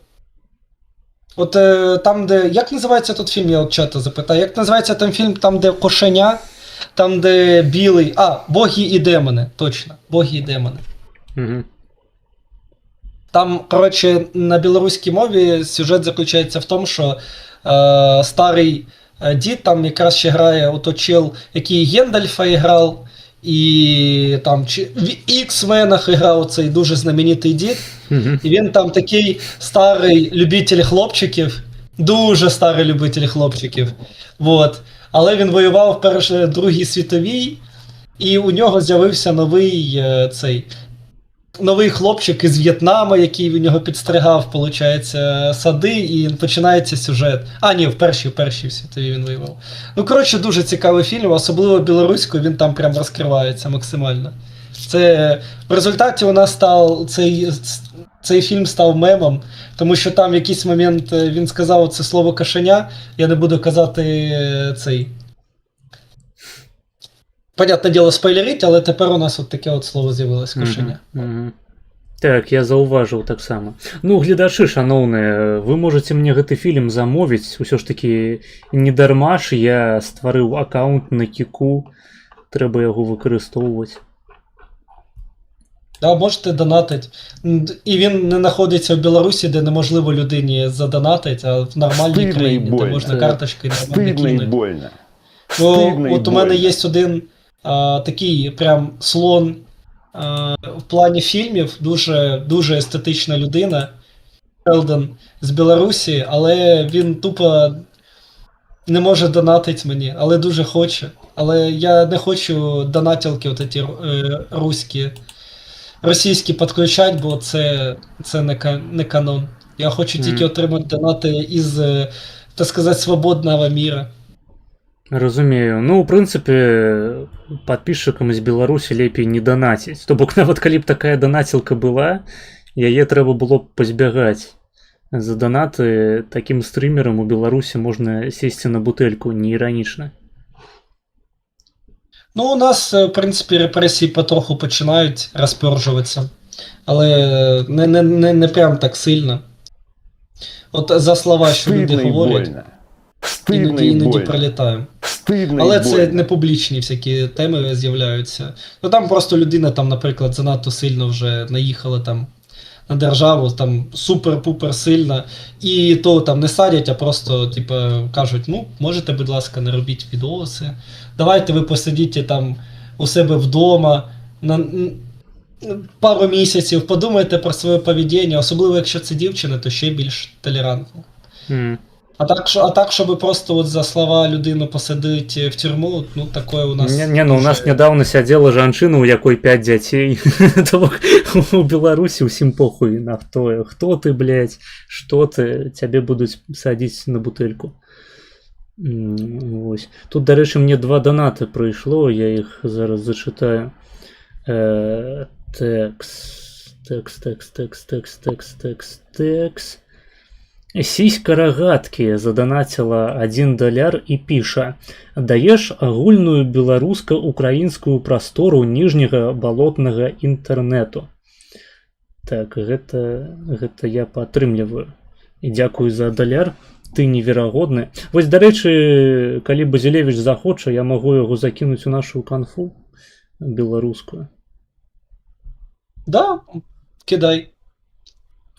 От там, де, як називається тут фільм, я от чата запитаю, як називається там фільм, там, де кошеня, там, де білий, «Боги і демони», точно, «Боги і демони». Угу. Там, коротше, на білоруській мові сюжет заключається в тому, що старий дід там якраз ще грає ото чел, який Гендальфа грав, і там в Ікс-менах грав цей дуже знаменитий дід. І він там такий старий любитель хлопчиків, дуже старий любитель хлопчиків. Вот. але він воював в Другій світовій, і у нього з'явився новий хлопчик із В'єтнаму, який в нього підстригав, виходить, сади, і починається сюжет. А, ні, в першій світовій він воював. Ну, коротше, дуже цікавий фільм, особливо білоруською, він там прям розкривається максимально. В результаті у нас цей фільм став мемом, тому що там в якийсь момент він сказав це слово кошеня, я не буду казати понятне діло, спойлерить, але тепер у нас от таке от слово з'явилось кошеня. Так, я заўважыў таксама. Ну, гледачы шаноўныя, вы можете мне гэты фільм замовіць, усё ж такі не дарма ж я стварыў аккаунт на Кіку, трэба яго выкарыстоўваць. Да, можете донатити. І він не знаходиться в Білорусі, де неможливо людині задонатити, а в нормальній країні, де можна карточкою нормально кинути. От у мене є один такий прям слон в плані фільмів, дуже, дуже естетична людина, Шелдон з Білорусі, але він тупо не може донатити мені, але дуже хоче. Але я не хочу донатілки от ці російські підключати, бо це не канон. Я хочу тільки отримати донати із, так сказати, свободного міра. Разумею. Ну, в прынцыпе, подписчикам з Беларусі лепей не донатіць. То бок нават калі б такая донатілка была, яе трэба было б пазбягаць. За донаты такім стрімерам у Беларусі можна сесці на бутэльку, не іранічна. Ну, у нас, в принципі, репресії потроху починають розпержуватися, але не прям так сильно. От за слова, що люди говорять, іноді прилітаємо. Але це не публічні всякі теми з'являються. Ну там просто людина, там, наприклад, занадто сильно вже наїхала там на державу, там супер-пупер сильно, і то там не садять, а просто типа кажуть, ну, можете, будь ласка, не робіть відоси, давайте ви посидіть там у себе вдома на пару місяців, подумайте про своє поведіння, особливо якщо це дівчина, то ще більш толерантно. А так, щоб просто от за слова людину посадити в тюрму, ну, такое у нас... Ну, у нас недавно сядзела жанчына, у якой 5 дзяцей. У Беларусі ўсім похуй на хто ты, блядь, што ты, цябе будуць садзіць на бутэльку. Вось. Тут, дарэчы, мне 2 донаты прыйшло, я іх зараз зачытаю. Текст. Сіська рагаткі заданаціла $1 і піша: «Даеш агульную беларуска-украінскую прастору ніжняга балотнага інтэрнэту». Так, гэта я падтрымліваю. І дзякую за $1, ты неверагодны. Вось, дарэчы, калі Базілевіч захоча, я магу яго закінуць у нашу канфу беларускую. Да, кидай.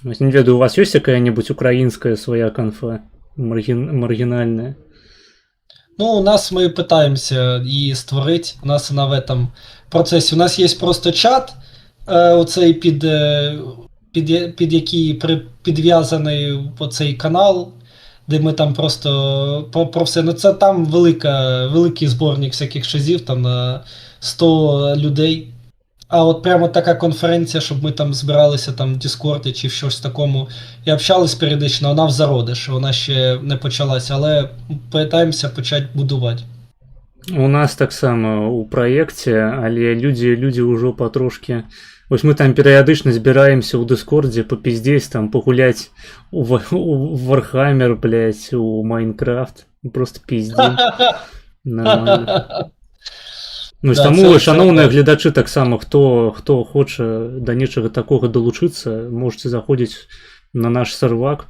Не ведаю, у вас есть какая-нибудь украинская своя конфа маргинальная? Ну, у нас мы пытаемся її створити, у нас вона в этом процесі. У нас є просто чат, оцей під який підв'язаний оцей канал, де ми там просто про все. Ну, це там великий зборник всяких шизів, там на 100 людей. А от прямо така конференція, щоб ми там збиралися там в Діскорді чи в щось такому і общались періодично, вона в зародиш, вона ще не почалася, але питаємося почати будувати. У нас так само у проєкті, але люди вже потрошки... Ось ми там періодично збираємося у Дискорді, попіздесь, там, погулять у Warhammer, блядь, у Майнкрафт, просто піздім. Нормально. Ну, да, таму, шаноўныя гледачы таксама, хто хоча да нечага такога далучыцца, можете заходзіць на наш сервак,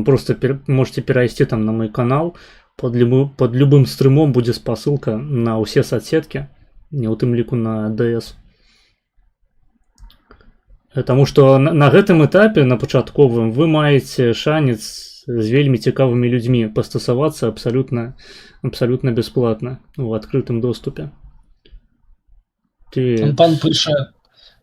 просто можете перайсці там на мой канал, под любым стрымом будзе спасылка на ўсе соцсеткі, не ў тым ліку на ДС. Таму што на гэтым этапе, на пачатковым, вы маеце шанец з вельмі цікавымі людзьмі пастасавацца абсалютна бясплатна у адкрытым доступе. Пан пише,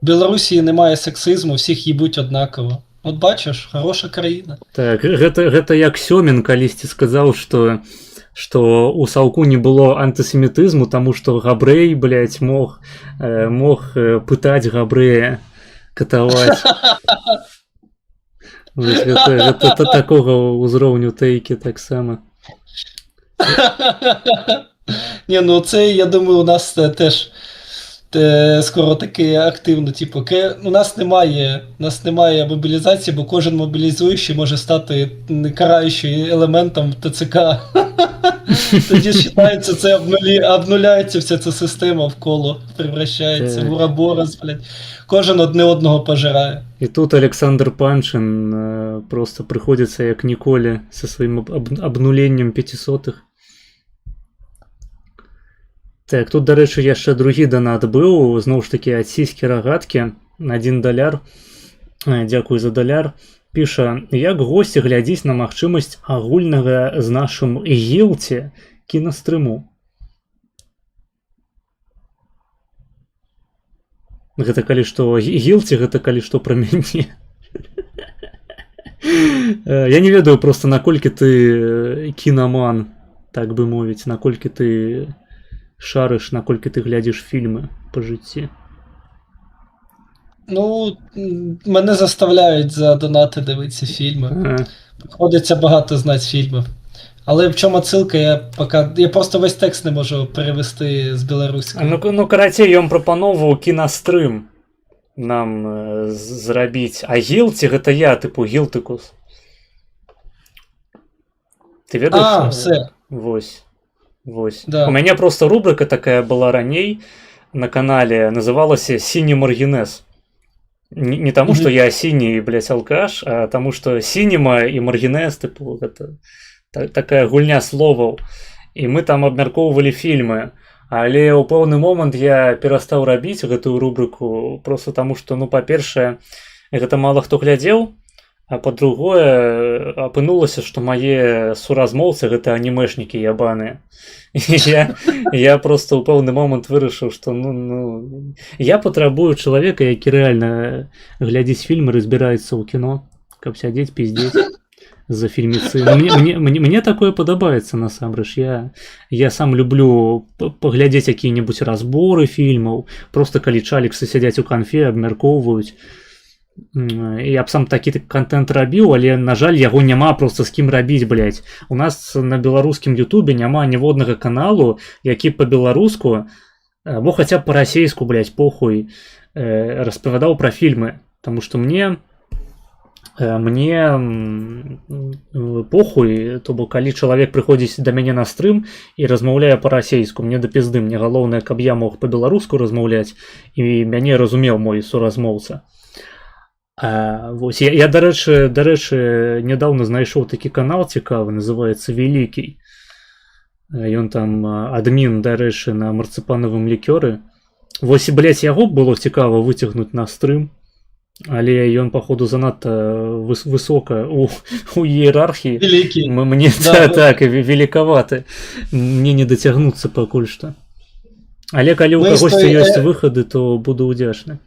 в Білорусі немає сексизму, всіх їбуть однаково. От бачиш, хороша країна. Так, гэта як Сёмін калісьці сказаў, што что у Саўку не было антысемітызму, таму што габрэй, блядь, мог пытаць габрэя, катаваць. Гэта такога ўзроўню тэйкі таксама. Ні, ну це, я думаю, у нас теж скоро таки активно. Типу, у нас немає мобілізації, бо кожен мобілізуючий може стати караючим елементом ТЦК. Тоді вважається, це обнуляється вся ця система в коло, превращається в уроборос, блядь. Кожен одне одного пожирає. І тут Олександр Панчин просто приходиться як ніколі зі своїм обнуленням 500-х. Так, тут, до речі, яшчэ другі донат быў, зноў ж такі ад сіські рагаткі, $1. Дзякуй за $. Піша, як госці глядзіць на магчымасць агульнага з нашым гілці кінастрыму. Гэта калі што гілці, гэта калі што пра мяне. Я не ведаю просто, наколькі ты кінаман, так бы мовіць, наколькі ты шарыш, наколькі ты глядзіш фільмы па жыцці. Ну, мене заставляють за донати дивитися фільми. Приходиться багато знати фільмів. Але в чому отсилка, я просто весь текст не можу перевести з білоруської. Ну карацей, ён прапановваў кінастрым нам зрабіць. А гілці гэта я, тыпу гілтыкус. Ты ведаеш? Все. Вось. Да. У мяне просто рубрика такая была раней на канале, называлася «Сіні маргінез». Не таму, што я сіні, блядь, алкаш, а таму, што сінема і маргінез, тыпу, гэта такая гульня словаў. І мы там абмяркоўвалі фільмы. Але ў пэўны момант я перастаў рабіць гэтую рубрыку, просто таму, што, ну, па-першае, гэта мала хто глядзеў, а па-другое, апынулася, што мае суразмоўцы гэта анімешнікі ябаныя. Я просто ў пэўны момант вырашыў, што я патрабую чалавека, які рэальна глядзіць фільмы, разбіраецца ў кіно, каб сядзець піздзець за фільміцы. Мне такое падабаецца насамрэч. Я сам люблю паглядзець якія-небудзь разборы фільмаў, просто калі чаліксы сядзяць у канфе, абмяркоўваюць. Я б сам такі контент рабіў, але, на жаль, яго няма просто з кім рабіць, блядь. У нас на беларускім ютубе няма ніводнага каналу, які па-беларуску, або хаця б па-расейску, блядь, похуй, распавядаў пра фільмы. Таму што мне похуй, то бок калі чалавек прыходзіць да мяне на стрым і размаўляе па-расейску, мне да пізды, мне галоўнае, каб я мог па-беларуску размаўляць і мяне разумеў мой суразмоўца. Я, дарэчы, нядаўна знайшоў такі канал цікавы, называецца «Великий». Ён там адмін, дарэчы, на марцыпанавым лікёры. Вось, блядь, яго было цікава выцягнуць на стрым, але ён, паходу, занадта высока у іерархіі. Великий. Мне так, великаваты. Мне не дацягнуцца пакуль што. Але калі ў кагосьці ёсць выхады, то буду ўдзячны.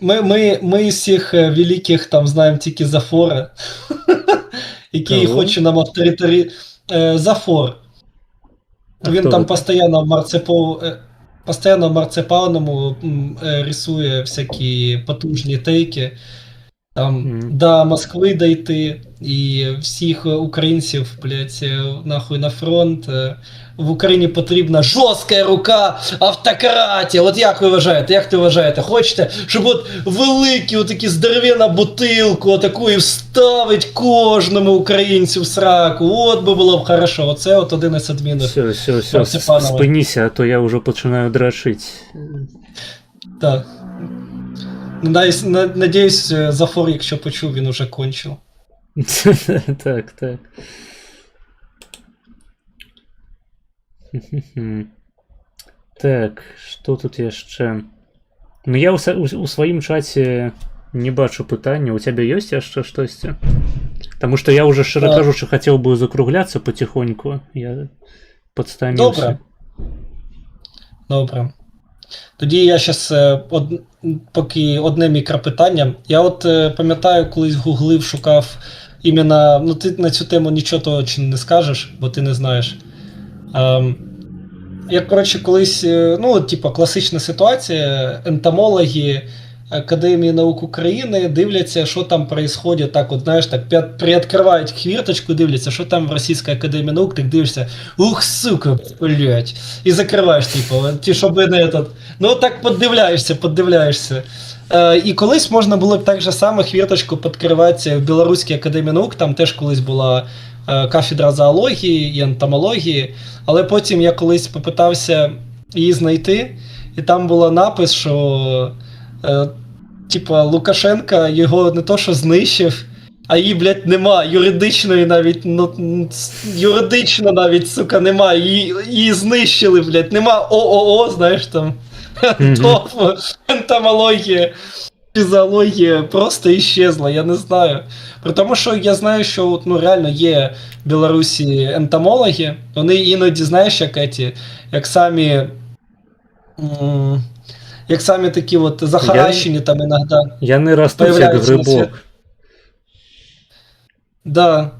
Ми з всіх великих там знаємо тільки Зафора, який хоче нам авторитарі... Зафор. Він там постійно в марципаному рисує всякі потужні тейки. Там до Москви дойти і всіх українців, блядь, нахуй на фронт. В Україні потрібна жорстка рука автократії. От як ви вважаєте? Як ти вважаєте? Хочете, щоб от великі отакі здоровенна бутилку отаку і вставить кожному українцю в сраку? От би було б хорошо. Оце от один із адмінів. Все, спиніся, а то я вже починаю драшити. Так. Надіюсь, Зафор, якщо почув, він уже кончив. Так. Так, што тут яшчэ? Ну я ў сваім чаце не бачу пытання. У цябе ёсць яшчэ штосьці? Таму што я уже, шчыра кажучы, хацеў бы закругляцца потихоньку. Я падстаміўся. Добре. Тоді я щас, поки одне мікропитання. Я от пам'ятаю, колись гуглив, шукав іменно, ну ти на цю тему нічого точно не скажеш, бо ти не знаєш. Як, коротше, колись, типу, класична ситуація, ентомологи Академії наук України дивляться, що там происходит, так от, знаєш, так, приоткривають хвірточку, дивляться, що там в Російській Академії наук, так дивишся, ух, сука, блядь, і закриваєш, типу, щоб не этот, так подивляєшся. І колись можна було б так же само хвірточку підкривати в Білоруській Академії наук, там теж колись була кафедра зоології і ентомології, але потім я колись попитався її знайти, і там був напис, що типа Лукашенка його не то що знищив, а її, блядь, нема, юридичної навіть, юридично навіть, сука, нема, її знищили, блядь, нема ООО, знаєш, там, ентомологія, фізіологія просто іщезла, я не знаю. При тому, що я знаю, що реально є в Білорусі ентомологи, вони іноді, знаєш, як самі такі от захаращені там іноді. Яны растут як грибок. Да.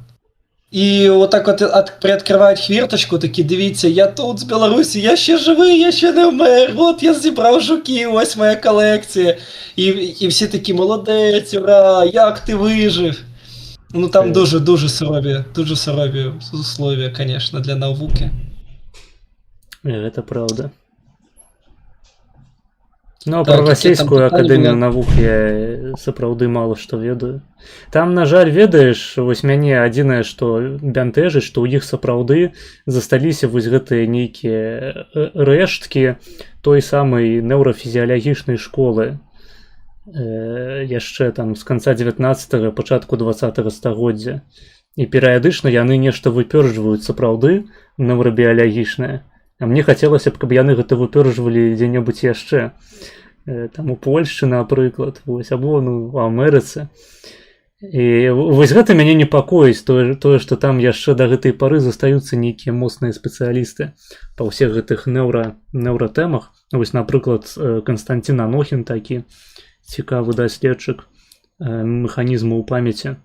І отак от приоткривають хвірточку, такі, дивіться, я тут з Білорусі, я ще живий, я ще не вмер, от я зібрав жуків, ось моя колекція. І всі такі, молодець, ура, як ти вижив. Там дуже сурові условия, конечно, для науки. Это правда. Ну, про Расійскую Академію навук я сапраўды мало што ведаю. Там, на жаль, ведаеш, вось мяне адзінае, што бянтэжыць, што ў іх сапраўды засталіся вось гэтыя нейкія рэшткі той самай неўрафізіялагічнай школы. Яшчэ там з канца 19-го, пачатку 20-го стагоддзя. І перыядычна яны нешта выпёрджваюць сапраўды неўрабіялагічнае. А мне хацелася б, каб яны гэта выпёрджвалі дзе-небудзь яшчэ. Там у Польшчы, напрыклад, вось, або у Амерыцы. І вось гэта мяне непакоіць, тое, што там яшчэ да гэтай пары застаюцца нейкія моцныя спецыялісты па ўсіх гэтых неўратэмах. Вось, напрыклад, Канстантин Анохін такі цікавы даследчык механізму ў памяці.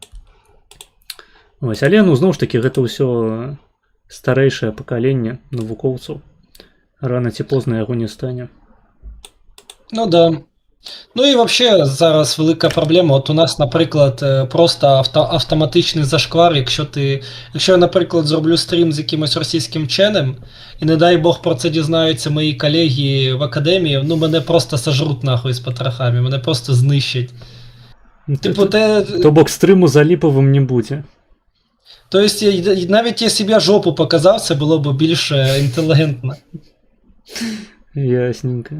Вось, але, зноў ж такі, гэта ўсё старэйшае пакаленне навукоўцаў. Рана ці позна яго не стане. Ну да. Ну і вообще зараз велика проблема. От у нас, наприклад, просто автоматичний зашквар, якщо я, наприклад, зроблю стрім з якимось російським вченим, і не дай Бог про це дізнаються мої колеги в академії, мене просто сожруть нахуй з потрохами, мене просто знищать. То бок стриму за Ліповим не буде. Тобто, навіть якщо б я жопу показав, це було б більш інтелігентно. Ясненько.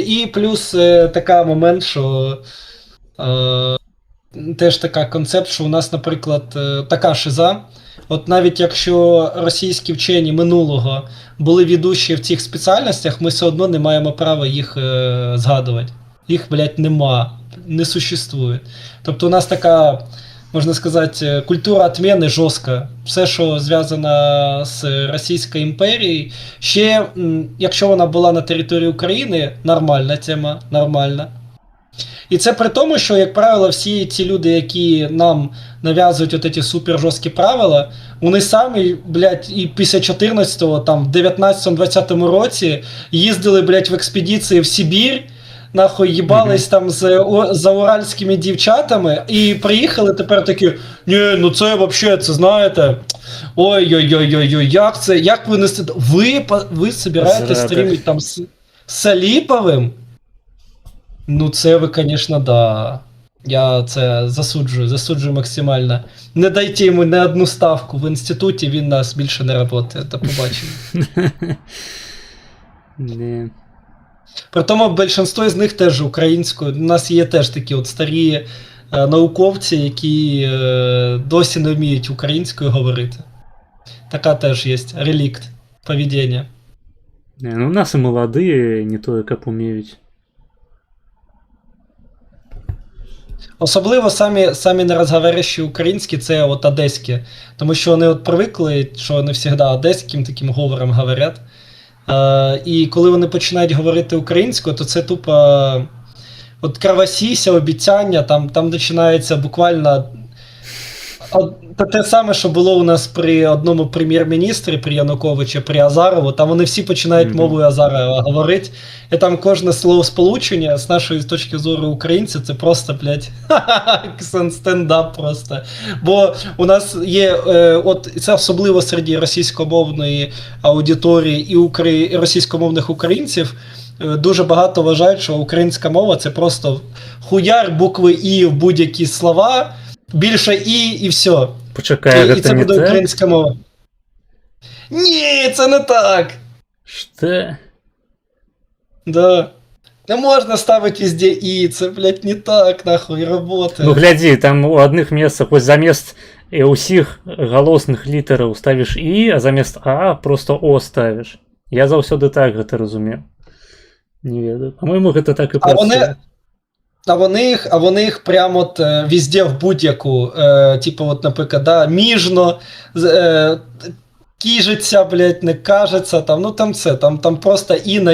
І плюс такий момент, що теж така концепт, що у нас, наприклад, така шиза. От навіть якщо російські вчені минулого були ведущі в цих спеціальностях, ми все одно не маємо права їх згадувати. Їх, блядь, нема, не существує. Тобто у нас така, можна сказати, культура отміни жорстка. Все, що зв'язано з Російською імперією, ще, якщо вона була на території України, нормальна тема, нормальна. І це при тому, що, як правило, всі ці люди, які нам нав'язують от ці супер жорсткі правила, вони самі, блядь, і після 14-го, там, в 19-20 році їздили, блядь, в експедиції в Сибір, нахуй їбались там за уральськими дівчатами і приїхали тепер такі, ні, це вообще, це знаєте, ой-ой-ой-ой, як це, як ви несете, ви собираєте стрімити там з Аліповим? Це ви, звісно, да. Я це засуджую максимально. Не дайте йому ні одну ставку в інституті, він нас більше не працює, то побачимо. Не. Притому більшість з них теж українською. У нас є теж такі от старі науковці, які досі не вміють українською говорити. Така теж є релікт поведіння. У нас і молоді, не то, як вміють. Особливо самі нерозговорящі українські, це от одеські. Тому що вони от привикли, що вони завжди одеським таким говором говорять. І коли вони починають говорити українською, то це тупо от кровосіся, обіцяння, там починається буквально Та те саме, що було у нас при одному прем'єр-міністрі, при Януковичі, при Азарову, там вони всі починають Мгм. мовою Азарова говорити, і там кожне словосполучення, з нашої точки зору українців, це просто, блядь, стендап просто. Бо у нас є, от це особливо серед російськомовної аудиторії і російськомовних українців, дуже багато вважають, що українська мова це просто хуяр букви І в будь-які слова, більше і все. Почекай, І це гэта не буде так? українська мова. Ні, це не так. Что? Да. Не можна ставити везде і, це, блядь, не так, нахуй, работає. Ну гляди, там у одних месцах вось замест усіх галосных літараў ставіш і, а замест А просто О ставіш. Я заўсёды так гэта разумеў. Не ведаю. По-моему, гэта так і А вони- працуе. А вони їх прямо от везде в будь-яку, типу, от, наприклад, да, міжно, кіжиться, блядь, не кажеться, там, ну там все, там просто і на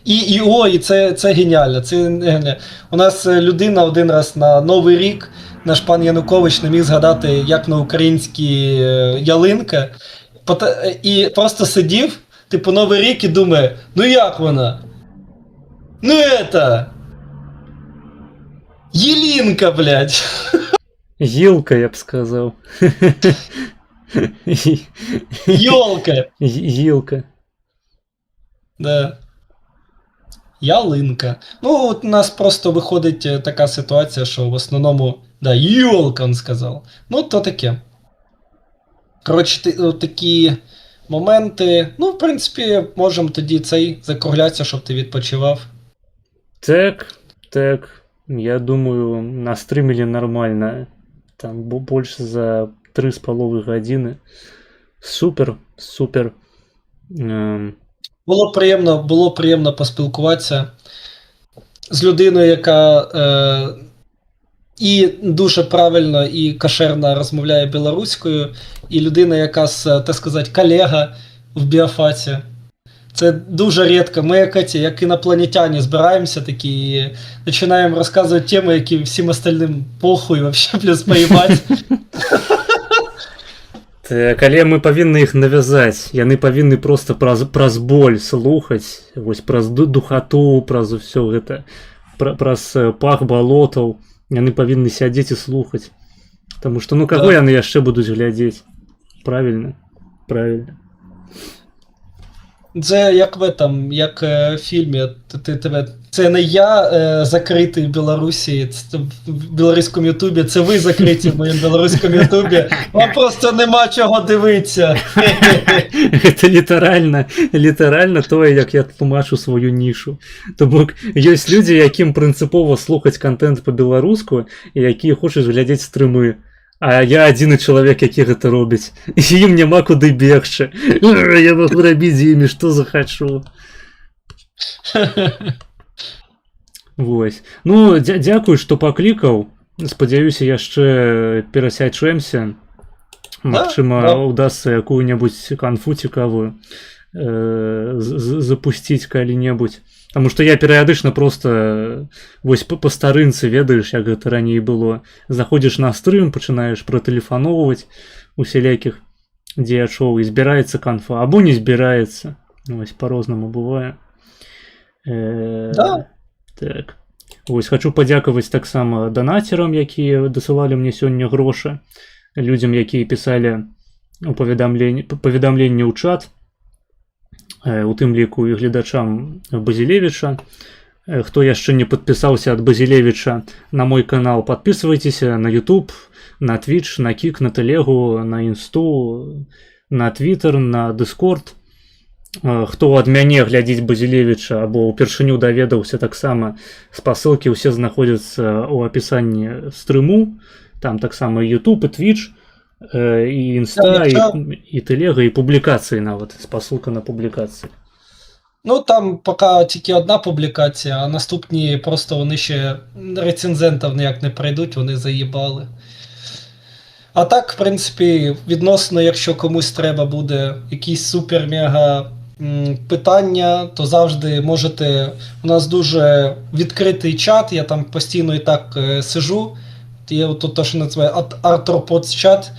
і О, і це геніально. Це геніально. У нас людина один раз на Новий рік, наш пан Янукович не міг згадати, як на українській ялинка, і просто сидів, типу, Новий рік і думає, ну як вона? Ну это... Елинка, блядь. Гілка, я б сказав. Ёлка. Гілка. Да. Ялинка. Ну, от у нас просто виходить така ситуація, що в основному, да, ёлка, он сказав. Ну, то таке. Коротше, такі моменти. Ну, в принципі, можемо тоді цей закруглятися, щоб ти відпочивав. Так. Я думаю, настрымілі нормально. Там больше за 3,5 гадзіны. Супер. Було приємно поспілкуватися з людиною, яка і дуже правильно і кошерно розмовляє білоруською, і людина, яка, так сказати, колега в біофаці. Це дуже рідко. Ми, як інопланетяни, збираємося такі і починаємо розказувати теми, які всім остальним похуй, вообще, плюс поїбать. Так, але мы павінны іх навязаць. Яны павінны просто праз боль слухаць, вось праз духату, праз усё гэта, праз пах балотаў. Яны павінны сядзець і слухаць. Таму што, ну каго яны яшчэ будуць глядзець? Правильно. Це як в этом, як в фільмі. Це не я закритий в Білорусі, в білоруському Ютубі, це ви закриті в моєму білоруському Ютубі. Вам просто нема чого дивитися. Гэта літаральна тое, як я тлумачу сваю нішу. То бок ёсць людзі, якім прынцыпова слухаць контент па-беларуску і якія хочуць глядзець стрымы. А я адзіны чалавек, які гэта робіць. І ім няма куды бегчы. Я магу рабіць з імі, што захачу. Вось. Ну, дзякуй, што паклікаў. Спадзяюся, яшчэ перасячэмся. Магчыма, удасца якую-небудзь канфу цікавую запусціць калі-небудзь. Таму што я перыядычна просто вось па старынцы, ведаеш, як гэта раней было. Заходзіш на стрым, пачынаеш пратэлефаноўваць усялякіх дзеячоў, і збіраецца канфа, або не збіраецца. Вось па-рознаму бывае. Да. Так. Вось хачу падзякаваць таксама данацерам, якія дасылалі мне сёння грошы, людзям, якія пісалі паведамленні ў чат, у тым ліку і гледачам Базілевіча. Хто яшчэ не падпісаўся ад Базілевіча на мой канал, падпісвайцеся на YouTube, на Twitch, на Кік, на Телегу, на Інсту, на Twitter, на Discord. Хто ад мяне глядзіць Базілевіча або ўпершыню даведаўся, таксама спасылкі ўсе знаходзяцца ў апісанні стрыму. Там таксама і YouTube, і Twitch, і Інста, і Телега, і публікацыі нават, спасылка на публікацыі. Ну, там поки тільки одна публікація, а наступні просто вони ще рецензентів ніяк не пройдуть, вони заїбали. А так, в принципі, відносно, якщо комусь треба буде якісь супер-мега питання, то завжди можете, у нас дуже відкритий чат, я там постійно і так сижу, є тут те, що називає Arthropods-чат.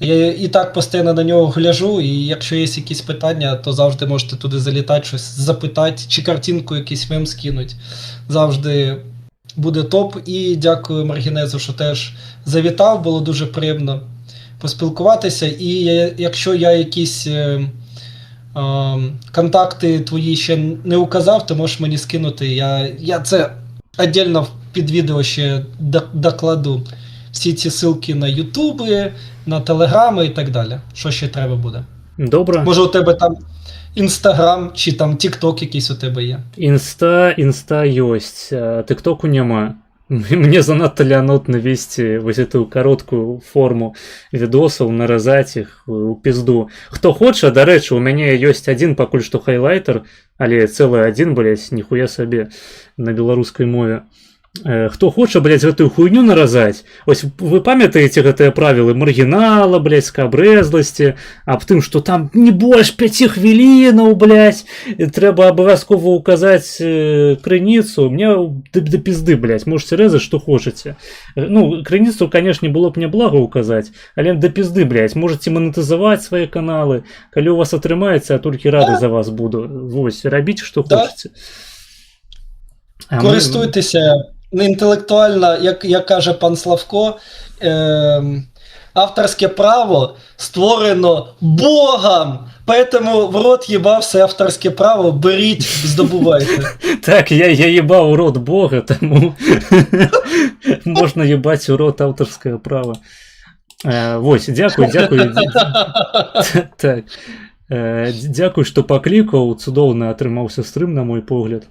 Я і так постійно на нього гляжу, і якщо є якісь питання, то завжди можете туди залітати, щось запитати, чи картинку якийсь мем скинуть. Завжди буде топ. І дякую Маргінезу, що теж завітав, було дуже приємно поспілкуватися. І якщо я якісь контакти твої ще не указав, ти можеш мені скинути. Я це віддільно під відео ще докладу. Всі ці ссылки на Ютуби, на Телеграми і так далі. Що ще треба буде? Добре. Може у тебе там Інстаграм чи там Тікток якийсь у тебе є? Інста ёсць, а тиктоку няма. Мне занадто лянотна весці вось эту кароткую форму відосаў, наразаць іх у пізду. Хто хоча, дарэчы, у мяне ёсць адзін пакуль што хайлайтер, але цэлы адзін, блядь, ніхуя сабе на беларускай мове. Хто хоча, блядь, гэтую хуйню наразаць, ось вы памятаеце гэтыя правілы маргінала, блядь, скабрэзласці, аб тым, што там не больш 5 хвілінаў, блядь, трэба абавязкова указаць крыніцу, мне да пізды, блядь, можете рэзаць, што хочаце. Ну, крыніцу, канешне, было б не блага указаць, але да пізды, блядь, можете манетызаваць свае каналы, калі у вас атрымаецца, я толькі рады за вас буду. Вось, рабіце, што хочаце. Користуйтеся інтелектуально, як каже пан Славко, авторське право створено Богом, поэтому в рот їбав все авторське право, беріть, здобувайте. Так, я їбав у рот Бога, тому можна їбать у рот авторське право. Вось, дякую. Так. Дякую, што паклікаў, цудоўна атрымаўся стрым, на мой погляд.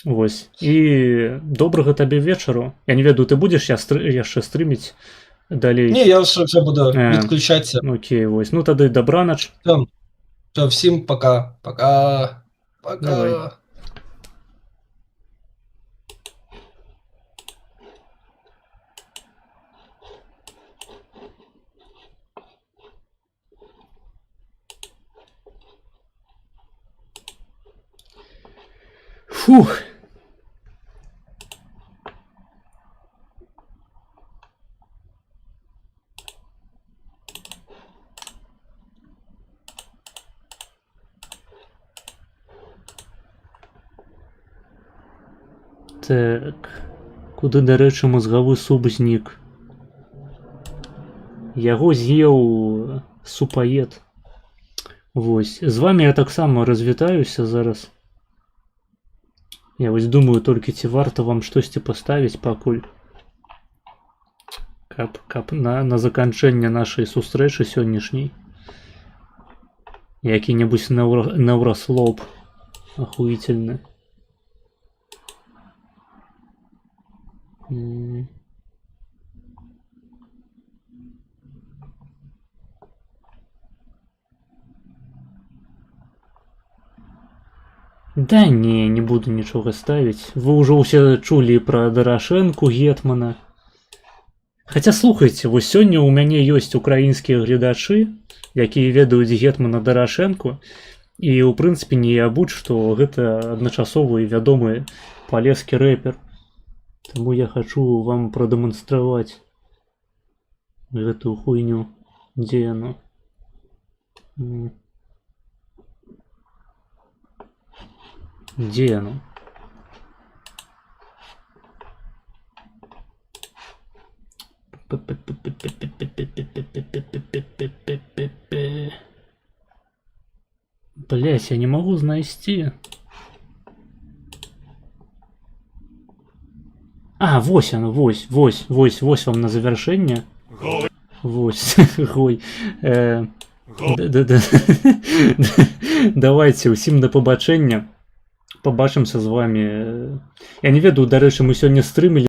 Вось. І добрага табе вечару. Я не ведаю, ты будзеш яшчэ стрыміць далей? Не, я вже буду відключатися. Окей, вось. Ну тады добранач. Все, всім пока. Пока. Давай. Фух. Так, куды, дарэчы, мазгавы суп знік? Яго з'еў супаед. Вось, з вами я таксама развітаюся зараз. Я вось думаю толькі, ці варта вам штосьці паставіць пакуль. Каб на заканчэнне нашай сустрэчы сённяшняй. Які-небудзь наўраслоп ахуительны. Да не буду нічога ставіць. Вы ўжо ўсе чулі пра Дарашэнку, гетмана. Хаця слухайце, вось сёння ў мяне ёсць украінскія гледачы, якія ведаюць гетмана Дарашэнку, і ў прынцыпе не ябуць, што гэта адначасова і вядомы палескі рэпер. Таму я хачу вам прадэманстраваць гэтую хуйню. Дзе яно? Дзе яно? Блять, я не могу знайсці. А, вось оно, вось вам на завяршэнне. Вось, гой. Давайте, усім да пабачэння. Побачимся з вами. Я не ведаю, дарэчы, мы сёння стрымілі